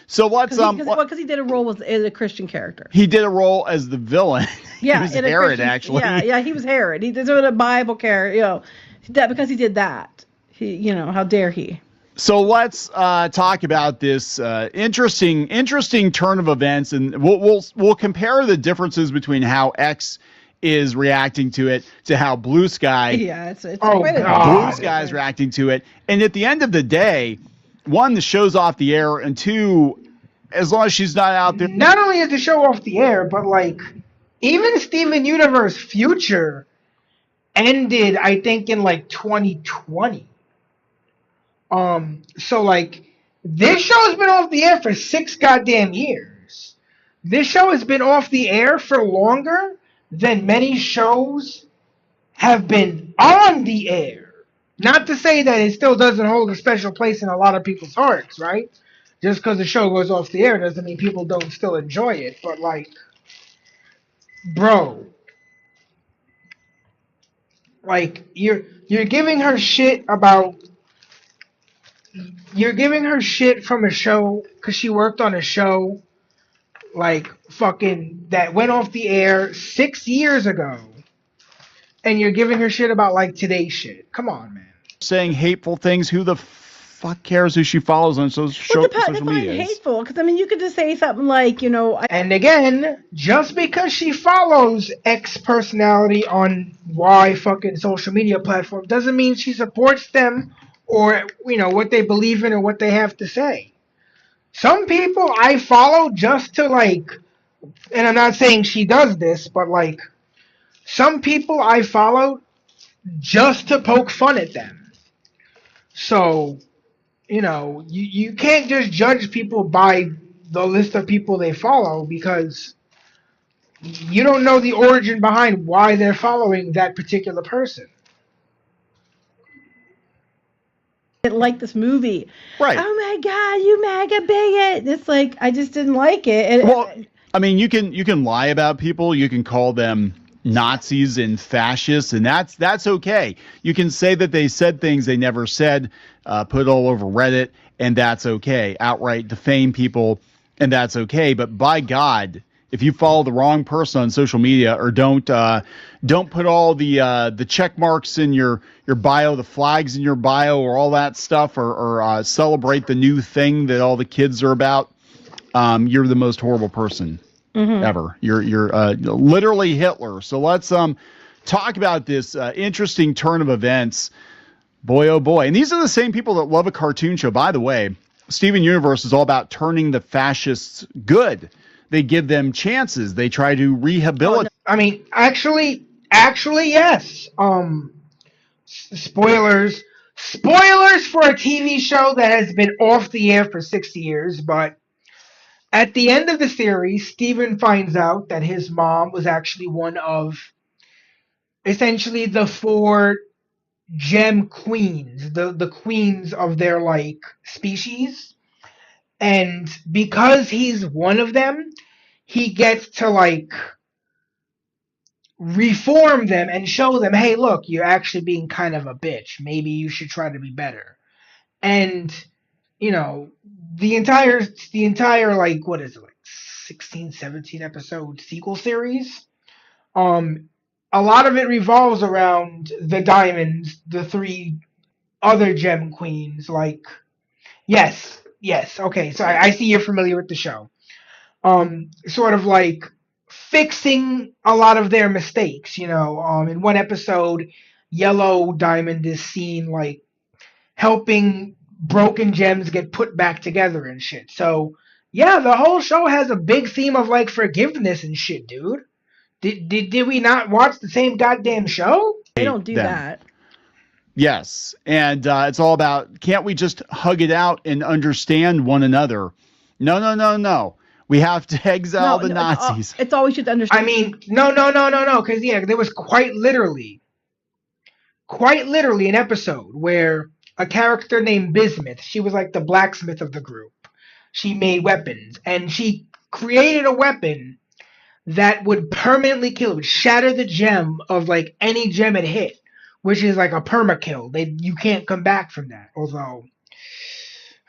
So what's because he did a role as a Christian character. He did a role as the villain. Yeah, he was Herod, actually. Yeah, he was Herod. He did a Bible character, because he did that. How dare he? So let's talk about this interesting turn of events, and we'll compare the differences between how X is reacting to it to how Blue Sky. Yeah, it's Blue Sky is reacting to it, and at the end of the day, one, the show's off the air, and two, as long as she's not out there. Not only is the show off the air, but like even Steven Universe Future ended, I think, in like 2020. So like this show has been off the air for 6 goddamn years. This show has been off the air for longer than many shows have been on the air. Not to say that it still doesn't hold a special place in a lot of people's hearts, right? Just because the show goes off the air doesn't mean people don't still enjoy it. But like, bro, like you're giving her shit about. You're giving her shit from a show because she worked on a show like fucking that went off the air 6 years ago, and you're giving her shit about like today's shit. Come on, man. Saying hateful things. Who the fuck cares who she follows on social media? Hateful, because I mean, you could just say something like, you know. And again, just because she follows X personality on Y fucking social media platform doesn't mean she supports them or, you know, what they believe in or what they have to say. Some people I follow just to like, and I'm not saying she does this, but like, some people I follow just to poke fun at them. So, you know, you can't just judge people by the list of people they follow because you don't know the origin behind why they're following that particular person. Like this movie. Right. Oh my God, you MAGA bigot. It's like, I just didn't like it. Well, I mean, you can lie about people. You can call them Nazis and fascists, and that's okay. You can say that they said things they never said, put all over Reddit, and that's okay. Outright defame people, and that's okay. But by God, if you follow the wrong person on social media or don't put all the check marks in your bio, the flags in your bio, or all that stuff, or celebrate the new thing that all the kids are about, you're the most horrible person ever. You're literally Hitler. So let's talk about this interesting turn of events. Boy, oh boy. And these are the same people that love a cartoon show. By the way, Steven Universe is all about turning the fascists good. They give them chances. They try to rehabilitate. I mean, actually, yes. Spoilers for a TV show that has been off the air for 6 years, but at the end of the series, Steven finds out that his mom was actually one of essentially the 4 gem queens, the queens of their like species. And because he's one of them, he gets to like reform them and show them, hey, look, you're actually being kind of a bitch. Maybe you should try to be better. And, you know, the entire like, what is it, like 16, 17 episode sequel series? A lot of it revolves around the diamonds, the 3 other gem queens, like, yes, okay, so I see you're familiar with the show. Sort of like fixing a lot of their mistakes, you know. In one episode, Yellow Diamond is seen like helping broken gems get put back together and shit. So yeah, the whole show has a big theme of like forgiveness and shit, dude. Did we not watch the same goddamn show? They don't do that. Yes, and it's all about, can't we just hug it out and understand one another? No. We have to exile the Nazis. It's always just understand. I mean, no, because yeah, there was quite literally an episode where a character named Bismuth, she was like the blacksmith of the group. She made weapons, and she created a weapon that would permanently kill, would shatter the gem of like any gem it hit, which is like a permakill. You can't come back from that. Although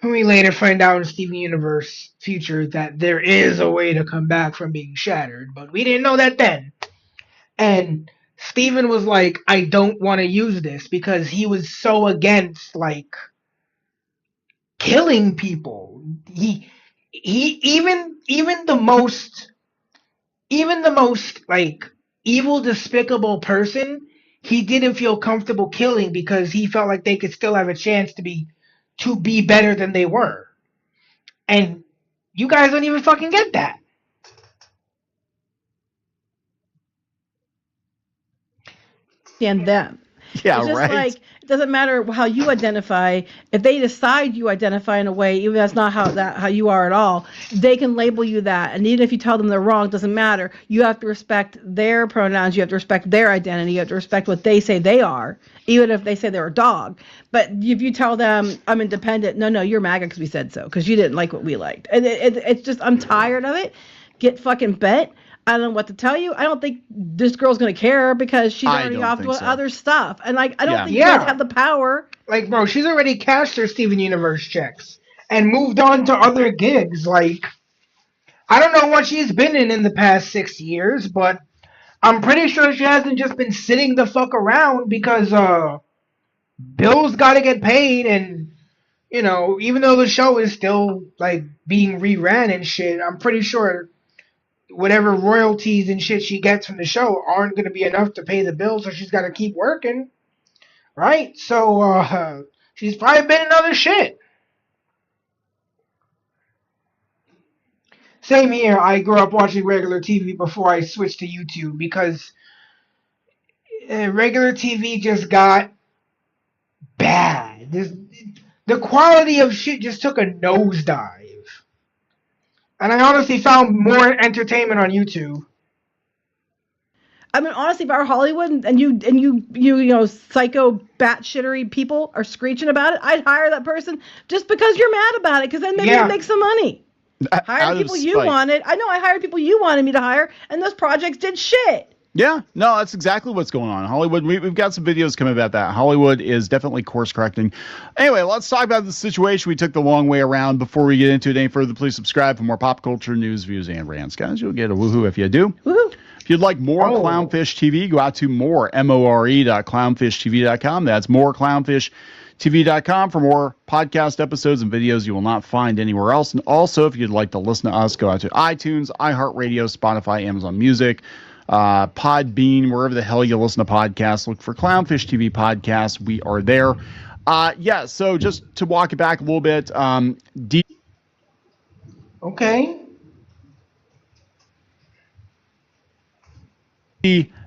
we later find out in Steven Universe Future that there is a way to come back from being shattered, but we didn't know that then. And Steven was like, I don't want to use this because he was so against like killing people. He even the most like evil, despicable person, he didn't feel comfortable killing because he felt like they could still have a chance to be better than they were. And You guys don't even fucking get that. And them. Yeah, it's just right. like it doesn't matter how you identify. If they decide you identify in a way, even if that's not how you are at all, they can label you that. And even if you tell them they're wrong, it doesn't matter. You have to respect their pronouns. You have to respect their identity. You have to respect what they say they are, even if they say they're a dog. But if you tell them I'm independent, no, you're MAGA because we said so, because you didn't like what we liked. And it's just I'm tired of it. Get fucking bent. I don't know what to tell you. I don't think this girl's gonna care because she's already off to other stuff. And like, I don't think you guys have the power. Like, bro, she's already cashed her Steven Universe checks and moved on to other gigs. Like, I don't know what she's been in the past 6 years, but I'm pretty sure she hasn't just been sitting the fuck around because bills gotta get paid, and you know, even though the show is still like being reran and shit, I'm pretty sure whatever royalties and shit she gets from the show aren't going to be enough to pay the bills, so she's got to keep working, right? So she's probably been in other shit. Same here. I grew up watching regular TV before I switched to YouTube because regular TV just got bad. The quality of shit just took a nosedive. And I honestly found more entertainment on YouTube. I mean, honestly, if I were Hollywood and you psycho batshittery people are screeching about it, I'd hire that person just because you're mad about it, because then maybe you'd make some money. Hire the people you wanted. I know I hired people you wanted me to hire, and those projects did shit. Yeah, no, that's exactly what's going on. Hollywood, we've got some videos coming about that. Hollywood is definitely course correcting. Anyway, let's talk about the situation. We took the long way around. Before we get into it any further, please subscribe for more pop culture news, views, and rants. Guys, you'll get a woohoo if you do. Woohoo. If you'd like more Clownfish TV, go out to more.clownfishtv.com. That's moreclownfishtv.com for more podcast episodes and videos you will not find anywhere else. And also, if you'd like to listen to us, go out to iTunes, iHeartRadio, Spotify, Amazon Music, Podbean, wherever the hell you listen to podcasts. Look for Clownfish TV Podcast. We are there. So just to walk it back a little bit, okay.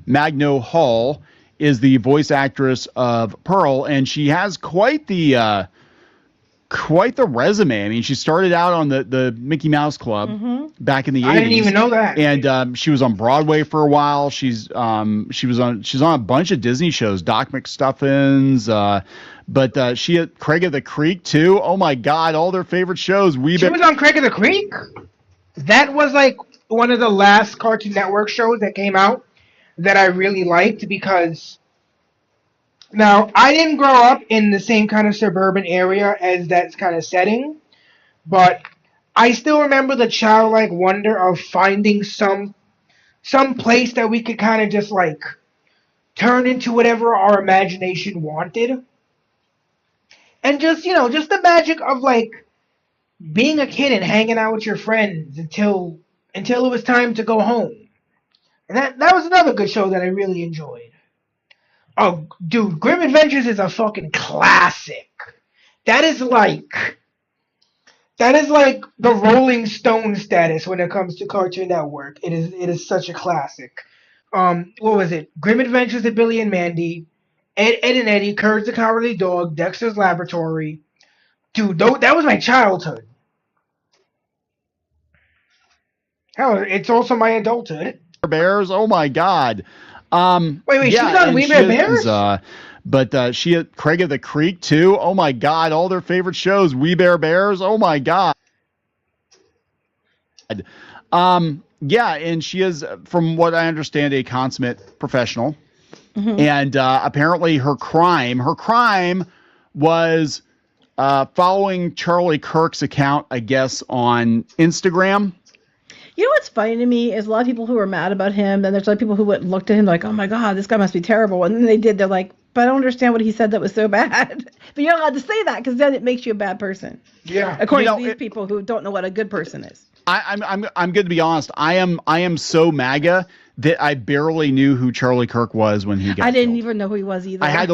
Magno Hall is the voice actress of Pearl, and she has quite the resume. I mean, she started out on the Mickey Mouse Club back in the 80s. I didn't even know that. And she was on Broadway for a while. She's on a bunch of Disney shows, Doc McStuffins. But she had Craig of the Creek too. Oh my God, all their favorite shows. She was on Craig of the Creek. That was like one of the last Cartoon Network shows that came out that I really liked, because now I didn't grow up in the same kind of suburban area as that kind of setting, but I still remember the childlike wonder of finding some place that we could kind of just like turn into whatever our imagination wanted. And just, just the magic of like being a kid and hanging out with your friends until it was time to go home. And that was another good show that I really enjoyed. Oh, dude, Grim Adventures is a fucking classic. That is like the Rolling Stone status when it comes to Cartoon Network. It is such a classic. What was it? Grim Adventures of Billy and Mandy, Ed and Eddie, Courage the Cowardly Dog, Dexter's Laboratory. Dude, that was my childhood. Hell, it's also my adulthood. Bears, oh my God. Wait, she's on We Bare Bears? But she had Craig of the Creek too. Oh my God, all their favorite shows, We Bare Bears. Oh my God. And she is, from what I understand, a consummate professional. And apparently her crime was following Charlie Kirk's account, I guess, on Instagram. You know what's funny to me is a lot of people who are mad about him, then there's a lot of people who would look to him like, oh my God, this guy must be terrible. And then they're like, but I don't understand what he said that was so bad. But you're not allowed to say that because then it makes you a bad person. Yeah. According to these people who don't know what a good person is. I'm going to be honest. I am so MAGA that I barely knew who Charlie Kirk was when he got I didn't even know who he was either. I had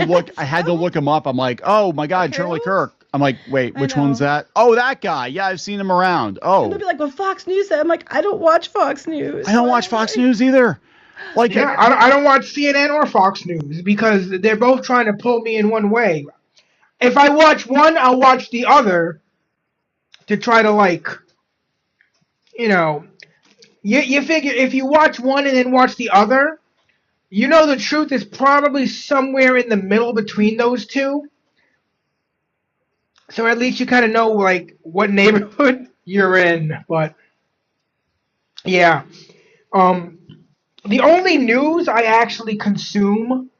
to look him up. I'm like, oh my God, Charlie Kirk. I'm like, wait, which one's that? Oh, that guy. Yeah, I've seen him around. Oh. And they'll be like, well, Fox News said. I'm like, I don't watch Fox News. I don't watch Fox News either. Like, yeah, I don't watch CNN or Fox News because they're both trying to pull me in one way. If I watch one, I'll watch the other to try to, like, you know, you figure if you watch one and then watch the other, you know the truth is probably somewhere in the middle between those two. So at least you kind of know, like, what neighborhood you're in. But, yeah. The only news I actually consume,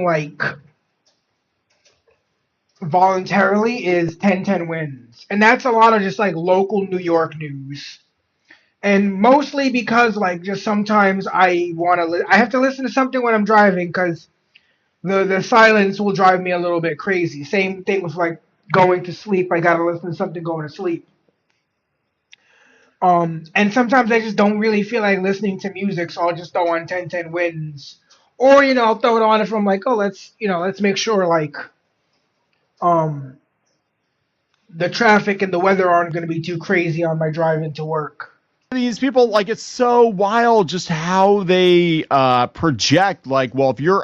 like, voluntarily is 1010 Wins. And that's a lot of just, like, local New York news. And mostly because, like, just sometimes I have to listen to something when I'm driving because the silence will drive me a little bit crazy. Same thing with, like, going to sleep. I gotta listen to something going to sleep. And sometimes I just don't really feel like listening to music, so I'll just throw on 1010 Wins. Or, you know, I'll throw it on if I'm like, oh, let's make sure, like, the traffic and the weather aren't going to be too crazy on my drive into work. These people, like, it's so wild just how they project, like, well, if you're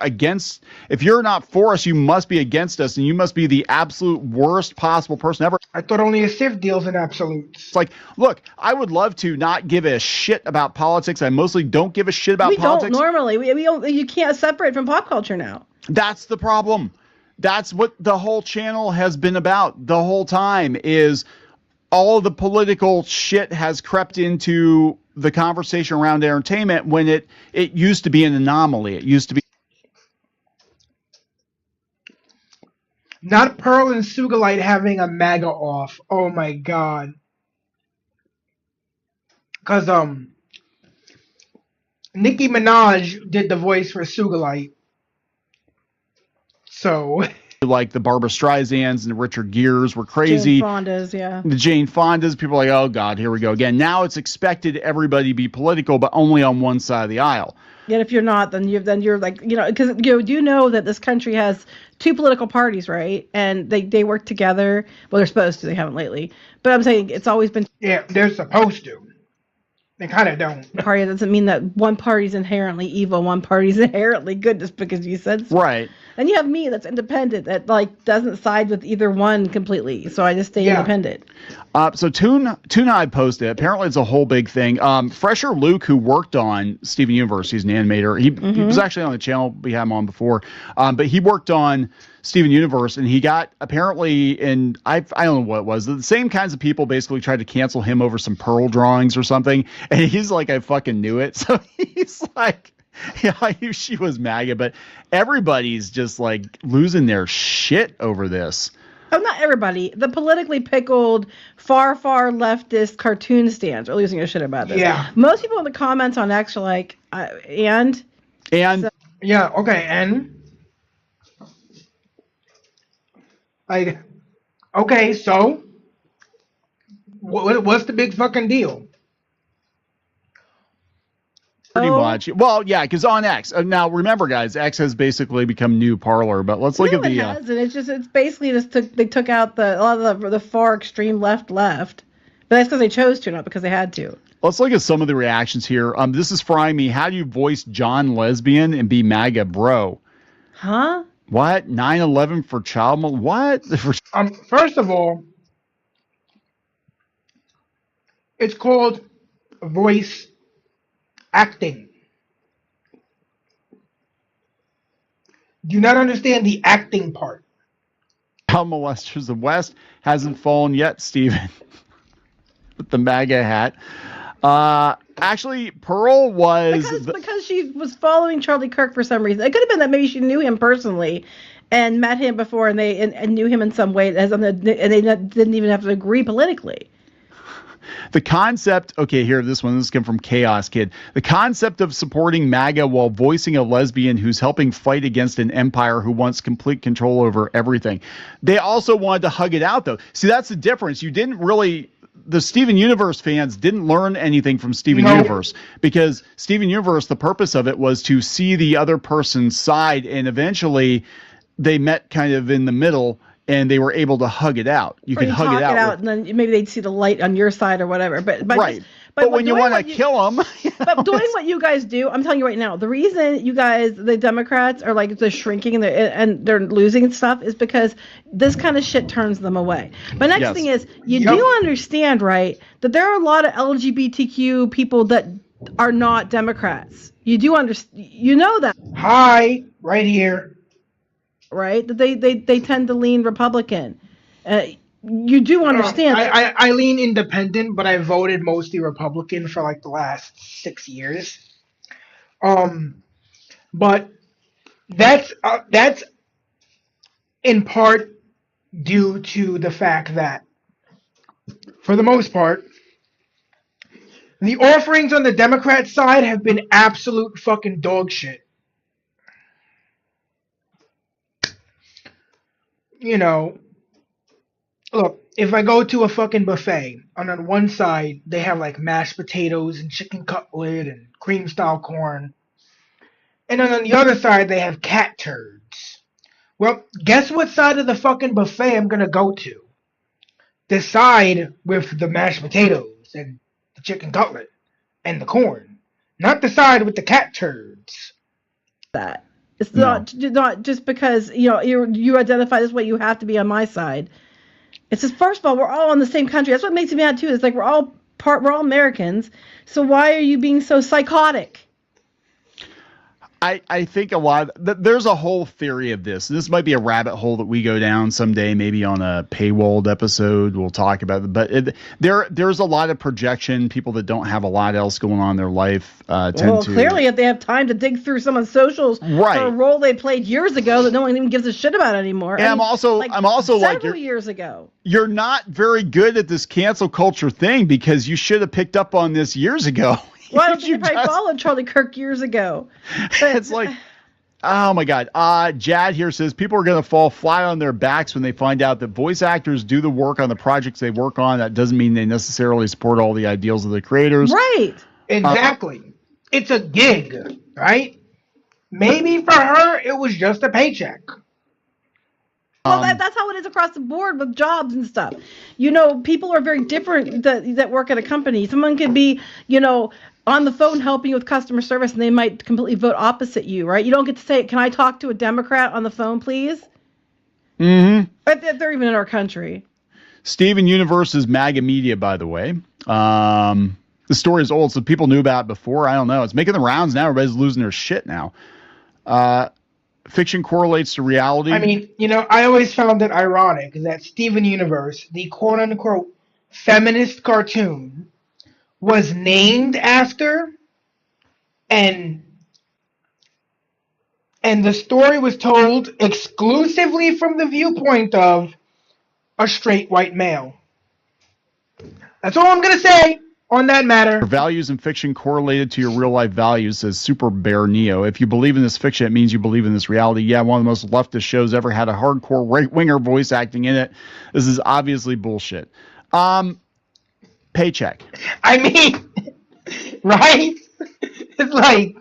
not for us, you must be against us, and you must be the absolute worst possible person ever. I thought only a Civ deals in absolutes. It's like, look, I would love to not give a shit about politics. I mostly don't give a shit about politics. We don't normally. We don't, you can't separate from pop culture now. That's the problem. That's what the whole channel has been about the whole time is all the political shit has crept into the conversation around entertainment when it used to be an anomaly. It used to be. Not Pearl and Sugalite having a MAGA off. Oh my god. Because Nicki Minaj did the voice for Sugalite. So like the Barbara Streisands and the Richard Gere's were crazy. Jane Fonda's, yeah. The Jane Fonda's, people are like, oh God, here we go again. Now it's expected everybody to be political, but only on one side of the aisle. Yet if you're not, then you're like, you know, because you know that this country has two political parties, right? And they work together. Well, they're supposed to. They haven't lately. But I'm saying it's always been. Yeah, they're supposed to. They kind of don't. Party doesn't mean that one party's inherently evil, one party's inherently good just because you said so. Right. And you have me that's independent that like doesn't side with either one completely. So I just stay independent. So Tuna I posted. Apparently it's a whole big thing. Fresher Luke, who worked on Steven Universe, he's an animator. He was actually on the channel. We had him on before. But he worked on Steven Universe, and he got apparently, and I don't know what it was. The same kinds of people basically tried to cancel him over some Pearl drawings or something. And he's like, I fucking knew it. So he's like, yeah, I knew she was MAGA, but everybody's just like losing their shit over this. Oh, not everybody. The politically pickled, far leftist cartoon stands are losing their shit about this. Yeah. Most people in the comments on X are like, and? So, yeah, okay, and? Like, okay, so? What's the big fucking deal? Pretty much. Well, yeah, because on X. Now, remember, guys, X has basically become new Parler, but let's look at the... it hasn't. It's basically just they took out a lot of the far extreme left. But that's because they chose to, not because they had to. Let's look at some of the reactions here. This is frying me. How do you voice John Lesbian and be MAGA, bro? Huh? What? 9/11 for child... What? First of all, it's called voice acting. Do you not understand the acting part? Child molesters of the West hasn't fallen yet, Steven. With the MAGA hat. Actually, Pearl was... Because she was following Charlie Kirk for some reason. It could have been that maybe she knew him personally and met him before and they knew him in some way and they didn't even have to agree politically. The concept, okay, here, this came from Chaos Kid. The concept of supporting MAGA while voicing a lesbian who's helping fight against an empire who wants complete control over everything. They also wanted to hug it out, though. See, that's the difference. You didn't really... The Steven Universe fans didn't learn anything from Steven Universe because Steven Universe, the purpose of it was to see the other person's side and eventually they met kind of in the middle and they were able to hug it out. You could hug talk it out. and then maybe they'd see the light on your side or whatever. But Right. But when you want to kill them, but doing what you guys do, I'm telling you right now, the reason you guys, the Democrats, are like they're shrinking and they're losing stuff is because this kind of shit turns them away. But next thing is, you do understand, right, that there are a lot of LGBTQ people that are not Democrats. You do understand, you know that. Hi, right here. Right? That they tend to lean Republican. You do understand. I lean independent, but I voted mostly Republican for like the last 6 years. But that's in part due to the fact that, for the most part, the offerings on the Democrat side have been absolute fucking dog shit. You know, look, if I go to a fucking buffet, and on one side they have like mashed potatoes and chicken cutlet and cream style corn, and then on the other side they have cat turds. Well, guess what side of the fucking buffet I'm gonna go to? The side with the mashed potatoes and the chicken cutlet and the corn, not the side with the cat turds. That. It's not just because you identify this way you have to be on my side. It's just, first of all, we're all in the same country. That's what makes me mad too. It's like we're all Americans. So why are you being so psychotic? I think there's a whole theory of this. This might be a rabbit hole that we go down someday, maybe on a paywalled episode. We'll talk about it. But there's a lot of projection. People that don't have a lot else going on in their life tend to. Clearly, if they have time to dig through someone's socials for a role they played years ago that no one even gives a shit about anymore. And I'm also several years ago. You're not very good at this cancel culture thing because you should have picked up on this years ago. Well, I don't think you probably followed Charlie Kirk years ago. But it's like, oh my God. Jad here says people are going to fall flat on their backs when they find out that voice actors do the work on the projects they work on. That doesn't mean they necessarily support all the ideals of the creators. Right. Exactly. It's a gig, right? Maybe for her, it was just a paycheck. Well, that's how it is across the board with jobs and stuff. People are very different that work at a company. Someone could be, on the phone helping you with customer service, and they might completely vote opposite you, right? You don't get to say, can I talk to a Democrat on the phone, please? Mm-hmm. But they're even in our country. Steven Universe is MAGA media, by the way. The story is old, so people knew about it before. I don't know. It's making the rounds now. Everybody's losing their shit now. Fiction correlates to reality. I mean, I always found it ironic that Steven Universe, the quote-unquote feminist cartoon, was named after and the story was told exclusively from the viewpoint of a straight white male. That's all I'm going to say on that matter. Your values in fiction correlated to your real life values, says Super Bear Neo. If you believe in this fiction, it means you believe in this reality. Yeah, one of the most leftist shows ever had a hardcore right-winger voice acting in it. This is obviously bullshit. Paycheck. I mean, right? It's like,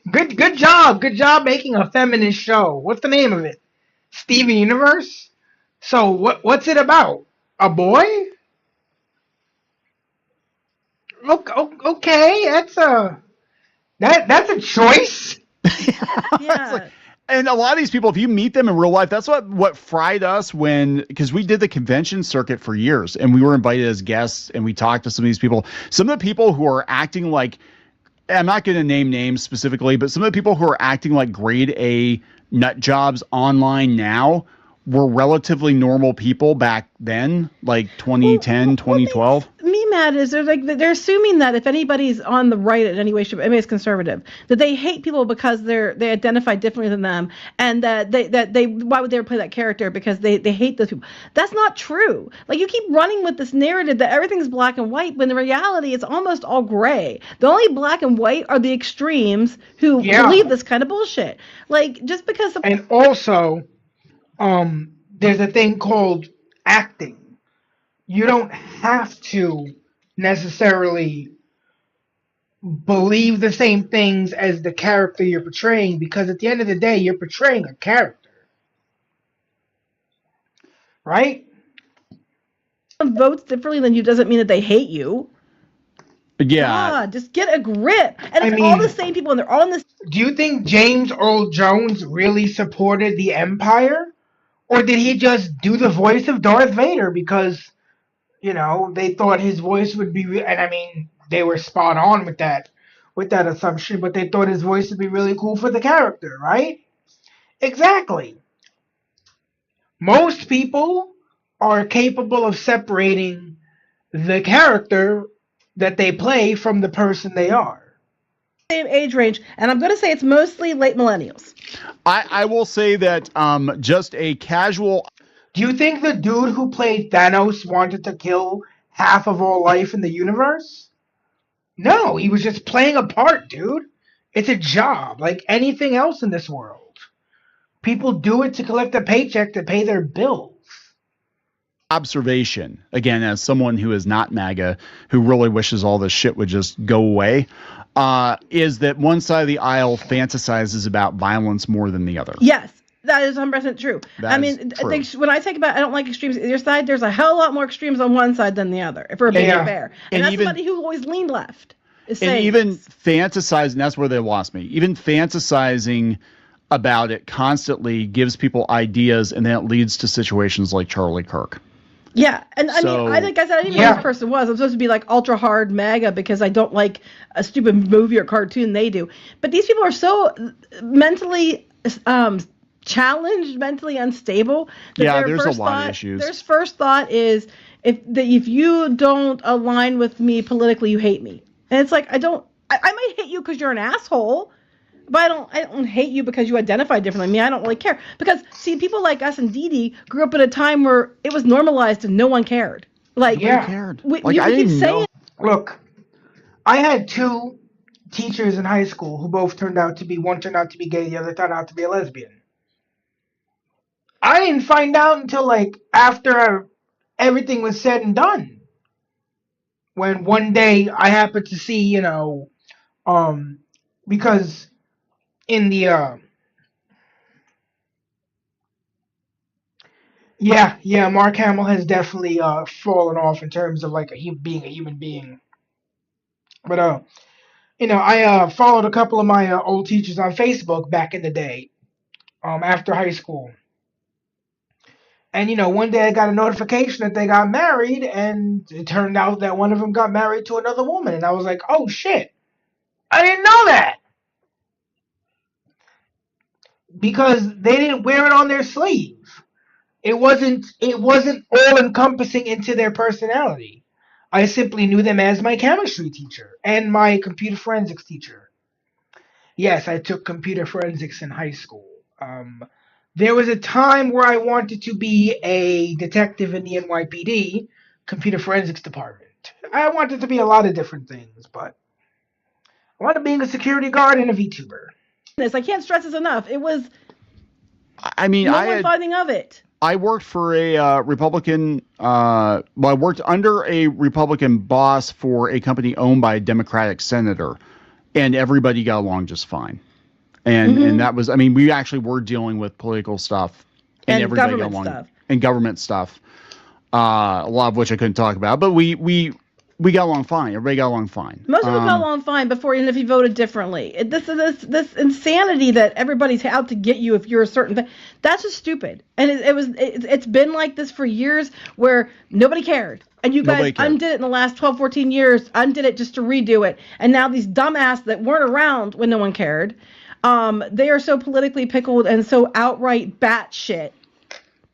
good job making a feminist show. What's the name of it? Steven Universe? So what's it about? A boy? Okay, that's a choice. Yeah. And a lot of these people, if you meet them in real life, that's what fried us because we did the convention circuit for years and we were invited as guests and we talked to some of these people. Some of the people who are acting like, I'm not going to name names specifically, but some of the people who are acting like grade A nut jobs online now were relatively normal people back then, like 2010, 2012. Me mad is they're assuming that if anybody's on the right in any way, anybody's conservative, that they hate people because they identify differently than them, and that they why would they ever play that character because they hate those people. That's not true. Like, you keep running with this narrative that everything's black and white, when in reality it's almost all gray. The only black and white are the extremes who believe this kind of bullshit. Like, just because and also there's a thing called acting. You don't have to necessarily believe the same things as the character you're portraying, because at the end of the day, you're portraying a character. Right? Votes differently than you doesn't mean that they hate you. Yeah. God, just get a grip. And it's I all mean, the same people, and they're all in this. Do you think James Earl Jones really supported the Empire? Or did he just do the voice of Darth Vader because, they thought his voice would be, and I mean, they were spot on with that assumption, but they thought his voice would be really cool for the character, right? Exactly. Most people are capable of separating the character that they play from the person they are. Same age range, and I'm going to say it's mostly late millennials. I will say that just a casual. Do you think the dude who played Thanos wanted to kill half of all life in the universe? No, he was just playing a part, dude. It's a job, like anything else in this world. People do it to collect a paycheck to pay their bills. Observation, again, as someone who is not MAGA, who really wishes all this shit would just go away, is that one side of the aisle fantasizes about violence more than the other. Yes, that is 100% true. I mean, when I think about I don't like extremes either side, there's a hell of a lot more extremes on one side than the other, if we're being fair. And that's somebody who always leaned left. And even fantasizing, that's where they lost me. Even fantasizing about it constantly gives people ideas, and then it leads to situations like Charlie Kirk. Yeah, and I mean, like I said, I didn't know who this person was. I'm supposed to be like ultra hard MAGA because I don't like a stupid movie or cartoon they do. But these people are so mentally challenged, mentally unstable. That there's a lot of issues. Their first thought is if you don't align with me politically, you hate me. And it's like I might hate you because you're an asshole. But I don't hate you because you identify differently than me. I don't really care. Because, see, people like us and Dee Dee grew up at a time where it was normalized and no one cared. Like, cared. I didn't know. Look, I had two teachers in high school who both turned out to be, one turned out to be gay, the other turned out to be a lesbian. I didn't find out until, like, after everything was said and done. When one day I happened to see, because in the Mark Hamill has definitely fallen off in terms of like being a human being. But I followed a couple of my old teachers on Facebook back in the day, after high school. And one day I got a notification that they got married, and it turned out that one of them got married to another woman, and I was like, oh shit, I didn't know that. Because they didn't wear it on their sleeve. It wasn't all encompassing into their personality. I simply knew them as my chemistry teacher and my computer forensics teacher. Yes, I took computer forensics in high school. There was a time where I wanted to be a detective in the NYPD computer forensics department. I wanted to be a lot of different things, but I wanted being a security guard and a VTuber. I can't stress this enough. It was. I mean, finding of it. I worked for a Republican. I worked under a Republican boss for a company owned by a Democratic senator, and everybody got along just fine. And that was. I mean, we actually were dealing with political stuff, and everybody got along. Stuff. And government stuff. A lot of which I couldn't talk about, but we got along fine. Everybody got along fine. Most people got along fine before, even if you voted differently. This insanity that everybody's out to get you if you're a certain thing, that's just stupid. And it's been like this for years where nobody cared. And you guys undid it in the last 12, 14 years, undid it just to redo it. And now these dumbass that weren't around when no one cared, they are so politically pickled and so outright batshit.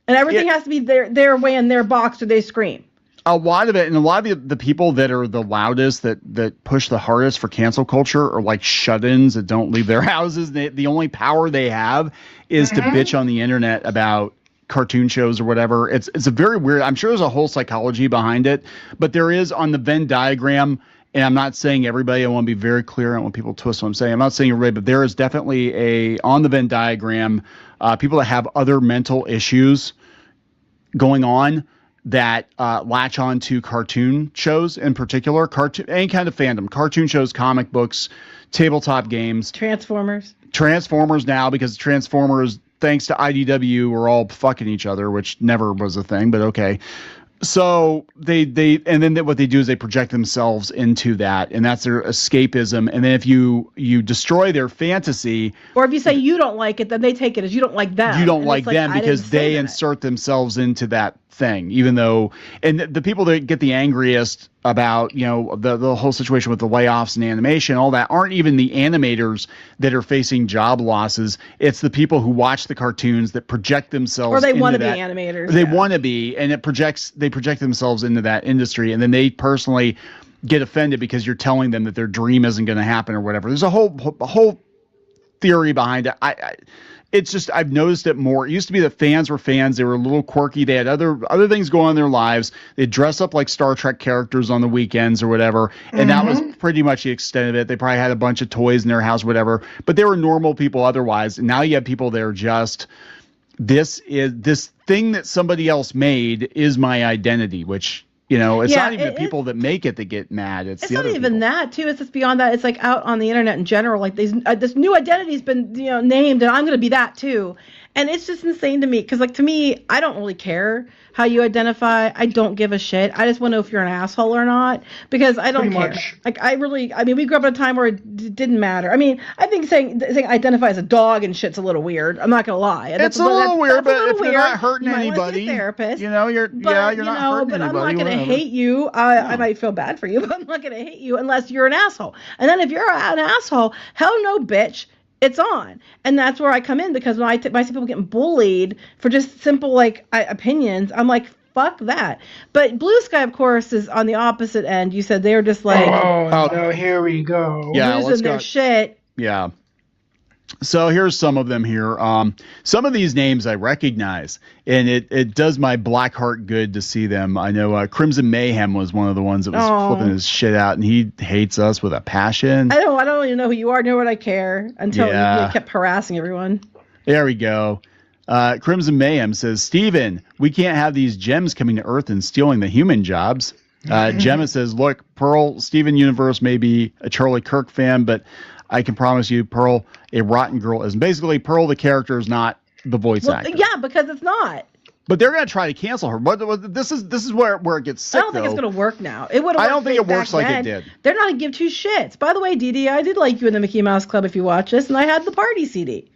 And everything has to be their way in their box or they scream. A lot of it, and a lot of the people that are the loudest, that push the hardest for cancel culture are like shut-ins that don't leave their houses. The only power they have is to bitch on the internet about cartoon shows or whatever. It's a very weird. I'm sure there's a whole psychology behind it, but there is on the Venn diagram. And I'm not saying everybody. I want to be very clear. I don't want people to twist what I'm saying. I'm not saying everybody, but there is definitely on the Venn diagram, people that have other mental issues going on. that latch on to cartoon shows in particular, any kind of fandom, cartoon shows, comic books, tabletop games. Transformers now, because Transformers, thanks to IDW, were all fucking each other, which never was a thing, but okay. So they and then what they do is they project themselves into that, and that's their escapism. And then if you destroy their fantasy, or if you say you don't like it, then they take it as you don't like them. You don't like them because they insert themselves into that thing, even though, and the people that get the angriest about, you know, the whole situation with the layoffs and animation, all that, aren't even the animators that are facing job losses. It's the people who watch the cartoons that project themselves, or they want to be animators. They want to be, and they project themselves into that industry, and then they personally get offended because you're telling them that their dream isn't going to happen or whatever. There's a whole theory behind it. It's just, I've noticed it more. It used to be that fans were fans. They were a little quirky. They had other things going on in their lives. They'd dress up like Star Trek characters on the weekends or whatever. And that was pretty much the extent of it. They probably had a bunch of toys in their house, whatever. But they were normal people otherwise. And now you have people that are just, this thing that somebody else made is my identity, which, you know, it's not even the people that make it that get mad. It's the not other even that too. It's just beyond that. It's like out on the internet in general. Like this new identity's been named, and I'm going to be that too. And it's just insane to me because, like, to me, I don't really care how you identify. I don't give a shit. I just want to know if you're an asshole or not, because I don't care. Like, I mean, we grew up at a time where it didn't matter. I mean, I think saying identify as a dog and shit's a little weird. I'm not gonna lie. It's a little weird, but if you're not hurting anybody, therapist, you know, you're not hurting anybody. But I'm not gonna hate you. I might feel bad for you, but I'm not gonna hate you unless you're an asshole. And then if you're an asshole, hell no, bitch. It's on. And that's where I come in, because when I see people getting bullied for just simple, like, opinions, I'm like, fuck that. But Blue Sky, of course, is on the opposite end. You said they were just like, no, here we go. Losing their shit. Yeah. So here's some of them here. Some of these names I recognize, and it does my black heart good to see them. I know Crimson Mayhem was one of the ones that was flipping his shit out, and he hates us with a passion. I don't even know who you are, nor would I care, until you kept harassing everyone. There we go. Crimson Mayhem says, Steven, we can't have these gems coming to Earth and stealing the human jobs. Gemma says, look, Pearl, Steven Universe may be a Charlie Kirk fan, but I can promise you, Pearl, a rotten girl isn't. Basically, Pearl, the character, is not the voice actor. Yeah, because it's not. But they're going to try to cancel her. But this is where it gets sick. I don't think it's going to work now. It would. I don't think it works like it did. They're not going to give two shits. By the way, Dee Dee, I did like you in the Mickey Mouse Club. If you watch this, and I had the party CD.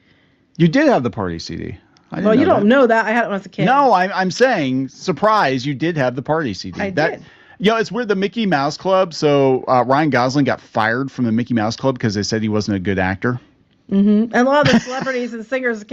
You did have the party CD. Well, you don't know that. I had it when I was a kid. No, I'm saying, surprise, you did have the party CD. I did. You know, it's weird, the Mickey Mouse Club. So Ryan Gosling got fired from the Mickey Mouse Club because they said he wasn't a good actor. Mm-hmm. And a lot of the celebrities and singers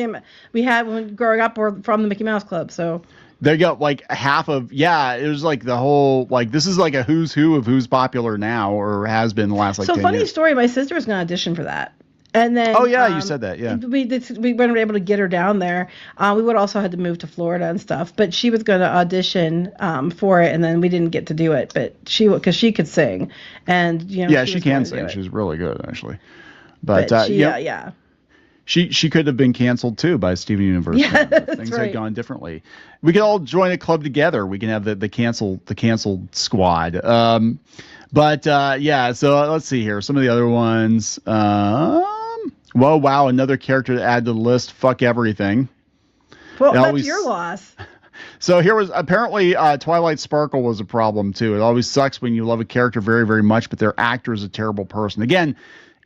we had when growing up were from the Mickey Mouse Club. So they got like half of, it was like the whole, like, this is like a who's who of who's popular now or has been the last 10 years. So funny story, my sister was going to audition for that. And then, you said that, yeah. We weren't able to get her down there. We would also had to move to Florida and stuff. But she was going to audition for it, and then we didn't get to do it. But because she could sing, and she can sing. She's really good, actually. But she could have been canceled too by Steven Universe. Yeah, things had gone differently. We could all join a club together. We can have the canceled squad. So let's see here. Some of the other ones. Well, wow, another character to add to the list. Fuck everything. Well, that's your loss. So here was apparently Twilight Sparkle was a problem too. It always sucks when you love a character very, very much, but their actor is a terrible person. Again,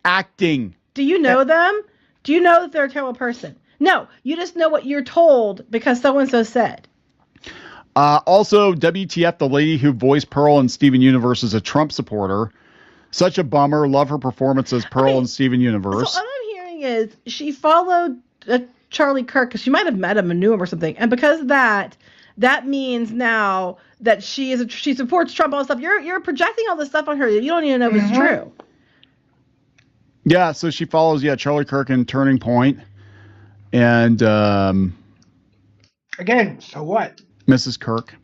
acting. Do you know them? Do you know that they're a terrible person? No, you just know what you're told because so-and-so said. Also, WTF, the lady who voiced Pearl in Steven Universe is a Trump supporter. Such a bummer. Love her performance as Pearl in Steven Universe. So what I'm hearing is she followed Charlie Kirk because she might have met him and knew him or something. And because of that means now that she supports Trump, all this stuff. You're projecting all this stuff on her. You don't even know if it's true. Yeah, so she follows, Charlie Kirk in Turning Point. And again, so what? Mrs. Kirk.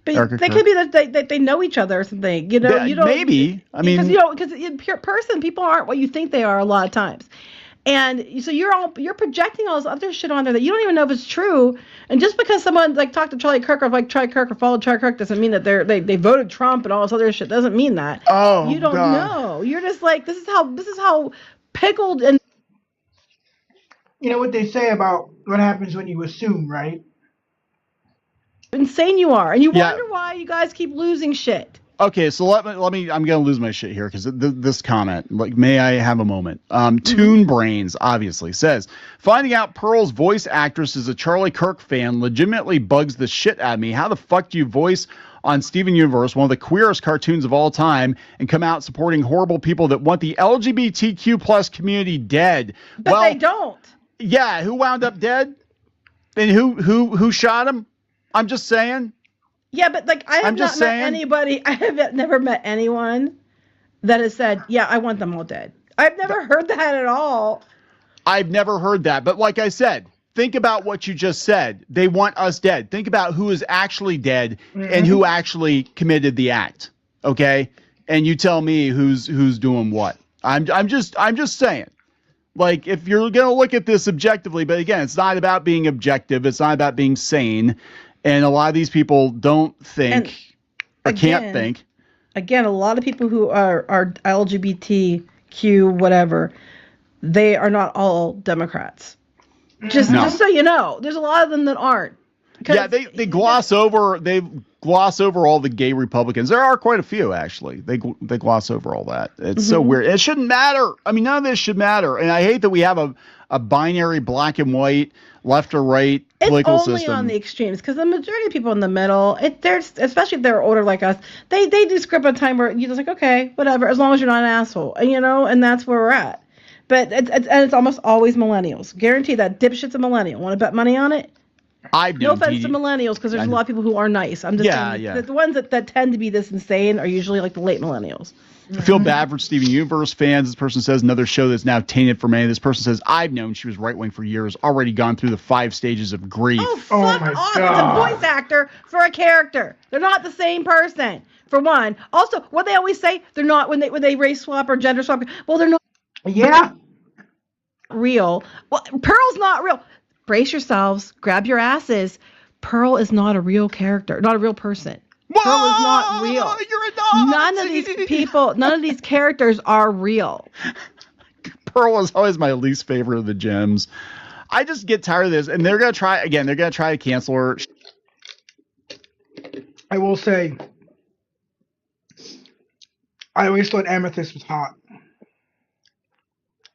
But they could be that they know each other or something. You don't maybe. I mean, because in person people aren't what you think they are a lot of times. And so you're projecting all this other shit on there that you don't even know if it's true. And just because someone like talked to Charlie Kirk or like Charlie Kirk or followed Charlie Kirk doesn't mean that they voted Trump and all this other shit. Doesn't mean that. Oh, you don't know. You're just like, this is how pickled and. You know what they say about what happens when you assume, right? Insane you are, and you Yeah. wonder why you guys keep losing shit. Okay, so let me. I'm gonna lose my shit here because this comment. Like, may I have a moment? Toon Brains obviously says finding out Pearl's voice actress is a Charlie Kirk fan legitimately bugs the shit out of me. How the fuck do you voice on Steven Universe, one of the queerest cartoons of all time, and come out supporting horrible people that want the LGBTQ plus community dead? But they don't. Yeah, who wound up dead? And who shot him? I'm just saying. Yeah, but like I have not met anybody. I have never met anyone that has said, "Yeah, I want them all dead." I've never heard that at all. I've never heard that. But like I said, think about what you just said. They want us dead. Think about who is actually dead and who actually committed the act. Okay, and you tell me who's doing what. I'm just saying. Like, if you're going to look at this objectively, but again, it's not about being objective. It's not about being sane. And a lot of these people don't think or can't think. Again, a lot of people who are LGBTQ, whatever, they are not all Democrats. Just so you know, there's a lot of them that aren't. Yeah, they gloss over all the gay Republicans. There are quite a few, actually. They gloss over all that. It's so weird. It shouldn't matter. I mean, none of this should matter. And I hate that we have a binary black and white, left or right political system. It's only on the extremes because the majority of people in the middle, especially if they're older like us, they do script a time where you're just like, okay, whatever, as long as you're not an asshole, and that's where we're at. But it's almost always millennials. Guarantee that dipshit's a millennial. Want to bet money on it? No offense to millennials, because there's a lot of people who are nice. I'm just saying that the ones that tend to be this insane are usually like the late millennials. I feel bad for Steven Universe fans. This person says another show that's now tainted for many. This person says, I've known she was right-wing for years, already gone through the 5 stages of grief. Oh, fuck off. It's a voice actor for a character. They're not the same person, for one. Also, what they always say, they're not, when they race swap or gender swap, well, they're not real. Well, Pearl's not real. Brace yourselves. Grab your asses. Pearl is not a real character, not a real person. Pearl is not real. None of these people, none of these characters are real. Pearl was always my least favorite of the gems. I just get tired of this, and they're gonna try again. They're gonna try to cancel her. I will say, I always thought Amethyst was hot.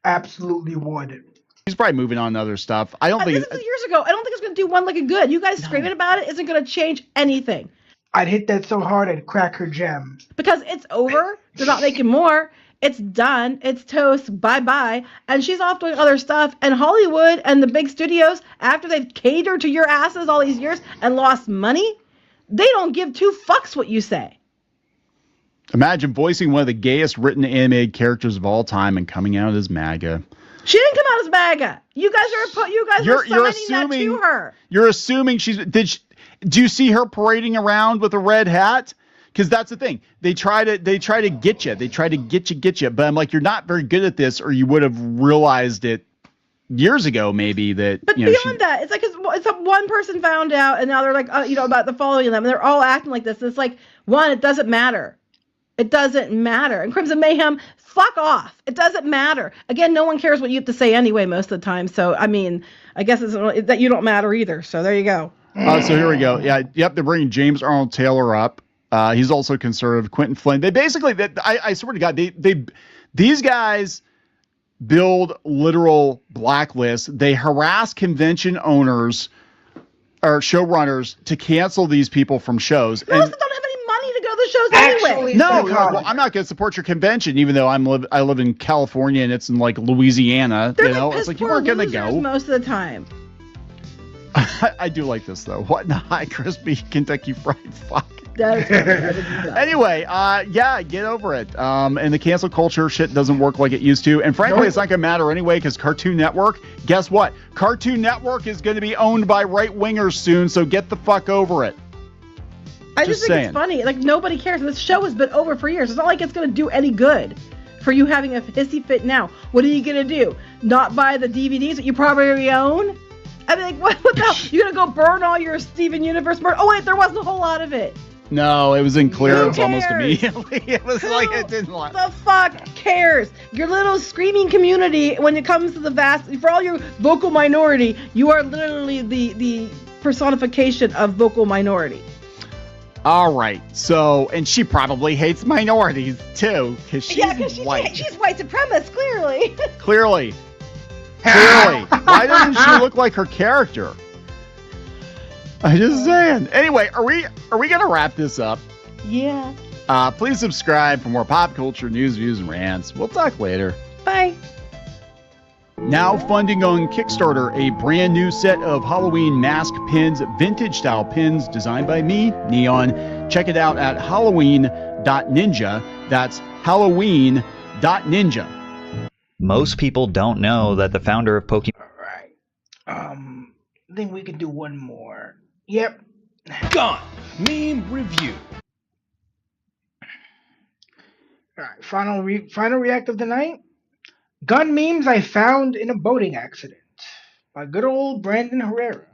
Absolutely would. He's probably moving on to other stuff. I don't think. This is years ago. I don't think it's gonna do one lick of good. You guys screaming about it isn't gonna change anything. I'd hit that so hard I'd crack her gem. Because it's over. They're not making more. It's done. It's toast. Bye-bye. And she's off doing other stuff. And Hollywood and the big studios, after they've catered to your asses all these years and lost money, they don't give 2 fucks what you say. Imagine voicing one of the gayest written animated characters of all time and coming out as MAGA. She didn't come out as MAGA. You guys are signing that to her. You're assuming do you see her parading around with a red hat? Because that's the thing. They try to get you. They try to get you. But I'm like, you're not very good at this, or you would have realized it years ago, maybe that. But beyond that, it's like it's one person found out, and now they're like, about the following them, and they're all acting like this. It's like, one, it doesn't matter. It doesn't matter. And Crimson Mayhem, fuck off. It doesn't matter. Again, no one cares what you have to say anyway most of the time. So I mean, I guess it's that you don't matter either. So there you go. So here we go. Yeah, yep. They're bringing James Arnold Taylor up. He's also conservative. Quentin Flynn. They basically, I swear to God, these guys build literal blacklists. They harass convention owners or showrunners to cancel these people from shows. Most of them don't have any money to go to the shows anyway. No, well, I'm not going to support your convention, even though I live in California and it's in like Louisiana. They're it's like you weren't going to go most of the time. I do like this though. What in the high crispy Kentucky Fried Fuck? Anyway, get over it. And the cancel culture shit doesn't work like it used to. And frankly, it's not going to matter anyway because Cartoon Network, guess what? Cartoon Network is going to be owned by right-wingers soon, so get the fuck over it. I just think it's funny. Like, nobody cares. This show has been over for years. It's not like it's going to do any good. for you having a hissy fit now. What are you gonna do? Not buy the DVDs that you probably own? I mean, like, what the hell? You gonna go burn all your Steven Universe merch? Oh wait, there wasn't a whole lot of it. No, it was in clearance Who almost cares? immediately. It was like it didn't like. The fuck cares? Your little screaming community, when it comes to the vast, for all your vocal minority, you are literally the personification of vocal minority. All right, so, and she probably hates minorities too, because she's white. She's white supremacist, clearly. Clearly. Why doesn't she look like her character? I'm just saying. Anyway, are we gonna wrap this up? Yeah. Please subscribe for more pop culture news, views, and rants. We'll talk later. Bye. Now funding on Kickstarter a brand new set of Halloween mask pins, vintage style pins designed by me, Neon. Check it out at halloween.ninja. That's halloween.ninja. Most people don't know that the founder of Pokemon. I think we can do one more. Yep. Gone. Meme review. All right. Final react of the night. Gun memes I found in a boating accident by good old Brandon Herrera.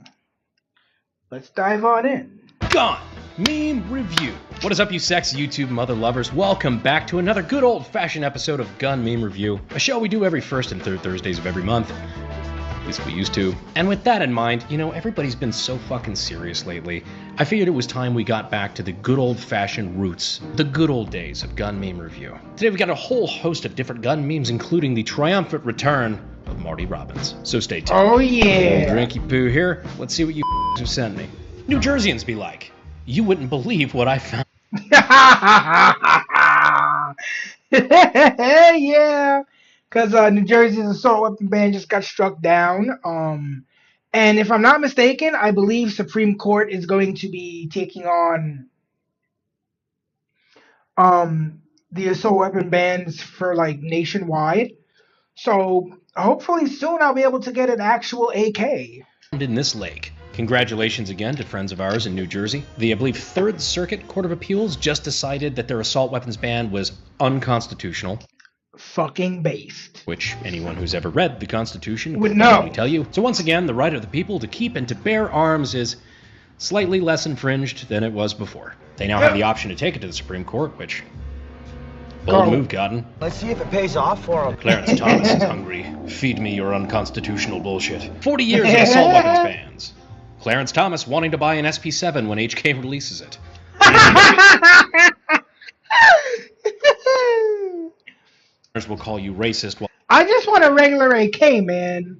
Let's dive on in. Gone. Meme review. What is up, you sex YouTube mother lovers? Welcome back to another good old-fashioned episode of Gun Meme Review, a show we do every first and third Thursdays of every month. At least we used to. And with that in mind, you know, everybody's been so fucking serious lately. I figured it was time we got back to the good old-fashioned roots, the good old days of Gun Meme Review. Today we got a whole host of different gun memes, including the triumphant return of Marty Robbins. So stay tuned. Oh yeah. Old Drinky Poo here. Let's see what you have sent me. New Jerseyans be like, you wouldn't believe what I found. Yeah. Because New Jersey's assault weapon ban just got struck down. And if I'm not mistaken, I believe Supreme Court is going to be taking on the assault weapon bans for like nationwide. So hopefully soon I'll be able to get an actual AK. In this lake. Congratulations again to friends of ours in New Jersey. The, I believe, Third Circuit Court of Appeals just decided that their assault weapons ban was unconstitutional. Fucking based. Which anyone who's ever read the Constitution would know. Tell you. So once again, the right of the people to keep and to bear arms is slightly less infringed than it was before. They now have the option to take it to the Supreme Court, which bold move, Cotton. Let's see if it pays off for him. Clarence Thomas is hungry. Feed me your unconstitutional bullshit. 40 years of assault weapons bans. Clarence Thomas wanting to buy an SP7 when HK releases it. Will call you racist. I just want a regular AK, man.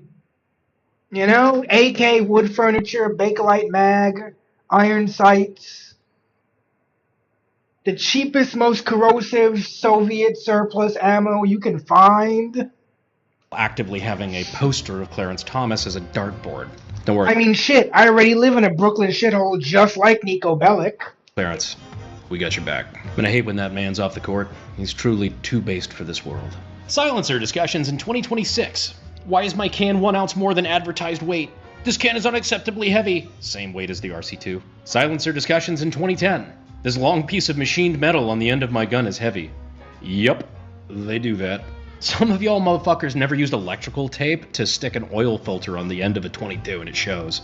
You know, AK, wood furniture, Bakelite mag, iron sights. The cheapest, most corrosive Soviet surplus ammo you can find. Actively having a poster of Clarence Thomas as a dartboard. Don't worry. I mean, shit, I already live in a Brooklyn shithole just like Nico Bellic. Clarence, we got your back. But I hate when that man's off the court. He's truly too based for this world. Silencer discussions in 2026. Why is my can 1 ounce more than advertised weight? This can is unacceptably heavy. Same weight as the RC2. Silencer discussions in 2010. This long piece of machined metal on the end of my gun is heavy. Yup, they do that. Some of y'all motherfuckers never used electrical tape to stick an oil filter on the end of a 22 and it shows.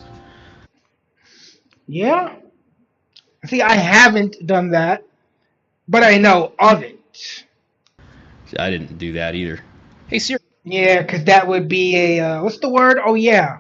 Yeah. See, I haven't done that, but I know of it. I didn't do that either. Hey, Siri. Yeah, because that would be a, what's the word? Oh, yeah.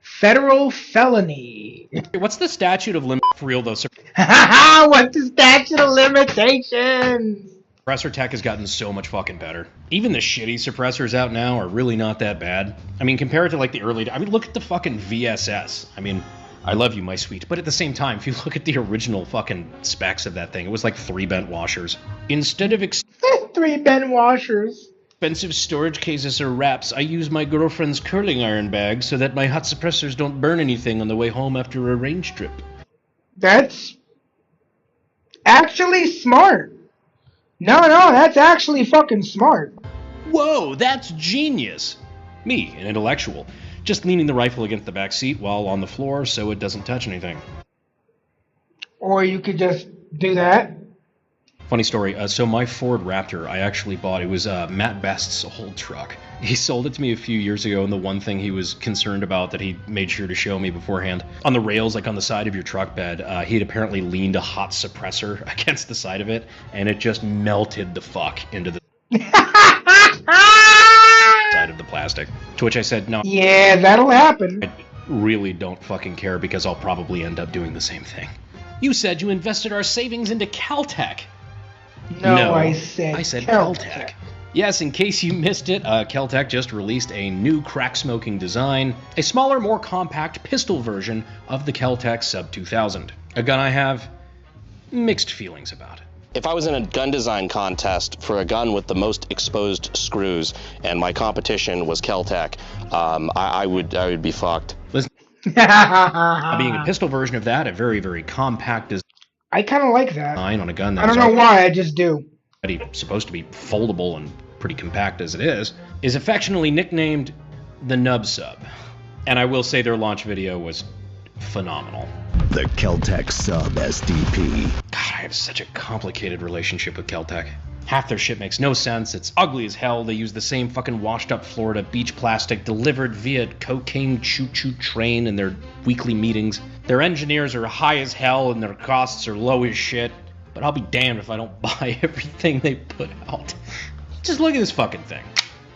Federal felony. What's the statute of limit for real, though, sir? What's the statute of limitations? Suppressor tech has gotten so much fucking better. Even the shitty suppressors out now are really not that bad. I mean, compared to like the early... I mean, look at the fucking VSS. I mean, I love you, my sweet. But at the same time, if you look at the original fucking specs of that thing, it was like 3 bent washers. Instead of 3 bent washers. Expensive storage cases or wraps, I use my girlfriend's curling iron bag so that my hot suppressors don't burn anything on the way home after a range trip. That's actually smart. No, that's actually fucking smart. Whoa, that's genius. Me, an intellectual, just leaning the rifle against the back seat while on the floor so it doesn't touch anything. Or you could just do that. Funny story. So my Ford Raptor, I actually bought. It was Matt Best's old truck. He sold it to me a few years ago, and the one thing he was concerned about that he made sure to show me beforehand, on the rails, like on the side of your truck bed, he had apparently leaned a hot suppressor against the side of it, and it just melted the fuck into the side of the plastic. To which I said, no. Yeah, that'll happen. I really don't fucking care because I'll probably end up doing the same thing. You said you invested our savings into Caltech. No, I said Caltech. Yes, in case you missed it, Caltech just released a new crack-smoking design, a smaller, more compact pistol version of the Caltech Sub 2000. A gun I have mixed feelings about. If I was in a gun design contest for a gun with the most exposed screws, and my competition was Caltech, I would be fucked. Listen, being a pistol version of that, a very, very compact design. I kind of like that. On a gun that I don't know why, I just do. Supposed to be foldable and pretty compact as it is affectionately nicknamed the Nub Sub. And I will say their launch video was phenomenal. The Caltech Sub SDP. God, I have such a complicated relationship with Caltech. Half their shit makes no sense, it's ugly as hell, they use the same fucking washed up Florida beach plastic delivered via cocaine choo-choo train in their weekly meetings. Their engineers are high as hell and their costs are low as shit. But I'll be damned if I don't buy everything they put out. Just look at this fucking thing.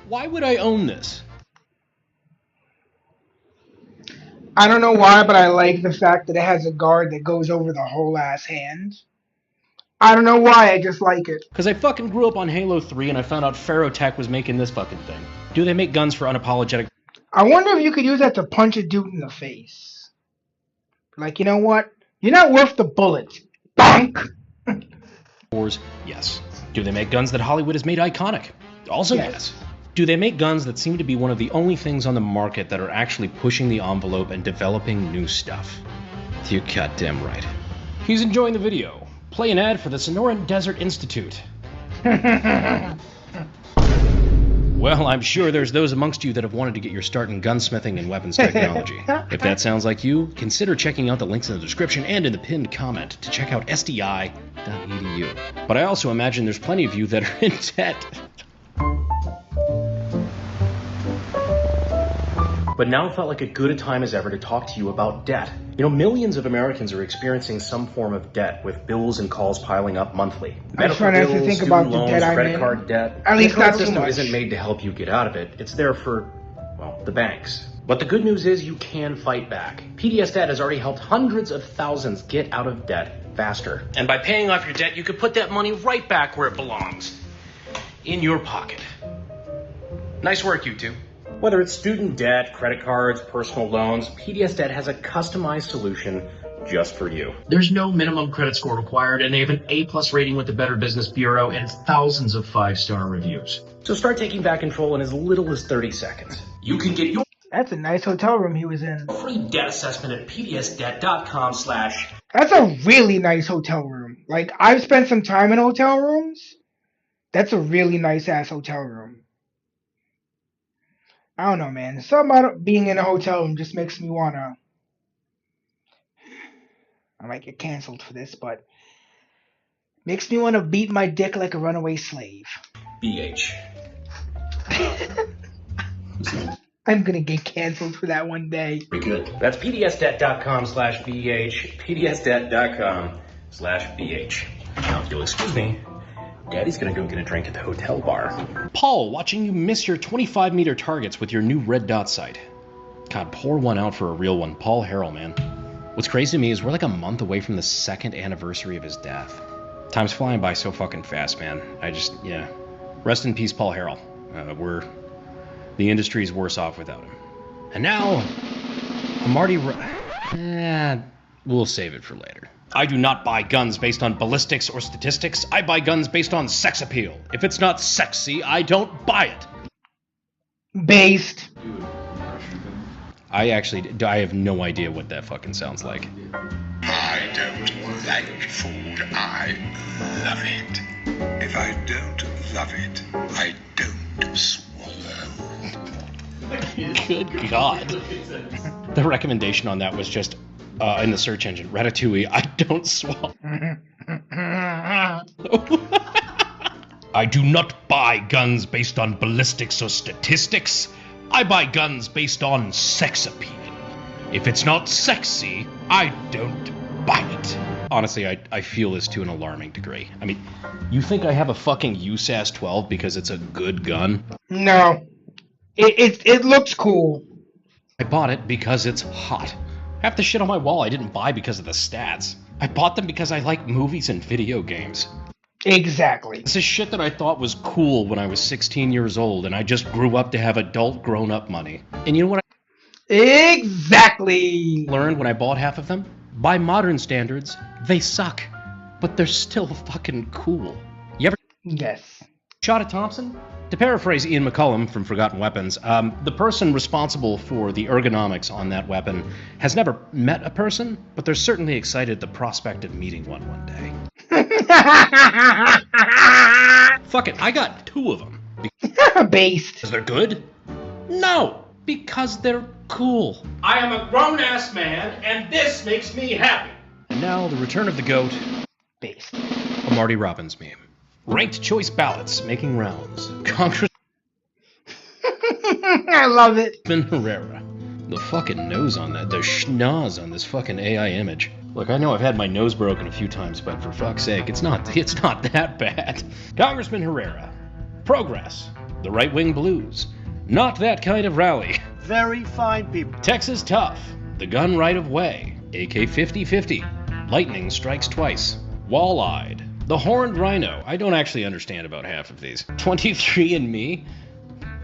Why would I own this? I don't know why, but I like the fact that it has a guard that goes over the whole ass hand. I don't know why, I just like it. Because I fucking grew up on Halo 3 and I found out Ferrotech was making this fucking thing. Do they make guns for unapologetic... I wonder if you could use that to punch a dude in the face. Like, you know what? You're not worth the bullet. Bonk! Yes. Do they make guns that Hollywood has made iconic? Also yes. Do they make guns that seem to be one of the only things on the market that are actually pushing the envelope and developing new stuff? You're goddamn right. He's enjoying the video. Play an ad for the Sonoran Desert Institute. Well, I'm sure there's those amongst you that have wanted to get your start in gunsmithing and weapons technology. If that sounds like you, consider checking out the links in the description and in the pinned comment to check out sdi.edu. But I also imagine there's plenty of you that are in debt. But now it felt like a good a time as ever to talk to you about debt. You know, millions of Americans are experiencing some form of debt, with bills and calls piling up monthly. I'm trying not to think about the debt I'm credit in. card debt. At least not the so system much. isn't made to help you get out of it. It's there for, well, the banks. But the good news is you can fight back. PDS Debt has already helped hundreds of thousands get out of debt faster. And by paying off your debt, you could put that money right back where it belongs. In your pocket. Nice work, you two. Whether it's student debt, credit cards, personal loans, PDS Debt has a customized solution just for you. There's no minimum credit score required, and they have an A+ rating with the Better Business Bureau and thousands of 5-star reviews. So start taking back control in as little as 30 seconds. You can get your That's a nice hotel room he was in. free debt assessment at pdsdebt.com/ That's a really nice hotel room. Like, I've spent some time in hotel rooms. That's a really nice ass hotel room. I don't know, man. Something about being in a hotel room just makes me wanna... I might get canceled for this, but... makes me wanna beat my dick like a runaway slave. BH. I'm gonna get canceled for that one day. Pretty good. That's pdsdebt.com/BH. pdsdebt.com/BH. Now, if you'll excuse me, Daddy's gonna go get a drink at the hotel bar. Paul, watching you miss your 25-meter targets with your new red dot sight. God, pour one out for a real one. Paul Harrell, man. What's crazy to me is we're like a month away from the 2nd anniversary of his death. Time's flying by so fucking fast, man. Yeah. Rest in peace, Paul Harrell. The industry's worse off without him. And now, Marty... we'll save it for later. I do not buy guns based on ballistics or statistics. I buy guns based on sex appeal. If it's not sexy, I don't buy it. Based. I have no idea what that fucking sounds like. I don't like food. I love it. If I don't love it, I don't swallow. Good God. The recommendation on that was just in the search engine, Ratatouille, I don't swallow. I do not buy guns based on ballistics or statistics. I buy guns based on sex appeal. If it's not sexy, I don't buy it. Honestly, I feel this to an alarming degree. I mean, you think I have a fucking USAS 12 because it's a good gun? No. It looks cool. I bought it because it's hot. Half the shit on my wall I didn't buy because of the stats. I bought them because I like movies and video games. Exactly. This is shit that I thought was cool when I was 16 years old, and I just grew up to have adult grown-up money. And you know what Exactly. learned when I bought half of them? By modern standards, they suck. But they're still fucking cool. You ever Yes. shot at Thompson? To paraphrase Ian McCullum from Forgotten Weapons, the person responsible for the ergonomics on that weapon has never met a person, but they're certainly excited at the prospect of meeting one day. Fuck it, I got 2 of them. Based. Because they're good? No, because they're cool. I am a grown-ass man, and this makes me happy. And now, the return of the GOAT. Based. A Marty Robbins meme. Ranked choice ballots making rounds. Congressman I love it. Herrera. The fucking nose on that, the schnoz on this fucking AI image. Look, I know I've had my nose broken a few times, but for fuck's sake, it's not that bad. Congressman Herrera. Progress. The right-wing blues. Not that kind of rally. Very fine people. Texas tough. The gun right of way. AK-50-50. Lightning strikes twice. Wall-eyed. The horned rhino. I don't actually understand about half of these. 23andMe.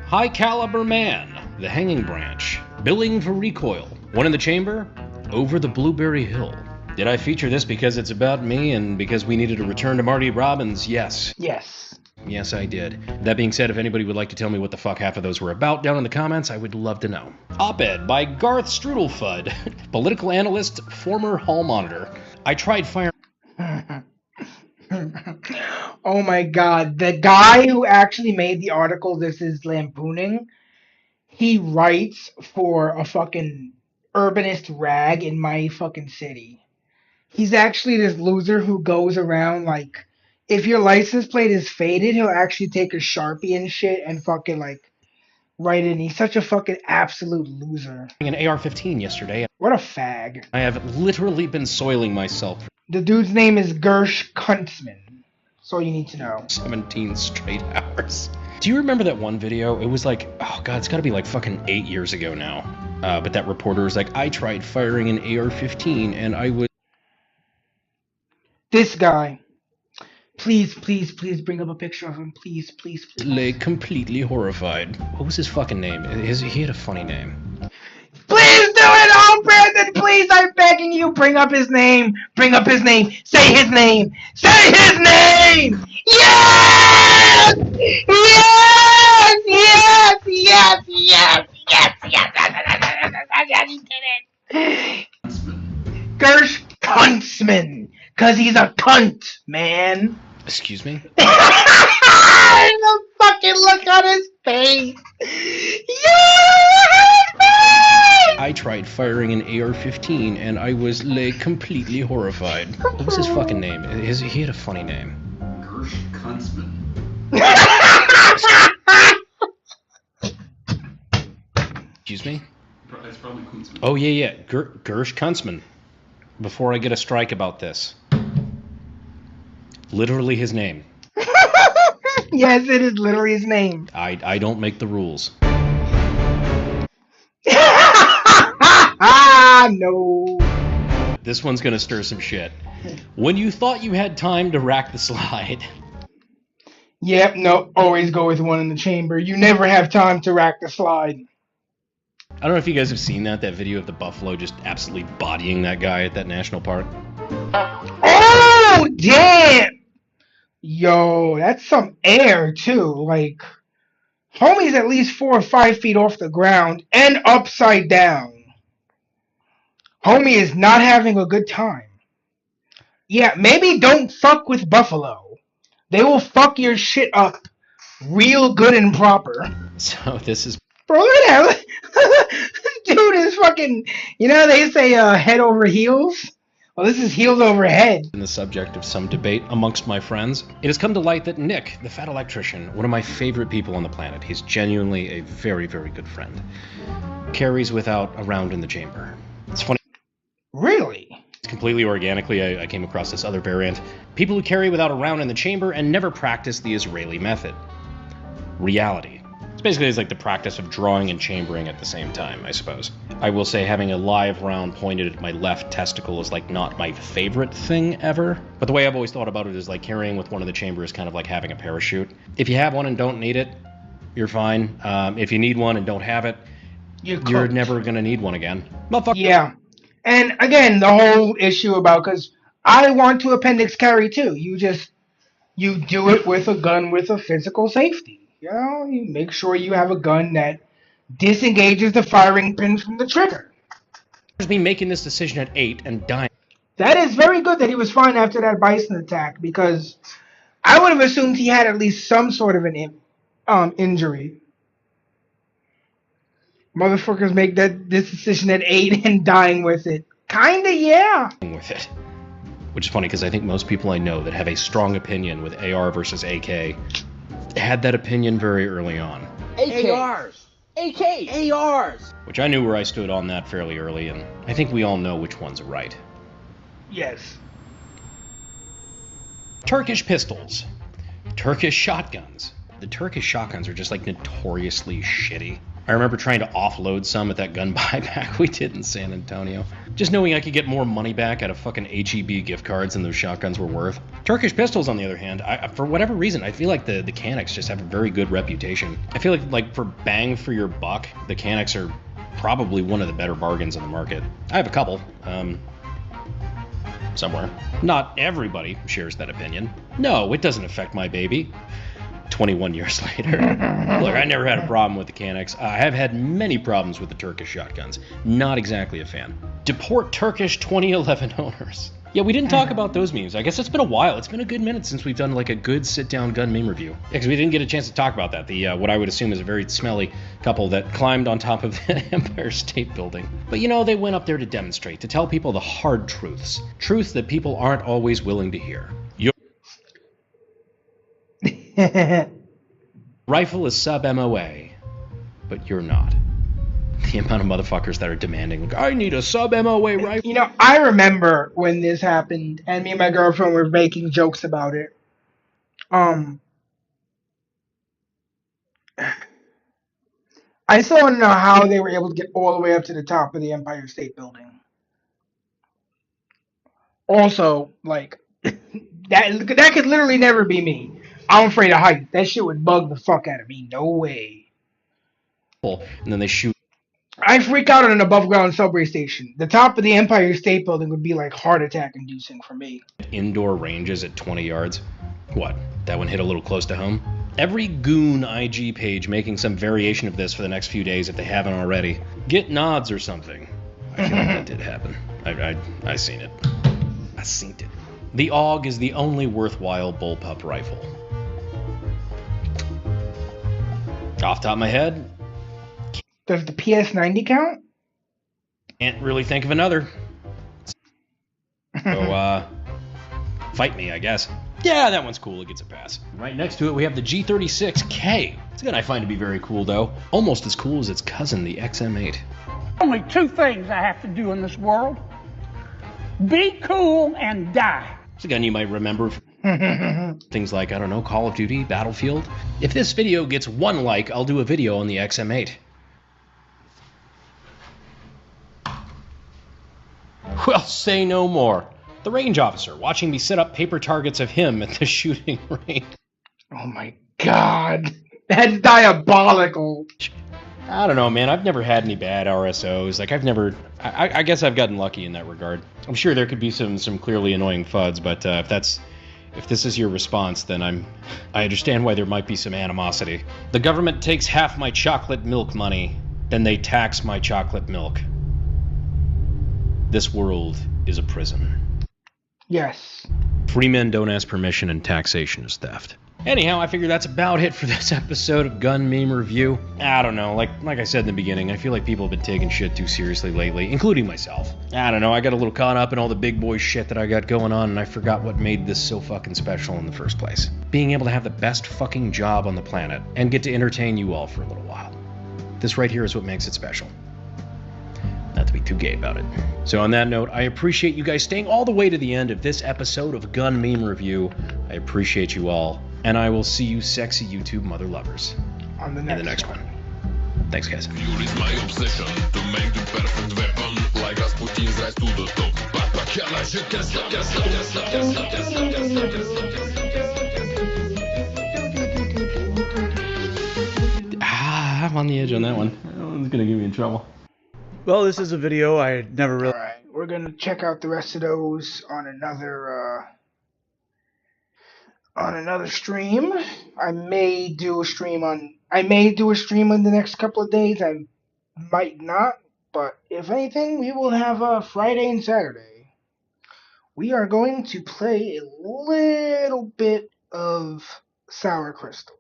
High caliber man. The hanging branch. Billing for recoil. One in the chamber. Over the Blueberry Hill. Did I feature this because it's about me and because we needed a return to Marty Robbins? Yes. Yes. Yes, I did. That being said, if anybody would like to tell me what the fuck half of those were about down in the comments, I would love to know. Op-ed by Garth Strudelfud, political analyst, former hall monitor. I tried firing... Oh my god, the guy who actually made the article this is lampooning, he writes for a fucking urbanist rag in my fucking city. He's actually this loser who goes around like, if your license plate is faded, he'll actually take a Sharpie and shit and fucking like write in. He's such a fucking absolute loser. an AR-15 yesterday. What a fag. I have literally been soiling myself for The dude's name is Gersh Kuntzman. That's all you need to know. 17 straight hours. Do you remember that one video? It was like, oh god, it's gotta be like fucking 8 years ago now. But that reporter was like, I tried firing an AR-15 and I was... This guy. Please, please, please bring up a picture of him. Please, please, please. Like, completely horrified. What was his fucking name? He had a funny name. Please do it! Oh, Brandon, please, I'm begging you. Bring up his name. Bring up his name. Say his name. Say his name! Yes! Yes! Yes! Yes! Yes! Yes! Yes! He did it. Gersh Kuntzman. Because he's a cunt, man. Excuse me? The fucking look on his face. Yes! I tried firing an AR-15 and I was, like, completely horrified. What was his fucking name? He had a funny name. Gersh Kuntzman. Excuse me? It's probably Kuntzman. Oh, yeah. Gersh Kuntzman. Before I get a strike about this. Literally his name. Yes, it is literally his name. I don't make the rules. No. This one's gonna stir some shit. When you thought you had time to rack the slide. Yep, no, always go with one in the chamber. You never have time to rack the slide. I don't know if you guys have seen that video of the buffalo just absolutely bodying that guy at that national park. Oh, damn! Yo, that's some air, too. Like, homie's at least 4 or 5 feet off the ground and upside down. Homie is not having a good time. Yeah, maybe don't fuck with buffalo. They will fuck your shit up real good and proper. So this is... Bro, look at that. Dude is fucking... You know they say head over heels? Well, this is heels over head. In the subject of some debate amongst my friends, it has come to light that Nick, the fat electrician, one of my favorite people on the planet, he's genuinely a very, very good friend, carries without a round in the chamber. It's funny. Really? Completely organically, I came across this other variant. People who carry without a round in the chamber and never practice the Israeli method. Reality. It's basically like the practice of drawing and chambering at the same time, I suppose. I will say having a live round pointed at my left testicle is like not my favorite thing ever. But the way I've always thought about it is like carrying with one in the chamber is kind of like having a parachute. If you have one and don't need it, you're fine. If you need one and don't have it, you're never going to need one again. Motherfucker. Yeah. And again, the whole issue about, because I want to appendix carry too. You do it with a gun with a physical safety. You know, you make sure you have a gun that disengages the firing pin from the trigger. Me making this decision at 8 and dying. That is very good that he was fine after that bison attack, because I would have assumed he had at least some sort of an injury. Motherfuckers make this decision at 8 and dying with it. Kinda, yeah. With it. Which is funny because I think most people I know that have a strong opinion with AR versus AK had that opinion very early on. AKs. ARs. Which I knew where I stood on that fairly early, and I think we all know which one's right. Yes. Turkish pistols. Turkish shotguns. The Turkish shotguns are just like notoriously shitty. I remember trying to offload some at that gun buyback we did in San Antonio. Just knowing I could get more money back out of fucking HEB gift cards than those shotguns were worth. Turkish pistols, on the other hand, for whatever reason, I feel like the Canics just have a very good reputation. I feel like for bang for your buck, the Canics are probably one of the better bargains in the market. I have a couple, somewhere. Not everybody shares that opinion. No, it doesn't affect my baby. 21 years later. Look, I never had a problem with the Canics. I have had many problems with the Turkish shotguns. Not exactly a fan. Deport Turkish 2011 owners. Yeah, we didn't talk about those memes. I guess it's been a while. It's been a good minute since we've done like a good sit-down gun meme review. Yeah, because we didn't get a chance to talk about that. The what I would assume is a very smelly couple that climbed on top of the Empire State Building. But you know, they went up there to demonstrate, to tell people the hard truths. Truths that people aren't always willing to hear. Rifle is sub-MOA, but you're not. The amount of motherfuckers that are demanding, I need a sub-MOA rifle. You know, I remember when this happened, and me and my girlfriend were making jokes about it. I still want to know how they were able to get all the way up to the top of the Empire State Building. Also, like, that could literally never be me. I'm afraid of height. That shit would bug the fuck out of me. No way. And then they shoot. I freak out on an above ground subway station. The top of the Empire State Building would be like heart attack inducing for me. Indoor ranges at 20 yards. What? That one hit a little close to home? Every goon IG page making some variation of this for the next few days if they haven't already. Get nods or something. I feel like that did happen. I seen it. I seen it. The AUG is the only worthwhile bullpup rifle. Off the top of my head. Does the PS90 count? Can't really think of another. So, fight me, I guess. Yeah, that one's cool. It gets a pass. Right next to it, we have the G36K. It's a gun I find to be very cool, though. Almost as cool as its cousin, the XM8. Only two things I have to do in this world. Be cool and die. It's a gun you might remember from things like, I don't know, Call of Duty, Battlefield. If this video gets 1 like, I'll do a video on the XM8. Well, say no more. The range officer watching me set up paper targets of him at the shooting range. Oh my god. That's diabolical. I don't know, man. I've never had any bad RSOs. Like, I guess I've gotten lucky in that regard. I'm sure there could be some clearly annoying FUDs, but if this is your response, then I understand why there might be some animosity. The government takes half my chocolate milk money, then they tax my chocolate milk. This world is a prison. Yes. Free men don't ask permission and taxation is theft. Anyhow, I figure that's about it for this episode of Gun Meme Review. I don't know, like I said in the beginning, I feel like people have been taking shit too seriously lately, including myself. I don't know, I got a little caught up in all the big boy shit that I got going on, and I forgot what made this so fucking special in the first place. Being able to have the best fucking job on the planet, and get to entertain you all for a little while. This right here is what makes it special. Not to be too gay about it. So on that note, I appreciate you guys staying all the way to the end of this episode of Gun Meme Review. I appreciate you all. And I will see you sexy YouTube mother lovers on the next one. Thanks, guys. Fuel is my obsession to make the perfect weapon. Like Rasputin's rise to the top. I'm on the edge on that one. That one's gonna get me in trouble. Well, this is a video I never really... Alright, we're gonna check out the rest of those on another stream. I may do a stream in the next couple of days. I might not, but if anything, we will have a Friday and Saturday. We are going to play a little bit of Sour Crystal.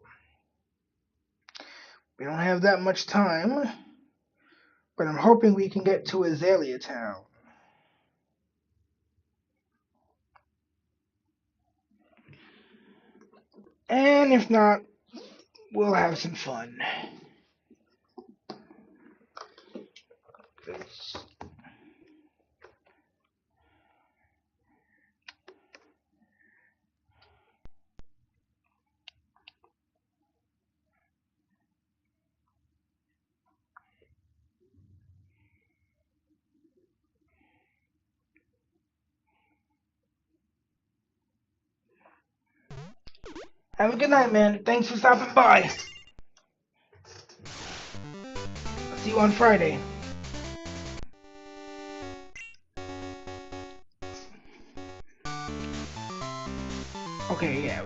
We don't have that much time, but I'm hoping we can get to Azalea Town. And if not, we'll have some fun. Have a good night, man. Thanks for stopping by. I'll see you on Friday. Okay, yeah,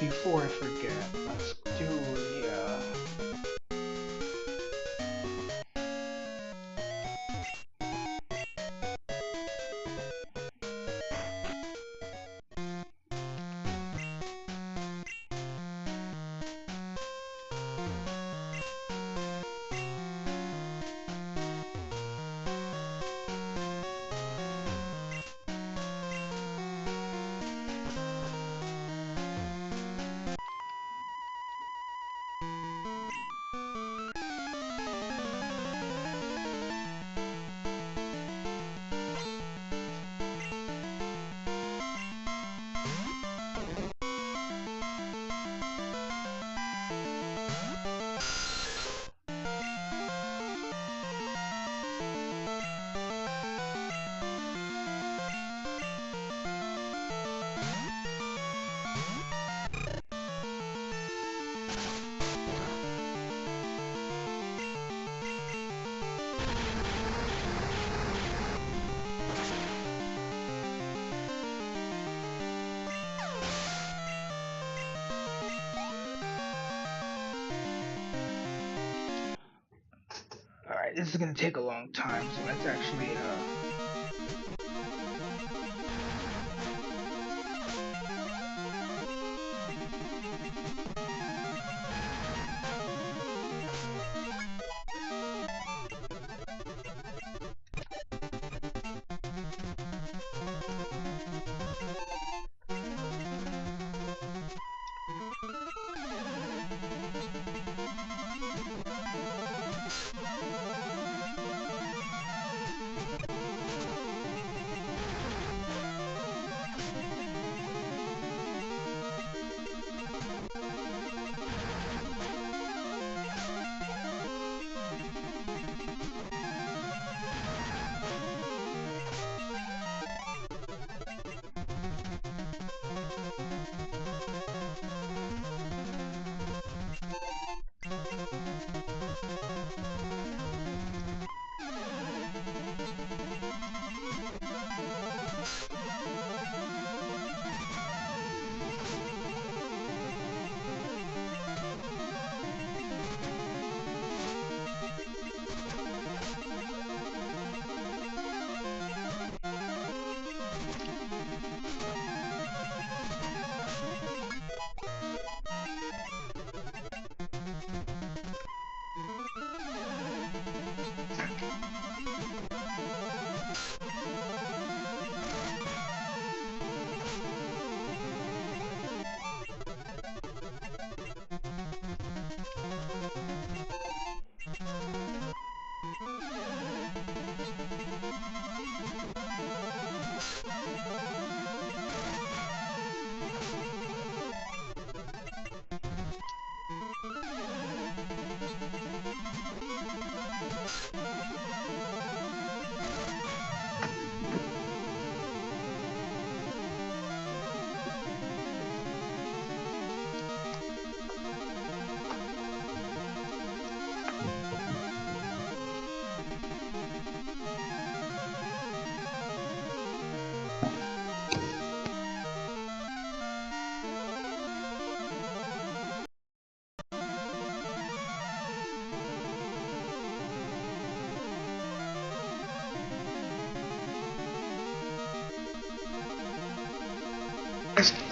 before I forget, let's do the. Alright, this is gonna take a long time, so let's actually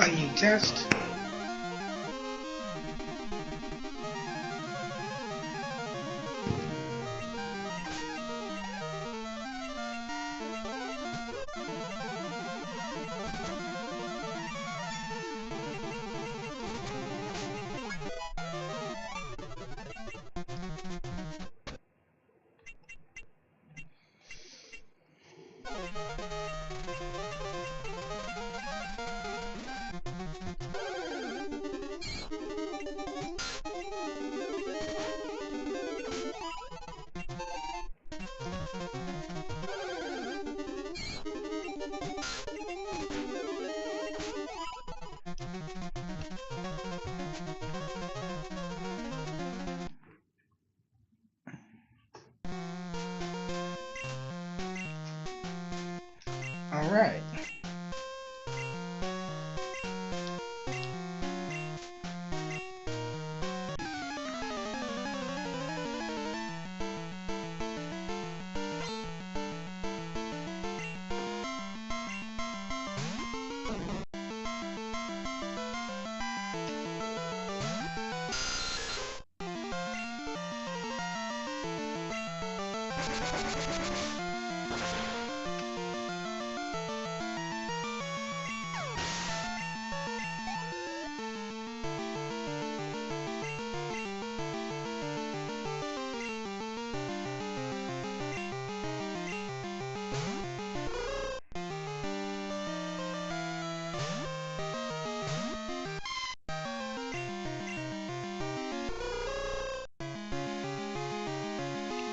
unmute test. All right.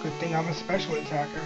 Good thing I'm a special attacker.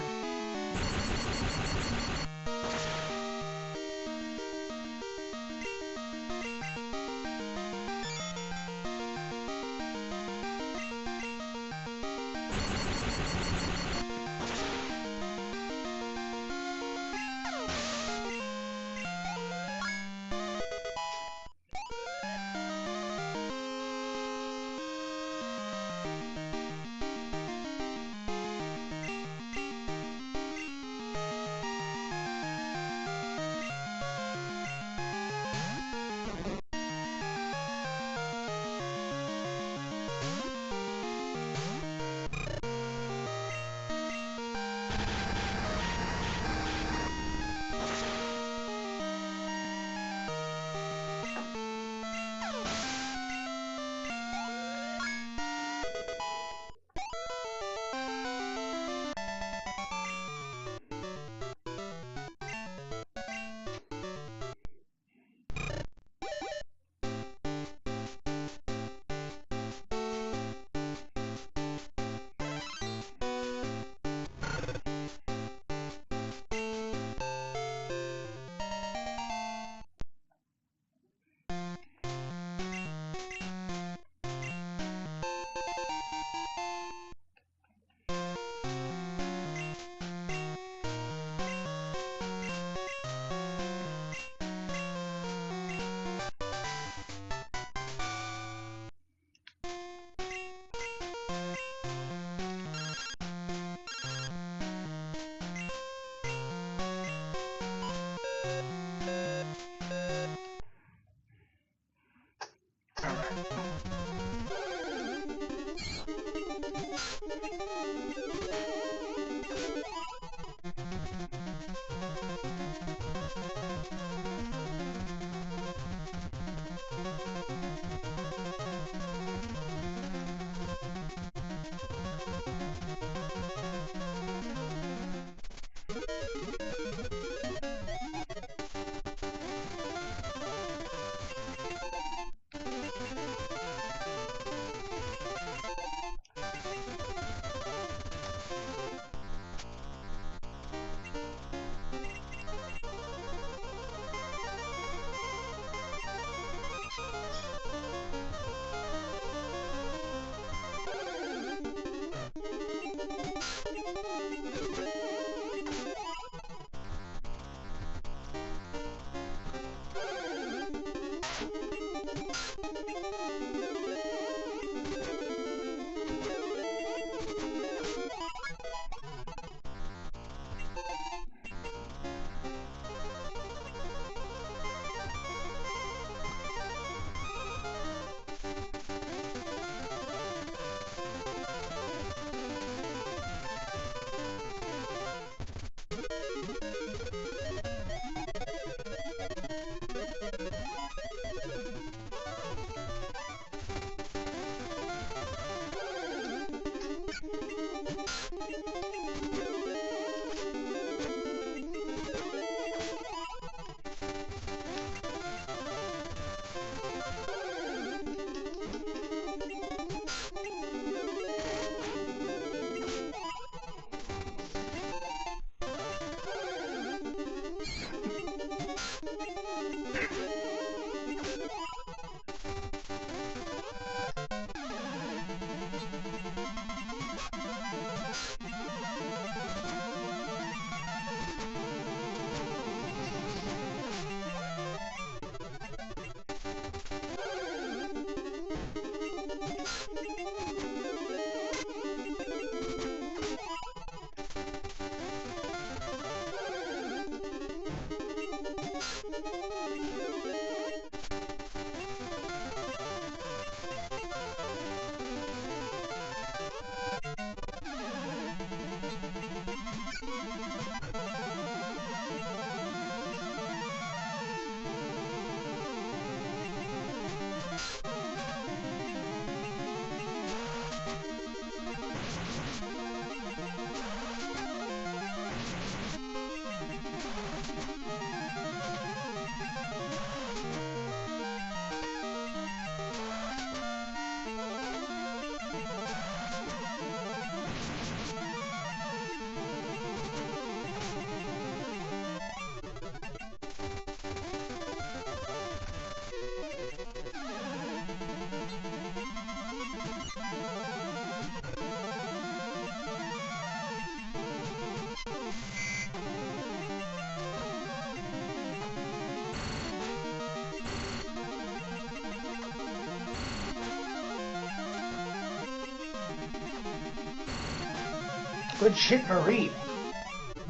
Good shit, Marie.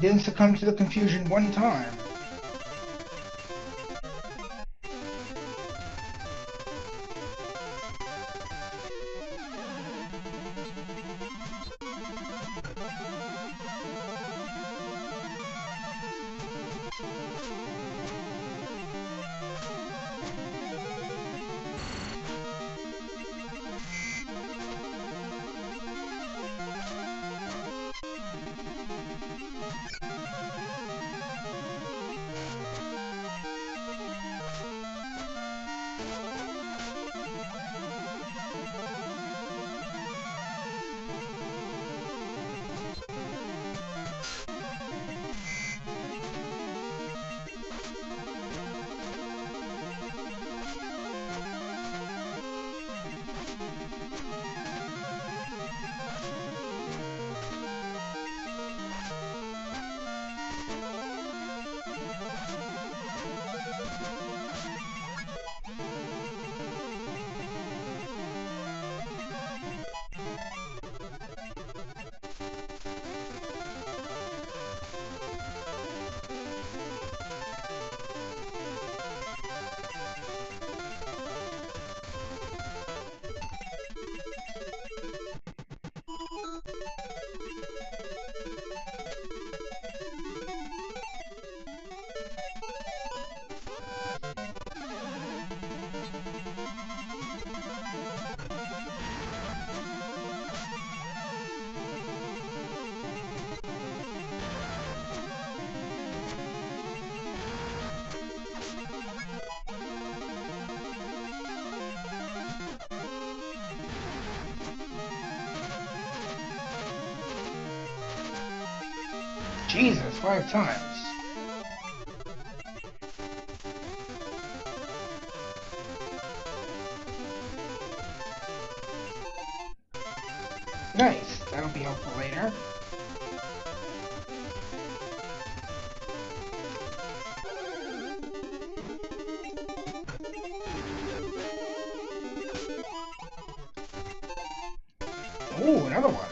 Didn't succumb to the confusion one time. Jesus, 5 times. Nice. That'll be helpful later. Ooh, another one.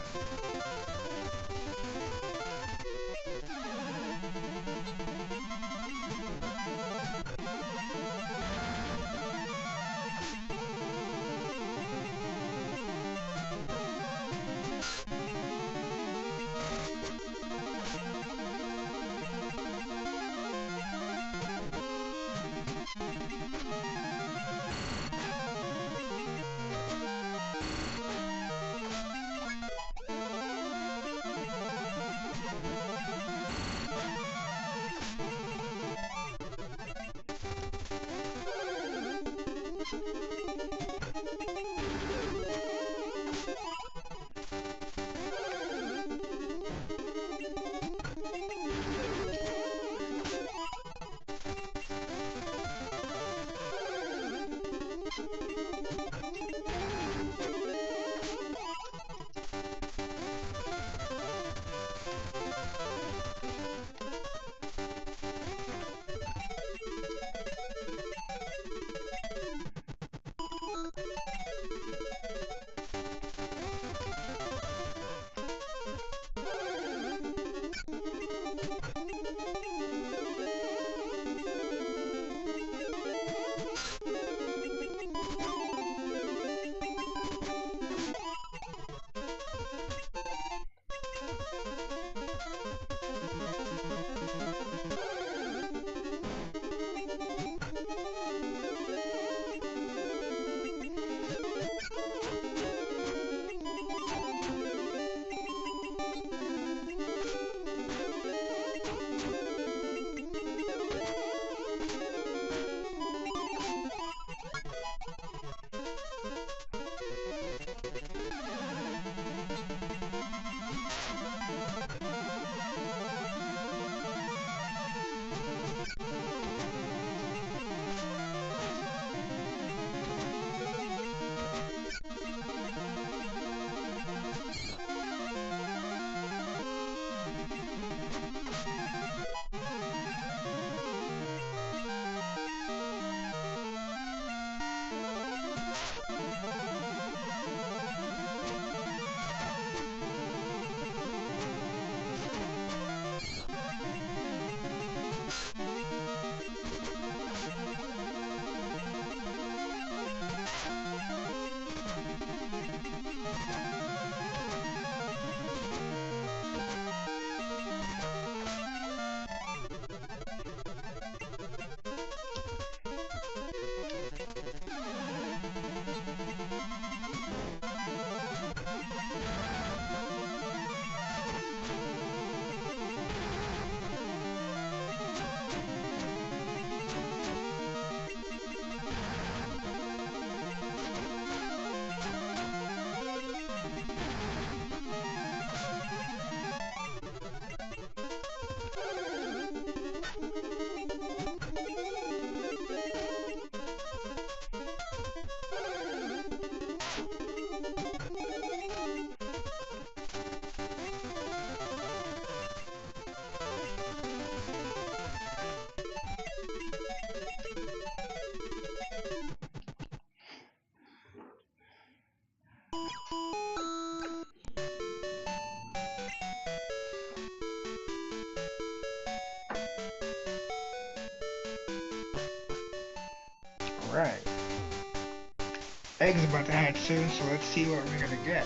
Alright. Eggs about to hatch soon, so let's see what we're gonna get.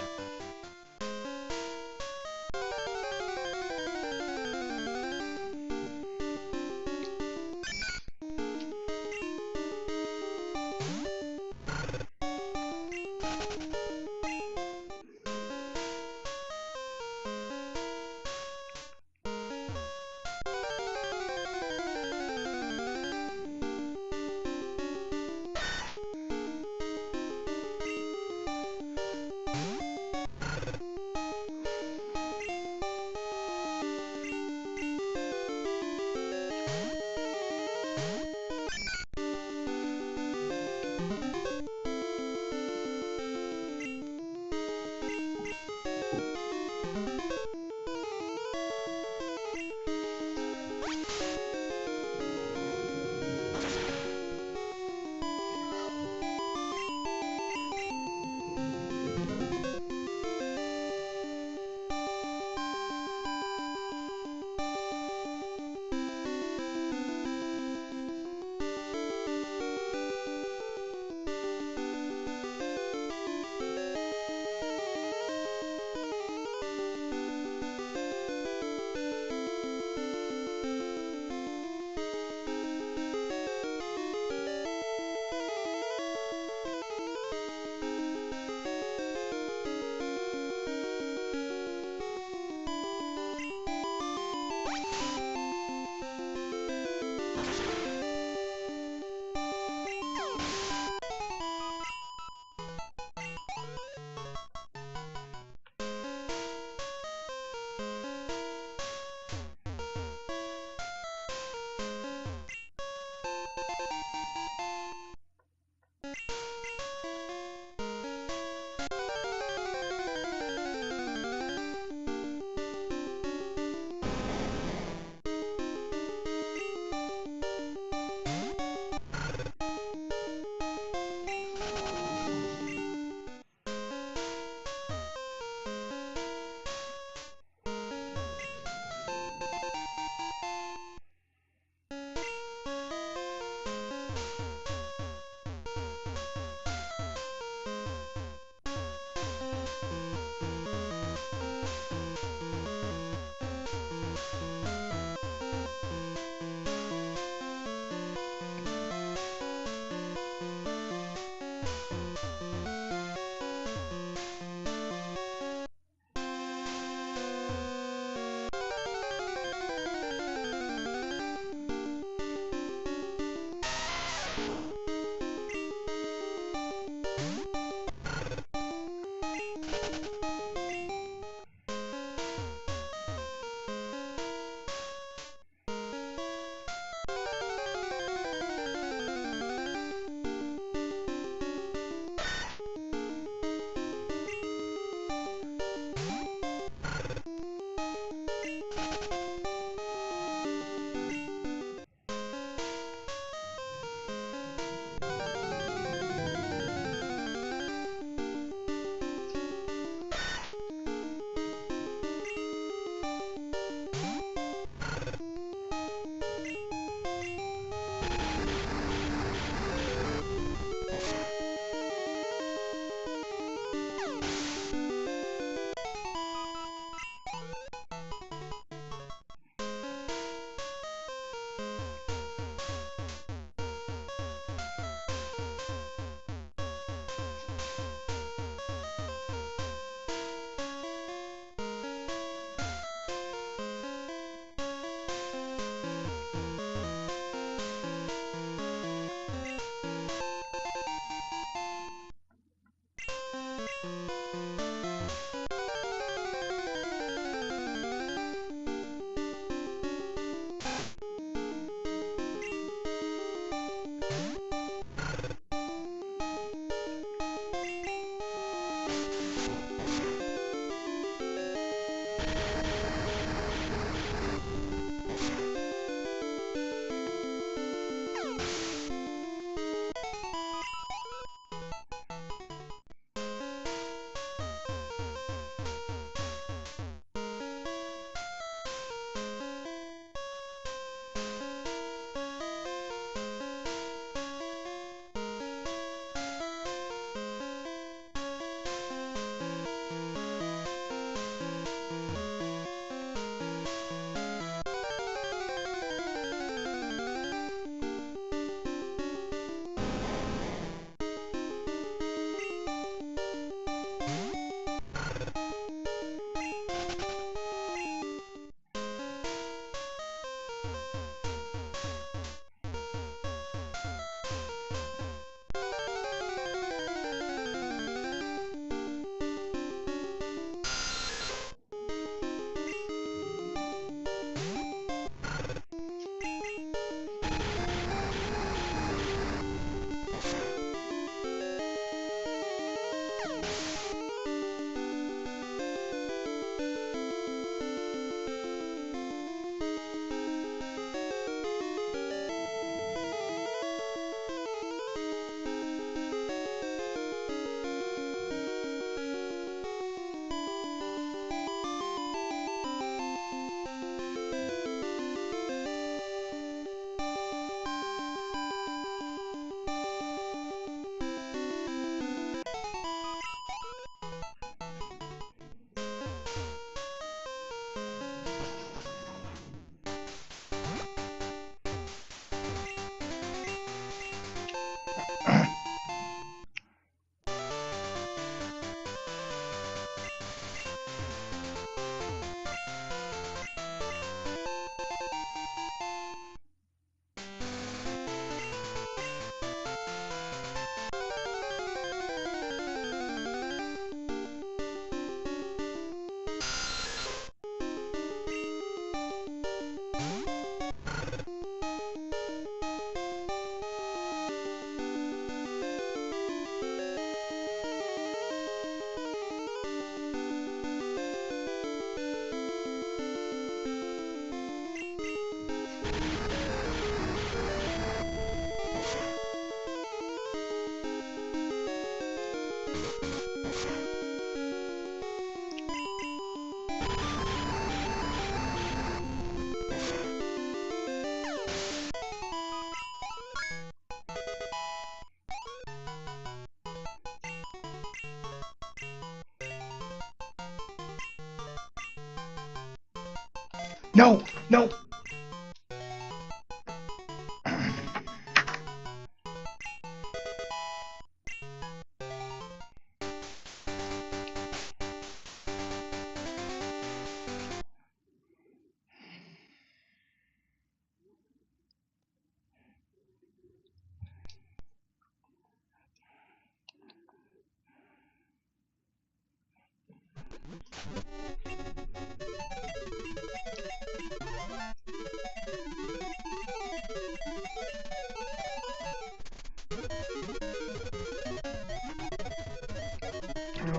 No, no.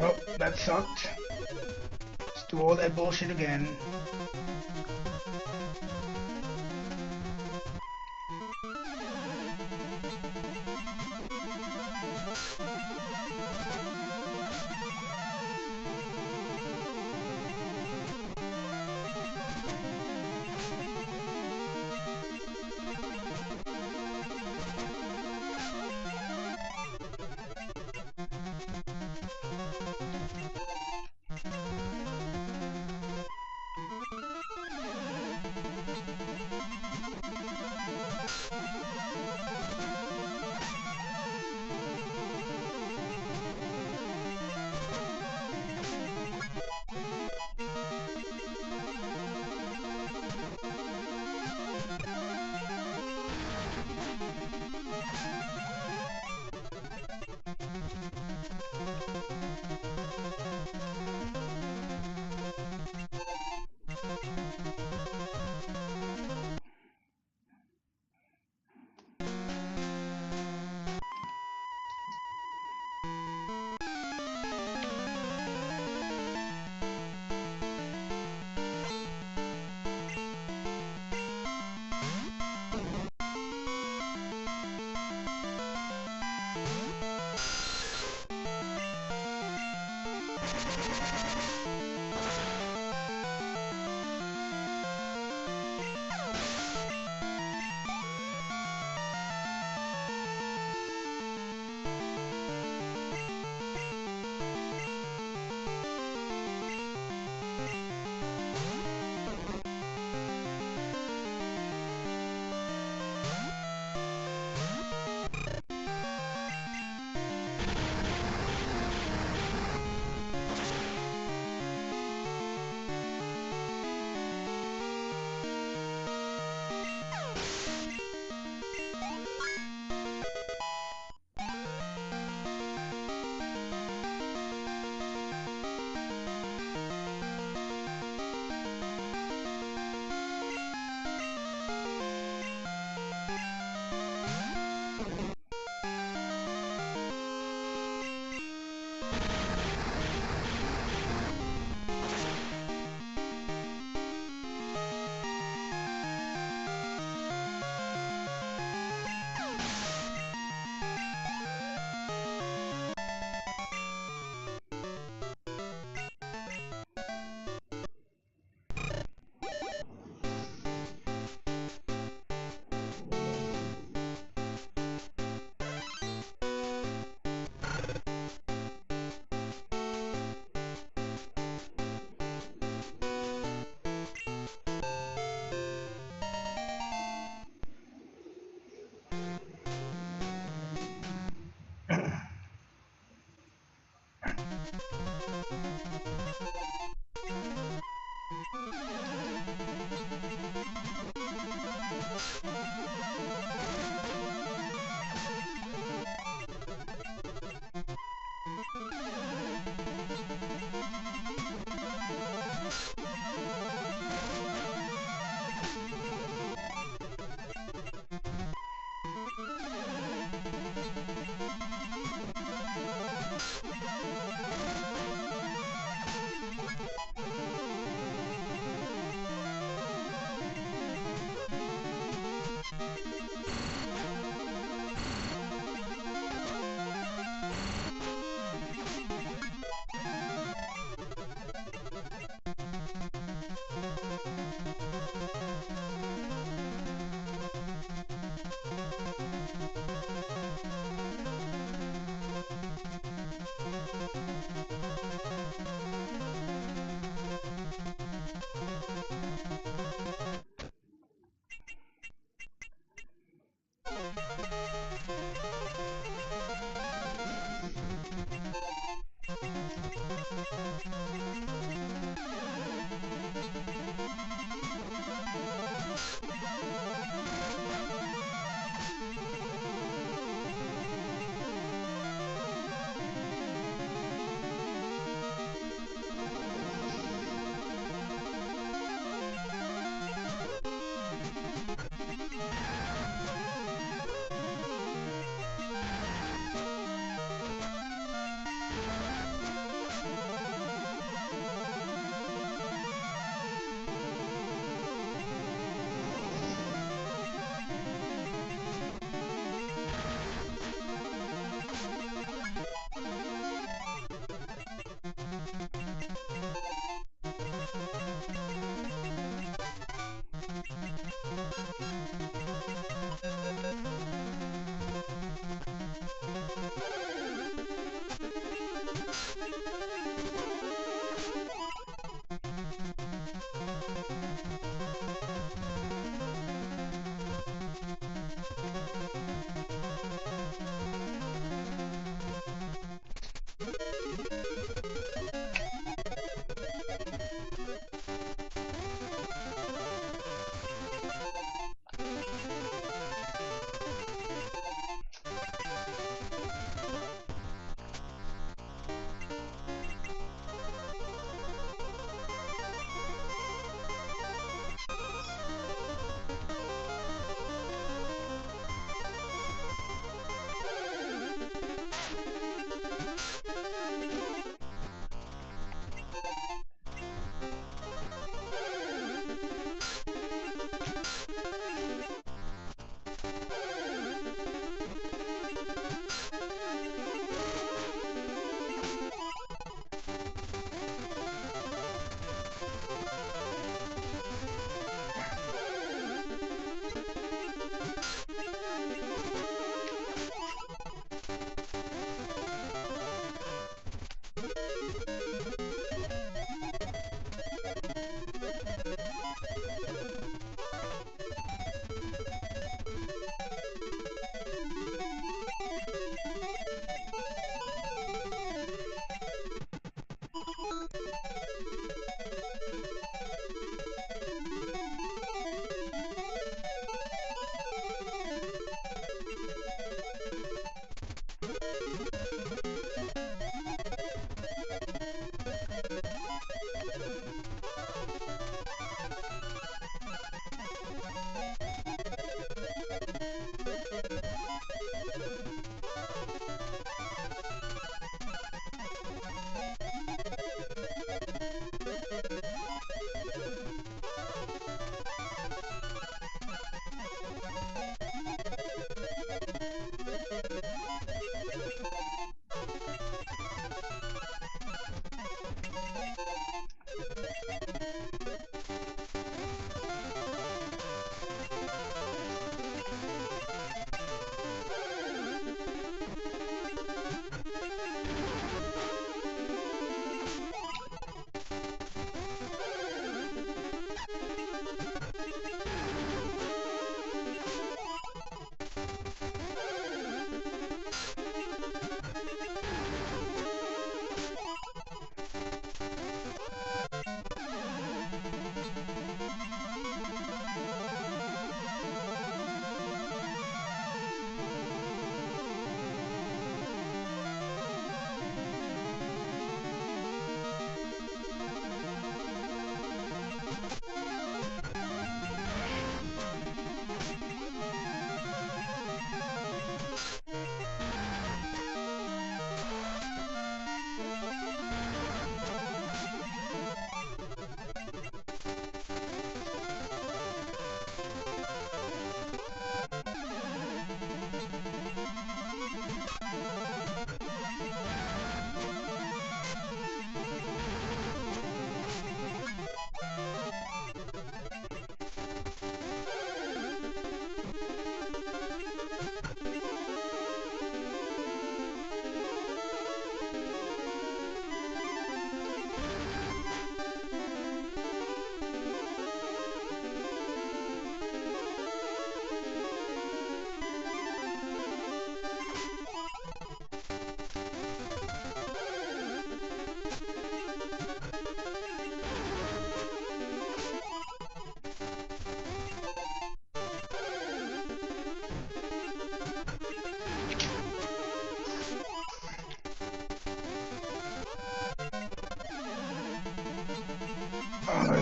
Oh, that sucked. Let's do all that bullshit again.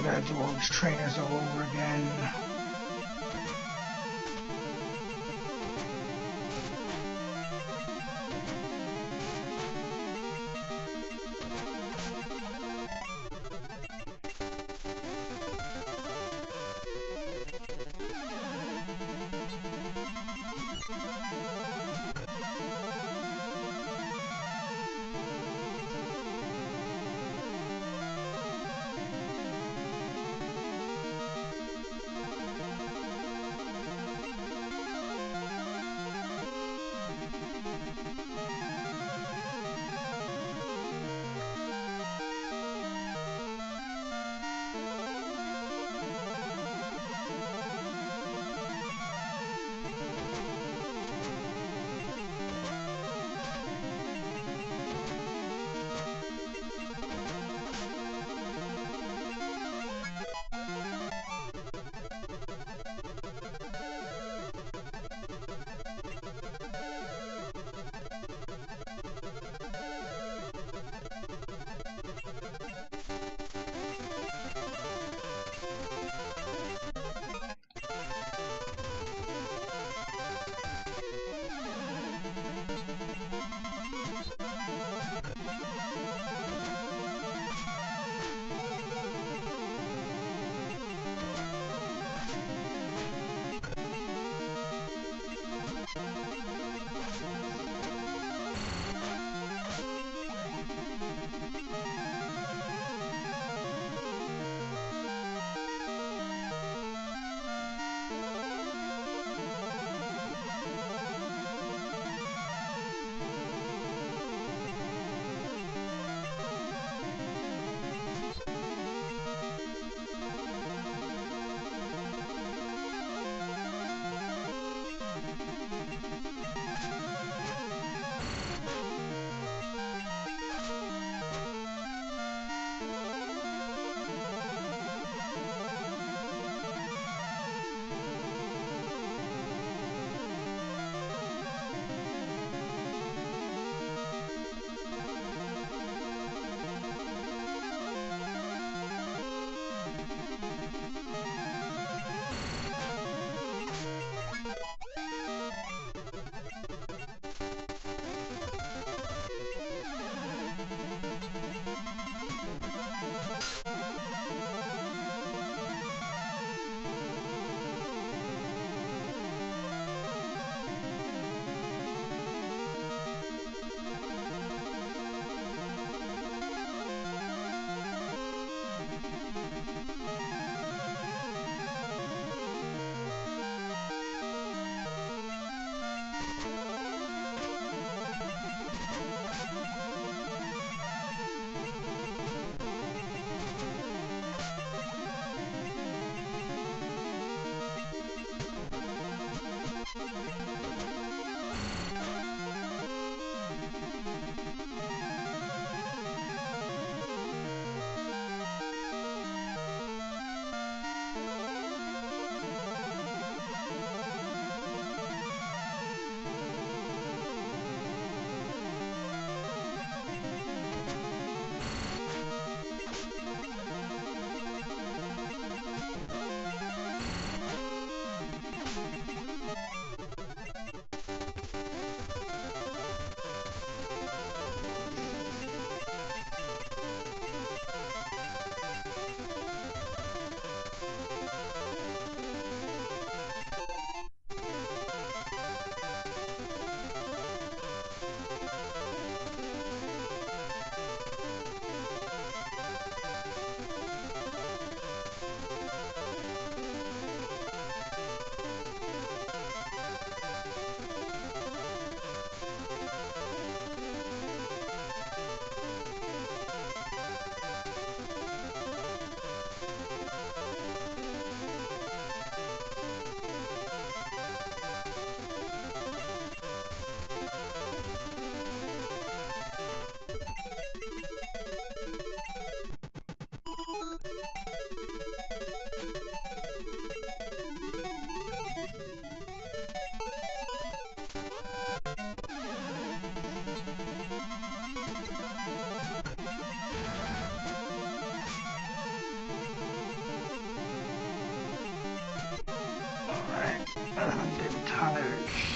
gotta do all these trainers all over again.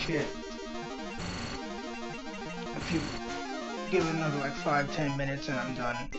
shit. If you give it another like 5-10 minutes and I'm done.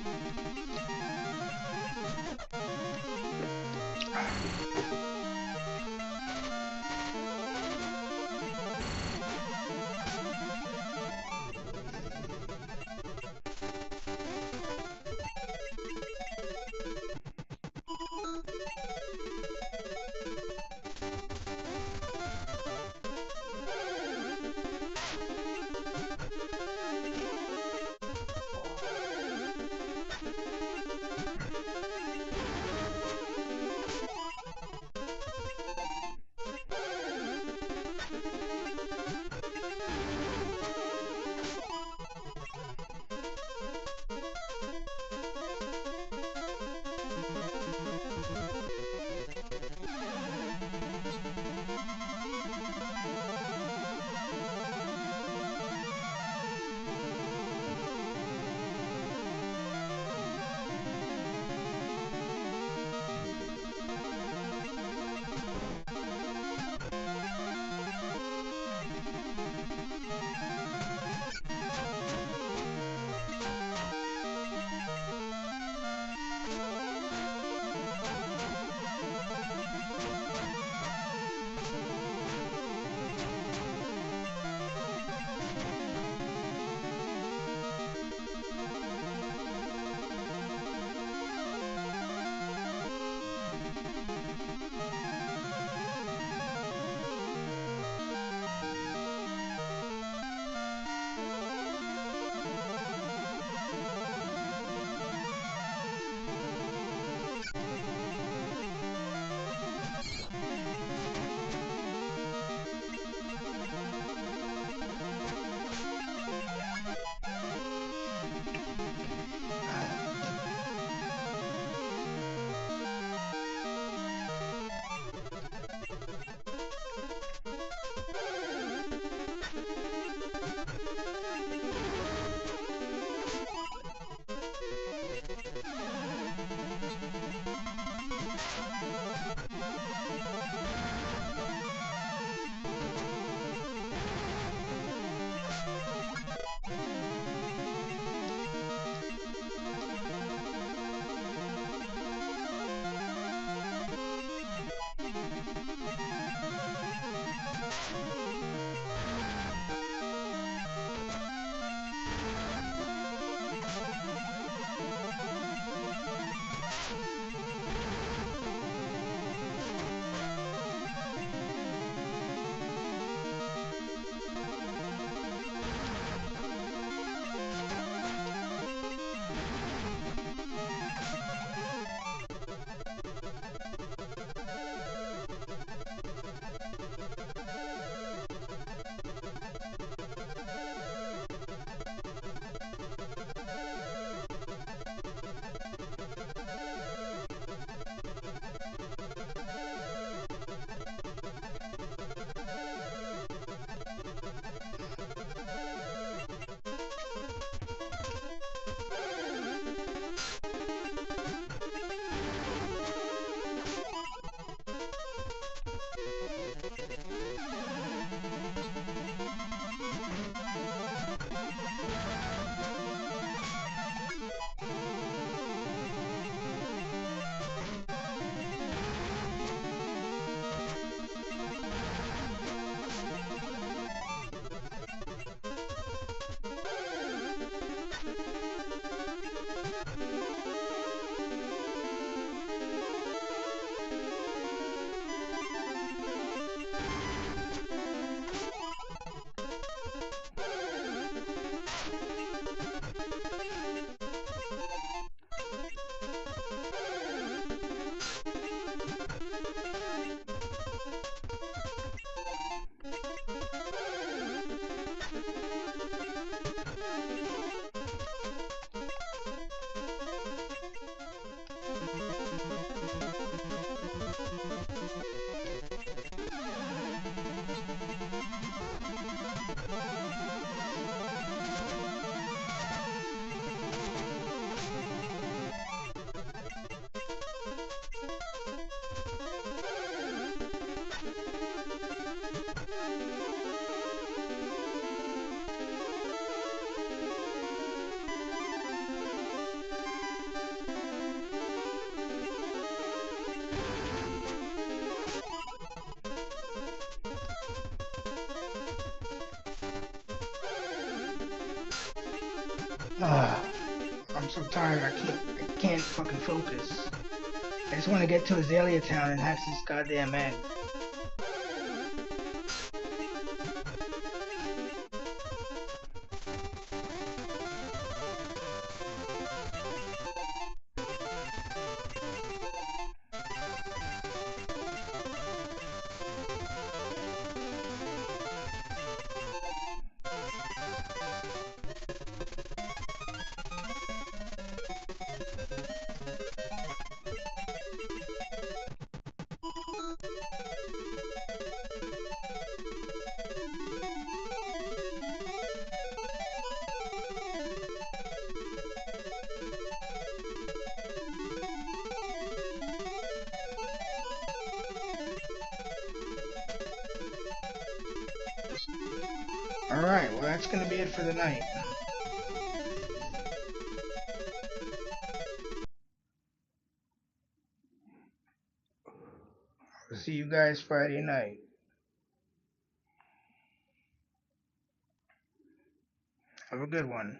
I'm so tired. I can't fucking focus. I just want to get to Azalea Town and hatch this goddamn egg. Alright, well that's gonna be it for the night. I'll see you guys Friday night. Have a good one.